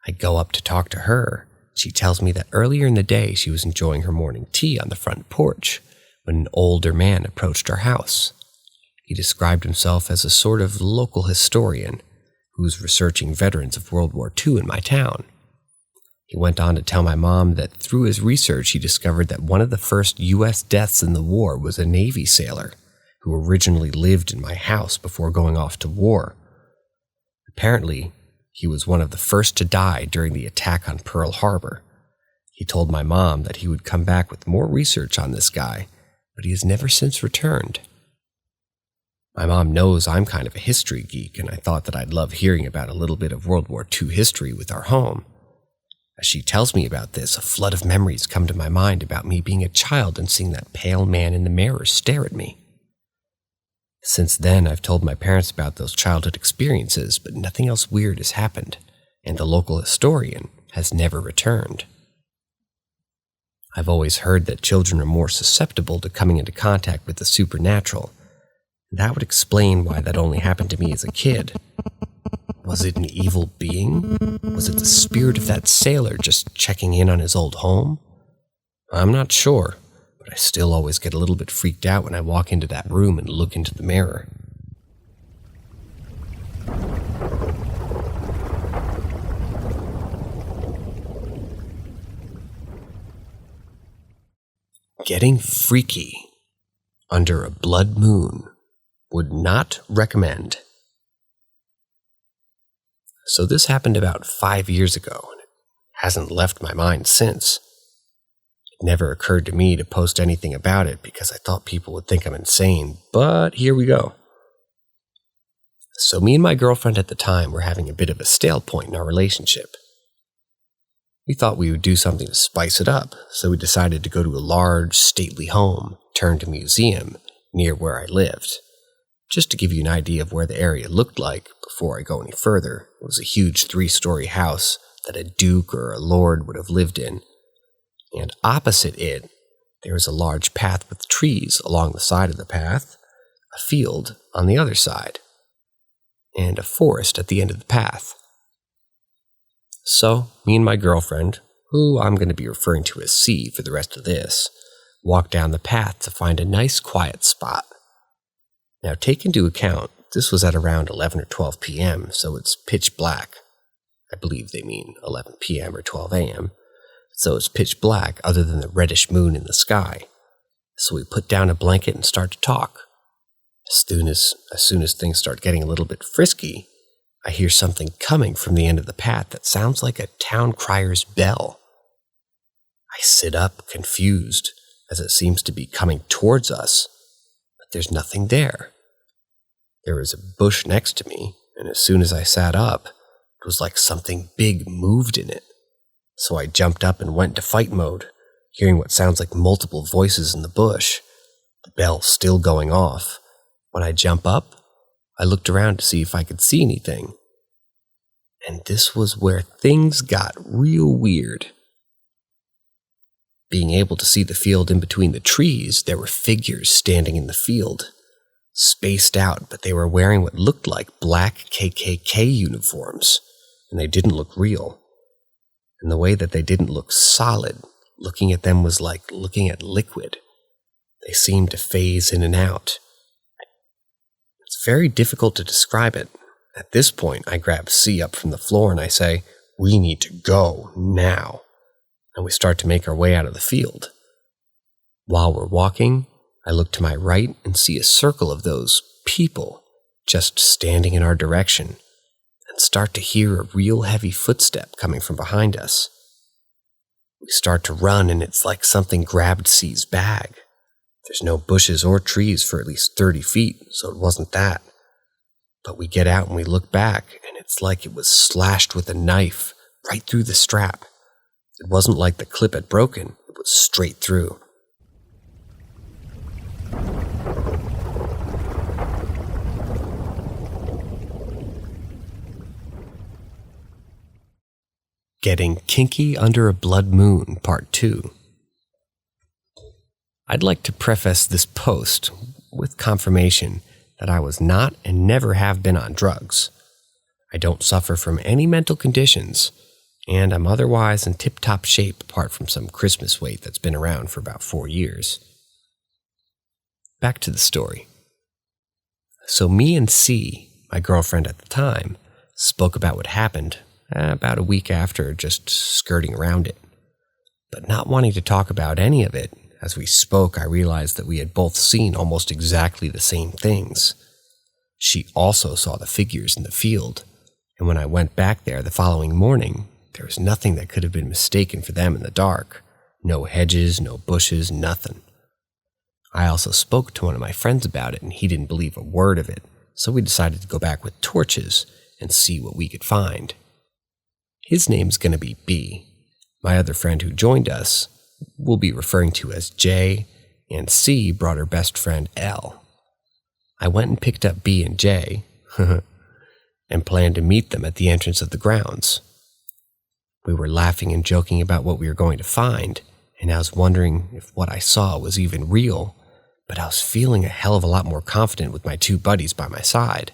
I go up to talk to her. She tells me that earlier in the day she was enjoying her morning tea on the front porch when an older man approached our house. He described himself as a sort of local historian who was researching veterans of World War II in my town. He went on to tell my mom that through his research he discovered that one of the first U.S. deaths in the war was a Navy sailor who originally lived in my house before going off to war. Apparently, he was one of the first to die during the attack on Pearl Harbor. He told my mom that he would come back with more research on this guy, but he has never since returned. My mom knows I'm kind of a history geek, and I thought that I'd love hearing about a little bit of World War II history with our home. As she tells me about this, a flood of memories come to my mind about me being a child and seeing that pale man in the mirror stare at me. Since then, I've told my parents about those childhood experiences, but nothing else weird has happened, and the local historian has never returned. I've always heard that children are more susceptible to coming into contact with the supernatural. That would explain why that only happened to me as a kid. Was it an evil being? Was it the spirit of that sailor just checking in on his old home? I'm not sure, but I still always get a little bit freaked out when I walk into that room and look into the mirror. Getting freaky under a blood moon. Would not recommend. So this happened about 5 years ago, and it hasn't left my mind since. It never occurred to me to post anything about it because I thought people would think I'm insane, but here we go. So me and my girlfriend at the time were having a bit of a stale point in our relationship. We thought we would do something to spice it up, so we decided to go to a large, stately home turned museum near where I lived. Just to give you an idea of where the area looked like before I go any further, it was a huge 3-story house that a duke or a lord would have lived in. And opposite it, there was a large path with trees along the side of the path, a field on the other side, and a forest at the end of the path. So, me and my girlfriend, who I'm going to be referring to as C for the rest of this, walked down the path to find a nice quiet spot. Now, take into account, this was at around 11 or 12 p.m., so it's pitch black. I believe they mean 11 p.m. or 12 a.m., so it's pitch black other than the reddish moon in the sky. So we put down a blanket and start to talk. As soon as things start getting a little bit frisky, I hear something coming from the end of the path that sounds like a town crier's bell. I sit up, confused, as it seems to be coming towards us, but there's nothing there. There was a bush next to me, and as soon as I sat up, it was like something big moved in it. So I jumped up and went into fight mode, hearing what sounds like multiple voices in the bush, the bell still going off. When I jump up, I looked around to see if I could see anything. And this was where things got real weird. Being able to see the field in between the trees, there were figures standing in the field, spaced out, but they were wearing what looked like black KKK uniforms, and they didn't look real. And the way that they didn't look solid, looking at them was like looking at liquid. They seemed to phase in and out. It's very difficult to describe it. At this point, I grab C up from the floor and I say, "We need to go now." And we start to make our way out of the field. While we're walking, I look to my right and see a circle of those people just standing in our direction and start to hear a real heavy footstep coming from behind us. We start to run and it's like something grabbed C's bag. There's no bushes or trees for at least 30 feet, so it wasn't that. But we get out and we look back, and it's like it was slashed with a knife right through the strap. It wasn't like the clip had broken, it was straight through. Getting Kinky Under a Blood Moon, Part 2. I'd like to preface this post with confirmation that I was not and never have been on drugs. I don't suffer from any mental conditions, and I'm otherwise in tip-top shape apart from some Christmas weight that's been around for about 4 years. Back to the story. So me and C, my girlfriend at the time, spoke about what happened about a week after, just skirting around it. But not wanting to talk about any of it, as we spoke, I realized that we had both seen almost exactly the same things. She also saw the figures in the field, and when I went back there the following morning, there was nothing that could have been mistaken for them in the dark. No hedges, no bushes, nothing. I also spoke to one of my friends about it, and he didn't believe a word of it, so we decided to go back with torches and see what we could find. His name's going to be B. My other friend who joined us we'll be referring to as J, and C brought her best friend L. I went and picked up B and J and planned to meet them at the entrance of the grounds. We were laughing and joking about what we were going to find, and I was wondering if what I saw was even real, but I was feeling a hell of a lot more confident with my two buddies by my side.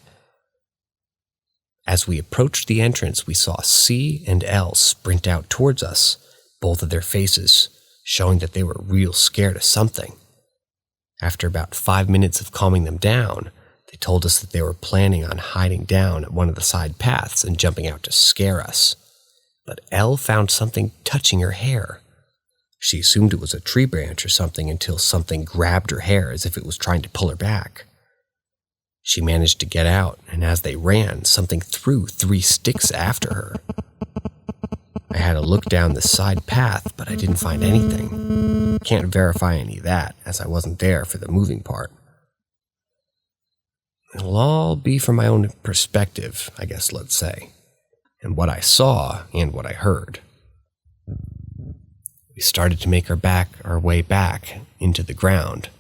As we approached the entrance, we saw C and L sprint out towards us, both of their faces showing that they were real scared of something. After about 5 minutes of calming them down, they told us that they were planning on hiding down at one of the side paths and jumping out to scare us. But L found something touching her hair. She assumed it was a tree branch or something until something grabbed her hair as if it was trying to pull her back. She managed to get out, and as they ran, something threw 3 sticks after her. I had to look down the side path, but I didn't find anything. Can't verify any of that, as I wasn't there for the moving part. It'll all be from my own perspective, I guess let's say, and what I saw and what I heard. We started to make our way back into the ground,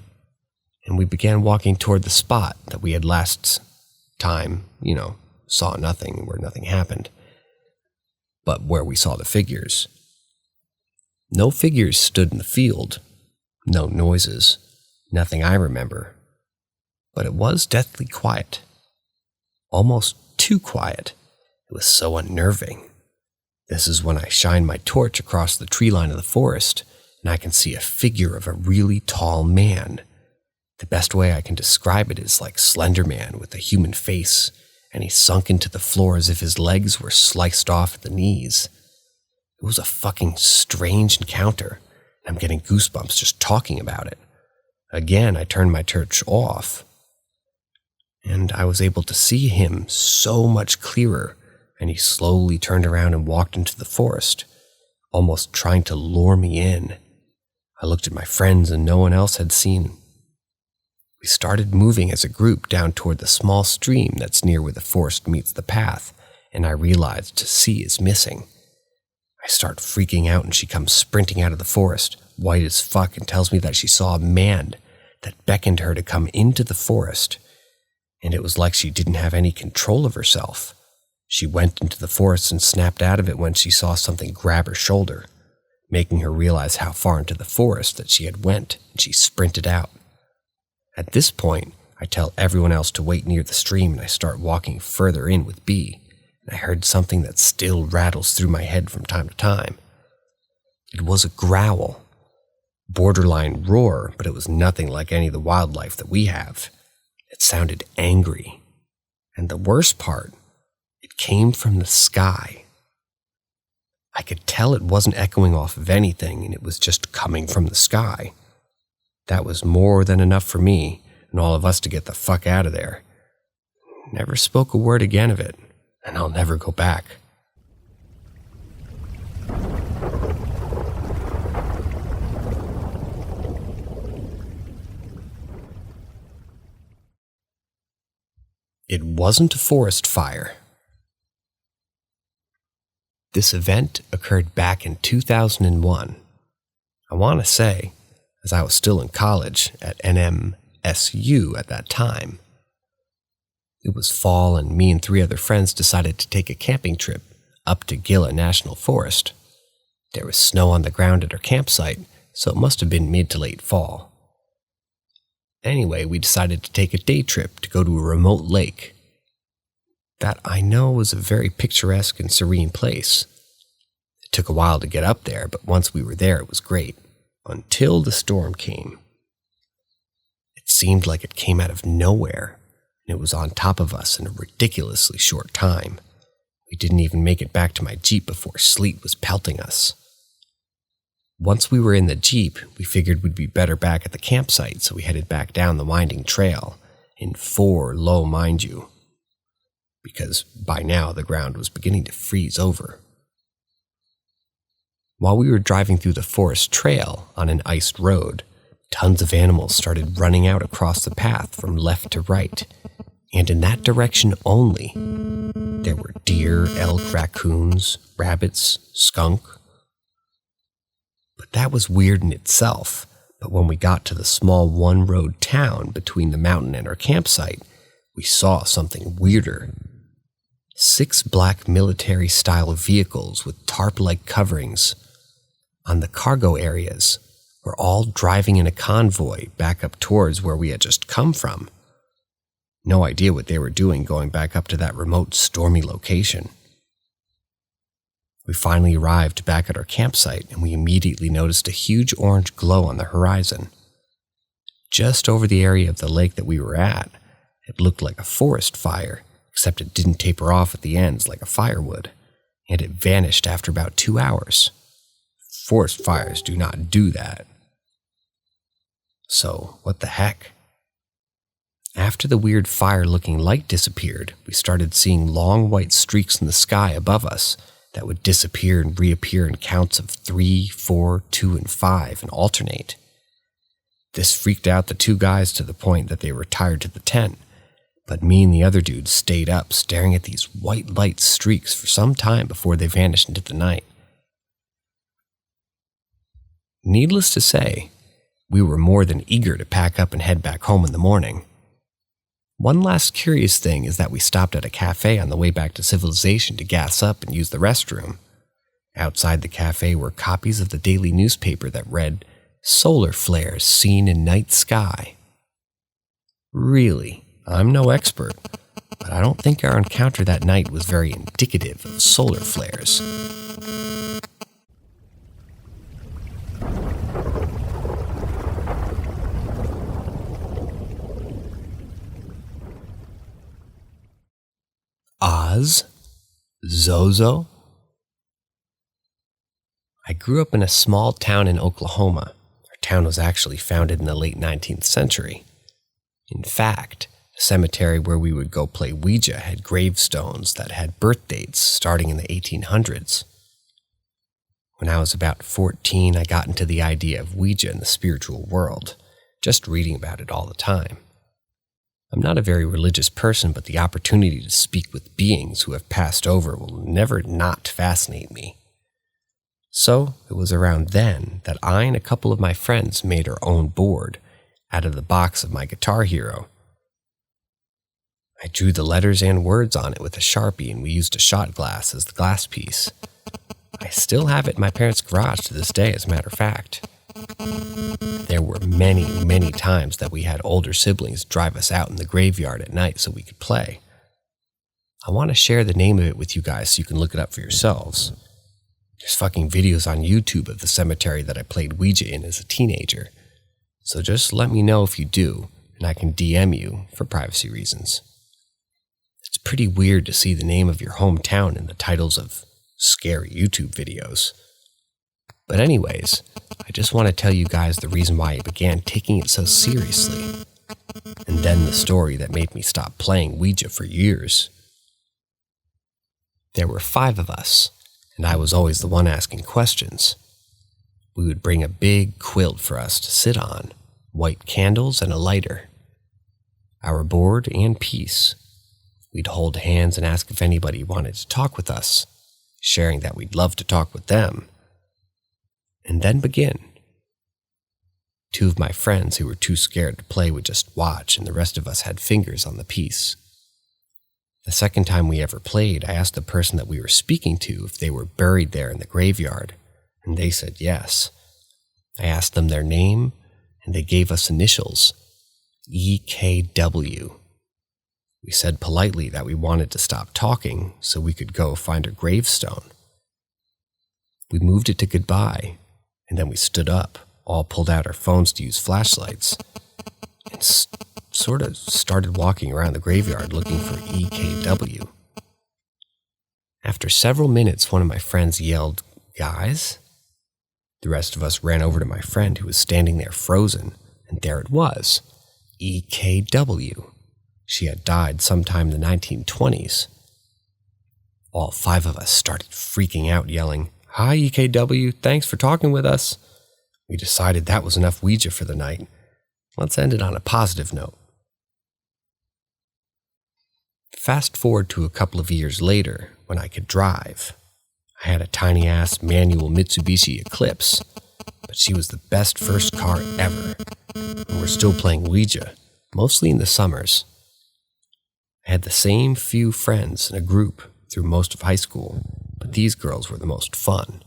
and we began walking toward the spot that we had last time, saw nothing, where nothing happened, but where we saw the figures. No figures stood in the field, no noises, nothing I remember, but it was deathly quiet, almost too quiet. It was so unnerving. This is when I shine my torch across the tree line of the forest, and I can see a figure of a really tall man. The best way I can describe it is like Slender Man with a human face, and he sunk into the floor as if his legs were sliced off at the knees. It was a fucking strange encounter, and I'm getting goosebumps just talking about it. Again, I turned my torch off, and I was able to see him so much clearer, and he slowly turned around and walked into the forest, almost trying to lure me in. I looked at my friends, and no one else had seen. We started moving as a group down toward the small stream that's near where the forest meets the path, and I realized C is missing. I start freaking out, and she comes sprinting out of the forest, white as fuck, and tells me that she saw a man that beckoned her to come into the forest, and it was like she didn't have any control of herself. She went into the forest and snapped out of it when she saw something grab her shoulder, making her realize how far into the forest that she had went, and she sprinted out. At this point, I tell everyone else to wait near the stream, and I start walking further in with B, and I heard something that still rattles through my head from time to time. It was a growl, borderline roar, but it was nothing like any of the wildlife that we have. It sounded angry, and the worst part, it came from the sky. I could tell it wasn't echoing off of anything, and it was just coming from the sky. That was more than enough for me and all of us to get the fuck out of there. Never spoke a word again of it, and I'll never go back. It wasn't a forest fire. This event occurred back in 2001. I want to say, as I was still in college at NMSU at that time. It was fall, and me and 3 other friends decided to take a camping trip up to Gila National Forest. There was snow on the ground at our campsite, so it must have been mid to late fall. Anyway, we decided to take a day trip to go to a remote lake that I know was a very picturesque and serene place. It took a while to get up there, but once we were there, it was great. Until the storm came. It seemed like it came out of nowhere, and it was on top of us in a ridiculously short time. We didn't even make it back to my Jeep before sleet was pelting us. Once we were in the Jeep, we figured we'd be better back at the campsite, so we headed back down the winding trail, in 4 low, mind you, because by now the ground was beginning to freeze over. While we were driving through the forest trail on an iced road, tons of animals started running out across the path from left to right, and in that direction only. There were deer, elk, raccoons, rabbits, skunk. But that was weird in itself, But when we got to the small one-road town between the mountain and our campsite, we saw something weirder. 6 black military-style vehicles with tarp-like coverings on the cargo areas were all driving in a convoy back up towards where we had just come from. No idea what they were doing going back up to that remote, stormy location. We finally arrived back at our campsite, and we immediately noticed a huge orange glow on the horizon. Just over the area of the lake that we were at, it looked like a forest fire, except it didn't taper off at the ends like a fire would, and it vanished after about 2 hours. Forest fires do not do that. So, what the heck? After the weird fire-looking light disappeared, we started seeing long white streaks in the sky above us that would disappear and reappear in counts of 3, 4, 2, and 5 and alternate. This freaked out the 2 guys to the point that they retired to the tent, but me and the other dude stayed up staring at these white light streaks for some time before they vanished into the night. Needless to say, we were more than eager to pack up and head back home in the morning. One last curious thing is that we stopped at a cafe on the way back to civilization to gas up and use the restroom. Outside the cafe were copies of the daily newspaper that read, "Solar flares seen in night sky." Really, I'm no expert, but I don't think our encounter that night was very indicative of solar flares. Oz? Zozo? I grew up in a small town in Oklahoma. Our town was actually founded in the late 19th century. In fact, the cemetery where we would go play Ouija had gravestones that had birth dates starting in the 1800s. When I was about 14, I got into the idea of Ouija in the spiritual world, just reading about it all the time. I'm not a very religious person, but the opportunity to speak with beings who have passed over will never not fascinate me. So it was around then that I and a couple of my friends made our own board out of the box of my Guitar Hero. I drew the letters and words on it with a Sharpie, and we used a shot glass as the glass piece. I still have it in my parents' garage to this day, as a matter of fact. There were many, many times that we had older siblings drive us out in the graveyard at night so we could play. I want to share the name of it with you guys so you can look it up for yourselves. There's fucking videos on YouTube of the cemetery that I played Ouija in as a teenager. So just let me know if you do, and I can DM you for privacy reasons. It's pretty weird to see the name of your hometown in the titles of scary YouTube videos. But anyways, I just want to tell you guys the reason why I began taking it so seriously, and then the story that made me stop playing Ouija for years. There were 5 of us, and I was always the one asking questions. We would bring a big quilt for us to sit on, white candles and a lighter, our board and piece. We'd hold hands and ask if anybody wanted to talk with us, sharing that we'd love to talk with them. And then begin. 2 of my friends who were too scared to play would just watch, and the rest of us had fingers on the piece. The second time we ever played, I asked the person that we were speaking to if they were buried there in the graveyard, and they said yes. I asked them their name, and they gave us initials, EKW. We said politely that we wanted to stop talking so we could go find a gravestone. We moved it to goodbye, and then we stood up, all pulled out our phones to use flashlights, and sort of started walking around the graveyard looking for EKW. After several minutes, one of my friends yelled, "Guys?" The rest of us ran over to my friend who was standing there frozen, and there it was, EKW. She had died sometime in the 1920s. All 5 of us started freaking out, yelling, "Hi, EKW, thanks for talking with us." We decided that was enough Ouija for the night. Let's end it on a positive note. Fast forward to a couple of years later, when I could drive. I had a tiny-ass manual Mitsubishi Eclipse, but she was the best first car ever. And we're still playing Ouija, mostly in the summers. I had the same few friends in a group through most of high school, but these girls were the most fun.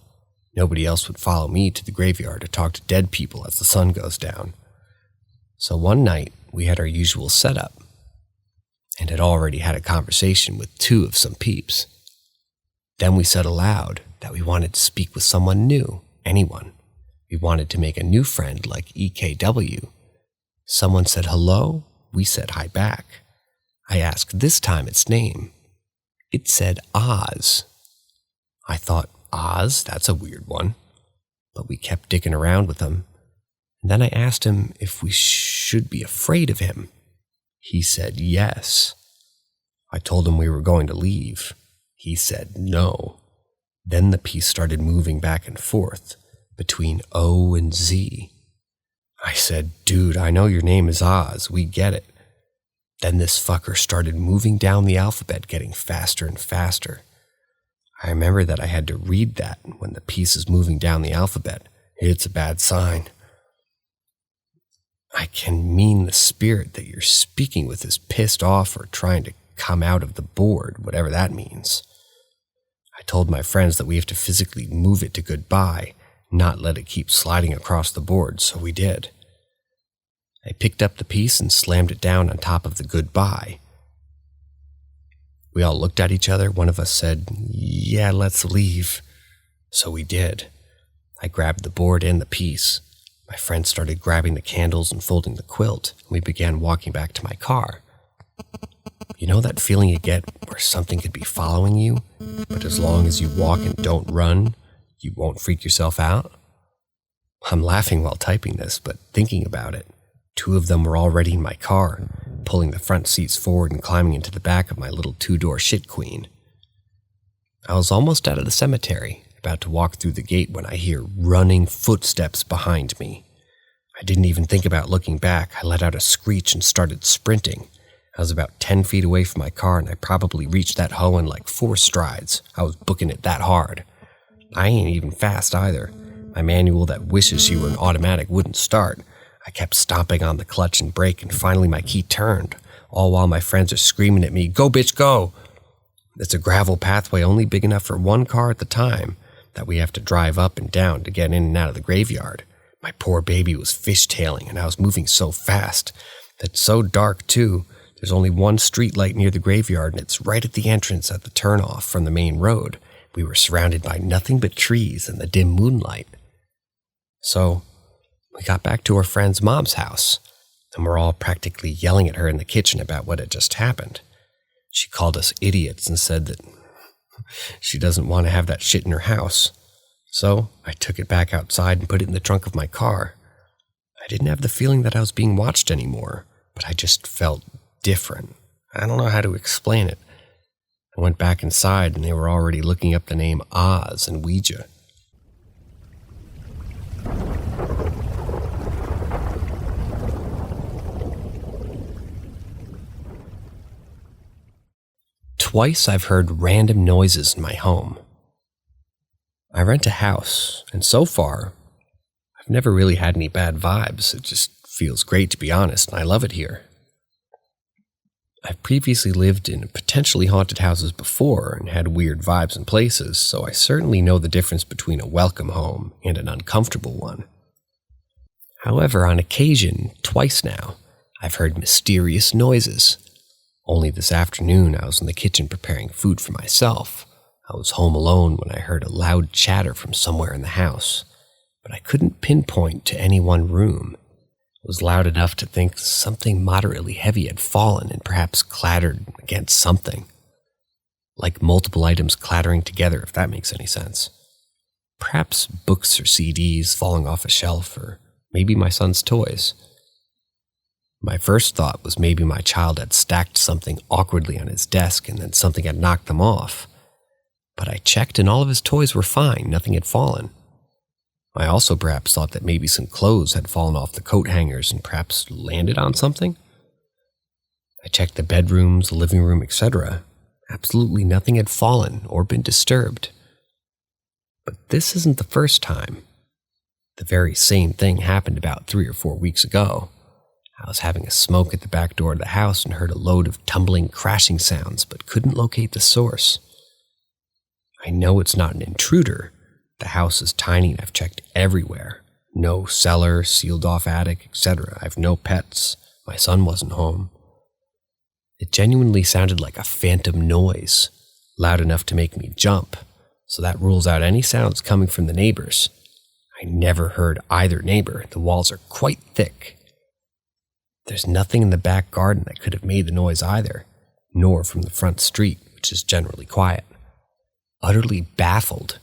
Nobody else would follow me to the graveyard to talk to dead people as the sun goes down. So one night, we had our usual setup, and had already had a conversation with two of some peeps. Then we said aloud that we wanted to speak with someone new, anyone. We wanted to make a new friend like EKW. Someone said hello, we said hi back. I asked this time its name. It said Oz. I thought, Oz? That's a weird one. But we kept dicking around with him. And then I asked him if we should be afraid of him. He said yes. I told him we were going to leave. He said no. Then the piece started moving back and forth between O and Z. I said, dude, I know your name is Oz. We get it. Then this fucker started moving down the alphabet, getting faster and faster. I remember that I had to read that when the piece is moving down the alphabet. It's a bad sign. I can mean the spirit that you're speaking with is pissed off or trying to come out of the board, whatever that means. I told my friends that we have to physically move it to goodbye, not let it keep sliding across the board, so we did. I picked up the piece and slammed it down on top of the goodbye. We all looked at each other. One of us said, yeah, let's leave. So we did. I grabbed the board and the piece. My friend started grabbing the candles and folding the quilt, and we began walking back to my car. You know that feeling you get where something could be following you, but as long as you walk and don't run, you won't freak yourself out? I'm laughing while typing this, but thinking about it, two of them were already in my car, pulling the front seats forward and climbing into the back of my little two-door shit queen. I was almost out of the cemetery, about to walk through the gate when I hear running footsteps behind me. I didn't even think about looking back. I let out a screech and started sprinting. I was about 10 feet away from my car, and I probably reached that hoe in like 4 strides. I was booking it that hard. I ain't even fast either. My manual that wishes you were an automatic wouldn't start. I kept stomping on the clutch and brake, and finally my key turned, all while my friends are screaming at me, "Go, bitch, go!" It's a gravel pathway only big enough for one car at the time that we have to drive up and down to get in and out of the graveyard. My poor baby was fishtailing, and I was moving so fast. It's so dark, too. There's only one street light near the graveyard, and it's right at the entrance at the turnoff from the main road. We were surrounded by nothing but trees and the dim moonlight. So, we got back to our friend's mom's house, and we're all practically yelling at her in the kitchen about what had just happened. She called us idiots and said that she doesn't want to have that shit in her house. So, I took it back outside and put it in the trunk of my car. I didn't have the feeling that I was being watched anymore, but I just felt different. I don't know how to explain it. I went back inside and they were already looking up the name Oz and Ouija. Twice I've heard random noises in my home. I rent a house, and so far, I've never really had any bad vibes. It just feels great, to be honest, and I love it here. I've previously lived in potentially haunted houses before and had weird vibes in places, so I certainly know the difference between a welcome home and an uncomfortable one. However, on occasion, twice now, I've heard mysterious noises. Only this afternoon, I was in the kitchen preparing food for myself. I was home alone when I heard a loud chatter from somewhere in the house, but I couldn't pinpoint to any one room. It was loud enough to think something moderately heavy had fallen and perhaps clattered against something. Like multiple items clattering together, if that makes any sense. Perhaps books or CDs falling off a shelf, or maybe my son's toys. My first thought was maybe my child had stacked something awkwardly on his desk and then something had knocked them off. But I checked and all of his toys were fine, nothing had fallen. I also perhaps thought that maybe some clothes had fallen off the coat hangers and perhaps landed on something. I checked the bedrooms, the living room, etc. Absolutely nothing had fallen or been disturbed. But this isn't the first time. The very same thing happened about 3 or 4 weeks ago. I was having a smoke at the back door of the house and heard a load of tumbling, crashing sounds, but couldn't locate the source. I know it's not an intruder. The house is tiny and I've checked everywhere. No cellar, sealed-off attic, etc. I have no pets. My son wasn't home. It genuinely sounded like a phantom noise, loud enough to make me jump, so that rules out any sounds coming from the neighbors. I never heard either neighbor. The walls are quite thick. There's nothing in the back garden that could have made the noise either, nor from the front street, which is generally quiet. Utterly baffled.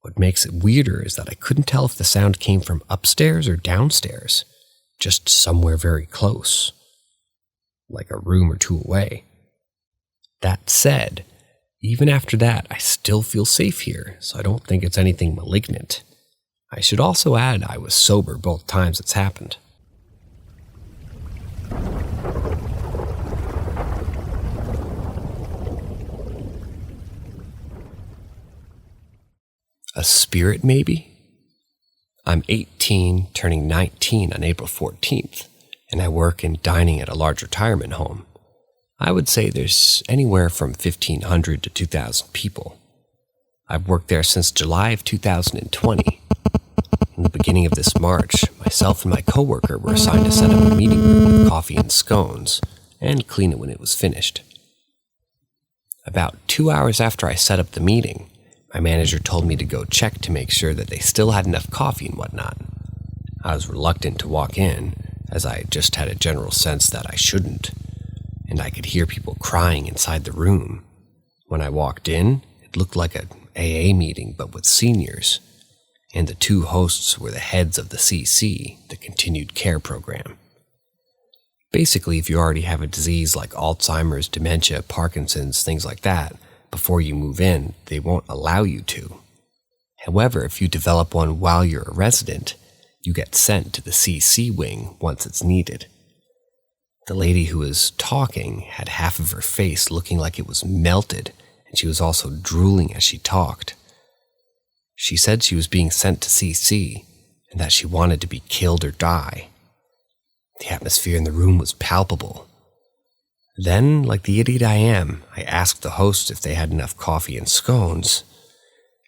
What makes it weirder is that I couldn't tell if the sound came from upstairs or downstairs, just somewhere very close, like a room or two away. That said, even after that, I still feel safe here, so I don't think it's anything malignant. I should also add I was sober both times it's happened. A spirit, maybe? I'm 18, turning 19 on April 14th, and I work in dining at a large retirement home. I would say there's anywhere from 1,500 to 2,000 people. I've worked there since July of 2020. In the beginning of this March, myself and my coworker were assigned to set up a meeting room with coffee and scones, and clean it when it was finished. About 2 hours after I set up the meeting, my manager told me to go check to make sure that they still had enough coffee and whatnot. I was reluctant to walk in, as I just had a general sense that I shouldn't, and I could hear people crying inside the room. When I walked in, it looked like an AA meeting but with seniors, and the two hosts were the heads of the CC, the Continued Care Program. Basically, if you already have a disease like Alzheimer's, dementia, Parkinson's, things like that, before you move in, they won't allow you to. However, if you develop one while you're a resident, you get sent to the CC wing once it's needed. The lady who was talking had half of her face looking like it was melted, and she was also drooling as she talked. She said she was being sent to CC, and that she wanted to be killed or die. The atmosphere in the room was palpable. Then, like the idiot I am, I asked the host if they had enough coffee and scones.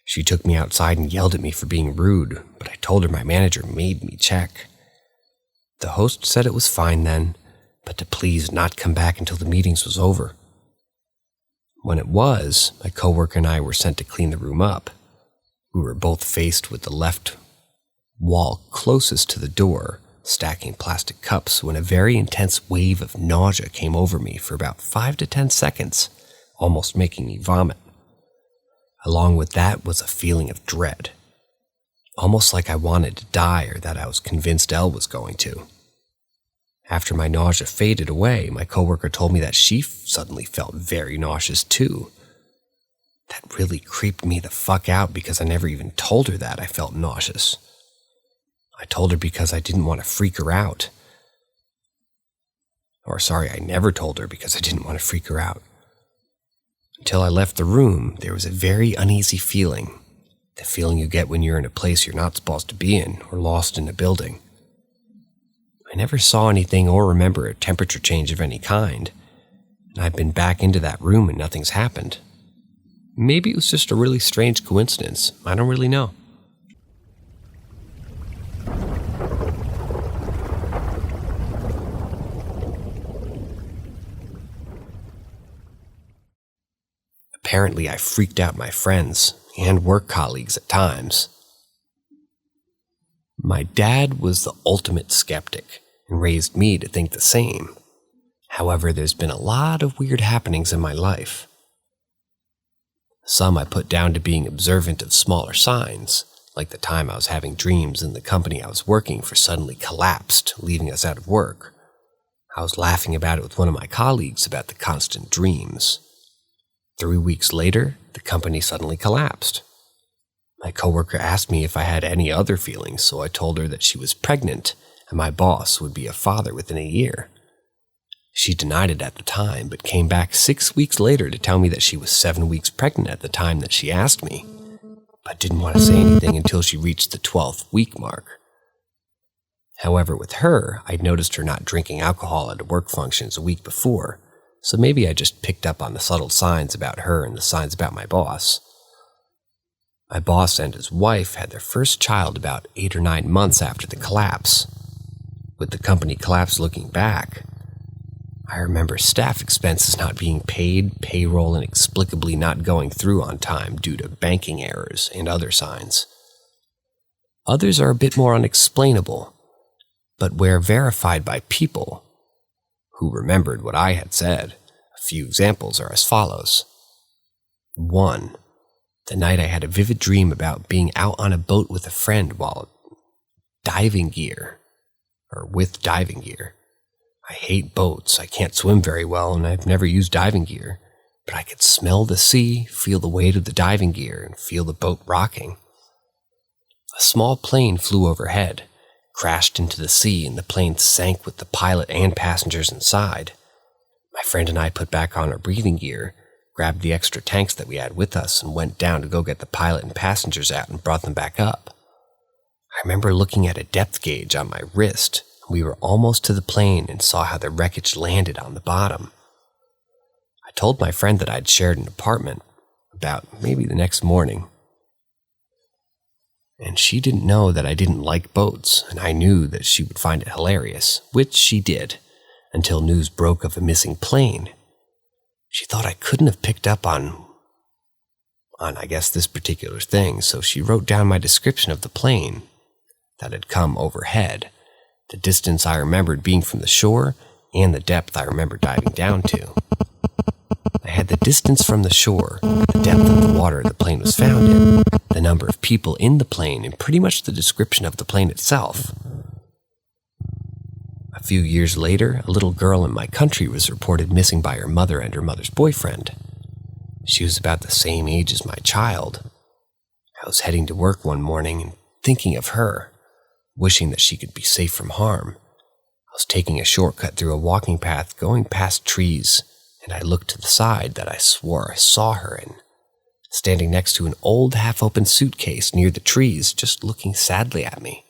She took me outside and yelled at me for being rude, but I told her my manager made me check. The host said it was fine then, but to please not come back until the meetings was over. When it was, my coworker and I were sent to clean the room up. We were both faced with the left wall closest to the door, stacking plastic cups, when a very intense wave of nausea came over me for about 5 to 10 seconds, almost making me vomit. Along with that was a feeling of dread, almost like I wanted to die or that I was convinced Elle was going to. After my nausea faded away, my coworker told me that she suddenly felt very nauseous too. That really creeped me the fuck out because I never even told her that I felt nauseous. I told her because I didn't want to freak her out. I never told her because I didn't want to freak her out. Until I left the room, there was a very uneasy feeling. The feeling you get when you're in a place you're not supposed to be in or lost in a building. I never saw anything or remember a temperature change of any kind, and I've been back into that room and nothing's happened. Maybe it was just a really strange coincidence. I don't really know. Apparently, I freaked out my friends and work colleagues at times. My dad was the ultimate skeptic and raised me to think the same. However, there's been a lot of weird happenings in my life. Some I put down to being observant of smaller signs, like the time I was having dreams and the company I was working for suddenly collapsed, leaving us out of work. I was laughing about it with one of my colleagues about the constant dreams. 3 weeks later, the company suddenly collapsed. My coworker asked me if I had any other feelings, so I told her that she was pregnant and my boss would be a father within a year. She denied it at the time, but came back 6 weeks later to tell me that she was 7 weeks pregnant at the time that she asked me, but didn't want to say anything until she reached the 12th week mark, However, with her, I'd noticed her not drinking alcohol at work functions a week before, so maybe I just picked up on the subtle signs about her and the signs about my boss. My boss and his wife had their first child about 8 or 9 months after the collapse. With the company collapse looking back, I remember staff expenses not being paid, payroll inexplicably not going through on time due to banking errors and other signs. Others are a bit more unexplainable, but where verified by people who remembered what I had said. A few examples are as follows. 1. The night I had a vivid dream about being out on a boat with a friend with diving gear. I hate boats, I can't swim very well, and I've never used diving gear, but I could smell the sea, feel the weight of the diving gear, and feel the boat rocking. A small plane flew overhead, crashed into the sea, and the plane sank with the pilot and passengers inside. My friend and I put back on our breathing gear, grabbed the extra tanks that we had with us, and went down to go get the pilot and passengers out and brought them back up. I remember looking at a depth gauge on my wrist. We were almost to the plane and saw how the wreckage landed on the bottom. I told my friend that I'd shared an apartment about maybe the next morning. And she didn't know that I didn't like boats, and I knew that she would find it hilarious, which she did, until news broke of a missing plane. She thought I couldn't have picked up on I guess this particular thing, so she wrote down my description of the plane that had come overhead, the distance I remembered being from the shore, and the depth I remember diving down to. I had the distance from the shore, the depth of the water the plane was found in, the number of people in the plane, and pretty much the description of the plane itself. A few years later, a little girl in my country was reported missing by her mother and her mother's boyfriend. She was about the same age as my child. I was heading to work one morning and thinking of her, wishing that she could be safe from harm. I was taking a shortcut through a walking path going past trees, and I looked to the side that I swore I saw her in, standing next to an old half-open suitcase near the trees, just looking sadly at me.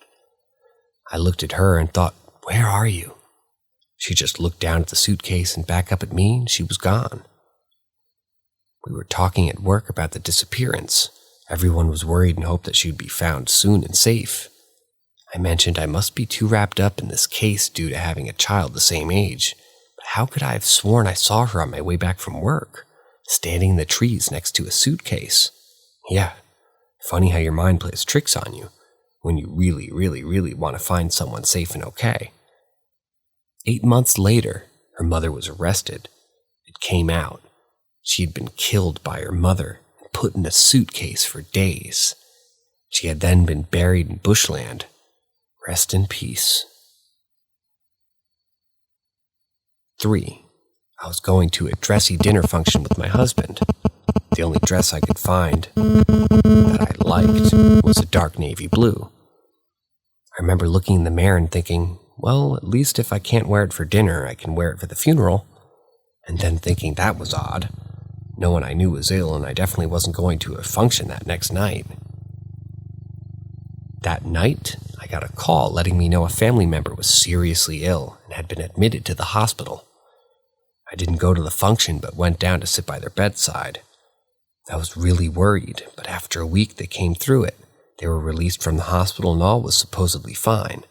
I looked at her and thought, "Where are you?" She just looked down at the suitcase and back up at me, and she was gone. We were talking at work about the disappearance. Everyone was worried and hoped that she would be found soon and safe. I mentioned I must be too wrapped up in this case due to having a child the same age, but how could I have sworn I saw her on my way back from work, standing in the trees next to a suitcase? Yeah, funny how your mind plays tricks on you when you really, really, really want to find someone safe and okay. 8 months later, her mother was arrested. It came out. She had been killed by her mother and put in a suitcase for days. She had then been buried in bushland. Rest in peace. 3. I was going to a dressy dinner function with my husband. The only dress I could find that I liked was a dark navy blue. I remember looking in the mirror and thinking, well, at least if I can't wear it for dinner, I can wear it for the funeral. And then thinking that was odd. No one I knew was ill, and I definitely wasn't going to a function that next night. That night, I got a call letting me know a family member was seriously ill and had been admitted to the hospital. I didn't go to the function, but went down to sit by their bedside. I was really worried, but after a week they came through it. They were released from the hospital and all was supposedly fine.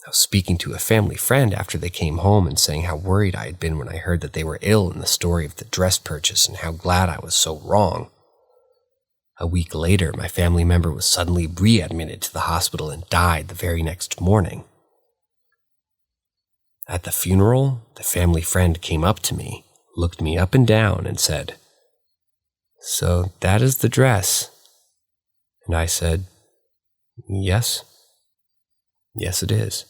I was speaking to a family friend after they came home and saying how worried I had been when I heard that they were ill in the story of the dress purchase and how glad I was so wrong. A week later, my family member was suddenly readmitted to the hospital and died the very next morning. At the funeral, the family friend came up to me, looked me up and down, and said, "So that is the dress?" And I said, "Yes. Yes, it is."